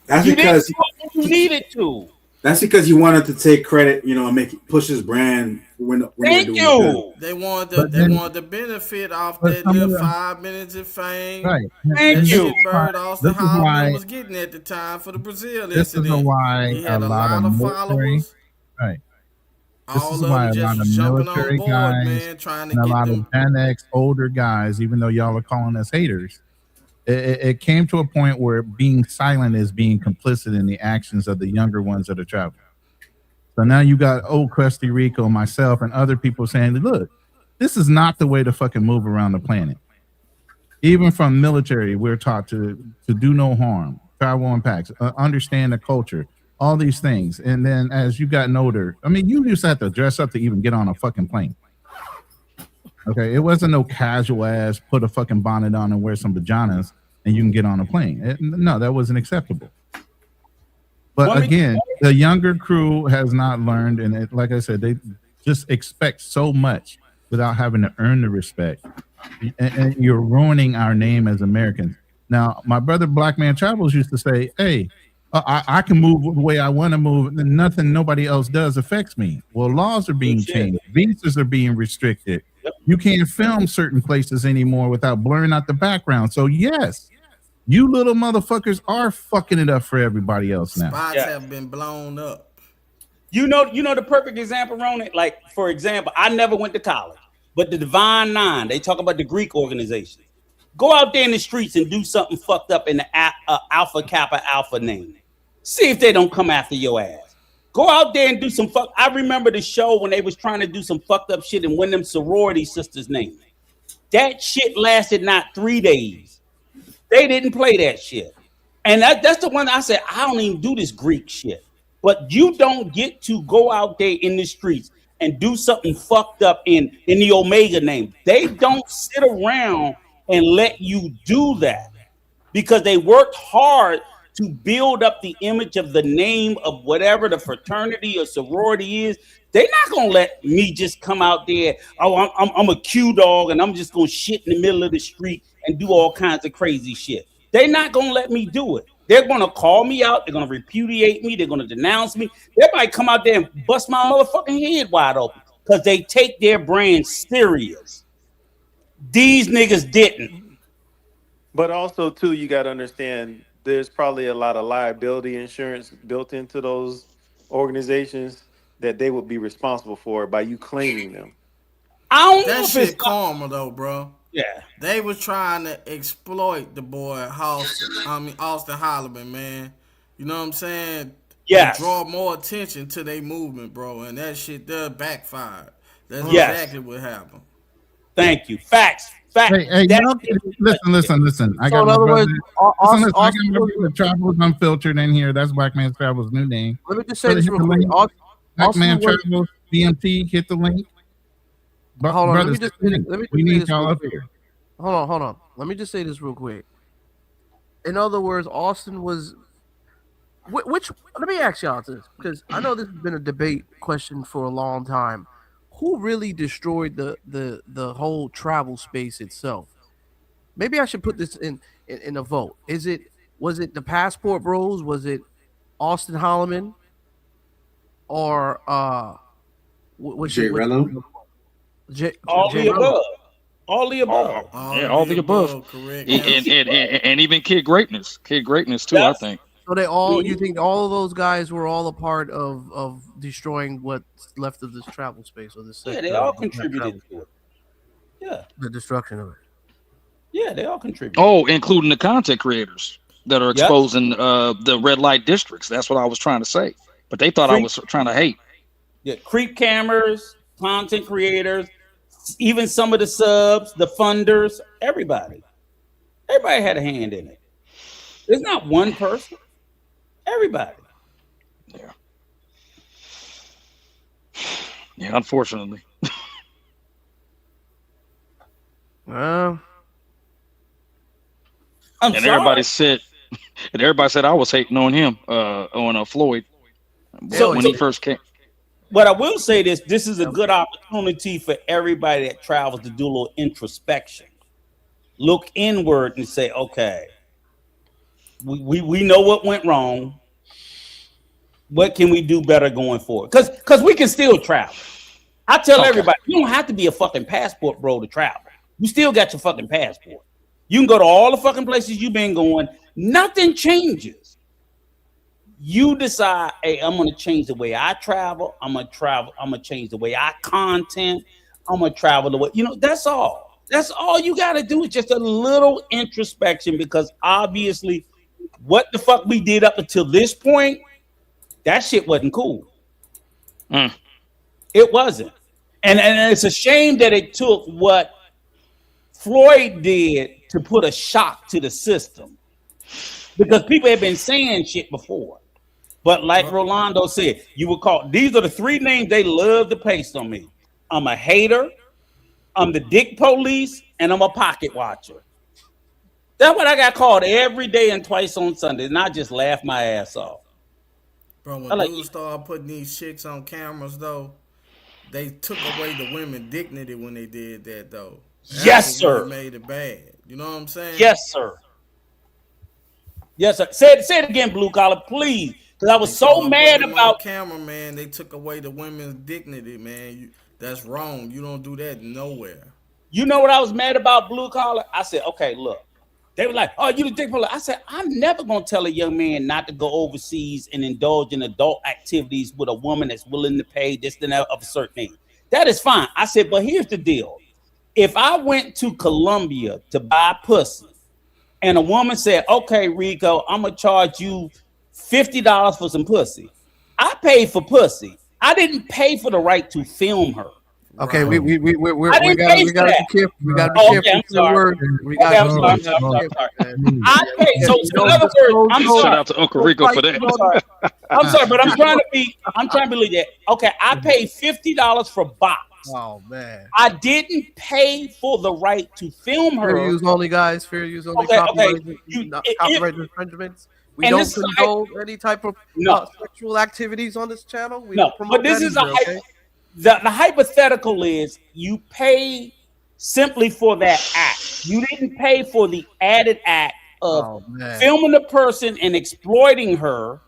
That's You didn't because do it when you needed to. That's because he wanted to take credit, and push his brand when they're Thank doing you. They wanted But the benefit off but that some of little them, 5 minutes of fame. right? Thank That And you. shit Bird Austin this is Holloman why was getting at the time for the Brazil this is incident. why He a had a lot of lot of military, followers. right? This is All of why them a just lot of was jumping on military board, guys man, trying to and a get lot of them. Gen X older guys, even though y'all are calling us haters, it came to a point where being silent is being complicit in the actions of the younger ones that are traveling. So now you got old Crusty Rico, myself, and other people saying, look, this is not the way to fucking move around the planet. Even from military, we're taught to do no harm, travel in packs, understand the culture, all these things. And then as you gotten older, I mean, you used to have to dress up to even get on a fucking plane. Okay, it wasn't no casual ass put a fucking bonnet on and wear some pajamas and you can get on a plane. No, that wasn't acceptable. But again, the younger crew has not learned, and like I said, they just expect so much without having to earn the respect, and you're ruining our name as Americans. Now, my brother Black Man Travels used to say, "Hey, I can move the way I want to move, and nothing nobody else does affects me." Well, laws are being changed, visas are being restricted. You can't film certain places anymore without blurring out the background. So yes, you little motherfuckers are fucking it up for everybody else now. Spots have been blown up. You know the perfect example, Ronan. Like, for example, I never went to college, but the Divine Nine, they talk about the Greek organization. Go out there in the streets and do something fucked up in the Alpha Kappa Alpha name. See if they don't come after your ass. Go out there and do some fuck. I remember the show when they was trying to do some fucked up shit and win them sorority sisters' names. That shit lasted not 3 days. They didn't play that shit. And that's the one I said, I don't even do this Greek shit. But you don't get to go out there in the streets and do something fucked up in the Omega name. They don't sit around and let you do that because they worked hard to build up the image of the name of whatever the fraternity or sorority is. They're not gonna let me just come out there. Oh, I'm a Q dog and I'm just gonna shit in the middle of the street and do all kinds of crazy shit. They're not gonna let me do it. They're gonna call me out. They're gonna repudiate me. They're gonna denounce me. They might come out there and bust my motherfucking head wide open because they take their brand serious. These niggas didn't. But also, too, you got to understand there's probably a lot of liability insurance built into those organizations that they would be responsible for by you claiming them. I don't That know if shit it's karma though, bro. Yeah. They was trying to exploit the boy Austin Holloman, man. You know what I'm saying? Yes. To draw more attention to their movement, bro. And that shit does backfire. That's Yes. exactly what happened. Thank you. Facts. Hey, listen. I got my brother. I got my brother Travels Unfiltered in here. That's Black Man Travels' new name. Let me just say this real quick. Black Man Travels BMT. Hit the link. Hold on. Brothers, we need this y'all real up quick. here. Hold on. Let me just say this real quick. In other words, Austin was which. Let me ask y'all this because I know this has been a debate question for a long time. Who really destroyed the whole travel space itself? Maybe I should put this in a vote. Was it the Passport Bros? Was it Austin Holloman? Or Jay Rello? All the above. All the above. All the above. Correct. And even Kid Greatness. Kid Greatness too, I think. So they all you think all of those guys were all a part of destroying what's left of this travel space or this sector? Yeah, they all contributed to it. Yeah. The destruction of it. Yeah, they all contribute. Oh, including the content creators that are exposing the red light districts. That's what I was trying to say. But they thought I was trying to hate. Yeah, creep cameras, content creators, even some of the subs, the funders, everybody. Everybody had a hand in it. It's not one person. Everybody. Yeah, unfortunately. I'm and sorry. everybody said And everybody said I was hating on him, on Floyd, when he first came. What I will say this is a good opportunity for everybody that travels to do a little introspection. Look inward and say, okay, we know what went wrong. What can we do better going forward? Because we can still travel. I tell everybody, you don't have to be a fucking passport bro to travel. You still got your fucking passport. You can go to all the fucking places you've been going. Nothing changes. You decide, hey, I'm gonna change the way I travel. I'm gonna change the way I content. I'm gonna travel the way, that's all. That's all you gotta do is just a little introspection, because obviously what the fuck we did up until this point, that shit wasn't cool. It wasn't. And it's a shame that it took what Floyd did to put a shock to the system, because people have been saying shit before. But like Rolando said, you would call, these are the three names they love to paste on me. I'm a hater, I'm the dick police, and I'm a pocket watcher. That's what I got called every day and twice on Sunday, and I just laugh my ass off. Bro, when dudes started putting these chicks on cameras, though, they took away the women's dignity when they did that, though. Yes, sir. Made it bad. You know what I'm saying? Yes, sir. Yes, sir. Say it again, Blue Collar, please. Because I was so mad about camera, man. They took away the women's dignity, man. That's wrong. You don't do that nowhere. You know what I was mad about, Blue Collar? I said, okay, look. They were like, oh, you the dick police. I said, I'm never going to tell a young man not to go overseas and indulge in adult activities with a woman that's willing to pay this and that of a certain age. That is fine. I said, but here's the deal. If I went to Colombia to buy pussy and a woman said, okay, Rico, I'm going to charge you $50 for some pussy. I paid for pussy. I didn't pay for the right to film her. Okay, we gotta be careful. We gotta be careful with the word. I'm sorry. I paid. So in other words, I'm sorry. Shout out to Uncle Rico for that. I'm sorry, but I'm trying to believe that. Okay, I paid $50 for box. Oh man. I didn't pay for the right to film her. Fair use only, guys. Fair use only. Copyright infringements. We don't condone any type of sexual activities on this channel. We don't promote but this is okay? The hypothetical is you pay simply for that act. You didn't pay for the added act of filming the person and exploiting her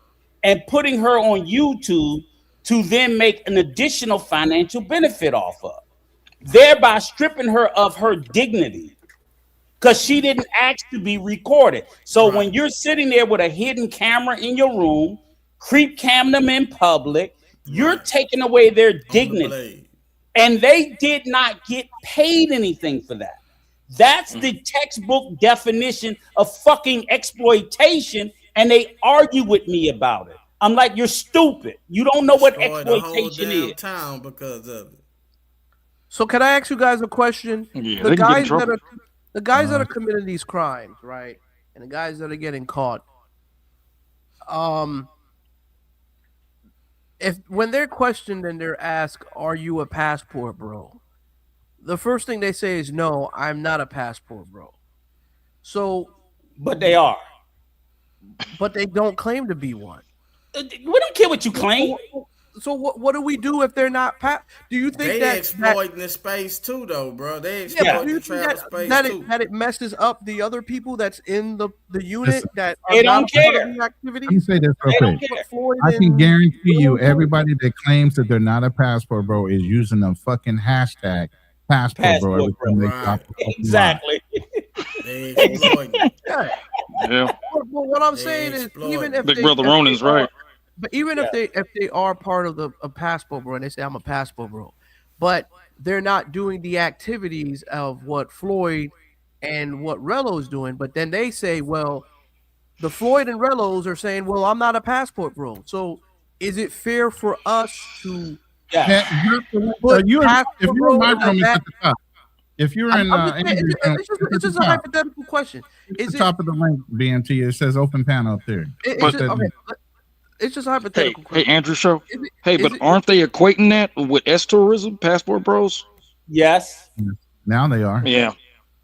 and putting her on YouTube to then make an additional financial benefit off of, thereby stripping her of her dignity, because she didn't ask to be recorded. So when you're sitting there with a hidden camera in your room, creep cam them in public, you're taking away their dignity. And they did not get paid anything for that. That's the textbook definition of fucking exploitation, and they argue with me about it. I'm like, you're stupid. You don't know what exploitation is. Town because of it. So can I ask you guys a question? Yeah, the guys that are committing these crimes, right? And the guys that are getting caught. If when they're questioned and they're asked, "Are you a passport bro?" The first thing they say is, "No, I'm not a passport bro." So, but they are. But they don't claim to be one. We don't care what you claim. So what do we do if they're not? Do you think they exploiting the space too, though, bro? They exploit the travel space too. That it messes up the other people that's in the unit that are they don't care. Let me say this real quick. I can guarantee you, everybody that claims that they're not a passport bro is using the fucking hashtag passport bro. Every time they drop exactly. They exploiting. Yeah. Well, what I'm saying is, even if Big Brother Ronan's right. But even if they are part of a passport bro and they say I'm a passport bro, but they're not doing the activities of what Floyd and what Rello's doing, but then they say, well, the Floyd and Rello's are saying, well, I'm not a passport bro. So is it fair for us to put if you're passport in my bro room, it's at the top. If you're in, it's just a hypothetical question. It's the top of the link, BMT. It says open panel up there. It's just a hypothetical question. Hey, Andrew Show. Aren't they equating that with S tourism, passport bros? Yes. Now they are. Yeah.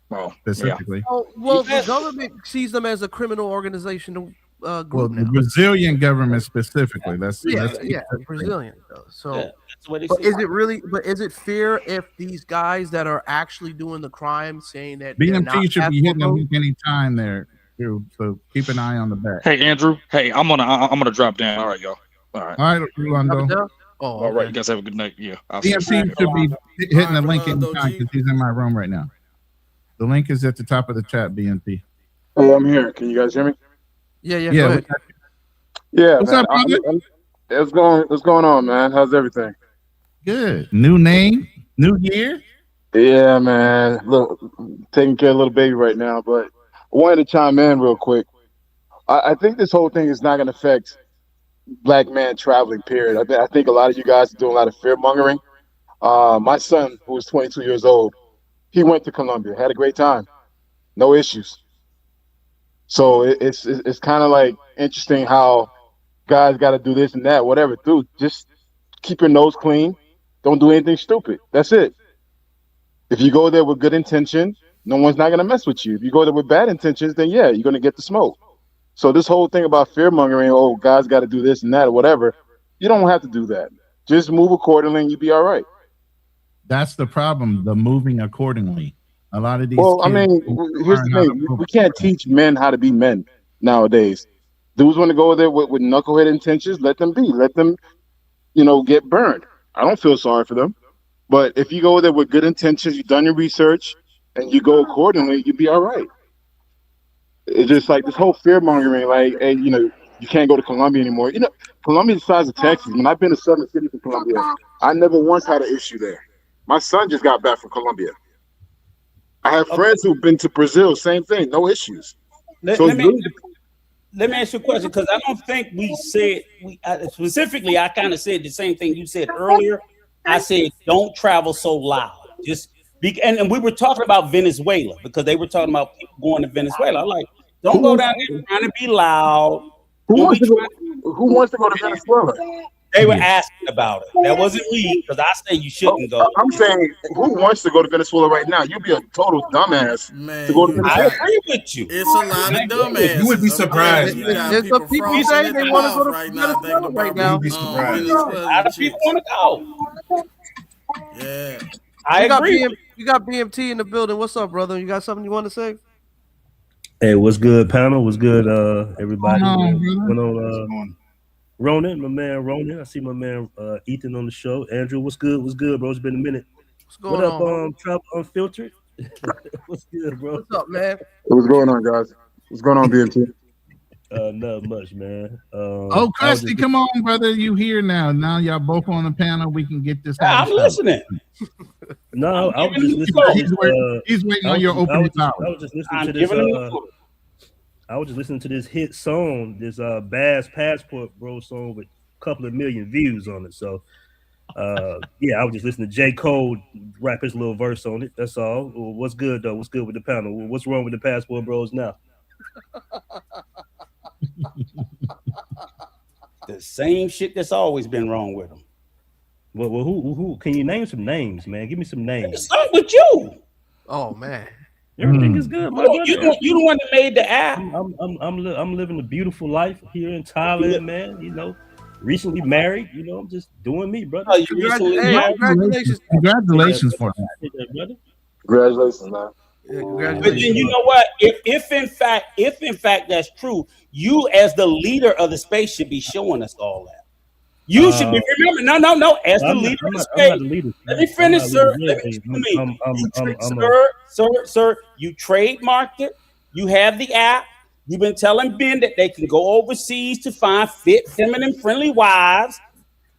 Well, specifically. Oh, well, the government sees them as a criminal organization Well, group the now. Brazilian government specifically. Let's Brazilian though. So, that's what they but see. is it really? But is it fair if these guys that are actually doing the crime saying that they're not BMT should be hitting a passport link any time there, too. So keep an eye on the back. Hey, Andrew. Hey, I'm gonna drop down. All right, y'all. All right. All right, Rolando. Oh, all right. You guys have a good night. Yeah. I'll see you. BMT should be hitting the link anytime because he's in my room right now. The link is at the top of the chat, BMT. Hey, I'm here. Can you guys hear me? Yeah. Go ahead. Yeah. What's man. up, brother? What's going on, man? How's everything? Good. New name, new year. Yeah, man. Look, taking care of a little baby right now, but I wanted to chime in real quick. I think this whole thing is not going to affect black man traveling, period. I think a lot of you guys are doing a lot of fear mongering. My son, who was 22 years old, he went to Colombia, had a great time, no issues. So it's kind of like interesting how guys got to do this and that, whatever. Dude, just keep your nose clean. Don't do anything stupid. That's it. If you go there with good intention, no one's not going to mess with you. If you go there with bad intentions, then yeah, you're going to get the smoke. So this whole thing about fear mongering, oh, guys got to do this and that or whatever, you don't have to do that. Just move accordingly and you'll be all right. That's the problem. The moving accordingly. A lot of these. Well, I mean, here's the thing: we can't teach men how to be men nowadays. Dudes want to go there with knucklehead intentions. Let them be. Let them, get burned. I don't feel sorry for them. But if you go there with good intentions, you've done your research, and you go accordingly, you'll be all right. It's just like this whole fear mongering, like, hey, you can't go to Colombia anymore. Colombia's the size of Texas. When I've been to 7 cities in Colombia, I never once had an issue there. My son just got back from Colombia. I have friends who've been to Brazil, same thing, no issues. Let me ask you a question, because I don't think we said, specifically, I kind of said the same thing you said earlier. I said, don't travel so loud. And we were talking about Venezuela, because they were talking about people going to Venezuela. I'm like, don't go down there trying to be loud. Who wants to go to Venezuela? They were asking about it. That wasn't me, because I say you shouldn't go. I'm saying, who wants to go to Venezuela right now? You'd be a total dumbass to go to Venezuela. I agree with you. It's a lot of dumbasses. You would be surprised. There's some people saying they want to go to Venezuela right now. You'd be surprised. A lot of people want to go. Yeah. I agree. You got BMT in the building. What's up, brother? You got something you want to say? Hey, what's good, panel? What's good, everybody? What's Ronan, my man Ronan. I see my man Ethan on the show. Andrew, what's good? What's good, bro? It's been a minute. What's going on? Travel Unfiltered? What's good, bro? What's up, man? What's going on, guys? What's going on, BMT? Not much, man. Krusty, come on, brother. You here now. Now y'all both on the panel. We can get this. I'm listening. No, I was just listening. He's waiting on your opening hour. I was just listening to this. I was just listening to this hit song, this Bass Passport Bro song with a couple of million views on it. So, I was just listening to J. Cole rap his little verse on it. That's all. What's good, though? What's good with the panel? What's wrong with the Passport Bros now? The same shit that's always been wrong with them. Well, who? Can you name some names, man? Give me some names. Start with you. Oh man. Everything is good. You the one that made the app. I'm living a beautiful life here in Thailand, man. Recently married. I'm just doing me, brother. Congratulations. Congratulations for that, brother. Congratulations, man. Yeah, but then you know what? If in fact that's true, you as the leader of the space should be showing us all that. You should be remember. No. As the leader of the space, let me finish, sir. Let me finish. Sir, you trademarked it. You have the app. You've been telling Ben that they can go overseas to find fit, feminine, friendly wives.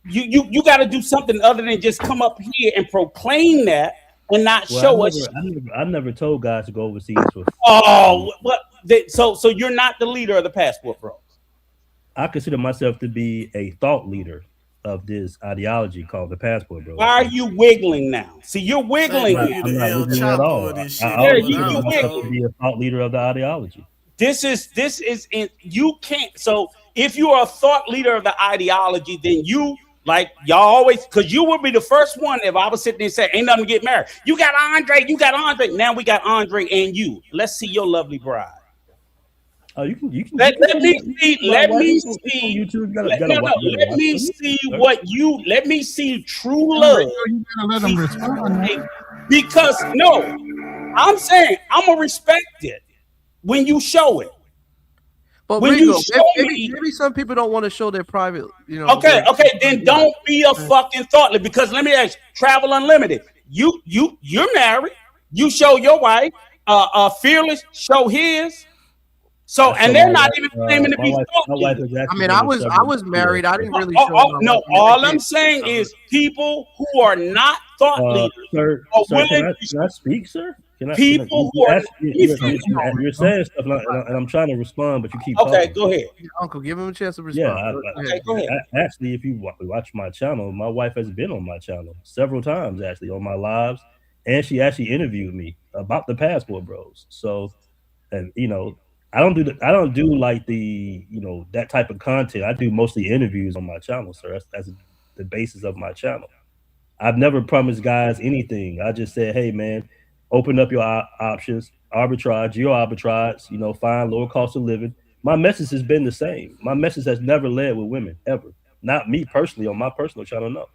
You got to do something other than just come up here and proclaim that and not show us. I never told guys to go overseas for. Oh, what? So you're not the leader of the Passport Bros. I consider myself to be a thought leader of this ideology called the Passport Bros. Why are you wiggling now? See, you're wiggling. I'm not wiggling at all. I want to be a thought leader of the ideology. This is you can't. So if you are a thought leader of the ideology, then you Like y'all always, because you would be the first one if I was sitting there and say, ain't nothing to get married. You got Andre, you got Andre. Now we got Andre and you. Let's see your lovely bride. Oh, you can Let me see. Let me on see. YouTube. Let me see what you. Let me see true No, love. Rico, you gotta let them respond, man. Because no, I'm saying I'm gonna respect it when you show it. But when Rico, you show maybe some people don't want to show their private, Okay, then don't be a fucking thoughtless. Because let me ask you, Travel Unlimited. You're married. You show your wife. Fearless show his. So, and they're not even claiming to be thoughtless. I mean, I was married. I didn't really show my No, wife. all I'm saying is people who are not thought leaders Sir, are sir, willing can I speak, sir? People who are you're saying stuff, and I'm trying to respond, but you keep okay. talking. Go ahead, Uncle. Give him a chance to Yeah, respond. go ahead. Actually, if you watch my channel, my wife has been on my channel several times, actually, on my lives, and she actually interviewed me about the Passport Bros. So, and I don't do like the that type of content. I do mostly interviews on my channel, sir. That's the basis of my channel. I've never promised guys anything. I just said, hey man, open up your options, arbitrage, geo arbitrage, find lower cost of living. My message has been the same. My message has never led with women, ever. Not me personally on my personal channel, no.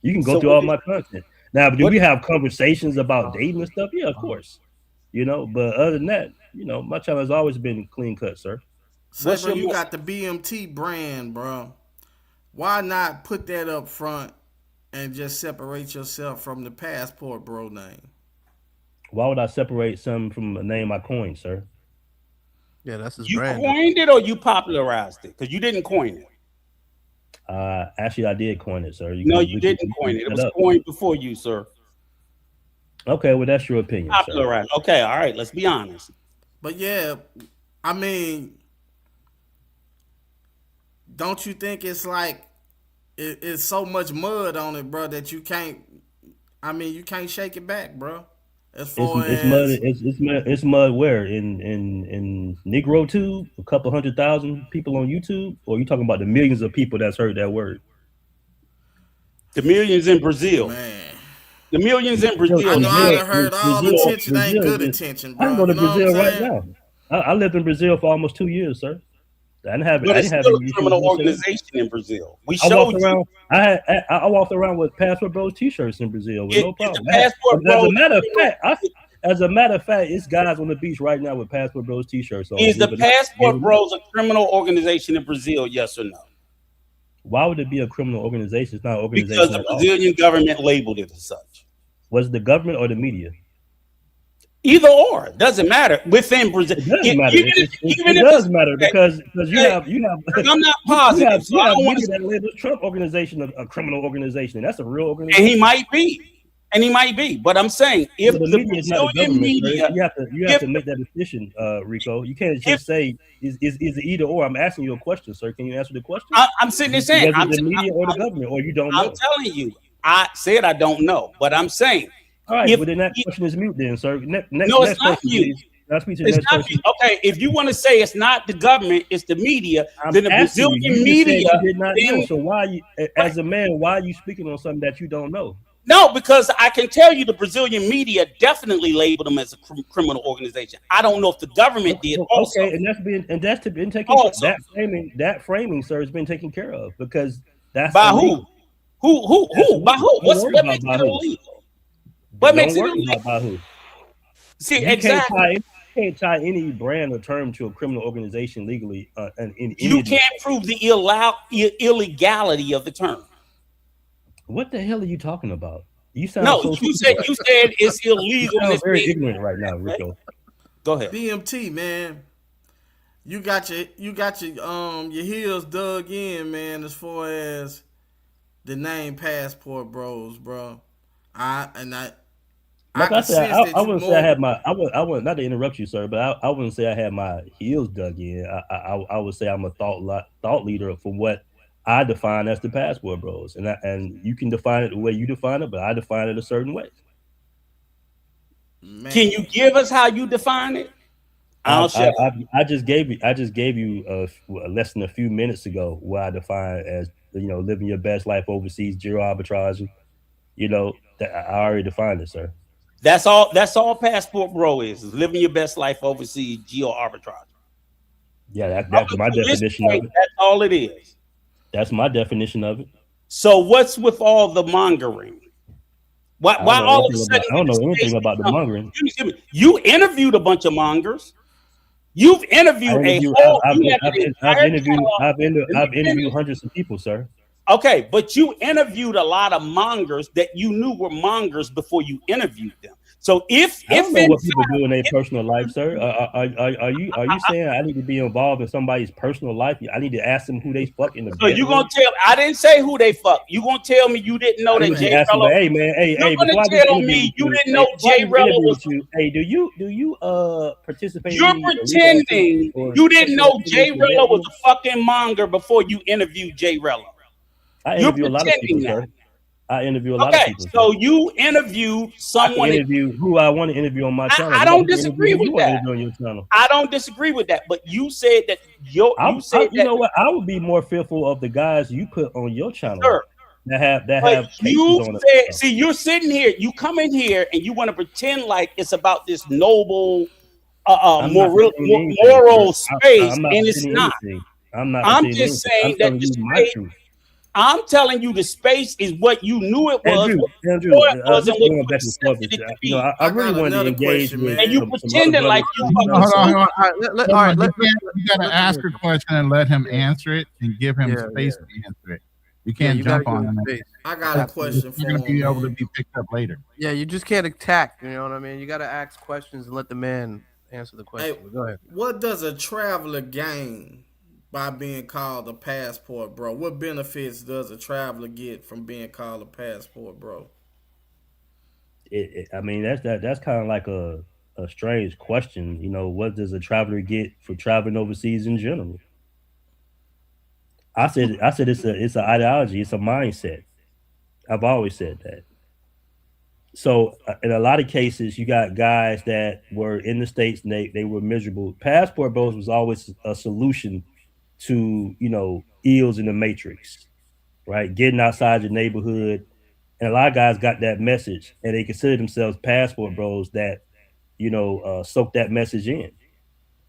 You can go So through what all is- my content. Now, do what- we have conversations about dating and stuff? Yeah, of course. But other than that, my channel has always been clean cut, sir. Say, bro, you got the BMT brand, bro. Why not put that up front and just separate yourself from the Passport Bro name? Why would I separate something from a name I coined, sir? Yeah, that's his You brand. coined it or you popularized it? Because you didn't coin it. Actually, I did coin it, sir. You didn't coin it. It was coined before you, sir. Okay, well, that's your opinion, sir. Popularized. Okay, all right. Let's be honest. But yeah, I mean, don't you think it's like it's so much mud on it, bro, that you can't? I mean, you can't shake it back, bro. As far It's as mud. It's mud. Where in Negro Tube, a couple 100,000 people on YouTube, or are you talking about the millions of people that's heard that word? The millions in Brazil. Man. The millions in Brazil. I know I done heard all the attention ain't good attention, bro. I can go to You know Brazil what I'm right saying? now. I lived in Brazil for almost 2 years, sir. I didn't have But it's any still a issues criminal with it. organization in Brazil. We I walked showed around. you. I walked around with Passport Bros t-shirts in Brazil with no problem. Passport As a Bros- matter of fact, it's guys on the beach right now with Passport Bros t-shirts on. Is the believe it or not. Passport Bros a criminal organization in Brazil? Yes or no? Why would it be a criminal organization? It's not an organization Because the at all. Brazilian government labeled it as such. Was it the government or the media? Either or, doesn't matter. Within Brazil, It does matter. It does matter because you have I'm not positive. You have media that labels Trump organization a criminal organization. That's a real organization. And he might be. But I'm saying if the the media is not the Brazilian government, media, you have to make that decision, Rico. You can't just say is it either or. I'm asking you a question, sir. Can you answer the question? I'm sitting there saying, was it the media or the government, or you don't know? I'm telling you, I said I don't know, but I'm saying. All right, well then that question is mute then, sir. No, it's not you. It's not you. Okay, if you want to say it's not the government, it's the media, then the Brazilian media. You did not know. So why you, as a man, why are you speaking on something that you don't know? No, because I can tell you the Brazilian media definitely labeled them as a criminal organization. I don't know if the government did also. Okay, and that's been taken that framing, sir, has been taken care of because that's by illegal. Who? By who? What makes it illegal? What makes it illegal? By who? See, you exactly. Can't tie any brand or term to a criminal organization legally. You can't prove the illegality of the term. What the hell are you talking about? You sound you said it's illegal. You sound very ignorant right now, Rico. Go ahead. BMT, man. You got your heels dug in, man, as far as the name Passport Bros, bro. I wouldn't say I had my. I would not to interrupt you, sir, but I wouldn't say I had my heels dug in. I would say I'm a thought leader for what I define as the Passport Bros, and you can define it the way you define it, but I define it a certain way. Man. Can you give us how you define it? I'll shut up. I just gave you less than a few minutes ago what I define as living your best life overseas, geo arbitraging. That I already defined it, sir. That's all. That's all Passport Bro is living your best life overseas, geo arbitrage. Yeah, that's my definition of it. That's all it is. That's my definition of it. So what's with all the mongering? Why all of a sudden? I don't know anything about the mongering. You interviewed a bunch of mongers. You've interviewed a whole. I've interviewed hundreds of people, sir. Okay, but you interviewed a lot of mongers that you knew were mongers before you interviewed them. So I don't know what people do in their personal life, sir. Are you saying I need to be involved in somebody's personal life? I need to ask them who they fuck in the So you gonna tell? I didn't say who they fuck. You gonna tell me you didn't know that Jay Rello? Hey man, hey. You're gonna tell me you didn't know Jay Rello was? Hey, do you participate? You're pretending you didn't know Jay Rello was a fucking monger before you interviewed Jay Rello. I interview a lot of people, sir. I interview a lot of people. So you interview someone. I interview who I want to interview on my channel. I don't disagree with that. On your channel. I don't disagree with that. But you said that you know what? I would be more fearful of the guys you put on your channel. Sure. That have you said, see, you're sitting here, you come in here and you want to pretend like it's about this noble moral space, and it's not. I'm just saying that the space, I'm telling you the space is what you knew it was. Andrew, I really want to engage with, and you pretending like you. Hold on. All right, you got to ask a question and let him answer it, and give him space to answer it. You can't jump on him. I got a question for him. You're going to be able to be picked up later. Yeah, you just can't attack. You know what I mean? You got to ask questions and let the man answer the question. Hey, go ahead. What does a traveler gain by being called a passport bro? What benefits does a traveler get from being called a passport bro? I mean, that's kind of like a strange question. What does a traveler get for traveling overseas in general? I said it's an ideology, it's a mindset. I've always said that. So in a lot of cases, you got guys that were in the States and they were miserable. Passport bros was always a solution to ills in the matrix, right? Getting outside your neighborhood. And a lot of guys got that message and they consider themselves passport bros that soak that message in.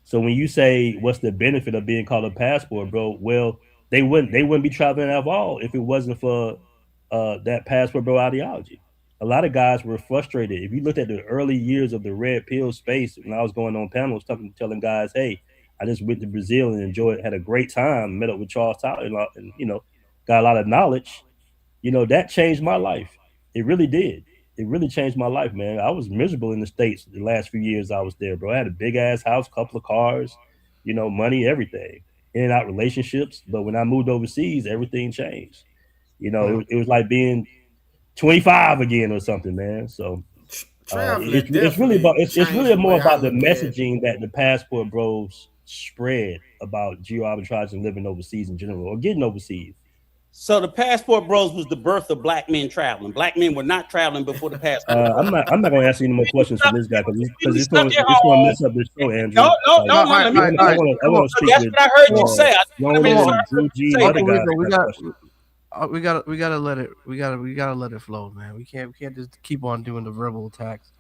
So when you say what's the benefit of being called a passport bro, well, they wouldn't be traveling at all if it wasn't for that passport bro ideology. A lot of guys were frustrated. If you looked at the early years of the red pill space, when I was going on panels telling guys, hey, I just went to Brazil and had a great time, met up with Charles Tyler and got a lot of knowledge. That changed my life. It really did. It really changed my life, man. I was miserable in the States the last few years I was there, bro. I had a big ass house, couple of cars, money, everything, in and out relationships. But when I moved overseas, everything changed. It was like being 25 again or something, man. So it's really more about the messaging that the passport bros spread about geo arbitrage and living overseas in general, or getting overseas. So the passport bros was the birth of black men traveling. Black men were not traveling before the passport. I'm not going to answer any more questions from this guy because it's going to mess up this show, Andrew. No. I want to speak. That's what I heard you say. We gotta let it flow, man. We can't just keep on doing the verbal attacks.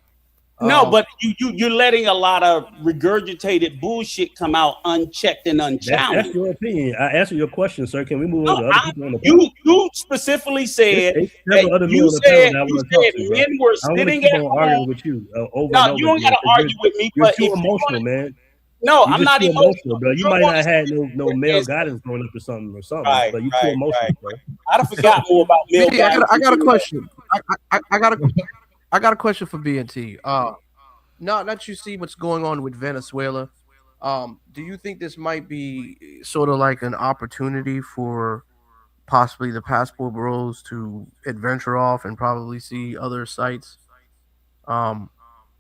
No, but you're letting a lot of regurgitated bullshit come out unchecked and unchallenged. That's your opinion. I answered your question, sir. Can we move on to other people on the panel? You specifically said men were sitting at home. Arguing with you No, you don't got to argue with me. You're too emotional, man. No, I'm not emotional, bro. You might not have had no male guidance growing up or something, right, but you're too emotional, bro. I'd have forgot more about male guidance. I got a question. I got a question for BNT. Now that you see what's going on with Venezuela, do you think this might be sort of like an opportunity for possibly the passport bros to adventure off and probably see other sites? Do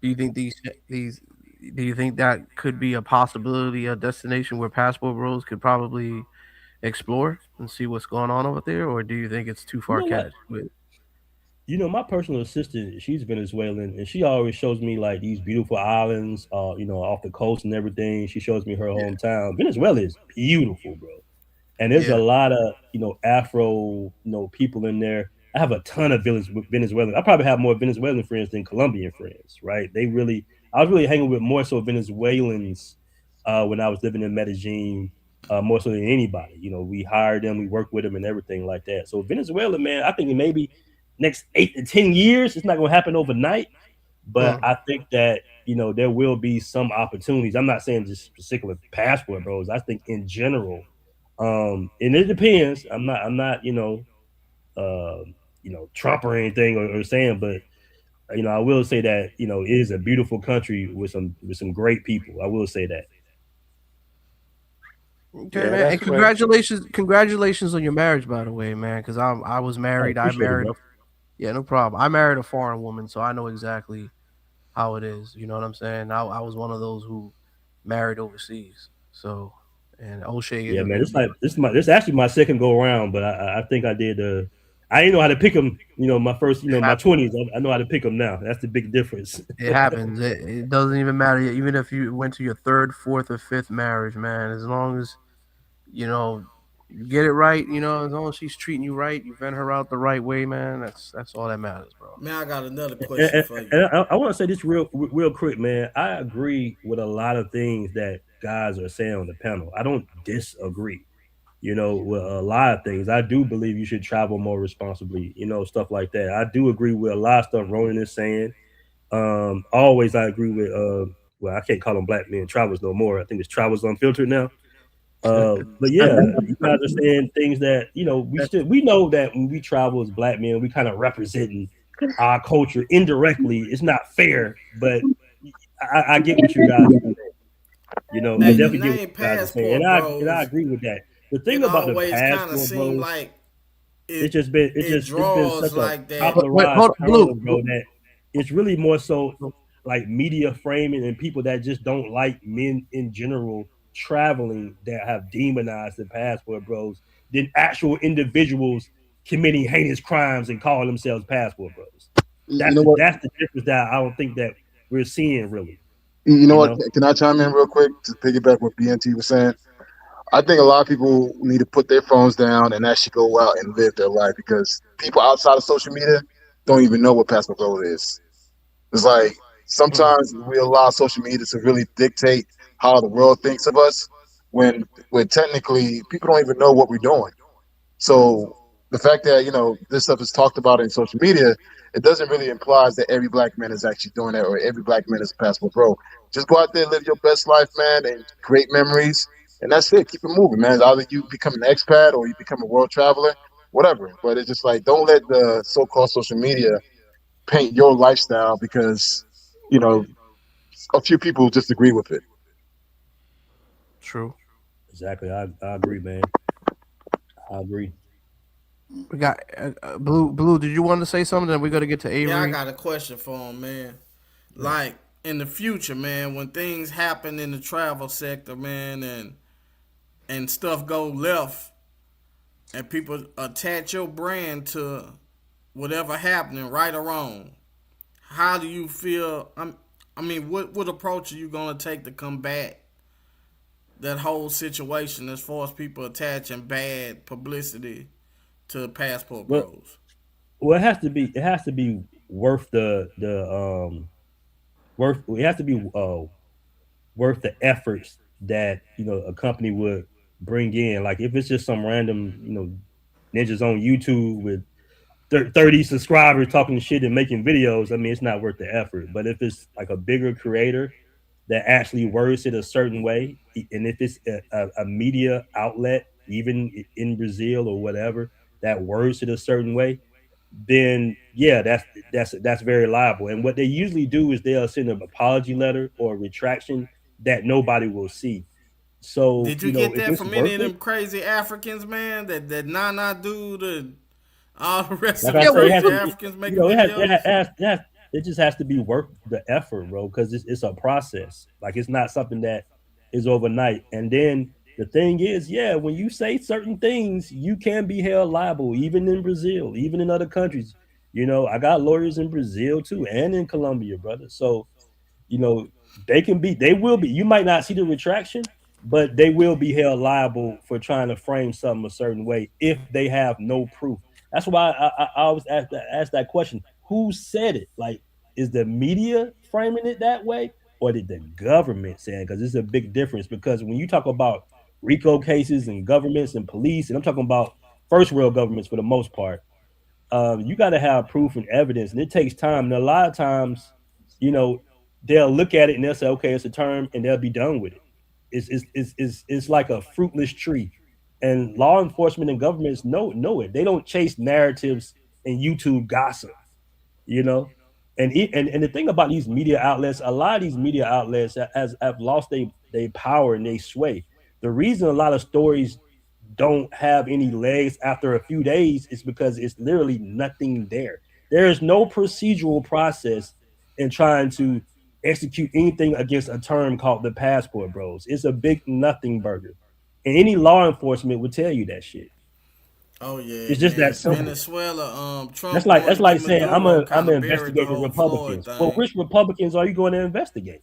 you think do you think that could be a possibility, a destination where passport bros could probably explore and see what's going on over there, or do you think it's too far-fetched? My personal assistant, she's Venezuelan, and she always shows me like these beautiful islands, off the coast and everything. She shows me her hometown. Venezuela is beautiful, bro. And there's a Yeah. lot of Afro people in there. I have a ton of Venezuelan. I probably have more Venezuelan friends than Colombian friends, right? I was really hanging with more so Venezuelans when I was living in Medellin, more so than anybody. We hired them, we worked with them, and everything like that. So Venezuela, man, I think maybe next 8 to 10 years, it's not going to happen overnight, but I think that there will be some opportunities. I'm not saying just particular passport bros. I think in general, and it depends. I'm not Trump or anything or saying, but I will say that it is a beautiful country with some great people. I will say that. Okay, man. And congratulations on your marriage, by the way, man. Because I was I married. I appreciate it, married. bro. Yeah, no problem. I married a foreign woman, so I know exactly how it is. You know what I'm saying? I was one of those who married overseas. So, and O'Shea. Yeah, man. This is actually my second go around, but I think I did. I didn't know how to pick them. My first, my 20s. I know how to pick them now. That's the big difference. It happens. It doesn't even matter. Even if you went to your third, fourth, or fifth marriage, man, as long as you get it right, as long as she's treating you right, you vent her out the right way, man. That's all that matters, bro. Man, I got another question And, for you. and I want to say this real quick, man. I agree with a lot of things that guys are saying on the panel. I don't disagree. With a lot of things. I do believe you should travel more responsibly, stuff like that. I do agree with a lot of stuff Ronan is saying. Always I agree with well, I can't call them black men travelers no more. I think it's Travels Unfiltered now. But yeah, you guys are saying things that we know that when we travel as black men, we kind of representing our culture indirectly. It's not fair, but I get what you guys are saying. I Hey, the definitely get what name you guys are saying, passport and I bros, agree with that. The it thing about the always kind of passport seemed bros, like it's it just been it it's been draws such a like that. Wait, popularized hold on, term, bro, Blue. that it's really more so like media framing and people that just don't like men in general traveling that have demonized the passport bros than actual individuals committing heinous crimes and calling themselves passport bros. You know what? That's the difference that I don't think that we're seeing really. You know You what? know, Can I chime in real quick to piggyback what BNT was saying? I think a lot of people need to put their phones down and actually go out and live their life because people outside of social media don't even know what Passport Gold is. It's like sometimes we allow social media to really dictate how the world thinks of us when technically people don't even know what we're doing. So the fact that this stuff is talked about in social media, it doesn't really implies that every black man is actually doing that or every black man is a passport bro. Just go out there, live your best life, man, and create memories, and that's it. Keep it moving, man. Either you become an expat or you become a world traveler, whatever. But it's just like don't let the so-called social media paint your lifestyle because you know a few people disagree with it. True. exactly. I agree, man. I agree. We got Blue. Blue, did you want to say something? Then we got to get to Yeah, I Avery. got a question for him, man. Like in the future, man, when things happen in the travel sector, man, and stuff go left, and people attach your brand to whatever happening, right or wrong. How do you feel? I mean, what approach are you gonna take to combat that whole situation as far as people attaching bad publicity to passport Well, bros? well, it has to be worth it has to be worth the efforts that a company would bring in. Like if it's just some random ninjas on YouTube with 30 subscribers talking shit and making videos, I mean it's not worth the effort. But if it's like a bigger creator that actually words it a certain way, and if it's a media outlet, even in Brazil or whatever, that words it a certain way, then yeah, that's very liable. And what they usually do is they'll send an apology letter or a retraction that nobody will see. So Did you get if that it's from any worth of it, them crazy Africans, man? That Nana dude and all the rest like of I the Yeah, say, we, it has crazy to, we Africans making it videos? it just has to be worth the effort, bro, because it's a process. Like it's not something that is overnight. And then the thing is, yeah, when you say certain things, you can be held liable, even in Brazil, even in other countries. You know, I got lawyers in Brazil too and in Colombia, brother. So, you know, they will be, you might not see the retraction, but they will be held liable for trying to frame something a certain way if they have no proof. That's why I always ask that question. Who said it? Like, is the media framing it that way? Or did the government say it? Because it's a big difference. Because when you talk about RICO cases and governments and police, and I'm talking about first world governments for the most part, you got to have proof and evidence, and it takes time. And a lot of times, you know, they'll look at it and they'll say, "Okay, it's a term," and they'll be done with it. It's like a fruitless tree, and law enforcement and governments know it. They don't chase narratives and YouTube gossip, you know. And the thing about these media outlets, a lot of these media outlets have lost their power and their sway. The reason a lot of stories don't have any legs after a few days is because it's literally nothing there. There is no procedural process in trying to execute anything against a term called the passport bros. It's a big nothing burger. And any law enforcement would tell you that shit. Oh yeah, It's just that man. simple. Venezuela, That's Trump like going that's to like get saying Maduro I'm kind gonna of buried the investigate the whole Floyd Republicans. Well, thing. which Republicans are you going to investigate?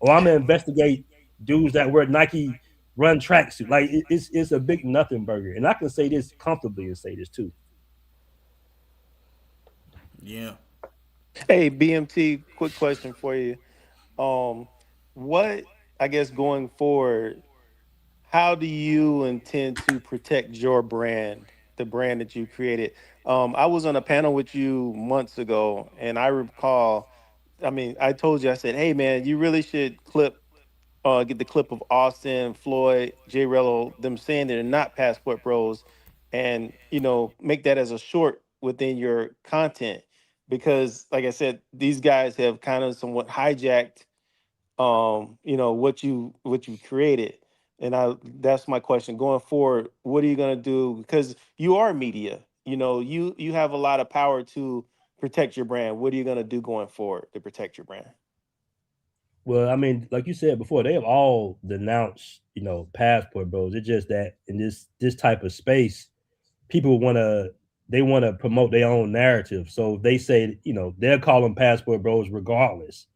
Or I'm gonna investigate dudes that wear Nike run tracksuit. Like it's a big nothing burger. And I can say this comfortably and say this too. Yeah. Hey, BMT, quick question for you. What I guess going forward, how do you intend to protect your brand, the brand that you created? I was on a panel with you months ago, and I recall, I mean, I told you, I said, hey man, you really should get the clip of Austin, Floyd, J Rello, them saying they're not passport bros, and make that as a short within your content, because like I said, these guys have kind of somewhat hijacked what you created. And that's my question going forward. What are you going to do, because you are media, you have a lot of power to protect your brand. What are you going to do going forward to protect your brand? Well, I mean, like you said before, they have all denounced, passport bros. It's just that in this type of space, people want to promote their own narrative. So they say, they'll call them passport bros regardless.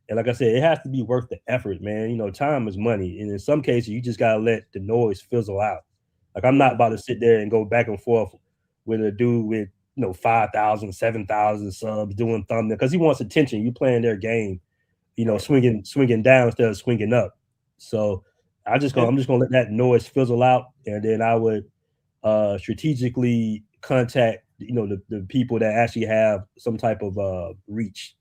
And like I said, it has to be worth the effort, man. Time is money. And in some cases, you just gotta let the noise fizzle out. Like I'm not about to sit there and go back and forth with a dude with 5,000, 7,000 subs doing thumbnail because he wants attention. You playing their game, Right. swinging down instead of swinging up. So I'm just gonna let that noise fizzle out, and then I would strategically contact the people that actually have some type of reach,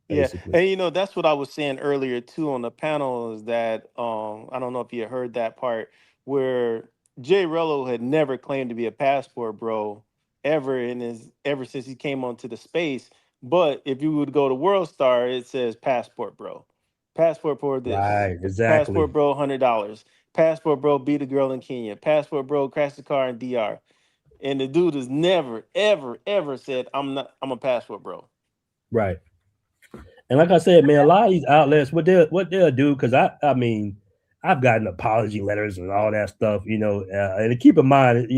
Yeah, basically. and that's what I was saying earlier too on the panel, is that I don't know if you heard that part where Jay Rello had never claimed to be a passport bro ever since he came onto the space. But if you would go to World Star, it says passport bro, passport bro this, Right, exactly. passport bro $100, passport bro beat a girl in Kenya, passport bro crashed the car in DR, and the dude has never ever said I'm a passport bro. Right. And like I said, man, a lot of these outlets, what they'll do, because I mean, I've gotten apology letters and all that stuff, and keep in mind,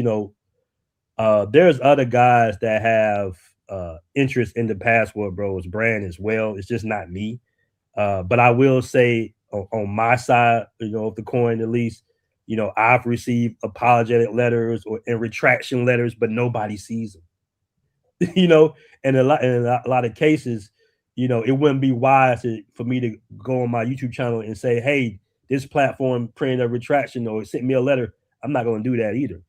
there's other guys that have interest in the Passport Bros brand as well. It's just not me. But I will say on my side, of the coin, at least, I've received apologetic letters and retraction letters, but nobody sees them. And in a lot of cases, it wouldn't be wise for me to go on my YouTube channel and say, hey, this platform printed a retraction or sent me a letter. I'm not going to do that either.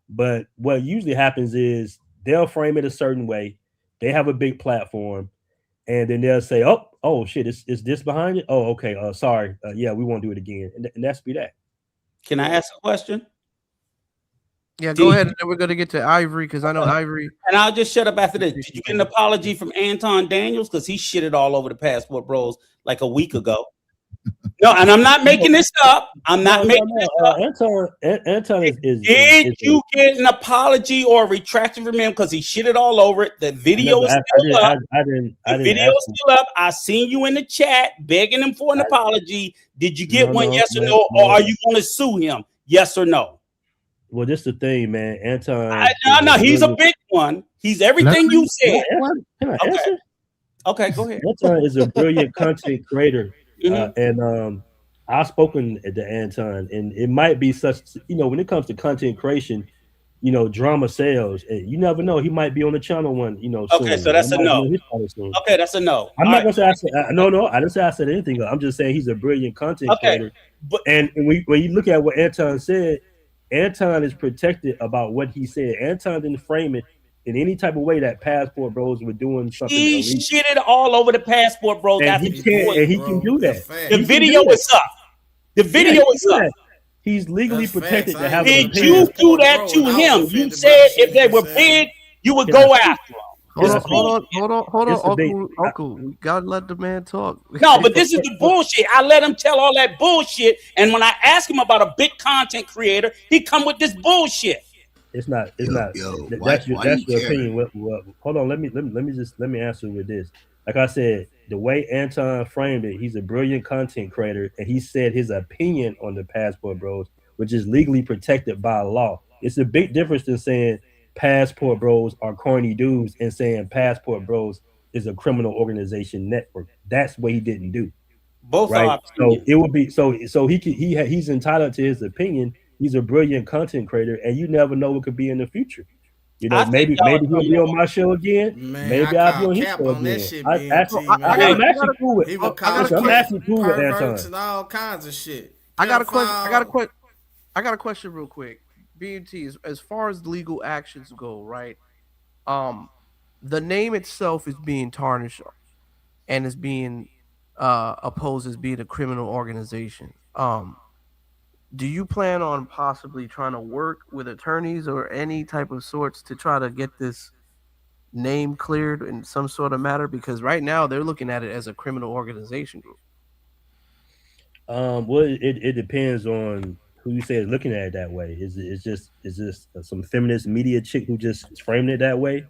But what usually happens is they'll frame it a certain way. They have a big platform, and then they'll say, oh shit, is this behind it? Oh, okay. Sorry. Yeah, we won't do it again. And that's be that. Can I ask a question? Yeah, go ahead, and then we're gonna get to Ivory because I know Ivory. And I'll just shut up after this. Did you get an apology from Anton Daniels? Because he shitted all over the Passport Bros like a week ago. No, and I'm not making this up. I'm not making this up. Anton is. Did you get an apology or a retraction from him because he shitted all over it? The video is still up. The video is still up. I seen you in the chat begging him for an apology. Did you get one? Yes or no? Or are you going to sue him? Yes or no? Well, this the thing, man. Anton No, he's a big one. He's everything you said. Can I Okay. answer? Okay, go ahead. Anton is a brilliant content creator, Mhm. and I've spoken to Anton, and it might be such. When it comes to content creation, drama sells. And you never know. He might be on the channel one. Soon. Okay, so that's I a might be no. on his channel soon. Okay, that's a no. I'm All not right. gonna say I said no. I didn't say I said anything. I'm just saying he's a brilliant content Okay, creator. And when you look at what Anton said, Anton is protected about what he said. Anton didn't frame it in any type of way that Passport Bros were doing something He illegal. shitted all over the Passport Bros And after he can do that. The video is up. The video is up. He's legally protected to have an Did opinion. you do that to him? You said if they were big, you would go after them. Hold on, It's a big- Uncle. We gotta let the man talk. No, but this is the bullshit. I let him tell all that bullshit, and when I ask him about a big content creator, he come with this bullshit. It's not. That's your opinion. Hold on. Let me answer with this. Like I said, the way Anton framed it, he's a brilliant content creator, and he said his opinion on the Passport Bros, which is legally protected by law. It's a big difference than saying Passport Bros are corny dudes and saying Passport Bros is a criminal organization network. That's what he didn't do. Both right. are So opinions. it would be so he's entitled to his opinion. He's a brilliant content creator, and you never know what could be in the future. Maybe he'll be on my show again. Man, maybe I'll be on his show again. I'm actually cool with. I'm actually cool with perverts and Anton. all kinds of shit. I got a question. I got a question real quick. BT, as far as legal actions go, right? The name itself is being tarnished and is being opposed as being a criminal organization. Do you plan on possibly trying to work with attorneys or any type of sorts to try to get this name cleared in some sort of matter? Because right now they're looking at it as a criminal organization group. Well, it depends on who you say is looking at it that way. Is just some feminist media chick who just framed it that way,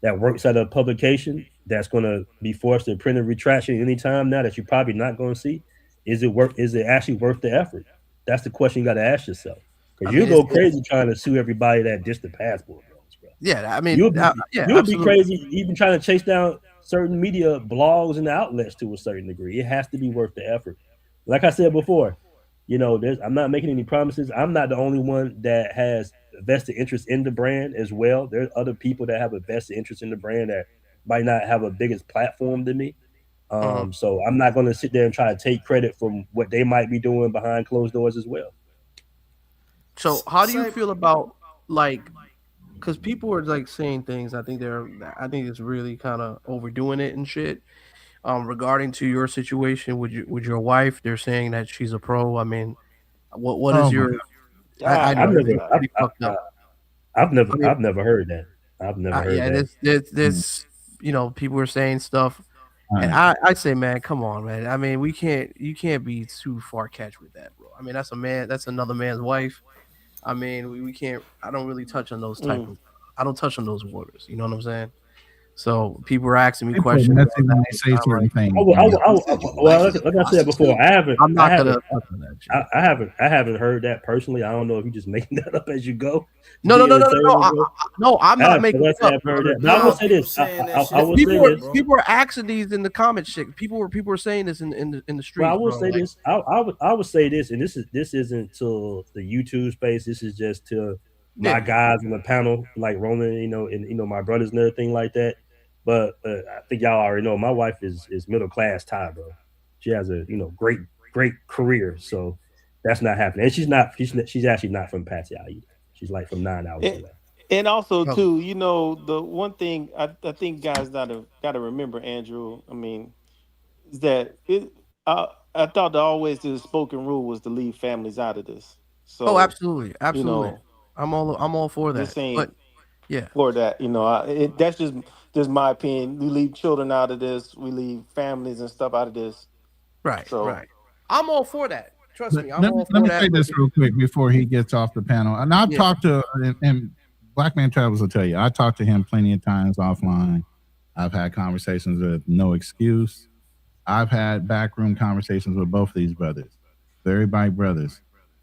that works at a publication that's going to be forced to print a retraction anytime now that you're probably not going to see? Is it actually worth the effort? That's the question you got to ask yourself. Because you go crazy trying to sue everybody that dissed the Passport Bros, bro. Yeah, I mean, you'll absolutely. be crazy even trying to chase down certain media blogs and outlets to a certain degree. It has to be worth the effort. Like I said before, I'm not making any promises. I'm not the only one that has a vested interest in the brand as well. There's other people that have a vested interest in the brand that might not have a biggest platform than me. So I'm not going to sit there and try to take credit from what they might be doing behind closed doors as well. So how do you feel about because people are saying things, I think it's really kind of overdoing it and shit. Regarding to your situation with your wife, they're saying that she's a pro. I mean, what is your? I've never heard that. I've never heard that. There's people are saying stuff, and I say, man, come on, man. I mean, you can't be too far catch with that, bro. I mean, that's another man's wife. I mean, we can't. I don't really touch on those I don't touch on those waters. You know what I'm saying? So people are asking me questions. That's when they say certain things. Well, like I said before, I haven't heard that personally. I don't know if you're just making that up as you go. No. I'm not making it up. I will say this. I will say this. People are asking these in the comment section. People are saying this in the streets. Well, I will say this. I would say this, and this isn't to the YouTube space. This is just to my guys on the panel, like Roman, and my brothers and everything like that. But I think y'all already know my wife is middle class Thai, bro. She has a great career, so that's not happening. And she's actually not from Pattaya either. She's like from 9 hours away. And also too, the one thing I think guys gotta remember, Andrew. I mean, is that I thought that always the spoken rule was to leave families out of this. So absolutely. I'm all for that. But yeah, for that, that's just my opinion. We leave children out of this. We leave families and stuff out of this. Right. So, right. I'm all for that. Trust me. I'm all for Let me that. say this real quick before he gets off the panel. And I've talked to, and Black Man Travels will tell you, I talked to him plenty of times offline. I've had conversations with No Excuse. I've had backroom conversations with both of these brothers. Very bright brothers.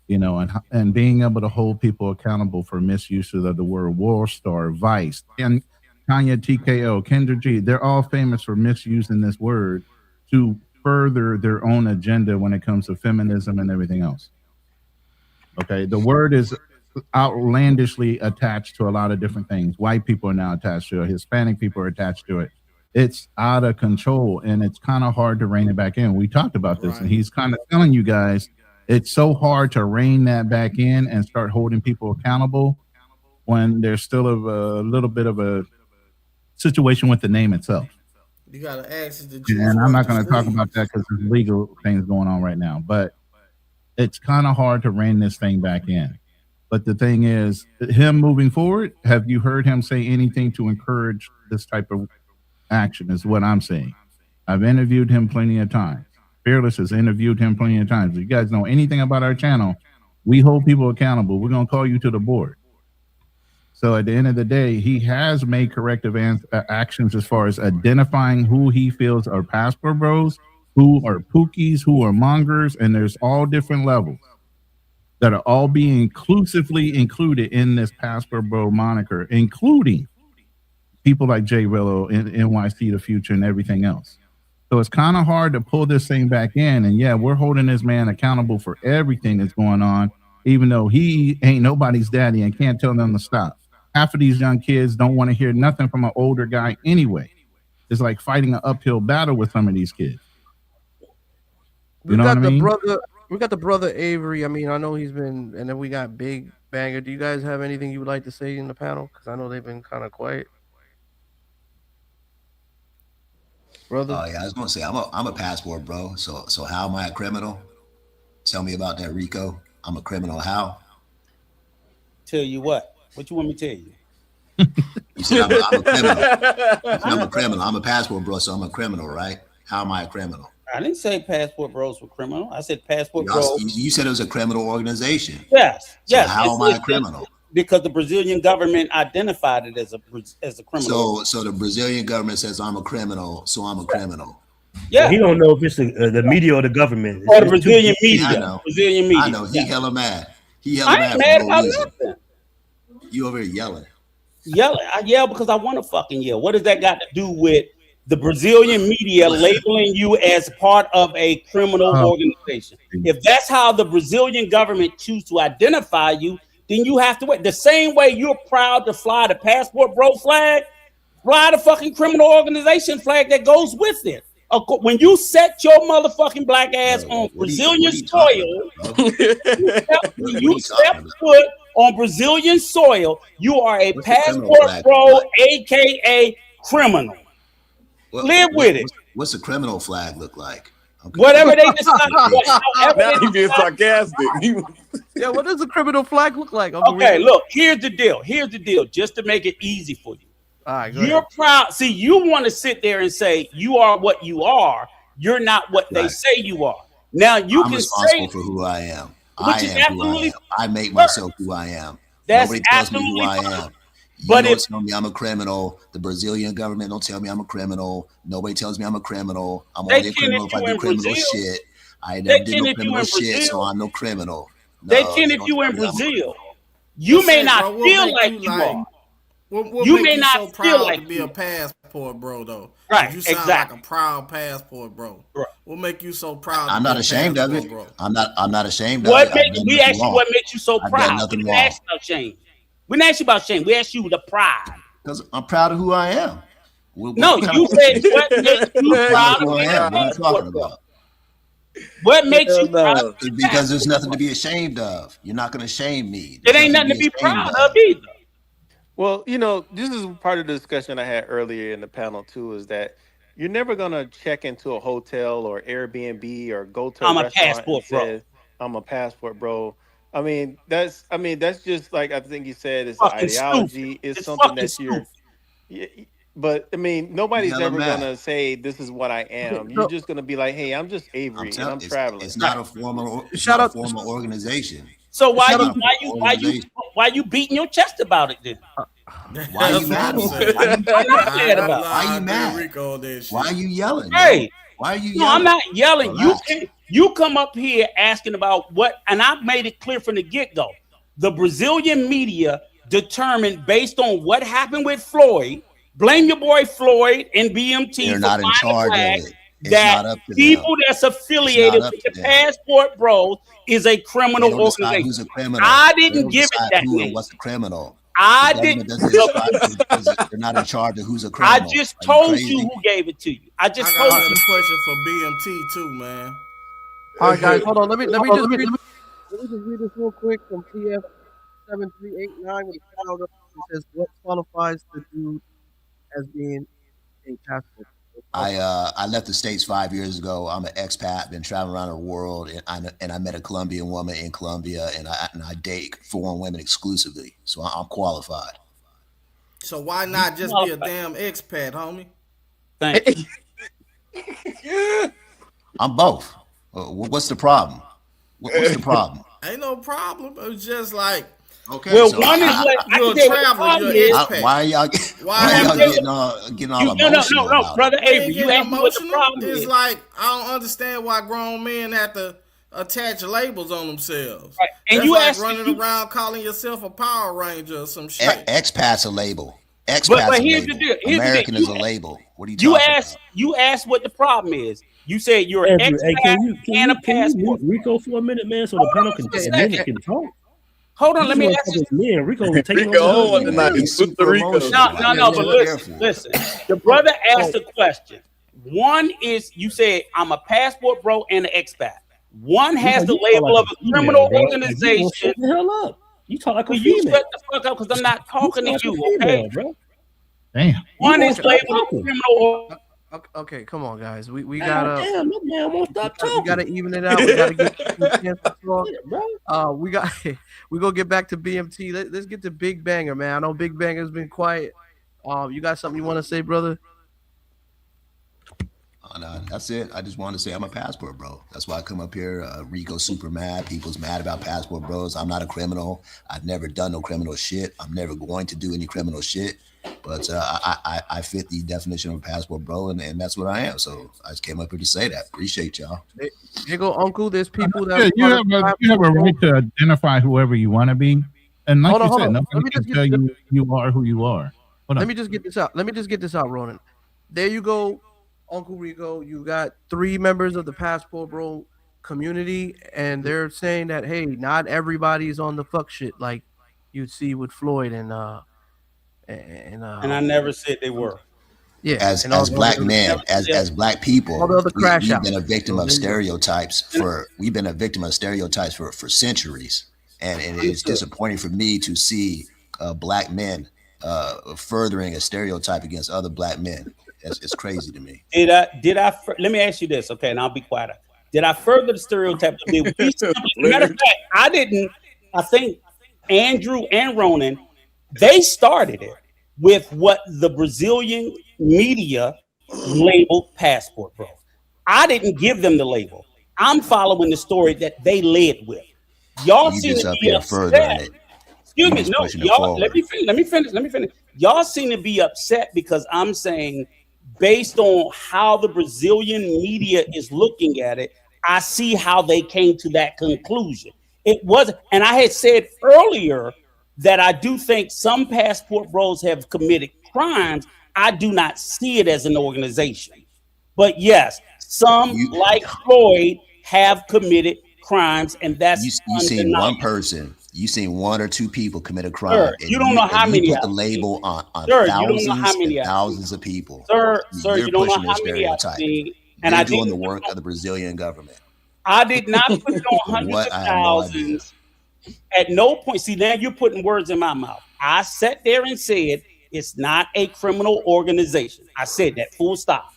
and being able to hold people accountable for misuses of the word war star, vice, and Tanya TKO, Kendra G, they're all famous for misusing this word to further their own agenda when it comes to feminism and everything else. Okay, the word is outlandishly attached to a lot of different things. White people are now attached to it. Hispanic people are attached to it. It's out of control, and it's kind of hard to rein it back in. We talked about this, and he's kind of telling you guys it's so hard to rein that back in and start holding people accountable when there's still a little bit of a situation with the name itself. You gotta ask the juice. And I'm not going to talk about that because there's legal things going on right now. But it's kind of hard to rein this thing back in. But the thing is, him moving forward, have you heard him say anything to encourage this type of action is what I'm saying. I've interviewed him plenty of times. Fearless has interviewed him plenty of times. If you guys know anything about our channel, we hold people accountable. We're going to call you to the board. So at the end of the day, he has made corrective actions as far as identifying who he feels are passport bros, who are pookies, who are mongers, and there's all different levels that are all being inclusively included in this passport bro moniker, including people like Jay Rillo, NYC The Future, and everything else. So it's kind of hard to pull this thing back in. And yeah, we're holding this man accountable for everything that's going on, even though he ain't nobody's daddy and can't tell them to stop. Half of these young kids don't want to hear nothing from an older guy anyway. It's like fighting an uphill battle with some of these kids. We got the brother Avery. I mean, I know he's been, and then we got Big Banger. Do you guys have anything you would like to say in the panel? Because I know they've been kind of quiet. Brother? Oh yeah, I was gonna say I'm a passport bro. So how am I a criminal? Tell me about that, Rico. I'm a criminal. How? Tell you what you want me to tell you? You said I'm a criminal. I'm a criminal. I'm a passport bro, so I'm a criminal, right? How am I a criminal? I didn't say passport bros were criminal. I said passport bros. You said it was a criminal organization. Yes. So how am I a criminal? Because the Brazilian government identified it as a criminal. So the Brazilian government says I'm a criminal, so I'm a criminal. Yeah. Well, he don't know if it's the media or the government. Or the Brazilian media. I know. Brazilian media. I know. He hella mad. He hella I mad. ain't mad about nothing. You over here yelling. I yell because I want to fucking yell. What does that got to do with the Brazilian media labeling you as part of a criminal organization? If that's how the Brazilian government choose to identify you, then you have to wait. The same way you're proud to fly the passport bro flag, fly the fucking criminal organization flag that goes with it. When you set your motherfucking black ass on Brazilian soil, you step foot on Brazilian soil, you are a passport bro, aka criminal. Live with it. What's a criminal flag look like? Okay. Whatever they decide. Now you being sarcastic. Yeah, what does a criminal flag look like? Okay, look, here's the deal. Just to make it easy for you. All right, you're proud. See, you want to sit there and say you are what you are. You're not what they say you are. Now I'm responsible for who I am. I am who I am. I make myself who I am. Nobody tells me who I am. You don't tell me I'm a criminal. The Brazilian government don't tell me I'm a criminal. Nobody tells me I'm a criminal. I'm only a criminal if I do criminal shit. I never did no criminal shit, so I'm no criminal. They can if you in Brazil. You may not feel like you are. You may not feel like to be a passport bro though. Right, you sound like a proud passport bro. Right. What make you so proud? I'm not ashamed of it. Bro? I'm not ashamed of it. We asked you what makes you so proud. We didn't ask about shame. We didn't ask you about shame. We asked you the pride. Because I'm proud of who I am. No, you said what makes you proud of who I am. What are you talking about? What makes you proud? Because there's nothing to be ashamed of. You're not going to shame me. It ain't nothing to be proud of either. Well, this is part of the discussion I had earlier in the panel too, is that you're never gonna check into a hotel or Airbnb or go to a restaurant and say, I'm a passport bro. I mean, that's just like I think you said, it's an ideology. It's something that you're. But I mean, nobody's ever gonna say this is what I am. You're just gonna be like, hey, I'm just Avery and I'm traveling. It's not a formal organization. So why you beating your chest about it then? Why are you mad? Why are you mad? Why are you yelling? Hey, why are you yelling? No, I'm not yelling. Relax. You come up here asking about what, and I made it clear from the get-go. The Brazilian media determined based on what happened with Floyd, blame your boy Floyd and BMT They're for not in finding the charge of flag, it. It's that not up to them. people that's It's affiliated not up with to the them. Passport Bros is a They criminal don't decide organization. who's a criminal. I They didn't don't give it decide that who and name. what's a criminal. I The didn't. government they're not in charge of who's a I criminal. just Are you told crazy? you who gave it to you. I just I told got you. another question for BMT too, man. All right, guys, hold on. Let me just read this real quick from TF 7389 with a shout out. It says, "What qualifies the dude as being a passport?" I left the States 5 years ago. I'm an expat, been traveling around the world, and I met a Colombian woman in Colombia, and I date foreign women exclusively, so I'm qualified. So why not just be a damn expat, homie? Thank you. I'm both. What's the problem? What's the problem? Ain't no problem. It was just like, okay. Well, so one is like you're a traveler, you're an expat. Why are y'all getting all emotional? No, brother Avery, you getting asked me what the emotional. problem It's is. like I don't understand why grown men have to attach labels on themselves. Right. And that's you like asked running around calling yourself a Power Ranger or some shit. Expat's a label. But Expat's a here's label. the deal. American is a label. What are you talking about? You asked what the problem is. You said you're an Andrew, hey, expat and a can you passport. mute Rico for a minute, man, so the panel can talk? Hold on, let me ask you. Man, Rico taking over tonight. He's super emotional. No, but listen. The brother asked a question. One is, you said, I'm a passport bro and an expat. One has the label of a criminal organization. Shut the hell up. You talk like a You female. shut the fuck up because I'm not talking to you, okay? Bro. Damn. One is labeled a criminal. Okay, come on, guys. We gotta. Damn, that man won't stop talking. We gotta even it out. We gotta get a chance to talk. We gonna get back to BMT. Let's get to Big Banger, man. I know Big Banger's been quiet. You got something you want to say, brother? No, that's it. I just want to say I'm a passport bro. That's why I come up here. Rico's super mad. People's mad about passport bros. I'm not a criminal. I've never done no criminal shit. I'm never going to do any criminal shit. But I fit the definition of a passport bro, and that's what I am. So I just came up here to say that. Appreciate y'all. Here go Uncle. There's people that you have a right to identify whoever you want to be, and like you said, nobody can tell you are who you are. Let me just get this out. Ronan. There you go, Uncle Rico. You got 3 members of the passport bro community, and they're saying that hey, not everybody's on the fuck shit like you'd see with Floyd and I never said they were. Yeah, as black men, as black people, we've been a victim of stereotypes for centuries, and it's disappointing for me to see black men furthering a stereotype against other black men. It's crazy to me. Did I? Let me ask you this, okay? And I'll be quiet. Did I further the stereotype? Matter of fact, I didn't. I think Andrew and Ronan, they started it with what the Brazilian media labeled passport bro. I didn't give them the label. I'm following the story that they led with. Y'all seem to be upset. Excuse me, no, y'all. Let me finish. Y'all seem to be upset because I'm saying, based on how the Brazilian media is looking at it, I see how they came to that conclusion. It was, and I had said earlier that I do think some passport bros have committed crimes. I do not see it as an organization. But yes, some like Floyd have committed crimes, and that's you seen one person. You seen 1 or 2 people commit a crime. Sir, you don't know how many. You put the label on thousands of people. Sir, you don't know how many I've seen. And I'm doing the work of the Brazilian government. I did not put it on hundreds of thousands. At no point, see, now you're putting words in my mouth. I sat there and said it's not a criminal organization. I said that, full stop.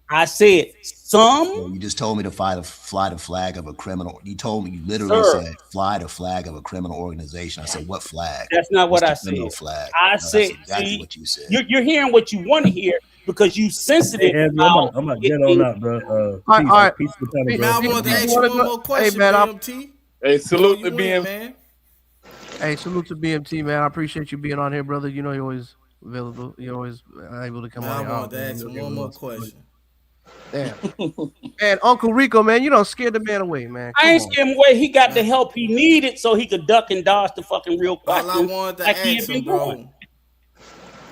I said some. You just told me to fly the flag of a criminal. You told me, you literally said fly the flag of a criminal organization. I said, what flag? That's not what I said. Flag? I said, exactly what you said. You're hearing what you want to hear because you sensitive. Hey, Andrew, I'm gonna get on that, bro. All right. Man, I want to ask you one more question, BMT. Hey, salute to BMT, man. Hey, salute to BMT, man. I appreciate you being on here, brother. You know you're always available. You're always able to come on. I want to ask you one more question. Damn. And Uncle Rico, man, you don't scare the man away, man. I ain't scared him away. He got the help he needed so he could duck and dodge the fucking real All I questions wanted to like he ask had him, been doing. bro,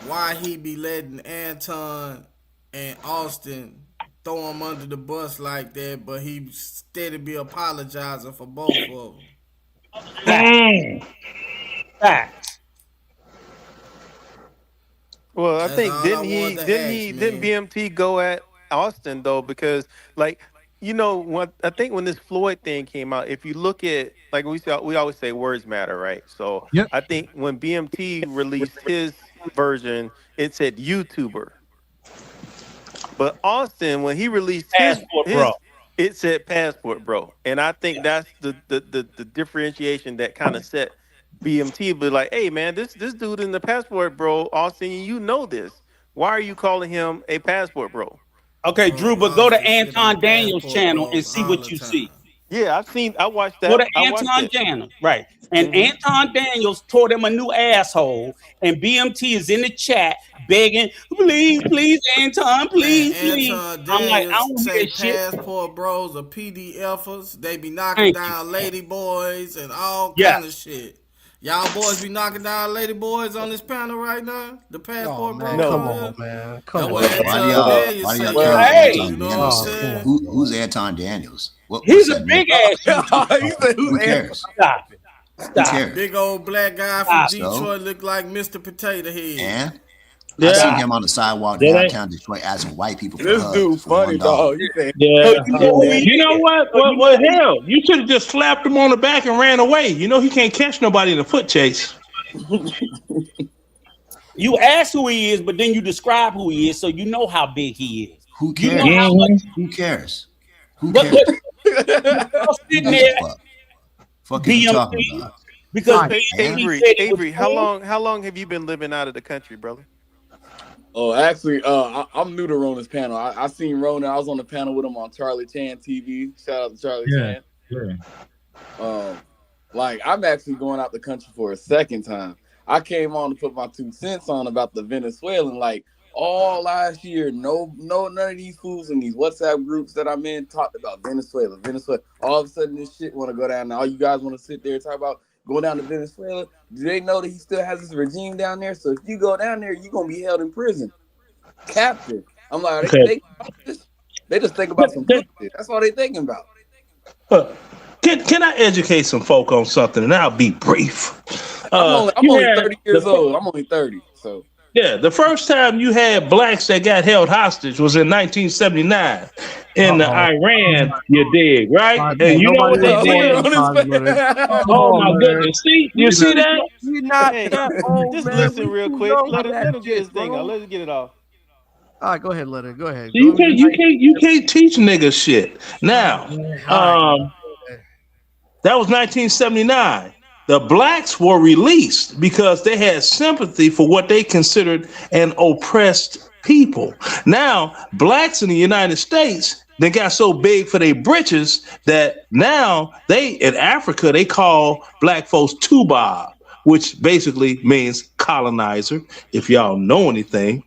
why he be letting Anton and Austin throw him under the bus like that, but he steady be apologizing for both of them. Facts. Well, I That's think all I wanted to ask, didn't man. BMT go at Austin though, because like what I think when this Floyd thing came out, if you look at like we always say words matter, right? So Yep. I think when BMT released his version, it said YouTuber. But Austin, when he released Passport bro. it said passport bro. And I think that's the differentiation that kind of set BMT, but like, hey man, this dude in the passport bro, Austin, you know this. Why are you calling him a passport bro? Okay, Drew, but go to Anton Daniels' Passport channel and bros see all what the you time. see. Yeah, I watched that. Go to I watched Anton it. Daniels, right? And Mhm. Anton Daniels taught him a new asshole, and BMT is in the chat begging, please, Anton, please. Anton I'm like, I Daniels don't say hear shit. passport bros are PDFers. They be knocking Thank you. down lady boys and all Yeah. kind of shit. Y'all boys be knocking down lady boys on this panel right now? The passport man, bros come on on, here? man. That's Come what on. Why do Anton y'all Daniels say. count out Hey. Anton You know what I'm Daniels? saying? Who's Anton Daniels? He's what's a that big mean? ass. Who cares? Stop it. Who Stop. cares? Big old black guy from Stop. Detroit look like Mr. Potato Head. And I Yeah. seen him on the sidewalk That ain't- downtown Detroit asking white people for This hugs dude for funny, $1. dog. He said, Yeah. So you know who he You know is. what? So you Well, know who- hell, you should have just slapped him on the back and ran away. You know he can't catch nobody in a foot chase. You ask who he is, but then you describe who he is, so you know how big he is. Who You cares? know how much. Who cares? Who But cares? you're sitting Who gives there, a fuck? Fuck is you talking about? because Hey, BMT Avery, said it was Avery, how long have you been living out of the country, brother? oh, actually, I'm new to Ronan's panel. I seen Ronan. I was on the panel with him on Charlie Chan TV. Shout out to Charlie Yeah. Chan. Yeah. Like I'm actually going out the country for a second time. I came on to put my 2 cents on about the Venezuelan. Like all last year, none of these fools in these WhatsApp groups that I'm in talked about Venezuela. All of a sudden, this shit want to go down. Now, all you guys want to sit there and talk about going down to Venezuela. Do they know that he still has this regime down there? So if you go down there, you're gonna be held in prison, captive. I'm like, Okay. they just think about some pussy. That's all they thinking about. Can I educate some folk on something? And I'll be brief. I'm only 30 years old. I'm only 30. So yeah, the first time you had blacks that got held hostage was in 1979 in Iran. You dig, right? And you know what they did? Oh my goodness! See, you see that? You're not Hey, that old, just man. listen We real too quick. young Let for him that get shit, his thing bro. out. Let's get it off. All right, go ahead, Leonard. Go ahead. You can't teach niggas shit. Now, that was 1979. The blacks were released because they had sympathy for what they considered an oppressed people. Now, blacks in the United States, they got so big for their britches that now in Africa, they call black folks tuba, which basically means colonizer, if y'all know anything.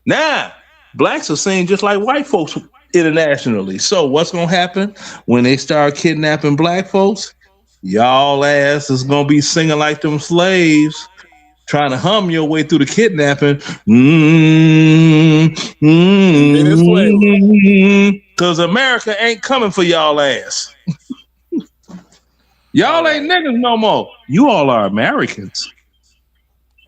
Now, blacks are seen just like white folks internationally. So what's going to happen when they start kidnapping black folks? Y'all ass is going to be singing like them slaves, trying to hum your way through the kidnapping. Because America ain't coming for y'all ass. Y'all ain't niggas no more. You all are Americans.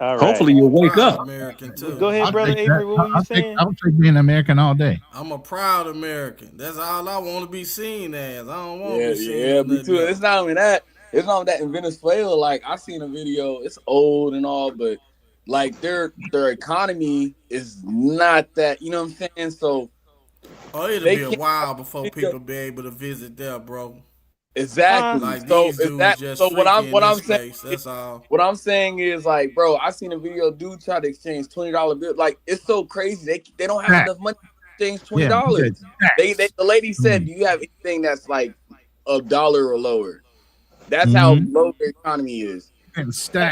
All right. Hopefully you'll wake up. American too. Go ahead, brother Avery. What were you saying? I would take being American all day. I'm a proud American. That's all I want to be seen as. I don't want to yeah, be seen yeah, as me nothing too. else. It's not only that. It's not that in Venezuela. Like I seen a video. It's old and all, but like their economy is not that. You know what I'm saying? So it'll be a while before people be able to visit there, bro. Exactly. Like So these dudes just so what I'm saying space. That's all. What I'm saying is like, bro, I seen a video dude try to exchange $20 bill. Like it's so crazy. They don't have enough money to exchange $20. The lady said, "Do you have anything that's like $1 or lower?" That's how low the economy is.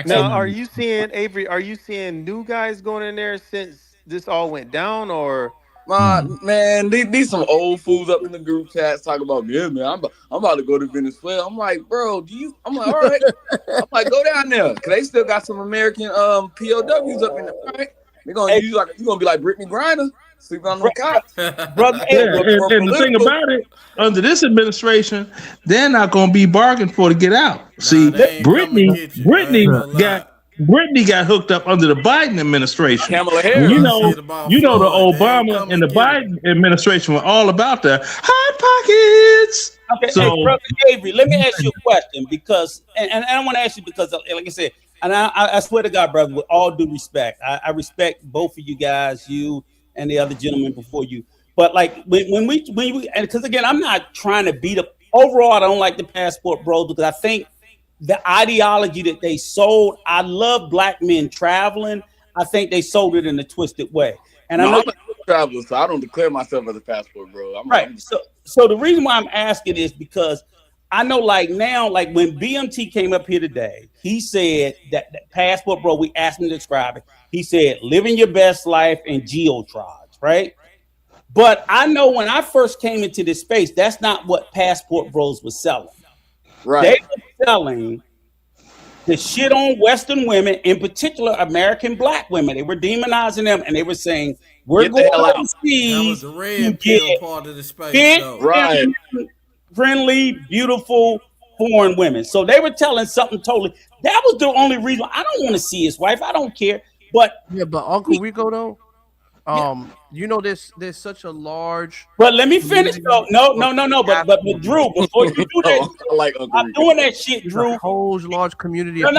Now, are you seeing Avery? Are you seeing new guys going in there since this all went down, or Man, these some old fools up in the group chats talking about, yeah, man, I'm about to go to Venezuela. I'm like, bro, I'm like, all right. I'm like, go down there. Cause they still got some American POWs up in there, right? They're gonna use like you're gonna be like Brittany Griner, sleeping on them cots. Brother, and the thing about it, under this administration, they're not going to be bargained for to get out. See, Brittany got hooked up under the Biden administration. Kamala And Harris. you know the Obama and the Biden administration were all about the hot pockets. Okay, So, hey, Brother Avery, let me ask you a question because, and I want to ask you because, like I said, and I swear to God, brother, with all due respect, I respect both of you guys, you and the other gentleman before you. But like when we, and because again, I'm not trying to beat up. Overall, I don't like the passport bros because I think the ideology that they sold. I love black men traveling. I think they sold it in a twisted way. And I know I'm a traveler, so I don't declare myself as a passport bro. Right. So the reason why I'm asking is because I know like now, like when BMT came up here today, he said that passport bro, we asked him to describe it. He said, living your best life and geotribes, right? But I know when I first came into this space, that's not what passport bros was selling. Right. They were selling the shit on Western women, in particular American black women. They were demonizing them and they were saying, we're going overseas That was the red pill part of the space, though. Right. Friendly, beautiful, foreign women. So they were telling something totally. That was the only reason. I don't want to see his wife. I don't care. But yeah, but Uncle Rico though, you know, there's such a large. But let me finish though. No. But Drew, before you do that, I like Uncle I'm doing that shit, Drew. A whole large community. No.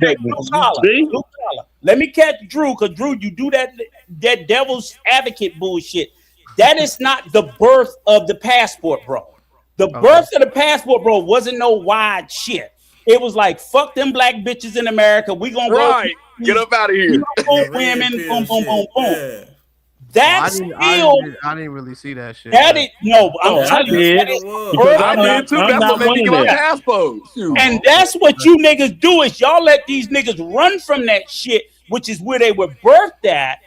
Hey, Blue collar. Let me catch Drew, because Drew, you do that devil's advocate bullshit. That is not the birth of the passport, bro. The birth of the passport, bro, wasn't no wide shit. It was like, fuck them black bitches in America. We gonna go get up out of here. Women, boom, boom, boom, boom. Yeah. That's I didn't really see that shit. That is I'm telling you, that is I did too. That's what made me get my passport. And that's what you niggas do is y'all let these niggas run from that shit, which is where they were birthed at.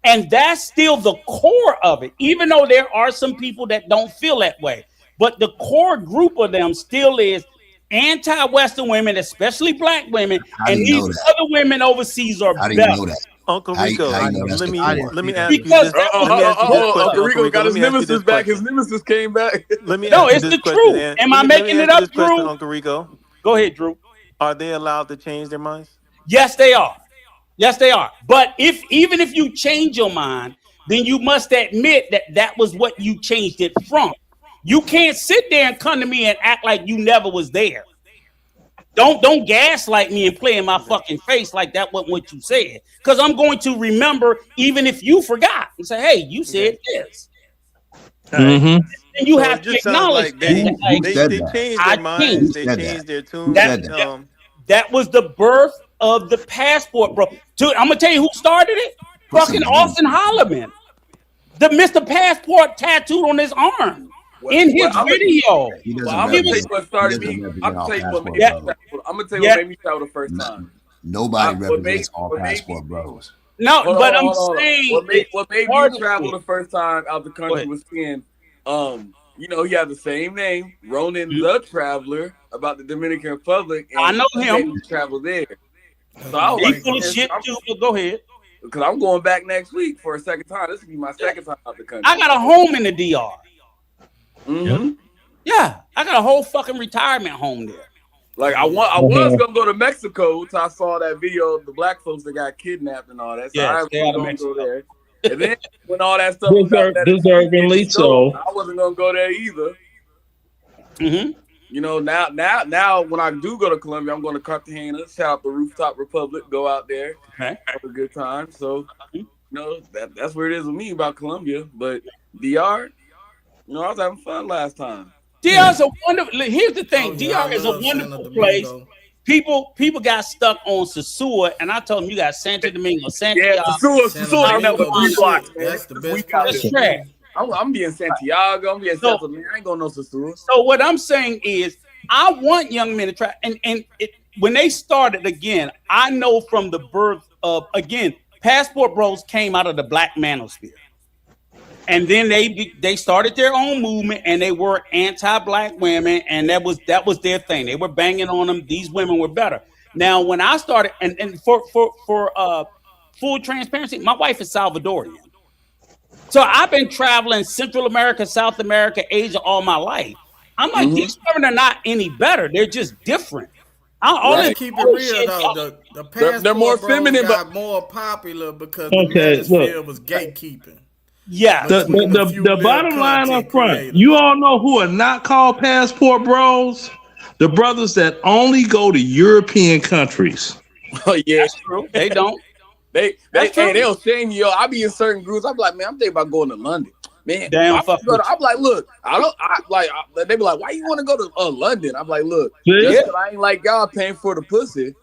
And that's still the core of it, even though there are some people that don't feel that way. But the core group of them still is anti-Western women, especially black women, and these other women overseas are better. Uncle Rico, let me ask you because this. Uncle Rico got his nemesis back. His nemesis came back. It's the truth. Am I making it up, Drew? Uncle Rico, go ahead, Drew. Are they allowed to change their minds? Yes, they are. Yes, they are. But even if you change your mind, then you must admit that was what you changed it from. You can't sit there and come to me and act like you never was there. Don't gaslight me and play in my fucking face like that wasn't what you said. Because I'm going to remember even if you forgot and say, hey, you said this. Mm-hmm. And you have to acknowledge like they changed their minds. They changed their tune. That was the birth of the passport, bro. I'm gonna tell you who started it. Fucking Austin Holloman, the Mr. Passport tattooed on his arm in his video. I'm gonna tell you what started me. I'm gonna tell you what made me travel the first time. Nobody represents all passport bros. No, but I'm saying what made me travel the first time out the country was seeing, you know, he had the same name, Ronan the Traveler, about the Dominican Republic. And I know him. Travel there. So I was like, full of shit too, but go ahead. Because I'm going back next week for a second time. This will be my second time out the country. I got a home in the DR. Mm-hmm. Yeah, I got a whole fucking retirement home there. Like I was gonna go to Mexico until I saw that video of the black folks that got kidnapped and all that. So I was gonna go there. And then when all that stuff deservingly so, I wasn't gonna go there either. Mm-hmm. You know, now when I do go to Colombia, I'm going to Cartagena, shout out the Rooftop Republic, go out there, have a good time. So, you know, that's where it is with me about Colombia. But DR, you know, I was having fun last time. DR is a wonderful. Here's the thing: DR is a wonderful place. People got stuck on Sosua, and I told them you got Santo Domingo, Santiago. Yeah, Sosua, I know the 3 blocks. That's the best place. I'm being Santiago. I'm being Santo Domingo. I ain't going no Sosua. So what I'm saying is, I want young men to try. And when they started again, I know from the birth of again, passport bros came out of the black manosphere. And then they started their own movement, and they were anti-black women, and that was their thing. They were banging on them. These women were better. Now, when I started, and for full transparency, my wife is Salvadorian, so I've been traveling Central America, South America, Asia all my life. I'm like, these women are not any better. They're just different. Let's keep it real though. The passport they're more bros feminine, got more popular because the manosphere was gatekeeping. Yeah. The bottom line up front, you all know who are not called passport bros? The brothers that only go to European countries. Oh yeah, that's true. They don't. They'll shame you. I be in certain groups. I'm like, man, I'm thinking about going to London. Man, damn. I'm like, look, they be like, why you want to go to London? I'm like, look, just 'cause I ain't like y'all paying for the pussy.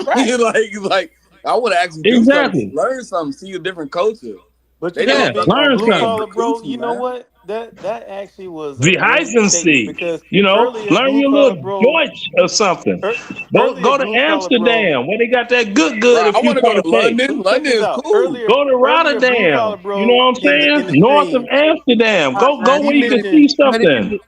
Right. like I want to actually do something, learn something, see a different culture. But they learn blue collar, bro. You know what? That actually was The Heisenstein, because learn your little Deutsch or something. Go to Amsterdam where they got that good. Right, I want to go to London. London is cool. Go to Rotterdam. You know what I'm saying? North of Amsterdam. Go where you can see something.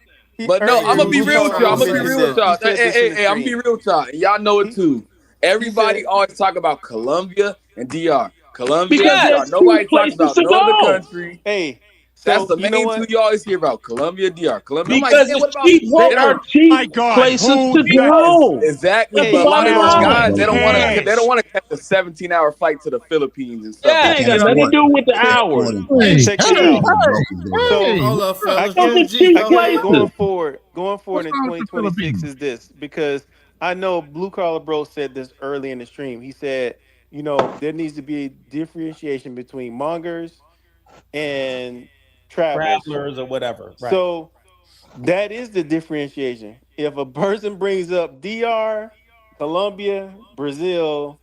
But no, I'm gonna be real with y'all. Hey, I'm gonna be real with y'all. Y'all know it too. Everybody always talk about Colombia and DR. Colombia, DR. Nobody talks about no other country. Hey. That's the main two you always hear about, Colombia, DR. Colombia, because they are cheap places to go. Exactly, but a lot of those guys they don't want to catch a 17-hour flight to the Philippines and stuff. Yeah, they got nothing to do with the hours. Check it out. So hold up, fellas. Going forward in 2026 is this, because I know Blue Collar Bro said this early in the stream. He said, there needs to be a differentiation between mongers and travelers or whatever. Right. So that is the differentiation. If a person brings up DR, Colombia, Brazil,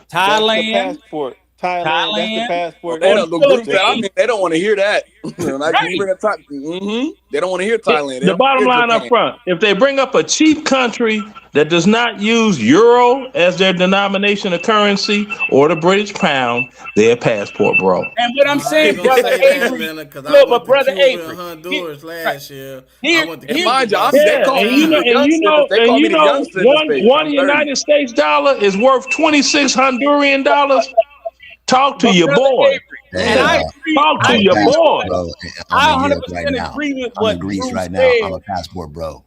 Thailand, that's the passport. Thailand, that's the passport. The groups that I'm in, they don't want to hear that. They don't want to hear Thailand. The bottom line up front, if they bring up a cheap country that does not use euro as their denomination of currency or the British pound, they're a passport bro. And what I'm saying, brother Avery, look, brother Avery, Honduras last year. Mind you, one United States dollar is worth 26 Honduran dollars. Talk to your boy. Talk to your boy. I'm in Greece right now. I'm in Greece right now. I'm a passport bro.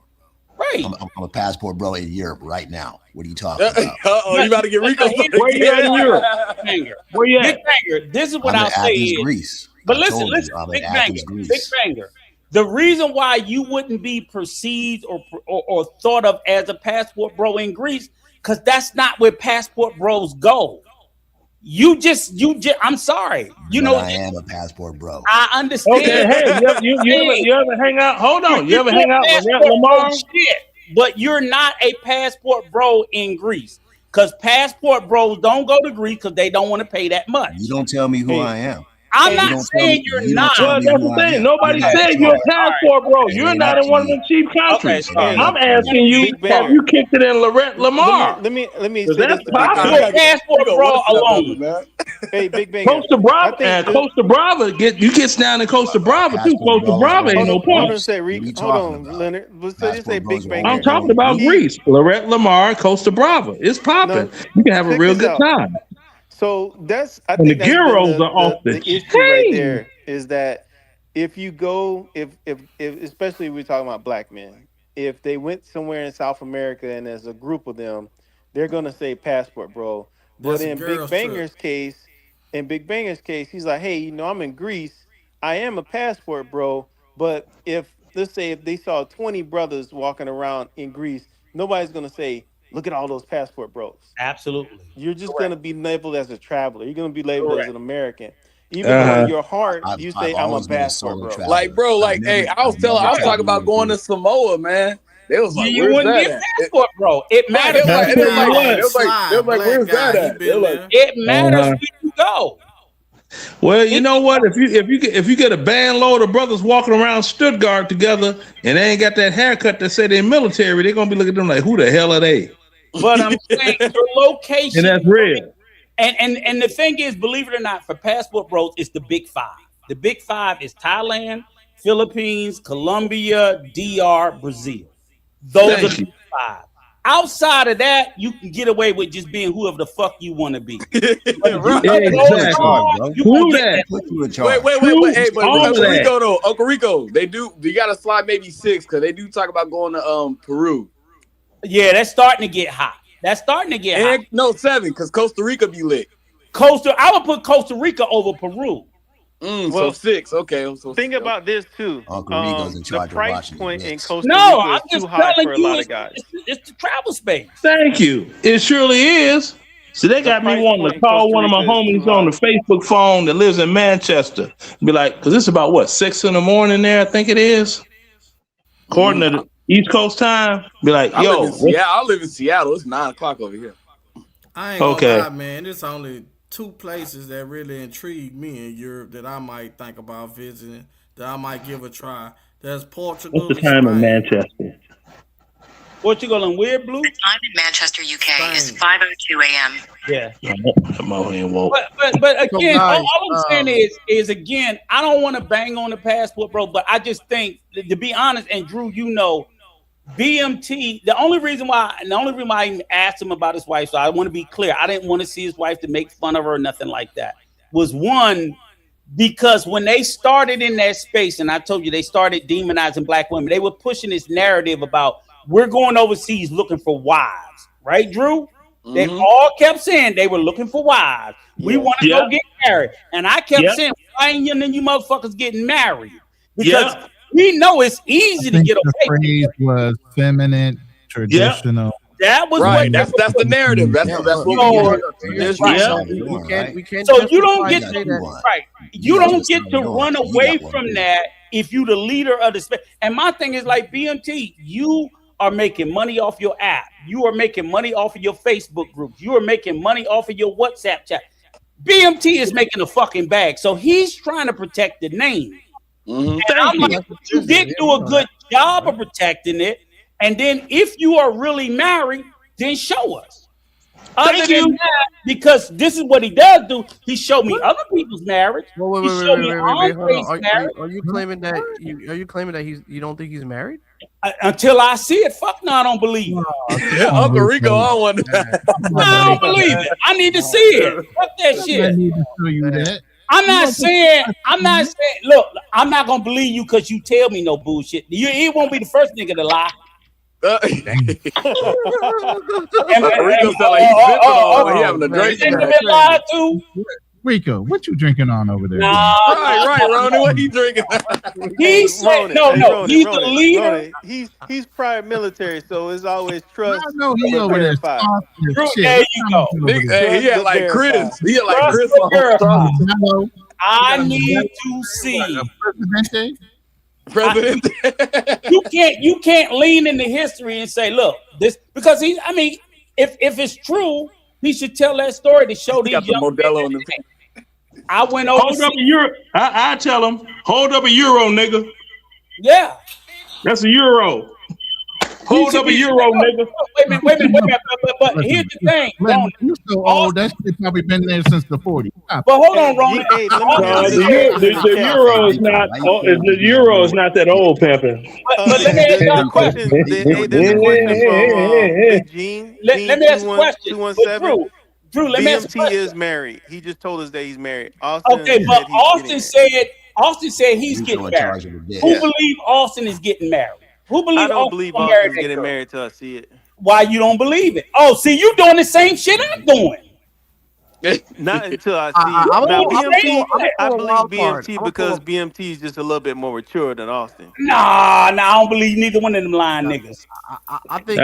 Right. I'm a passport bro in Europe right now. What are you talking about? You about to get Rico? Where you at in Europe? Where you at? Big Banger. This is what I'll say is, Greece. But listen, Big Banger. Big Banger. The reason why you wouldn't be perceived or thought of as a passport bro in Greece, because that's not where passport bros go. You just I'm sorry. I am a passport bro. I understand. Okay, hey, you ever hang out? Hold on. You ever hang out with Lamar? But you're not a passport bro in Greece. Because passport bros don't go to Greece because they don't want to pay that much. You don't tell me who I am. I'm not saying you're not. Well, that's the thing. Nobody said you're a passport bro. You're not in one of the cheap countries. I'm asking you, have you kicked it in Lamar? Let me say that's this. possible. Passport bro alone. Hey, Big Bang. Costa Brava, Costa Brava gets down in Costa Brava too. Costa Brava ain't no point. Hold on, Leonard. Let's just say Big Bang. I'm talking about Greece. Lorette Lamar, Costa Brava. It's popping. You can have a real good time. So I think the gyros are off the issue right there is that if you go, if especially if we're talking about black men, if they went somewhere in South America and there's a group of them, they're gonna say passport bro. But in Big Banger's case, he's like, hey, I'm in Greece, I am a passport bro. But let's say if they saw 20 brothers walking around in Greece, nobody's gonna say, look at all those passport bros. Absolutely. You're just going to be labeled as a traveler. You're going to be labeled as an American. Even though in your heart, you say, I'm a passport bro. Like, bro, hey, I was talking about going to Samoa, man. They was like, you wouldn't be a passport bro. It matters. It was like, where's that at? It matters where you go. Well, you know what? If you get a band load of brothers walking around Stuttgart together and they ain't got that haircut that say they're military, they're gonna be looking at them like, who the hell are they? But I'm saying your location, and that's real. And the thing is, believe it or not, for passport bros, it's the big five. The big five is Thailand, Philippines, Colombia, DR, Brazil. Those are the big five. Outside of that, you can get away with just being whoever the fuck you want to be. Right. Wait. Hey, but Uncle Rico though, Uncle Rico, you gotta slide maybe 6 because they do talk about going to Peru. Yeah, that's starting to get hot. Hot. No, 7 because Costa Rica be lit. I would put Costa Rica over Peru. So 6. Okay. So think about this too. Uncle Rico's in charge the price of watching point in this. Costa No, Rica I'm is just too high telling for a you, lot of guys. it's the travel space. Thank you. It surely is. So they got me wanting to call one of my homies on the Facebook phone that lives in Manchester. Be like, because it's about what, 6 in the morning there, I think it is. According to the East Coast time. Be like, I yo. live in Seattle. It's 9 o'clock over here. I ain't gonna lie, man. There's only 2 places that really intrigue me in Europe that I might think about visiting, that I might give a try. There's Portugal. What's the time in Manchester? Portugal and where, Blue? The time in Manchester, UK is 5:02 a.m. Yeah. So But again, guys, all I'm saying is again, I don't want to bang on the passport, bro, but I just think, to be honest, and Drew, you know, BMT, the only reason why I even asked him about his wife, so I want to be clear, I didn't want to see his wife to make fun of her or nothing like that, was one, because when they started in that space, and I told you they started demonizing black women, they were pushing this narrative about we're going overseas looking for wives, right, Drew? They all kept saying they were looking for wives. We want to go get married. And I kept saying, why ain't you and you motherfuckers getting married? Because we know it's easy to get away. The phrase was feminine, traditional. That was right. That's the narrative. That's what we can't. So you don't get to You don't get to run away from that if you the leader of the space. And my thing is like BMT, you are making money off your app. You are making money off of your Facebook groups. You are making money off of your WhatsApp chat. BMT is making a fucking bag. So he's trying to protect the name. And I'm like, you did do a good job of protecting it. And then if you are really married, then show us. Other than that, because this is what he does do, he showed me other people's marriage. He showed me Andre's marriage. Are you claiming that you don't think he's married? Until I see it, fuck no, I don't believe it. Uncle Rico, I don't want that. No, I don't believe it. I need to see it. Fuck that shit. I need to show you that. I'm not saying, look, I'm not gonna believe you because you tell me no bullshit. You won't be the first nigga to lie. Rico sound like he's sipping on. He having a drink. Rico, what you drinking on over there? Nah, right, Ronnie, what he drinking? He said, no, he's the leader. He's prior military, so it's always trust. I know he over there. There you go. Hey, he had like Chris. He had like Chris. I need to see. President. You can't lean into history and say, look, this, because if it's true, he should tell that story to show these young men. I went over. Hold up a euro. I tell him, hold up a euro, nigga. Yeah. That's a euro. Hold up a euro, nigga. Wait a minute. But here's the thing. You so old, that shit probably been there since the 40s. But hold on, Ron. The euro is not that old, Pimpin. But let me ask y'all a question. Let me ask a question. Drew, let me ask a BMT question. is married. He just told us that he's married. Okay, but Austin said he's getting married. Who believes Austin is getting married? Who believes I don't Austin believe is Austin's getting married till I see it. Why you don't believe it? Oh, see, you doing the same shit I'm doing. Not until I see it. I believe BMT because BMT is just a little bit more mature than Austin. Nah, I don't believe neither one of them lying niggas. I think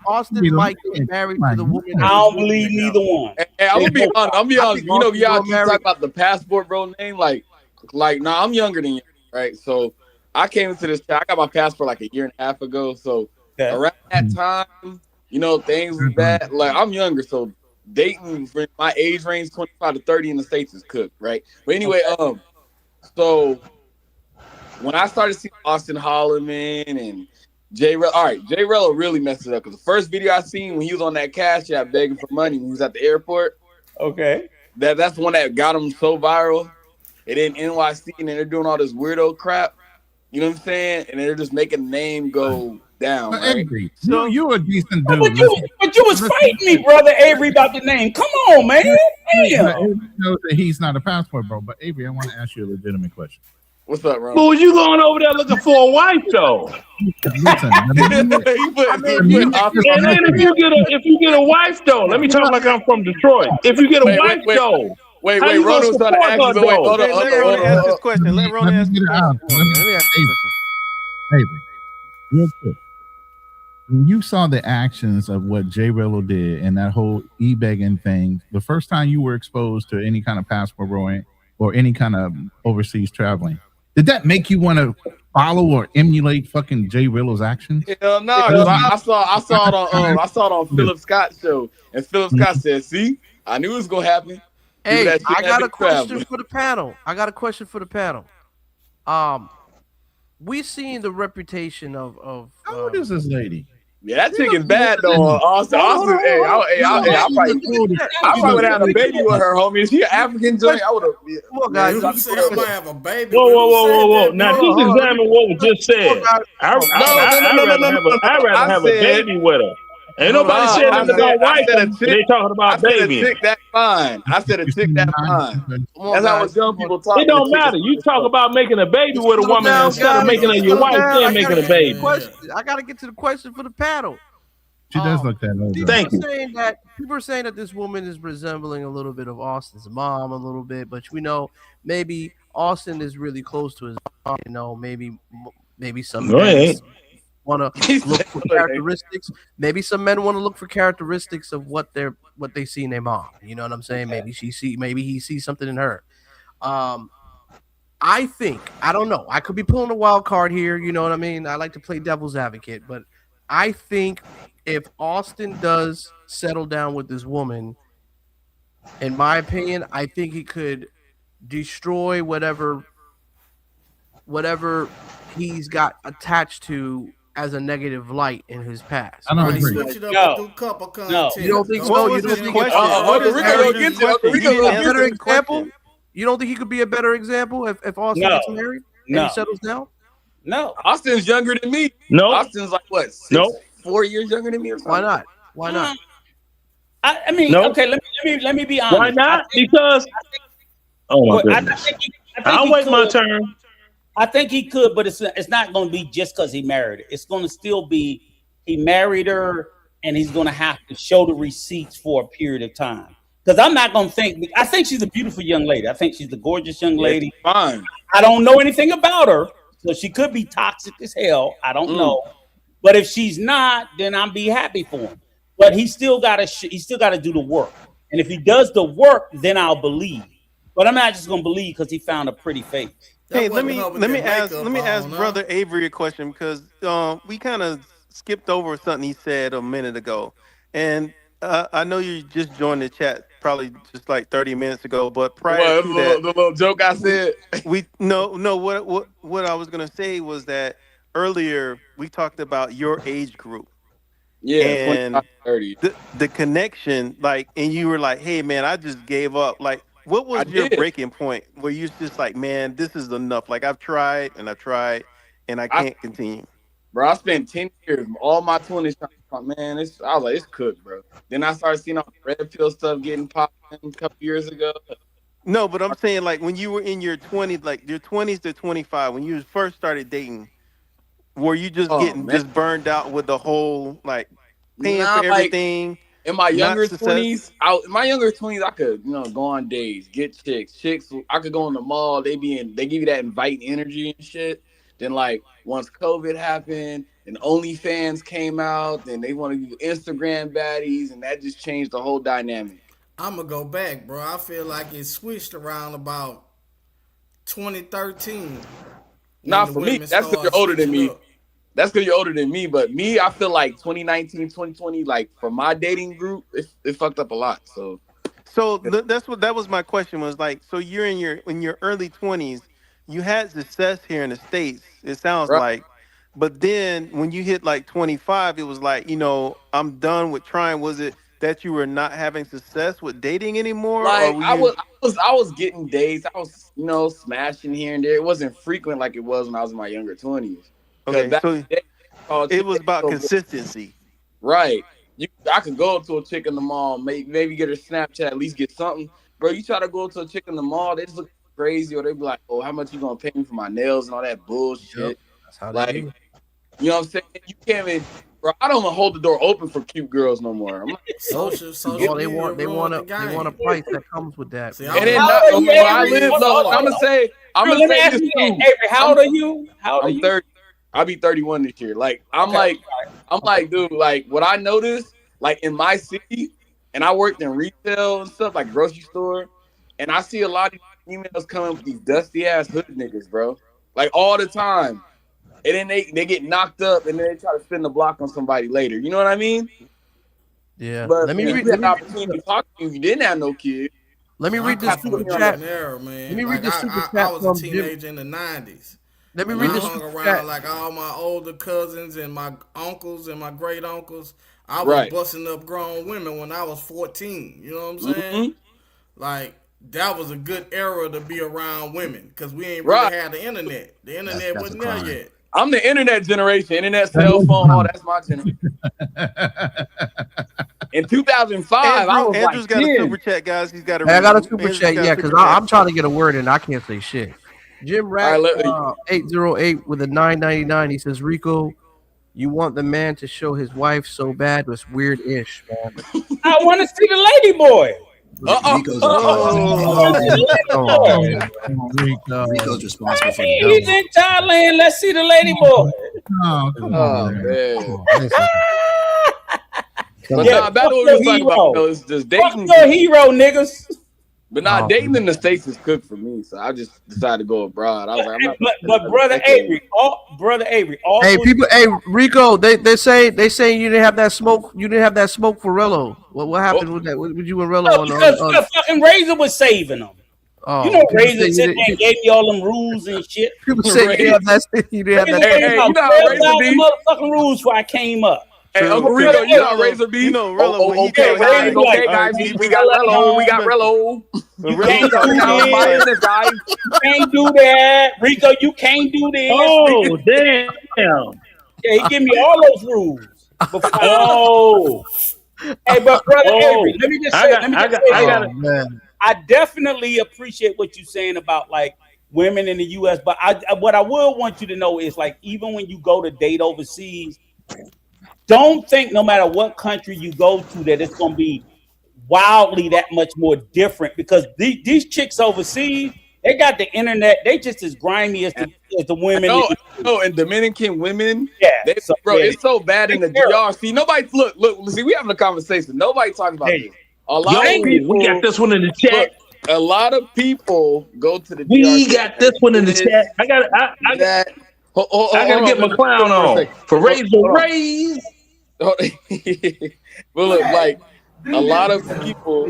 Austin might get married to the woman. I don't believe neither one. Hey, I'm gonna be honest. You know, y'all keep talking about the passport, bro. Name like, nah, I'm younger than you, right? So I came into this. I got my passport like a year and a half ago. So around that time, you know, things was bad. Like I'm younger, so dating for my age range, 25 to 30 in the States is cooked, right? But anyway, so when I started seeing Austin Holloman and Jay Rello, all right, Jay Rello really messed it up because the first video I seen when he was on that Cash App begging for money when he was at the airport. Okay. That's the one that got him so viral. and then NYC, and then they're doing all this weirdo crap. You know what I'm saying? And they're just making the name go down, But right? Avery, you a decent Oh, dude. but you was fighting me, brother Avery, about the name. Come on, man. Damn. But Avery knows that he's not a passport bro. But Avery, I want to ask you a legitimate question. What's up, Ron? But you going over there looking for a wife though? Listen, And then if you get a wife though, let me talk like I'm from Detroit. If you get a wife though, wait, how you gonna Ronald's trying support to ask her you. Wait, though? hold on, Let Rona ask this question. Let Rona ask this question. Let me ask you a question. Avery, real quick. When you saw the actions of what Jay Rillo did and that whole e-begging thing, the first time you were exposed to any kind of passport bro or any kind of overseas traveling, did that make you want to follow or emulate fucking Jay Rillo's actions? Hell no, I saw it on Philip Scott's show, and Philip Scott said, "See, I knew it was gonna happen." Hey, I got a question for the panel. We seen the reputation of how old is this lady? Yeah, that chicken bad though. Austin, hey, I probably would have had a baby with her, homie. Is she an African joint? I would have. Come on, guys. You say I might have a baby. Whoa. Now just examine what was just said. I'd rather have a baby with her. Ain't nobody saying nothing about wife. They talking about baby. I said a chick that fine. That's how us young people talk. It don't matter. You talk about making a baby with a woman instead of making her your wife, then making a baby. I got to get to the question for the panel. She does look that old. Thank you. People are saying that this woman is resembling a little bit of Austin's mom, a little bit, but we know maybe Austin is really close to his mom. You know, maybe some men want to look for characteristics. Maybe some men want to look for characteristics of what they see in their mom. You know what I'm saying? Maybe he sees something in her. I think, I don't know. I could be pulling a wild card here. You know what I mean? I like to play devil's advocate, but I think if Austin does settle down with this woman, in my opinion, I think he could destroy whatever he's got attached to as a negative light in his past. I don't agree. Switch it up and do couple content. You don't think so? You don't think a better example? You don't think he could be a better example if Austin gets married and he settles down? No. Austin's younger than me. No. Austin's like what? 4 years younger than me or something. Why not? I mean, okay, let me be honest. Why not? Because oh my goodness. I'll wait my turn. I think he could, but it's not going to be just because he married her. It's going to still be he married her, and he's going to have to show the receipts for a period of time. Because I'm not going to think. I think she's a beautiful young lady. I think she's a gorgeous young lady. Fine. I don't know anything about her, so she could be toxic as hell. I don't know. But if she's not, then I'll be happy for him. But he still got to do the work. And if he does the work, then I'll believe. But I'm not just going to believe because he found a pretty face. Hey, let me ask Brother Avery a question because we kind of skipped over something he said a minute ago, and I know you just joined the chat probably just like 30 minutes ago, but prior to that, the little joke I said, what I was gonna say was that earlier we talked about your age group. Yeah, and 30. The connection, like, and you were like, "Hey, man, I just gave up." Like, what was your breaking point where you're just like, "Man, this is enough. Like, I've tried, and I can't continue." Bro, I spent 10 years, all my 20s trying to talk, man. I was like, it's cooked, bro. Then I started seeing all the red pill stuff getting popped a couple years ago. No, but I'm saying, like, when you were in your 20s, like your 20s to 25, when you first started dating, were you just just burned out with the whole, like, paying for everything? Like, in my younger 20s, I could, go on dates, get chicks. I could go in the mall. They give you that inviting energy and shit. Then, like, once COVID happened and OnlyFans came out, then they want to do Instagram baddies, and that just changed the whole dynamic. I'm going to go back, bro. I feel like it switched around about 2013. Not for me. That's because you're older than me. That's because you're older than me. But me, I feel like 2019, 2020, like, for my dating group, it fucked up a lot. So that was my question was, like, so you're in your early 20s. You had success here in the States, it sounds like. But then when you hit like 25, it was like, I'm done with trying. Was it that you were not having success with dating anymore, or Like were I you? was getting dates. I was, smashing here and there. It wasn't frequent like it was when I was in my younger 20s. Because Okay, back so in the day, it was about consistency. right. I could go up to a chick in the mall, maybe get her Snapchat, at least get something. Bro, you try to go up to a chick in the mall, they just look crazy, or they be like, "Oh, how much you gonna pay me for my nails and all that bullshit?" That's how they Like, be. you know what I'm saying? You can't even, bro. I don't even hold the door open for cute girls no more. I'm like, Social Oh, they media want ruined the they want a game. price that comes with that. See, and I'm then not. where I live, I'm gonna say Let me ask this you too. that. Avery, how old are you? How old are I'm you? 30. I'll be 31 this year. Like, I'm like, dude, like what I noticed, like in my city, and I worked in retail and stuff, like grocery store, and I see a lot of females coming with these dusty ass hood niggas, bro. Like all the time. And then they get knocked up and then they try to spin the block on somebody later. You know what I mean? Yeah. But Let me if read. you had the opportunity to talk to you, if you didn't have no kids. Let me I read this come from super a chat. different era, man. Let me read Like this super I chat was a from Jim. teenager in the '90s. Let me And read I this hung super around chat. like all my older cousins and my uncles and my great uncles. I was Right. busting up grown women when I was 14. You know what I'm saying? Mm-hmm. Like that was a good era to be around women because we ain't really Right. had the internet. The internet That's a wasn't there crime. yet. I'm the internet generation, internet, cell phone, all that's my generation. In 2005, I was Andrew's like got a 10. super chat, guys. He's got to Hey, I read got a it. super Andrew's chat, got a yeah, because super chat. I'm trying to get a word in. I can't say shit. Jim All Rack right, 808 with a 999. He says, Rico, you want the man to show his wife so bad was weird-ish, man. I want to see the lady boy. Rico's Rico's responsible for the He's in Thailand. Let's see the lady boy. Oh, come on, man. But Yeah, nah, back to fuck what we your was talking about. hero. You know, it's just Fuck dating. your hero, niggas. But nah, Oh, dating in the States is cooked for me. So I just decided to go abroad. I was like, I'm not. But brother Avery, all Hey, those- people, hey, Rico, they say you didn't have that smoke. You didn't have that smoke for Rello. What happened with that? With you and Rello No, because on the fucking Razor was saving them. You know, people say Razor you sitting there didn't- and gave me all them rules and shit. People say you didn't have that. You didn't have Razor that. gave me you about know how Razor 12,000 be? motherfucking rules before I came up. Hey, True, Uncle true. Rico, you know how Rello, Razor be? you know, Rello, when he Okay, talk, he guys, like, okay, all right, guys, we people, got Rello, we got Rello. when You Rello can't talk, do he talk, he My this. like, business, guys. You can't do that. Rico, you can't do this. Oh, damn. Yeah, he give me all those rules. Oh. Hey, but brother Avery, let me just say, I definitely appreciate what you're saying about like women in the US, but what I will want you to know is like even when you go to date overseas, don't think no matter what country you go to that it's gonna be wildly that much more different because these chicks overseas, they got the internet, they just as grimy as the women. No, and Dominican women, Yeah, it's so bad in the DR. See, nobody look. See, we having a conversation. Nobody talking about this. A lot of people. We got this one in the chat. Look, a lot of people go to the DR. We got this one in the chat. I gotta get my clown on for Razor Rays. But look, like a lot of people.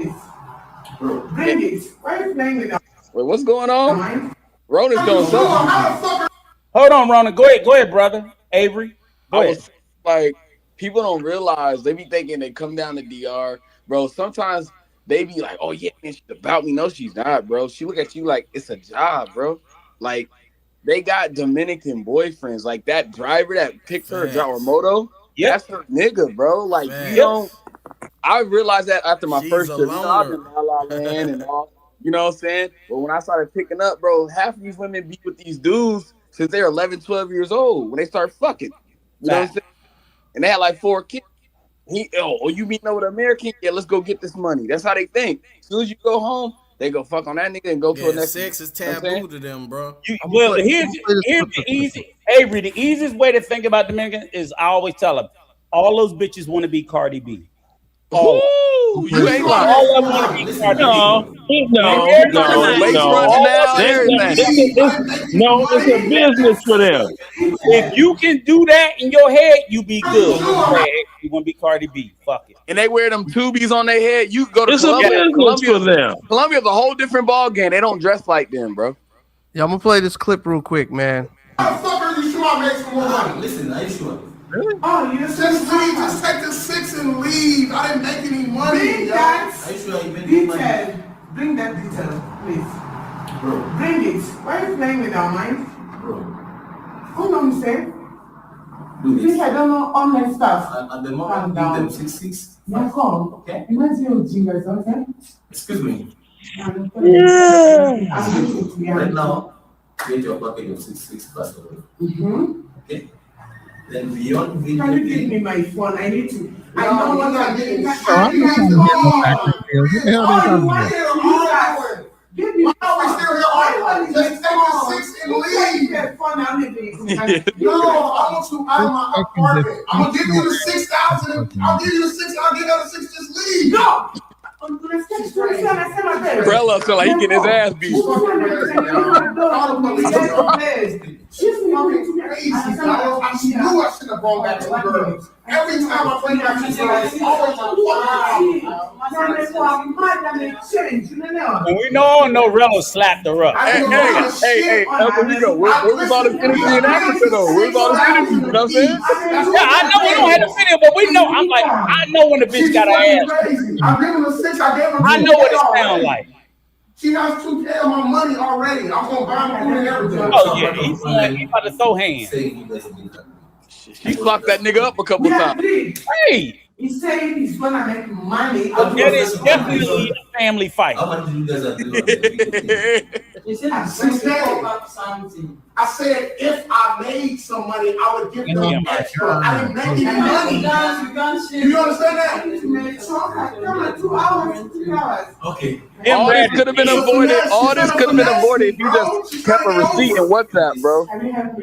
Wait, what's going on? Ronan's doing something. Hold on, Ronan. Go ahead, brother. Avery. Go ahead. Like, people don't realize they be thinking they come down to DR, bro. Sometimes they be like, oh yeah, man, she's about me. No, she's not, bro. She look at you like it's a job, bro. Like, they got Dominican boyfriends. Like that driver that picked her or moto, that's her nigga, bro. Like, you don't. I realized that after my first trip. You know, I've been La La Land and all. You know what I'm saying? But when I started picking up, bro, half of these women be with these dudes since they're 11, 12 years old when they start fucking. You know what I'm saying? And they had like 4 kids. You meeting up with an American? Yeah, let's go get this money. That's how they think. As soon as you go home, they go fuck on that nigga and go to a next. Sex is taboo to them, bro. Here's the easy, Avery. The easiest way to think about Dominican is I always tell them, all those bitches want to be Cardi B. You ain't lying. All of them want to be Cardi B. No, it's a business for them. If you can do that in your head, you be good. You want to be Cardi B? Fuck it. And they wear them tubies on their head. You go to It's Colombia. a business for them. Colombia's a whole different ball game. They don't dress like them, bro. Yeah, I'm gonna play this clip real quick, man. How the fuck are you sure I make some more money? Listen, are you sure? Really? Oh, you Just leave. Just take the 6 and leave. I didn't make any money. Bring that Are you sure you made detail. Bring that detail, please. Bro. Bring it. Why are you playing with our minds? Bro. Hold on, sir. Do You think this. I don't know online stuff? At the moment, give them 6. Yeah, come. Okay. Imagine you jingles, okay? Excuse me. Yeah. Right now, get your package of 6 first of all. Okay. Then beyond video. Can you give me my phone? I need to. I don't want to get I'm just trying to get no package deals. What the hell they talking about? Give me. Why are we still here arguing? Just take the 6 and leave. No, I want you out of my apartment. I'm gonna give you the 6,000. I'll give you the 6. I'll give you the 6. Just leave. No. Brella feel like he getting his ass beat. Crazy, I knew I should have gone back to the girls. Every time I bring back to the girls, it's always And we all know Rella slapped her up. Hey, where we go? Where was all this energy in Africa though? Where's all this energy? You know what I'm saying? Yeah, I know we don't have the video, but we know. I'm like, I know when the bitch got her ass. I gave him a 6. I gave him. I know what it sounds like. She has 2K of my money already. I'm gonna buy my food and everything. Oh yeah, he's about to throw hands. She clocked that nigga up a couple times. Hey, he's saying he's gonna make money. That is definitely a family fight. I said if I made some money, I would give them extra. I didn't make any money. You understand that? 2 hours, 3 hours. Okay. All this could have been avoided. All this could have been avoided if you just kept a receipt in WhatsApp, bro.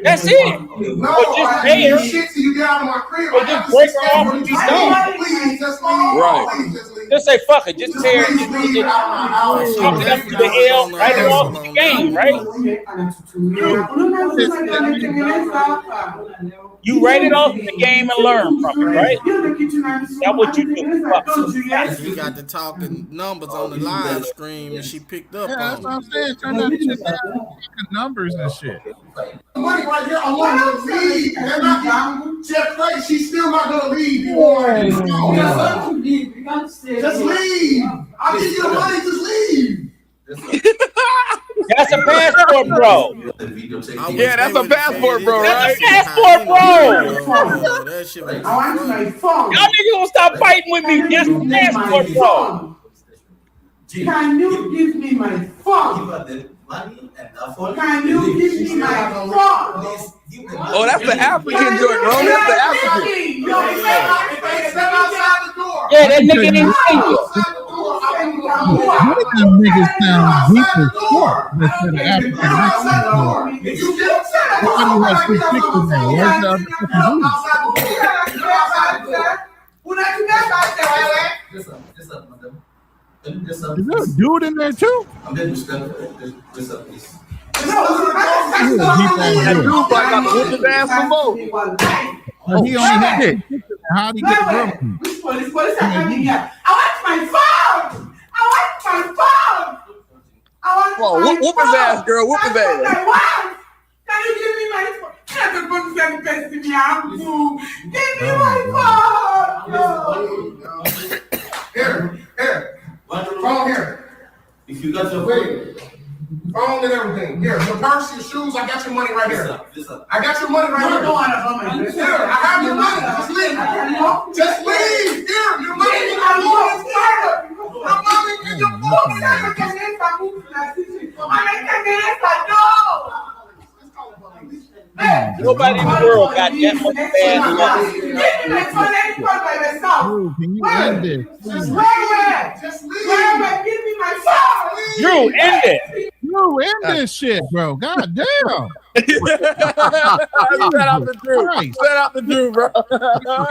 That's it. No, But just I pay her. didn't shit till you get out of my crib. But just break her off and be done. Please, just leave. Right. Please, just leave. Just say fuck it. Just tear it. Please leave out of my house. Chalk it up to the L. Write it off the game, right? You write it off the game and learn from it, right? That's what you do. You got the talking numbers on the live stream, and she picked up Yeah, that's on what I'm it. saying. Turn that shit down. Numbers and shit. The money right here, I want her to leave. They're not Jeff Craig, she's still not gonna leave. You want her to leave. Just leave. I'll give you the money, just leave. That's a passport, bro. Yeah, that's a passport, bro, right? That's a passport, bro. That shit was I want my phone. Y'all niggas gonna stop fighting with me. That's a passport, bro. Can you give me my phone? Can you give me my phone? Oh, that's the African joint, bro. That's the African. Yeah, that nigga didn't see you. What if them niggas sound deep as fuck? That's an African accent. Why do you have 6 pictures there? Where's the other Is there a dude in there too? That dude probably got to whoop his ass some more. Well, he only had 2 pictures. How'd he get the girl? Police are coming here. I want my phone. I want my phone. I want Whoa, my whoop his phone. ass, girl. Whoop his That's ass. what I want. Can you give me my phone? Give me my phone. Here. Phone here. If you got your phone and everything. Here, your purse, your shoes, I got your money right here. I got your money right here. Here, I have your money. Just leave. Just leave. Here, your money. Your money in your Nobody in the world got that much bad luck. Drew, can you end this? Drew, end it. Drew, end this shit, bro. God damn. Shout out to Drew. Shout out to Drew, bro.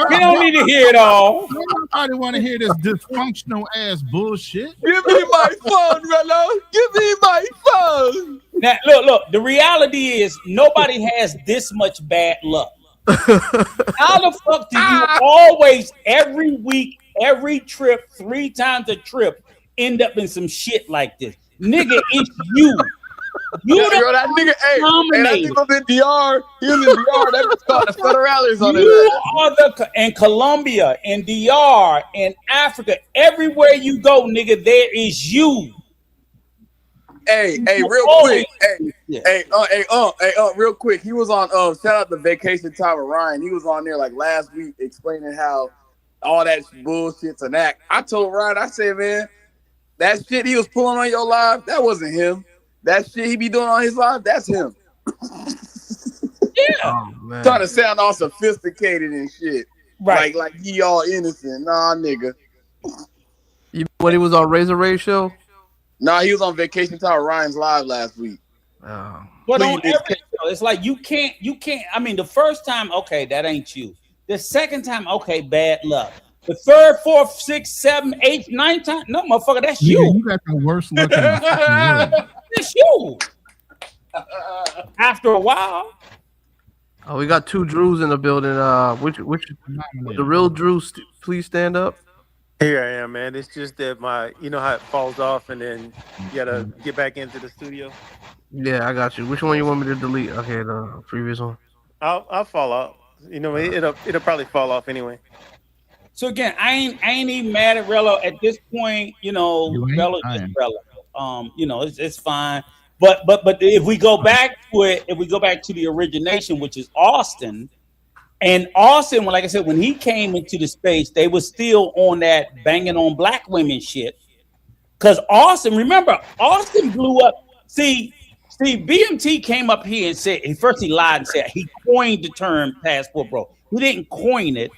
We don't need to hear it all. Nobody want to hear this dysfunctional ass bullshit. Give me my phone, Rello. Give me my phone. Now, look. The reality is nobody has this much bad luck. How the fuck do you always, every week, every trip, 3 times a trip, end up in some shit like this? Nigga, it's you. You Yo, that nigga, hey, that nigga was in DR. He was in DR. That was called the Federales on his You ass. are in Colombia, in DR, in Africa, everywhere you go, nigga, there is you. Hey, real quick. Real quick. He was on shout out to Vacation Time with Ryan. He was on there like last week explaining how all that bullshit's an act. I told Ryan, I said, man, that shit he was pulling on your live, that wasn't him. That shit he be doing on his live, that's him. Yeah. Trying to sound all sophisticated and shit. Right. Like he all innocent. Nah, nigga. When he was on Razor Ray show? Nah, he was on Vacation Time with Ryan's live last week. But on every show, it's like you can't. I mean, the first time, okay, that ain't you. The second time, okay, bad luck. The third, fourth, sixth, seventh, eighth, ninth time, no, motherfucker, that's you. You got the worst luck in the fucking world. That's you. After a while. Oh, we got two Drews in the building. Which the real Drew? Please stand up. Here I am, man. It's just that you know how it falls off and then you gotta get back into the studio. Yeah, I got you. Which one you want me to delete? Okay, the previous one. I'll fall off. You know, it'll probably fall off anyway. So again, I ain't even mad at Rello at this point. You know, Rello is Rello. You know, it's fine. But if we go back to it, if we go back to the origination, which is Austin, and Austin, like I said, when he came into the space, they were still on that banging on black women shit. Because Austin, remember, Austin blew up. See, BMT came up here and said, first he lied and said he coined the term passport bro. He didn't coin it.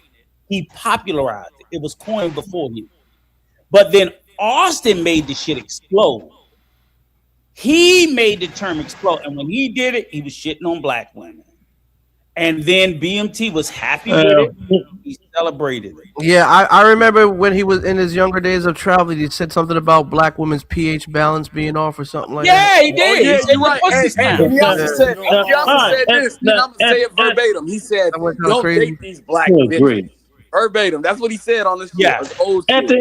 He popularized it. It was coined before him. But then Austin made the shit explode. He made the term explode. And when he did it, he was shitting on black women. And then BMT was happy with it. He celebrated it. Yeah, I remember when he was in his younger days of traveling, he said something about black women's pH balance being off or something like that. Yeah, he did. Yeah, He said you're right. And he also said this. And I'm gonna say it verbatim. He said, "Don't date these black bitches." Verbatim. That's what he said on this. Yeah. At the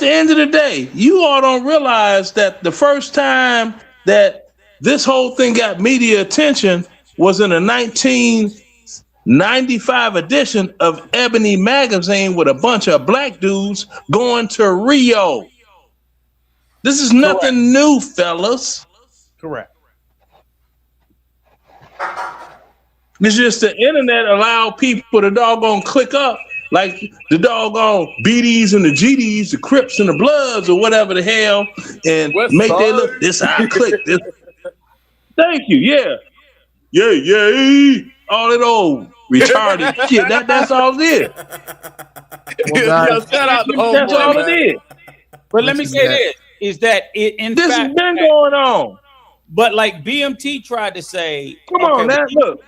end of the day, you all don't realize that the first time that this whole thing got media attention was in a 1995 edition of Ebony magazine with a bunch of black dudes going to Rio. This is nothing new, fellas. Correct. It's just the internet allowed people to doggone click up like the doggone BDs and the GDs, the Crips and the Bloods or whatever the hell, and make they look, this how I click this. Thank you, yeah. All that old retarded shit. That's all it is. Shout out to that's all it is. But let me say this, is that it in this fact has been going on. But like BMT tried to say, come on, now look.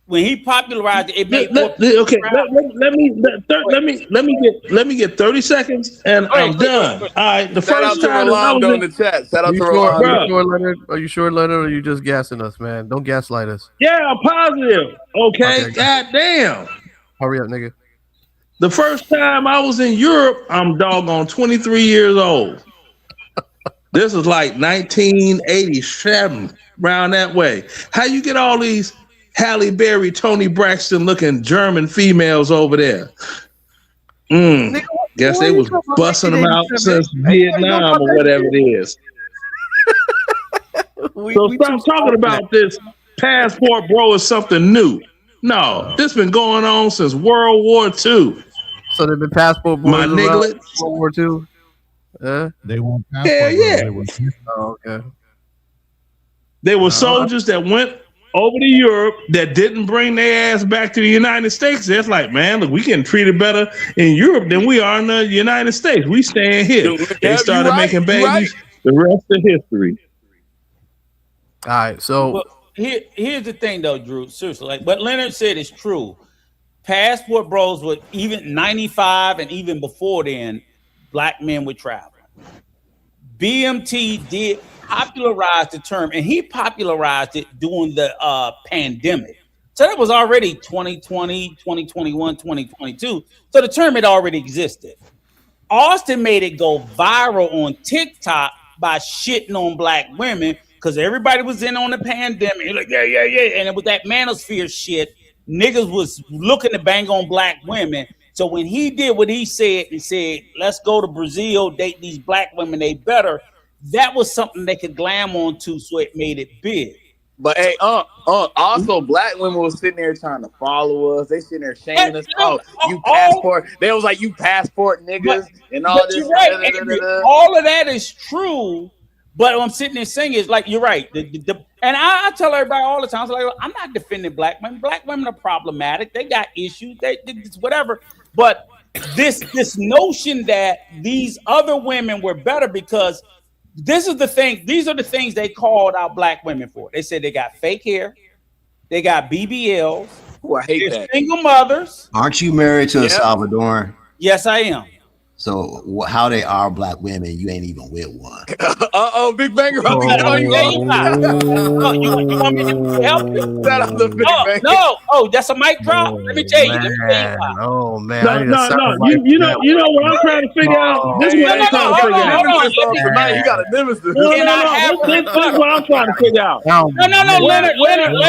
When he popularized it, made let me get 30 seconds and I'm done. All right, the first time Rolando in the chat. Shout out to Rolando. Are you sure, Leonard, or are you just gassing us, man? Don't gaslight us. Yeah, I'm positive. Okay, goddamn. Hurry up, nigga. The first time I was in Europe, I'm doggone 23 years old. This was like 1987, around that way. How you get all these Halle Berry, Tony Braxton looking German females over there? Guess they was busting them out since Vietnam or whatever it is. So stop talking about this passport bro is something new. No, this been going on since World War II. So they've been passport boys around World War II? They want passport. Yeah. Oh, okay. They were soldiers that went over to Europe that didn't bring their ass back to the United States. It's like, man, look, we getting treated better in Europe than we are in the United States. We staying here. They started making babies. The rest of history. All right, so well, here's the thing, though, Drew. Seriously, like what Leonard said is true. Passport bros were even 95 and even before then, black men would travel. BMT did popularize the term, and he popularized it during the pandemic. So that was already 2020, 2021, 2022. So the term had already existed. Austin made it go viral on TikTok by shitting on black women because everybody was in on the pandemic. Like, yeah. And it was that manosphere shit. Niggas was looking to bang on black women. So when he did what he said and said, let's go to Brazil, date these black women, they better, that was something they could glam onto, so it made it big. But hey, also black women was sitting there trying to follow us. They sitting there shaming us. Oh, you passport. They was like, you passport niggas and all this. You're right. All of that is true. But what I'm sitting there saying is like, you're right. And I tell everybody all the time, I was like, I'm not defending black women. Black women are problematic. They got issues. They whatever. But this notion that these other women were better because this is the thing. These are the things they called out black women for. They said they got fake hair, they got BBLs. Oh, I hate they're that. Single mothers. Aren't you married to a Salvadoran? Yes, I am. So how they are black women? You ain't even with one. Big Banger. You want me to help you? No. Oh, that's a mic drop. Let me tell you. Oh man. No. You know what I'm trying to figure out. This is what I'm trying to figure out. Tonight you got a nemesis. No. This is what I'm trying to figure out. No, Leonard.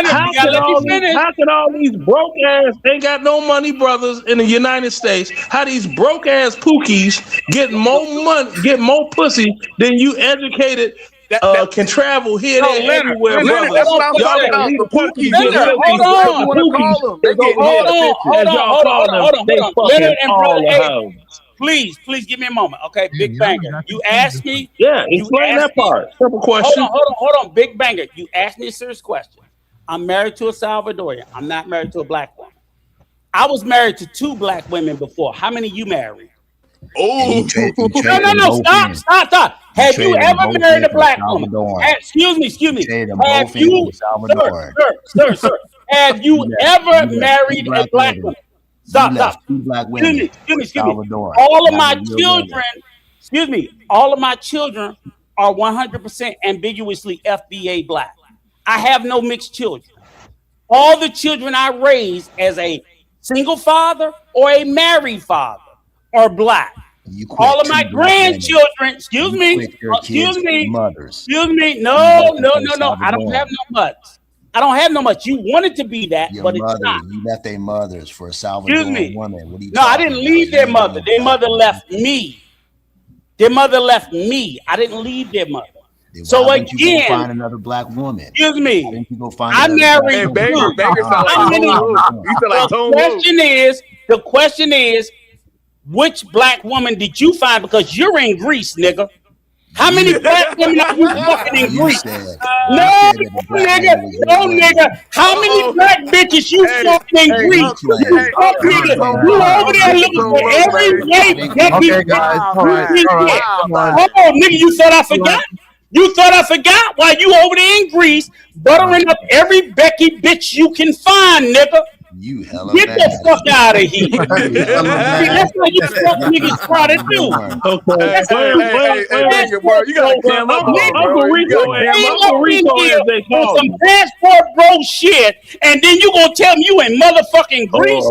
How can all these broke ass ain't got no money brothers in the United States? How these broke ass pookies get more money, get more pussy than you educated can travel here, there, everywhere, brothers. That's what I'm talking about. The pookies. Hold on. Please give me a moment. Okay, Big Banger. You asked me. Yeah, explain that part. Simple question. Hold on, Big Banger. You asked me a serious question. I'm married to a Salvadorian. I'm not married to a black woman. I was married to 2 black women before. How many you married? Oh, no! Stop! Have you ever married a black woman? Excuse me. Have you, sir? Have you ever married a black woman? Stop. Excuse me. All of my children are 100% ambiguously FBA black. I have no mixed children. All the children I raised as a single father or a married father are black. All of my grandchildren, excuse me. No. I don't have no mothers. I don't have no much. You wanted to be that, but it's not. You left their mothers for a Salvadoran woman. What are you I didn't leave their mother. Their mother left me. I didn't leave their mother. So again, you go find another black woman. Excuse me. Why didn't you go find I married. The question is, which black woman did you find? Because you're in Greece, nigga. How many black women are you fucking in Greece? No, nigga. How many black bitches you fucking in Greece? You over there looking for every white Okay, guys. All right. Oh, nigga, you thought I forgot? You thought I forgot? Why you over there in Greece buttering up every Becky bitch you can find, nigga? You hella Get the fuck out of here. That's what you fuck niggas try to do. You gotta clam up, Uncle Rico, as they call some passport bro shit, and then you gonna tell me you in motherfucking Greece?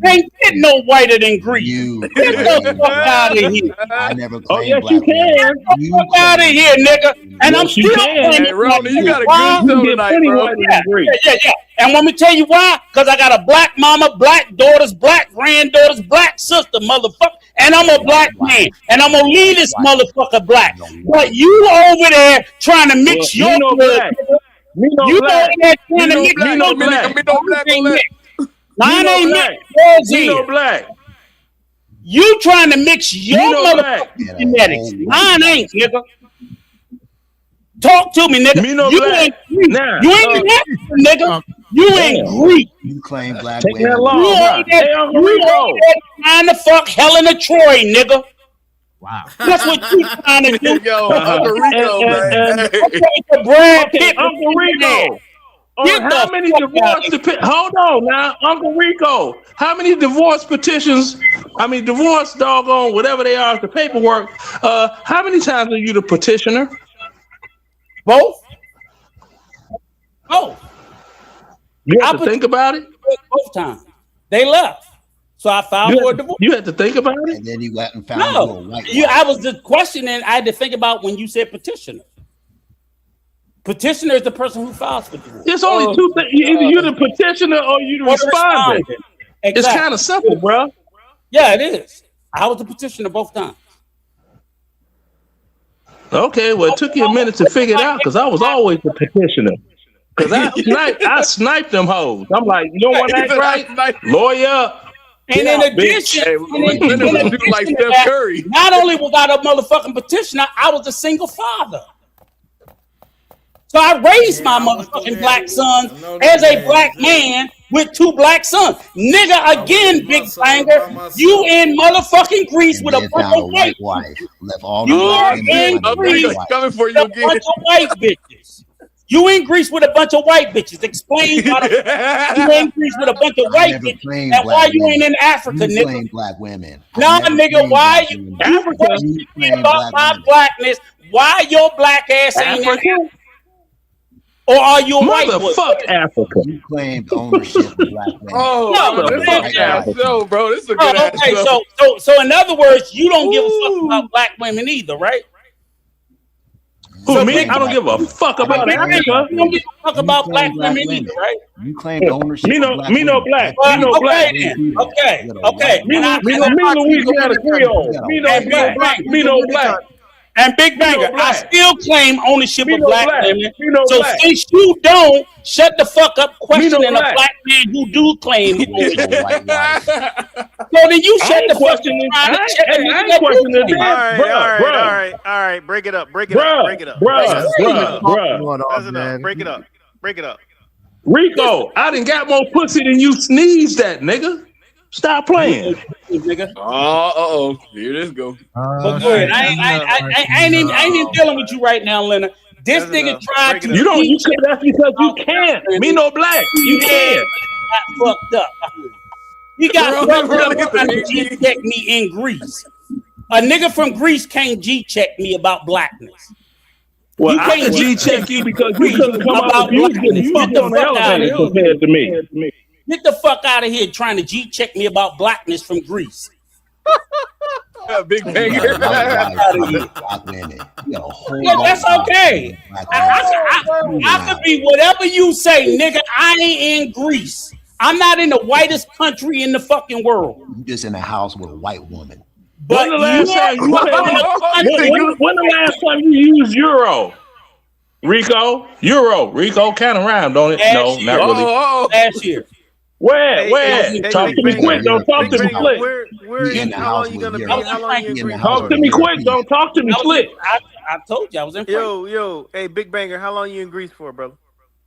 Ain't get no whiter than Greece. Get the fuck out of here. I never claimed yes, you can. Get the fuck out of here, nigga. And I'm still Hey, Ronnie, you got a good show tonight, bro. Yeah. And let me tell you why? Because I got a black mama, black daughters, black granddaughters, black sister, motherfucker. And I'm a black man. And I'm going to leave this motherfucker black. But you over there trying to mix your blood. You over there trying to mix your blood. Mine ain't mixed. Yours black. You trying to mix your motherfucking genetics. Mine ain't, nigga. Talk to me, nigga. You ain't Greek. You ain't nigga. You ain't Greek. You claim black Take women. that long. You trying to fuck Helena Troy, nigga. Wow. That's what you trying to do. Yo, Uncle Rico, man. Uncle Rico. How many divorce hold on now, Uncle Rico? How many divorce petitions? Divorce doggone whatever they are, the paperwork. How many times are you the petitioner? Both. You have to think about it. Both times. They left. So I filed for a divorce. You had to think about it? And then you went and found you a No, white I was just questioning. I had to think about when you said petitioner. Petitioner is the person who files for divorce. There's only two things. Either you're the petitioner or you're the respondent. Exactly. It's kind of simple, bro. Yeah, it is. I was the petitioner both times. Okay, well, it took you a minute to figure it out because I was always the petitioner. Because I sniped them hoes. I'm like, you don't want to act right? Lawyer. And in addition, like Steph Curry. Not only was I a motherfucking petitioner, I was a single father. So I raised my motherfucking black sons as a black man with 2 black sons. Nigga, again, big banger, you in motherfucking Greece with a bunch of white wife. Left all you are in Greece coming for you with a bunch of white bitches. You in Greece with a bunch of white bitches. Explain why you in Greece with a bunch of white bitches and why you ain't in Africa, you nigga. Black women. Nah, nigga, why you questioning me about my blackness? Why your black ass ain't in Africa? Or are you a white boy? Fuck Africa. You claimed ownership of black women. Oh, this is a good ass show, bro. This is a good ass okay, show. so in other words, you don't give a fuck about black women either, right? Who, so me? I don't give a fuck about Africa. You don't give a fuck about black women either, right? You claimed ownership. Me no black. Me no black. Okay. Me Louisiana Creole. Me no black. Me no black. And Big Banger, I still claim ownership of black women. So black. Since you don't, shut the fuck up questioning a black man who do claim ownership. So then you shut the fuck up. All right. Break it up. Break it up. Rico, I done got more pussy than you sneezed at, nigga. Stop playing, nigga. Oh, here this go. But go ahead. I ain't even dealing with you right now, Leonard. This nigga tried to. You don't. That's because you can't. Me no black. You can't. Got fucked up. He got fucked up trying to G-check me in Greece. A nigga from Greece can't G-check me about blackness. Well, I can G-check you because you couldn't come out of you getting fucked on the elevator compared to me. Get the fuck out of here trying to G-check me about blackness from Greece. Big Banger. Yeah, that's okay. I could be whatever you say, nigga. I ain't in Greece. I'm not in the whitest country in the fucking world. You just in a house with a white woman. When the last time you used euro? Rico, kind of rhyme, don't it? No, not really. Last year. Where? Talk to me quick. Don't talk to me slick. How long you gonna be? How long you in Greece? Talk to me quick. Don't talk to me slick. I told you I was in. Yo, hey, Big Banger, how long you in Greece for, brother?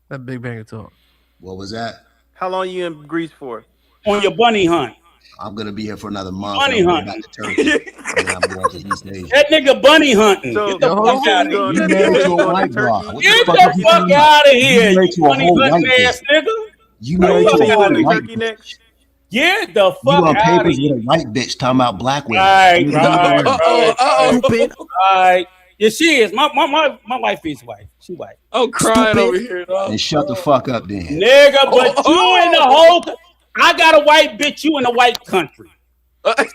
That Big Banger talk. What was that? How long you in Greece for? On your bunny hunt. I'm gonna be here for another month. Bunny hunting. That nigga bunny hunting. Get the fuck out of here. You married to a white girl. Get the fuck out of here, you bunny hunting ass nigga. You married to a white bitch. Get the fuck out of here. You on papers here. with a white bitch talking about black women. All right. Yeah, she is. My wife is white. She white. I'm crying over here, dog. And shut the fuck up then. Nigga, but you in the whole... I got a white bitch, you in a white country.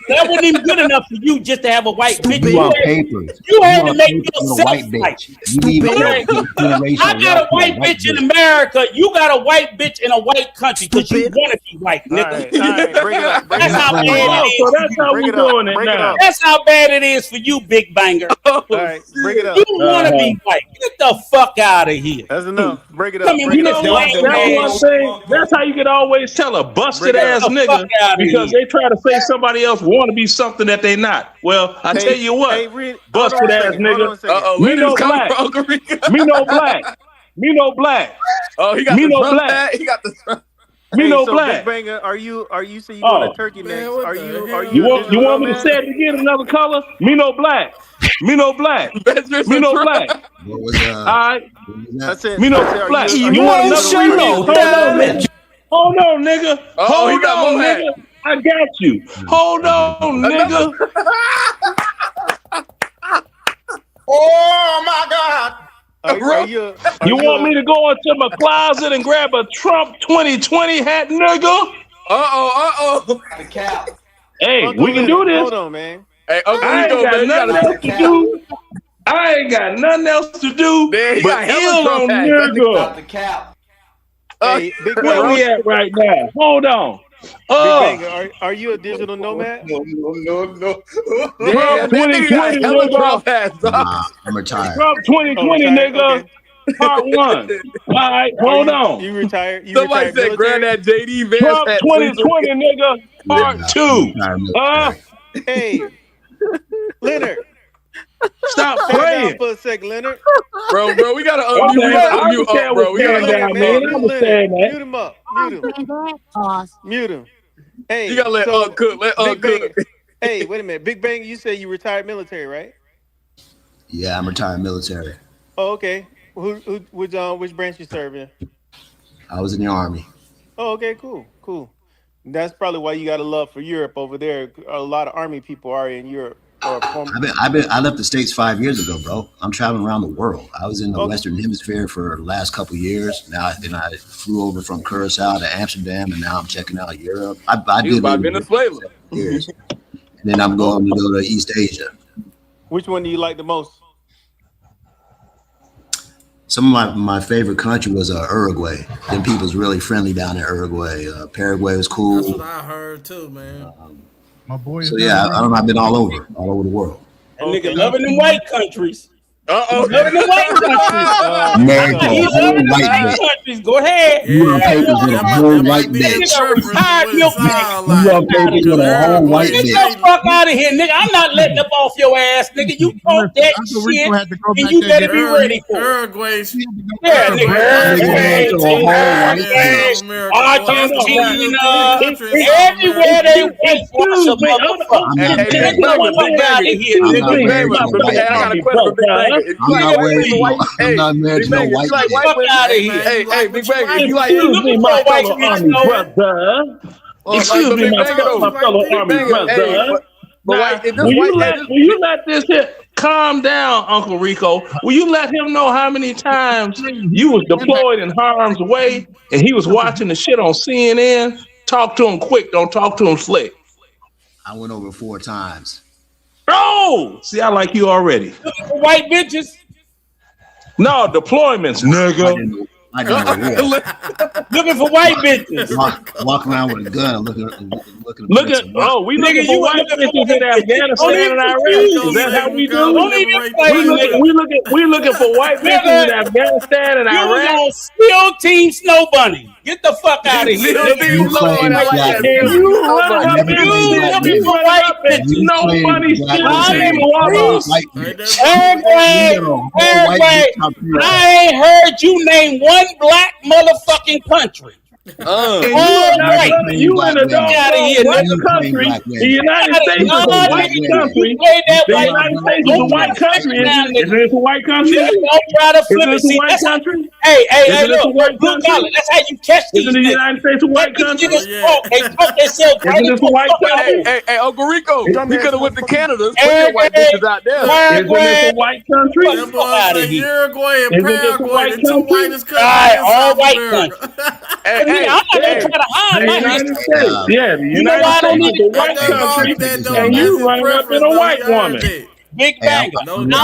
That wasn't even good enough for you just to have a white bitch. You on papers. You had to make yourself white. I got a white bitch in America. You got a white bitch in a white country because you want to be white, nigga. That's how bad it is. So that's how we doing it now. That's how bad it is for you, Big Banger. All right, break it up. You want to be white. Get the fuck out of here. That's enough. Break it up. That's how you can always tell a busted ass nigga because they try to say somebody else want to be something that they not. Well, I tell you what, busted ass nigga. Me no black. Me no black. Me no black. Oh, he got me the no black. black. He got the. Me no black. Big Banger, are you saying you going to Turkey next? Are you want me to say it again another color? Me no black. Me no black. Me no black. All right. Me no black. You want another reason? Hold on, nigga. Hold on, nigga. I got you. Hold on, nigga. Oh my God. You want me to go into my closet and grab a Trump 2020 hat, nigga? The cap. Hey, Uncle we can Leonard, do this. Hold on, man. Hey, Uncle I Rico, ain't got man, nothing else to do. I ain't got nothing else to do Man, he but got hella ill on Trump hats. nigga. The cap. Hey, Big Where Bang. we at right now? Hold on. Big Bang, are you a digital nomad? No. Trump 2020, nigga. Nah, I'm retired. Trump 2020, retired? nigga. Okay. Part 1. All right, hold on. You retired? You Somebody retired said, grab military? that JD Vance Trump hat. 2020, nigga. Part 2. Hey, Leonard. Stop Stand playing. down for a second, Leonard. Bro, we gotta Okay, unmute. We I gotta unmute understand up, bro. what's We gotta going down, man. I understand that. Mute him up. Mute him. Hey, You gotta let cook. Let Big Bang. cook. Hey, wait a minute. Big Bang, you say you retired military, right? Yeah, I'm retired military. Oh, okay. Which branch you serve in? I was in the Army. Oh, okay, cool. That's probably why you got a love for Europe over there. A lot of Army people are in Europe. I left the States 5 years ago, bro. I'm traveling around the world. I was in the Western Hemisphere for the last couple of years. I flew over from Curacao to Amsterdam, and now I'm checking out Europe. I did by Venezuela. Years. And then I'm going to go to East Asia. Which one do you like the most? Some of my favorite country was Uruguay. Them people's really friendly down in Uruguay. Paraguay was cool. That's what I heard too, man. My boy. So yeah, I've been all over the world. That nigga loving them white countries. Uh-oh. Loving them white countries. America, He whole loving them white white man. countries. Go ahead. You on papers with a whole white bitch. Nigga, retired milk man. You on papers with a whole white Get bitch. the fuck out of here, nigga. I'm not letting up off your ass, nigga. You talk that Uncle Rico had to go shit, and back you there better and be get ready for it. Uruguay. Yeah, Argentina, everywhere they went, watch a motherfucker. Hey, Get Big Banger, the fuck out of here, Big nigga. Banger. I got a question for Big Banger. If you like white women, white, hey, Big Banger, if you like white women, out of here. Hey, Big Banger, if you like Excuse me, my fellow Army brother. Excuse me, my fellow Army brother. Now, will you let this here calm down, Uncle Rico? Will you let him know how many times you was deployed in harm's way and he was watching the shit on CNN? Talk to him quick, don't talk to him slick. I went over 4 times. Oh, see, I like you already. Looking for white bitches? No, deployments, nigga. I didn't know what. Looking for white bitches. Walk around with a gun, looking. We looking for white bitches in Afghanistan and Iraq. Is that how we do? We looking for white bitches in Afghanistan and You was Iraq. on SEAL Team Snow Bunny. Get the fuck out of here. You claim black You looking for white bitches. No money still Paraguay. I ain't heard you name one black motherfucking country. You in a white country. The United States is a white country. The United States is a white country. Is it a white country? Don't try to flip it. Is it a white country? Hey, look, blue collar. That's how you catch these. Isn't the United States a white country? They talk themselves right Isn't this a white country? Hey, Uncle Rico, you could have went to Canada. There's white bitches out there. Isn't this a white country? Uruguay and Isn't this a Paraguay, white the two country? whitest countries in all South white America. I'm not gonna try to hide my United history. States. Yeah, the You know why I United don't States need is a white country, and you running up in a white woman. Big banger. I don't need to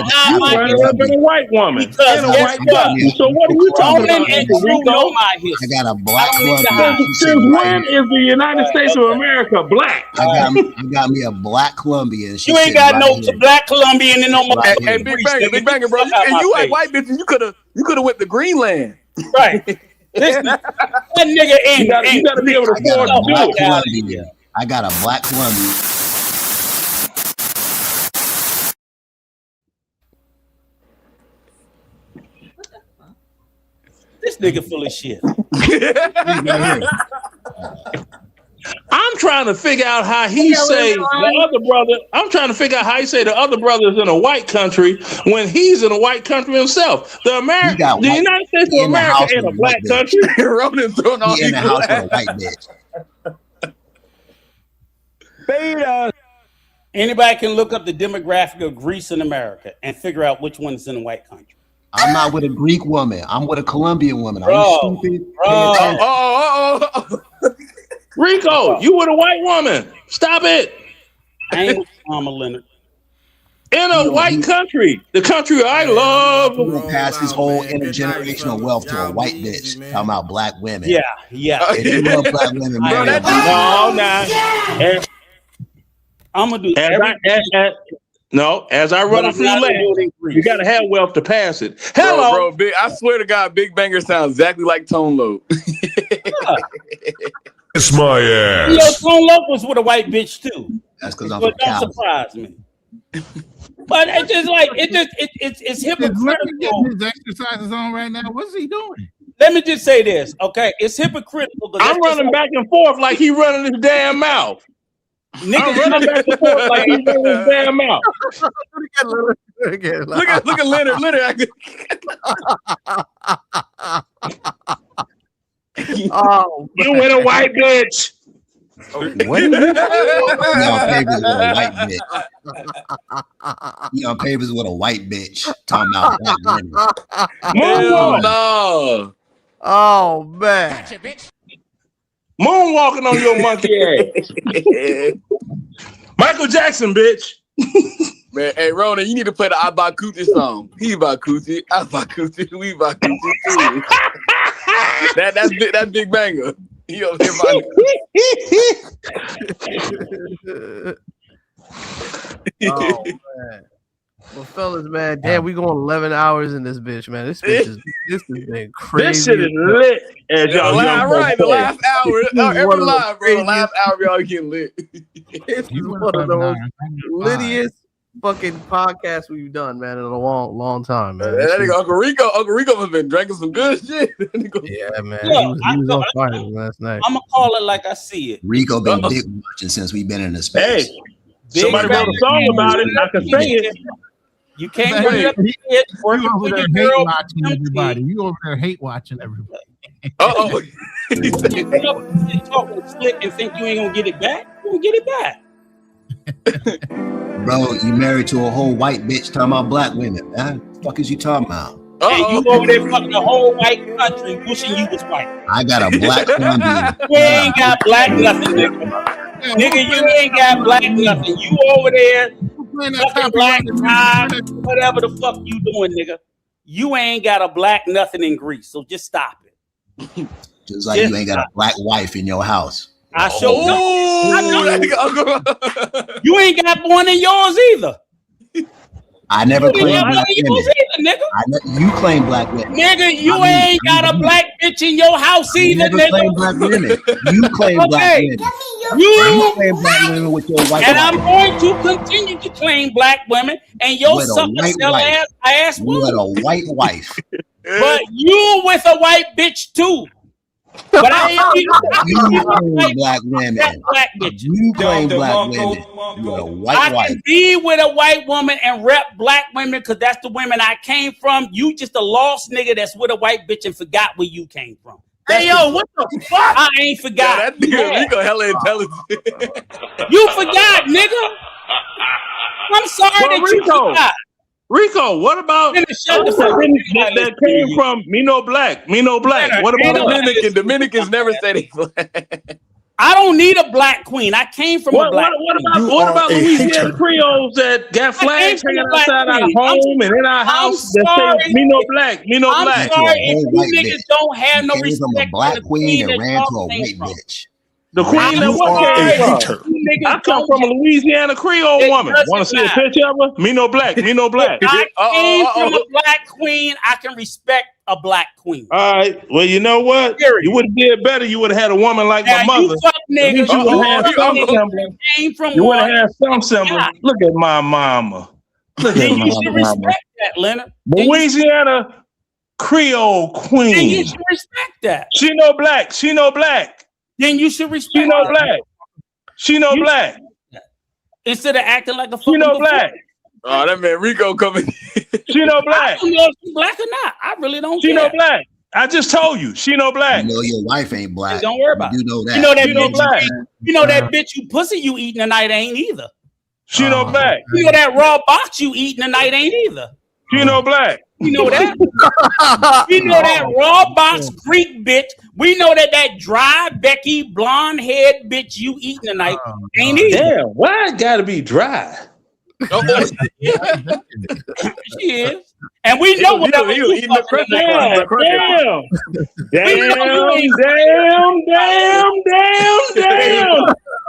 hide You my running up history. in a white woman. Because In a guess white what? country. So what are you talking Roman about, and Uncle Drew know Rico? my I history. got a black I don't need to Colombian. hide. Since when is the United States of America black? I got me a black Colombian. You ain't got no black Colombian and no more. Right Hey, Big Banger, bro. And you like white bitches, you could have went to Greenland. Right. Listen, that nigga ain't. You gotta be able to afford to do it. Colombian. I got a black Colombian. This nigga full of shit. I'm trying to figure out how he say the other brother. I'm trying to figure out how he say the other brother is in a white country when he's in a white country himself. The United States of America in a black country. Ronan's throwing all He in the house with a white bitch. Beta. Anybody can look up the demographic of Greece and America and figure out which one is in a white country. I'm not with a Greek woman. I'm with a Colombian woman. Are Bro, you stupid? bro. Rico, you with a white woman. Stop it. I ain't with Mama Leonard. In a white country, the country I love. We're gonna pass his whole intergenerational wealth to a white bitch. Talking about black women. Yeah. If you love black women, marry them. I'm gonna do as I run a few laps, you gotta have wealth to pass it. Hello, bro. I swear to God, Big Banger sounds exactly like Tone Loc. It's my ass. You know, Tone Loc was with a white bitch too. That's because I'm so from it don't Cali. surprise me. But it's just like it's hypocritical. His exercises on right now. What's he doing? Let me just say this, okay? It's hypocritical. I'm running back and forth like he running his damn mouth. Niggas I'm running back and forth like he running his damn mouth. Look at Leonard. Leonard. Oh, you with a white bitch. What? You on papers with a white bitch. You on papers with a white bitch. Talking about black women. No. Oh man. Moonwalking on your monkey ass. Michael Jackson, bitch. Man, hey Ronan, you need to play the I Buy Coochie song. He buy coochie, I buy coochie, we buy coochie too. That's Big Banger. He over here buying. Oh man. Well, fellas, man, damn, we going 11 hours in this bitch, man. This has been crazy. This shit is lit. As y'all The last hour, every live, bro. The last hour, y'all getting lit. This is one of the most littiest fucking podcasts we've done, man, in a long time, man. That nigga Uncle Rico has been drinking some good shit. Yeah, man. Look, he was on fire last night. I'm gonna call it like I see it. Rico been dick watching since we've been in the space. Hey, somebody wrote a song about it. I can sing it. You can't bring up the shit. You over there hate watching everybody. You over there hate watching everybody. You talking slick and think you ain't gonna get it back? You gonna get it back. Bro, you married to a whole white bitch talking about black women, man. What the fuck is you talking about? And you over there fucking the whole white country wishing you was white. I got a black Colombian. You ain't got black nothing, nigga. Nigga, you ain't got black nothing. You over there fucking black tie, whatever the fuck you doing, nigga. You ain't got a black nothing in Greece, so just stop it. Just like you ain't got a black wife in your house. I sure don't. You ain't got one in yours either. I never claimed black women. Nigga. You claim black women. Nigga, you ain't got a black bitch in your house either, never nigga. claim black women. You claim black women. You claim black women with your white and wife. I'm going to continue to claim black women and your With a sucker white sell wife. ass You had woman. a white wife. But you with a white bitch too. But I ain't You claim black women. black bitch. You claim black women. You had a white I wife. can be with a white woman and rep black women because that's the women I came from. You just a lost nigga that's with a white bitch and forgot where you came from. Hey yo, what the fuck? I ain't forgot. That nigga Rico hella intelligent. You forgot, nigga. I'm sorry that you forgot. Rico, what about that came from me no black? Me no black. What about Dominicans never said he black. I don't need a black queen. I came from a black what about Louisiana Creoles that got flags hanging outside our home and in our house that say me no black, me no black? I'm sorry if you niggas don't have no respect from a black queen and ran to a white bitch. The queen that what came from? I come from a Louisiana Creole woman. Want to see a picture of her? Me no black. Me no black. I came from a black queen. I can respect a black queen. All right. Well, you know what? You would have did better. You would have had a woman like my mother. You fuck niggas. You would have had some semblance. You would have had some semblance. Look at my mama. Look at my You should mama. respect that, Leonard. Louisiana Creole queen. Then you should respect that. She no black. She no black. Then you should respect. She no black. She no black. Instead of acting like a fucking she no black. Oh, that man Rico coming. She no black. I don't know if she's black or not. I really don't She care. no black. I just told you. She no black. You know your wife ain't black. Don't worry about it. You know that. You know that She no bitch. black. You know that bitch you pussy you eating tonight ain't either. She no black. You know that raw box you eating tonight ain't either. She no black. We know that. We know that raw box Greek bitch. We know that dry Becky blonde head bitch you eating tonight ain't eating. Damn, why it gotta be dry? She is. And we know whatever you eating the crunch. Damn.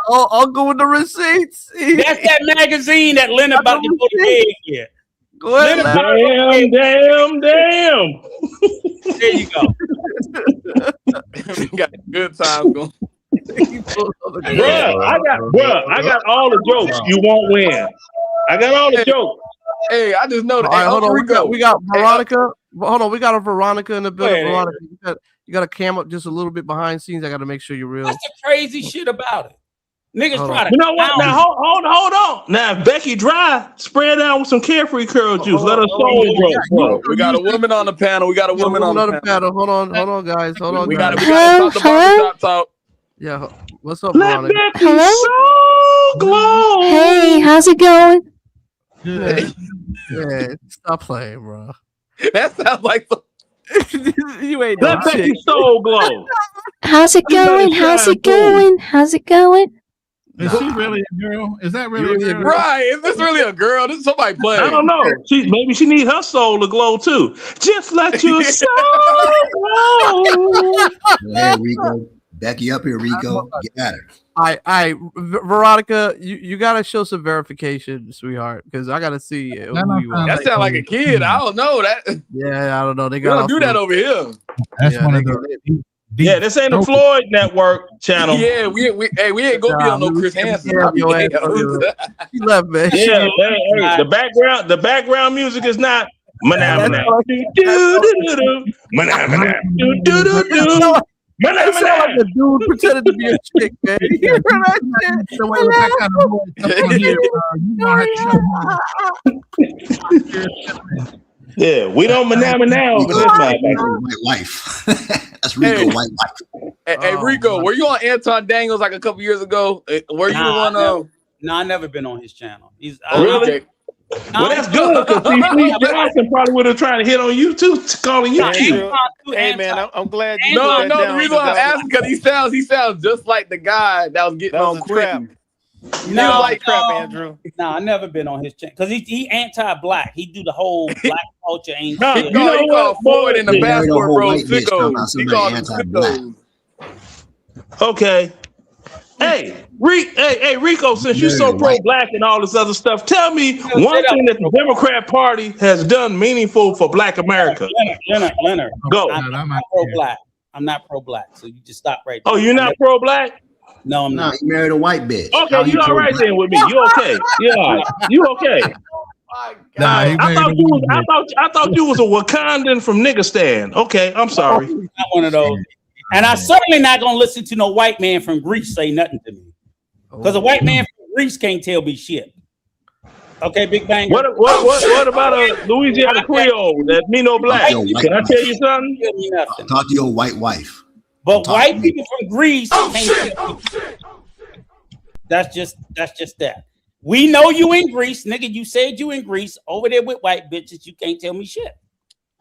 Oh, Uncle with the receipts. That's that magazine that Leonard about to go to bed here. Go ahead. Damn. There you go. We got good time going. Bruh, I got all the jokes. You won't win. I got all the jokes. Hey, I just know that. All right, hold on. Rico. We got Veronica. Hold on, we got a Veronica in the building. Wait, Veronica, you got a cam up just a little bit behind scenes. I got to make sure you're real. That's the crazy shit about it. Niggas try to. You know what? Now hold on. Now if Becky dry, spray it down with some Carefree Curl juice. Let her soul grow. We got a woman on the panel. We got a woman on the panel. Hold on, guys. Hold on. We got to guys. talk the barbershop talk. Yeah. What's up, Let Veronica? Becky soul glow. Hey, how's it going? Yeah, stop playing, bro. That sounds like you ain't Let Becky soul glow. How's it going? How's it going? How's it going? Is she really a girl? Is that really a girl? Right? Is this really a girl? This is somebody playing. I don't know. Maybe she need her soul to glow too. Just let your soul glow. Hey, Rico. Becky up here, Rico. Get at her. I Veronica, you gotta show some verification, sweetheart, because I gotta see who you are. That sounds like a kid. I don't know that. Yeah, I don't know. They We don't do that over here. That's one of the. Yeah, this ain't the Floyd Network channel. Yeah, we ain't gonna be on no Chris Hansen. He left, man. Yeah, hey, the background music is not manamana. It sound like a dude pretending to be a chick, man. You hear that shit? The way with that kind of voice, you gonna have to Yeah, we don't manamana over this White wife. That's Rico, white wife. Hey, Rico, were you on Anton Daniels like a couple years ago? Were you the one? No, I never been on his channel. Really? Well, that's good because Steve Johnson probably would have tried to hit on you too, calling you cute. Hey man, I'm glad you. No, the reason I'm asking because he sounds just like the guy that was getting on Quentin. No, like crap, Andrew. No, I never been on his channel because he anti-black. He do the whole black culture ain't shit. He called Floyd in the Passport Bros sickos. He called them sickos. Okay. Hey, Rico, since you're so pro-black and all this other stuff, tell me one thing that the Democrat Party has done meaningful for Black America. Leonard. Go. I'm not pro-black. I'm not pro-black. So you just stop right there. Oh, you're not pro-black? No, No, I'm not. you married a white bitch. Okay, you all right then with me. You okay? Yeah, you okay? I thought you was a Wakandan from Niggerstan. Okay, I'm sorry. Not one of those. And I'm certainly not gonna listen to no white man from Greece say nothing to me, because a white man from Greece can't tell me shit. Okay, Big Bang. What about a Louisiana Creole that me no black? Can I tell you something? Talk to your white wife. But white people from Greece can't tell me shit. That's just that. We know you in Greece, nigga. You said you in Greece over there with white bitches. You can't tell me shit.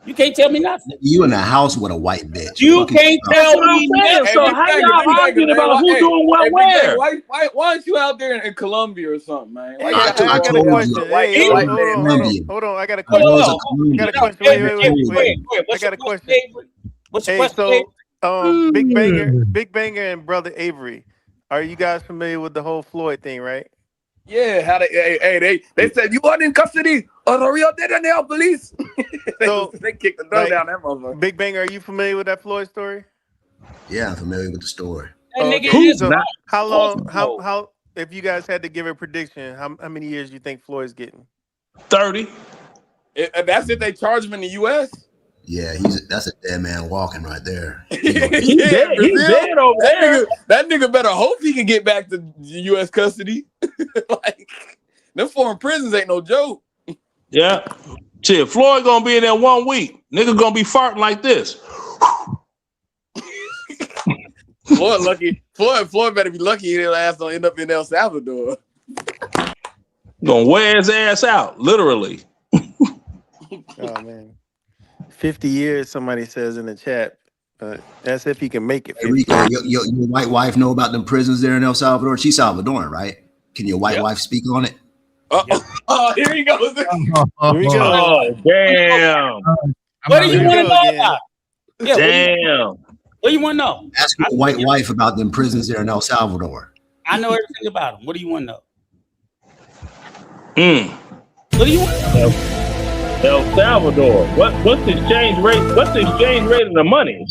You can't tell me nothing. You in the house with a white bitch. You can't tell me nothing. So how y'all arguing about who's doing what where? Why aren't you out there in Colombia or something, man? I got a question. Hold on. I got a question. Wait. I got a question. What's your question? So, Big Banger and Brother Avery, are you guys familiar with the whole Floyd thing, right? Yeah, how they said you weren't in custody of the Rio de Janeiro police. they kicked the door down that motherfucker. Big Banger, are you familiar with that Floyd story? Yeah, I'm familiar with the story. So how long? How? If you guys had to give a prediction, how many years do you think Floyd's getting? 30. That's if they charge him in the U.S. Yeah, that's a dead man walking right there. He's dead over there. That nigga better hope he can get back to U.S. custody. Like, them foreign prisons ain't no joke. Yeah. Shit, Floyd gonna be in there 1 week. Nigga gonna be farting like this. Floyd lucky. Floyd better be lucky his ass don't end up in El Salvador. Gonna wear his ass out, literally. Oh man. 50 years, somebody says in the chat. But that's if he can make it. Hey, Rico, your white wife know about them prisons there in El Salvador? She's Salvadoran, right? Can your white wife speak on it? Oh, here he goes. Here we go. Oh, damn. What do you want to know about? Yeah, Damn. What do you want to know? Ask your white wife about them prisons there in El Salvador. I know everything about them. What do you want to know? What do you want to know? El Salvador. What's the exchange rate? What's the exchange rate of the money?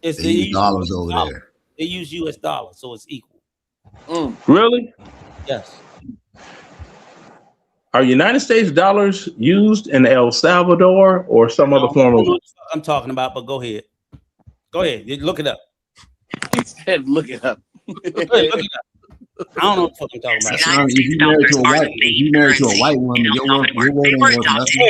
It's They use dollars over there. They use US dollars, so it's equal. Really? Yes. Are United States dollars used in El Salvador or some other form I don't of? know what I'm talking about, but go ahead. Go ahead. Look it up. He said, "Look it up." Go ahead, look it up. I don't know what the fuck I'm talking about. If you married to a white woman, your word ain't worth nothing.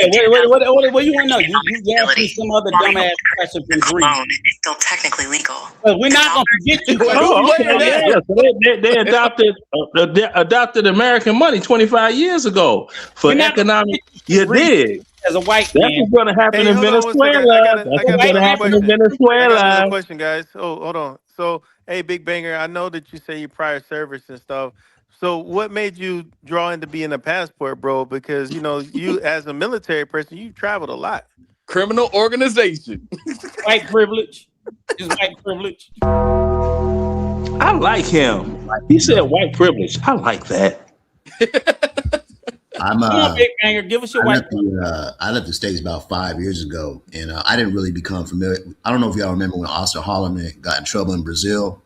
What do you want to know? You asked me some other dumbass question from Greece. It's still technically legal. But we're not going to forget you. Oh, okay, yeah. So they adopted American money 25 years ago for economic. You did. As a white That's man. what's going to happen in Venezuela. That's what's going to happen in I got another Venezuela. question, guys. Oh, hold on. So, hey, Big Banger, I know that you say your prior service and stuff. So, what made you draw into being a passport, bro? Because you know, you as a military person, you traveled a lot. Criminal organization. White privilege. It's white privilege. I like him. He said white privilege. I like that. I'm Come on, Big Banger, give us your white privilege. I left the States about 5 years ago, and I didn't really become familiar. I don't know if y'all remember when Oscar Hollerman got in trouble in Brazil.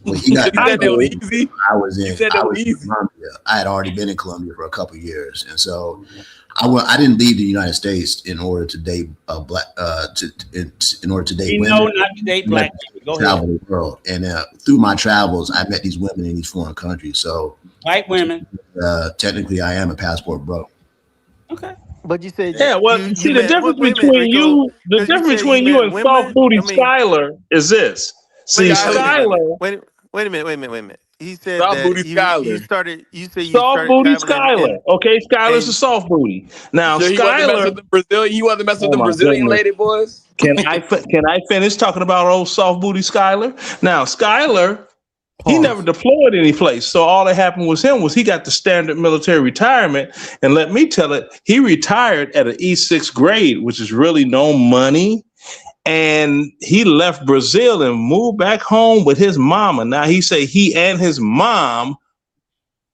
When he got I was in Colombia. I had already been in Colombia for a couple of years, and so I didn't leave the United States in order to date black in order to date women. No, not to date black people. Go Travel ahead. the world, and through my travels, I met these women in these foreign countries. So white women. Technically, I am a passport bro. Okay. But you said see the difference between you, the difference between you and soft booty Skylar is this. See, Skylar. Wait a minute. He said soft that booty Skylar. you started. You said you soft started booty traveling Skylar. Okay, Skylar's a soft booty. Now, So Skylar. He wasn't messing with the Brazilian lady boys. Can I finish talking about old soft booty Skylar? Now, Skylar, he never deployed any place. So all that happened was he got the standard military retirement. And let me tell it, he retired at an E6 grade, which is really no money. And he left Brazil and moved back home with his mama. Now he say he and his mom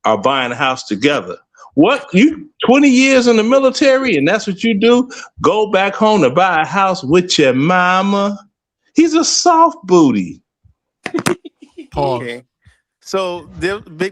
are buying a house together. What, you 20 years in the military and that's what you do? Go back home to buy a house with your mama? He's a soft booty. Okay. So the big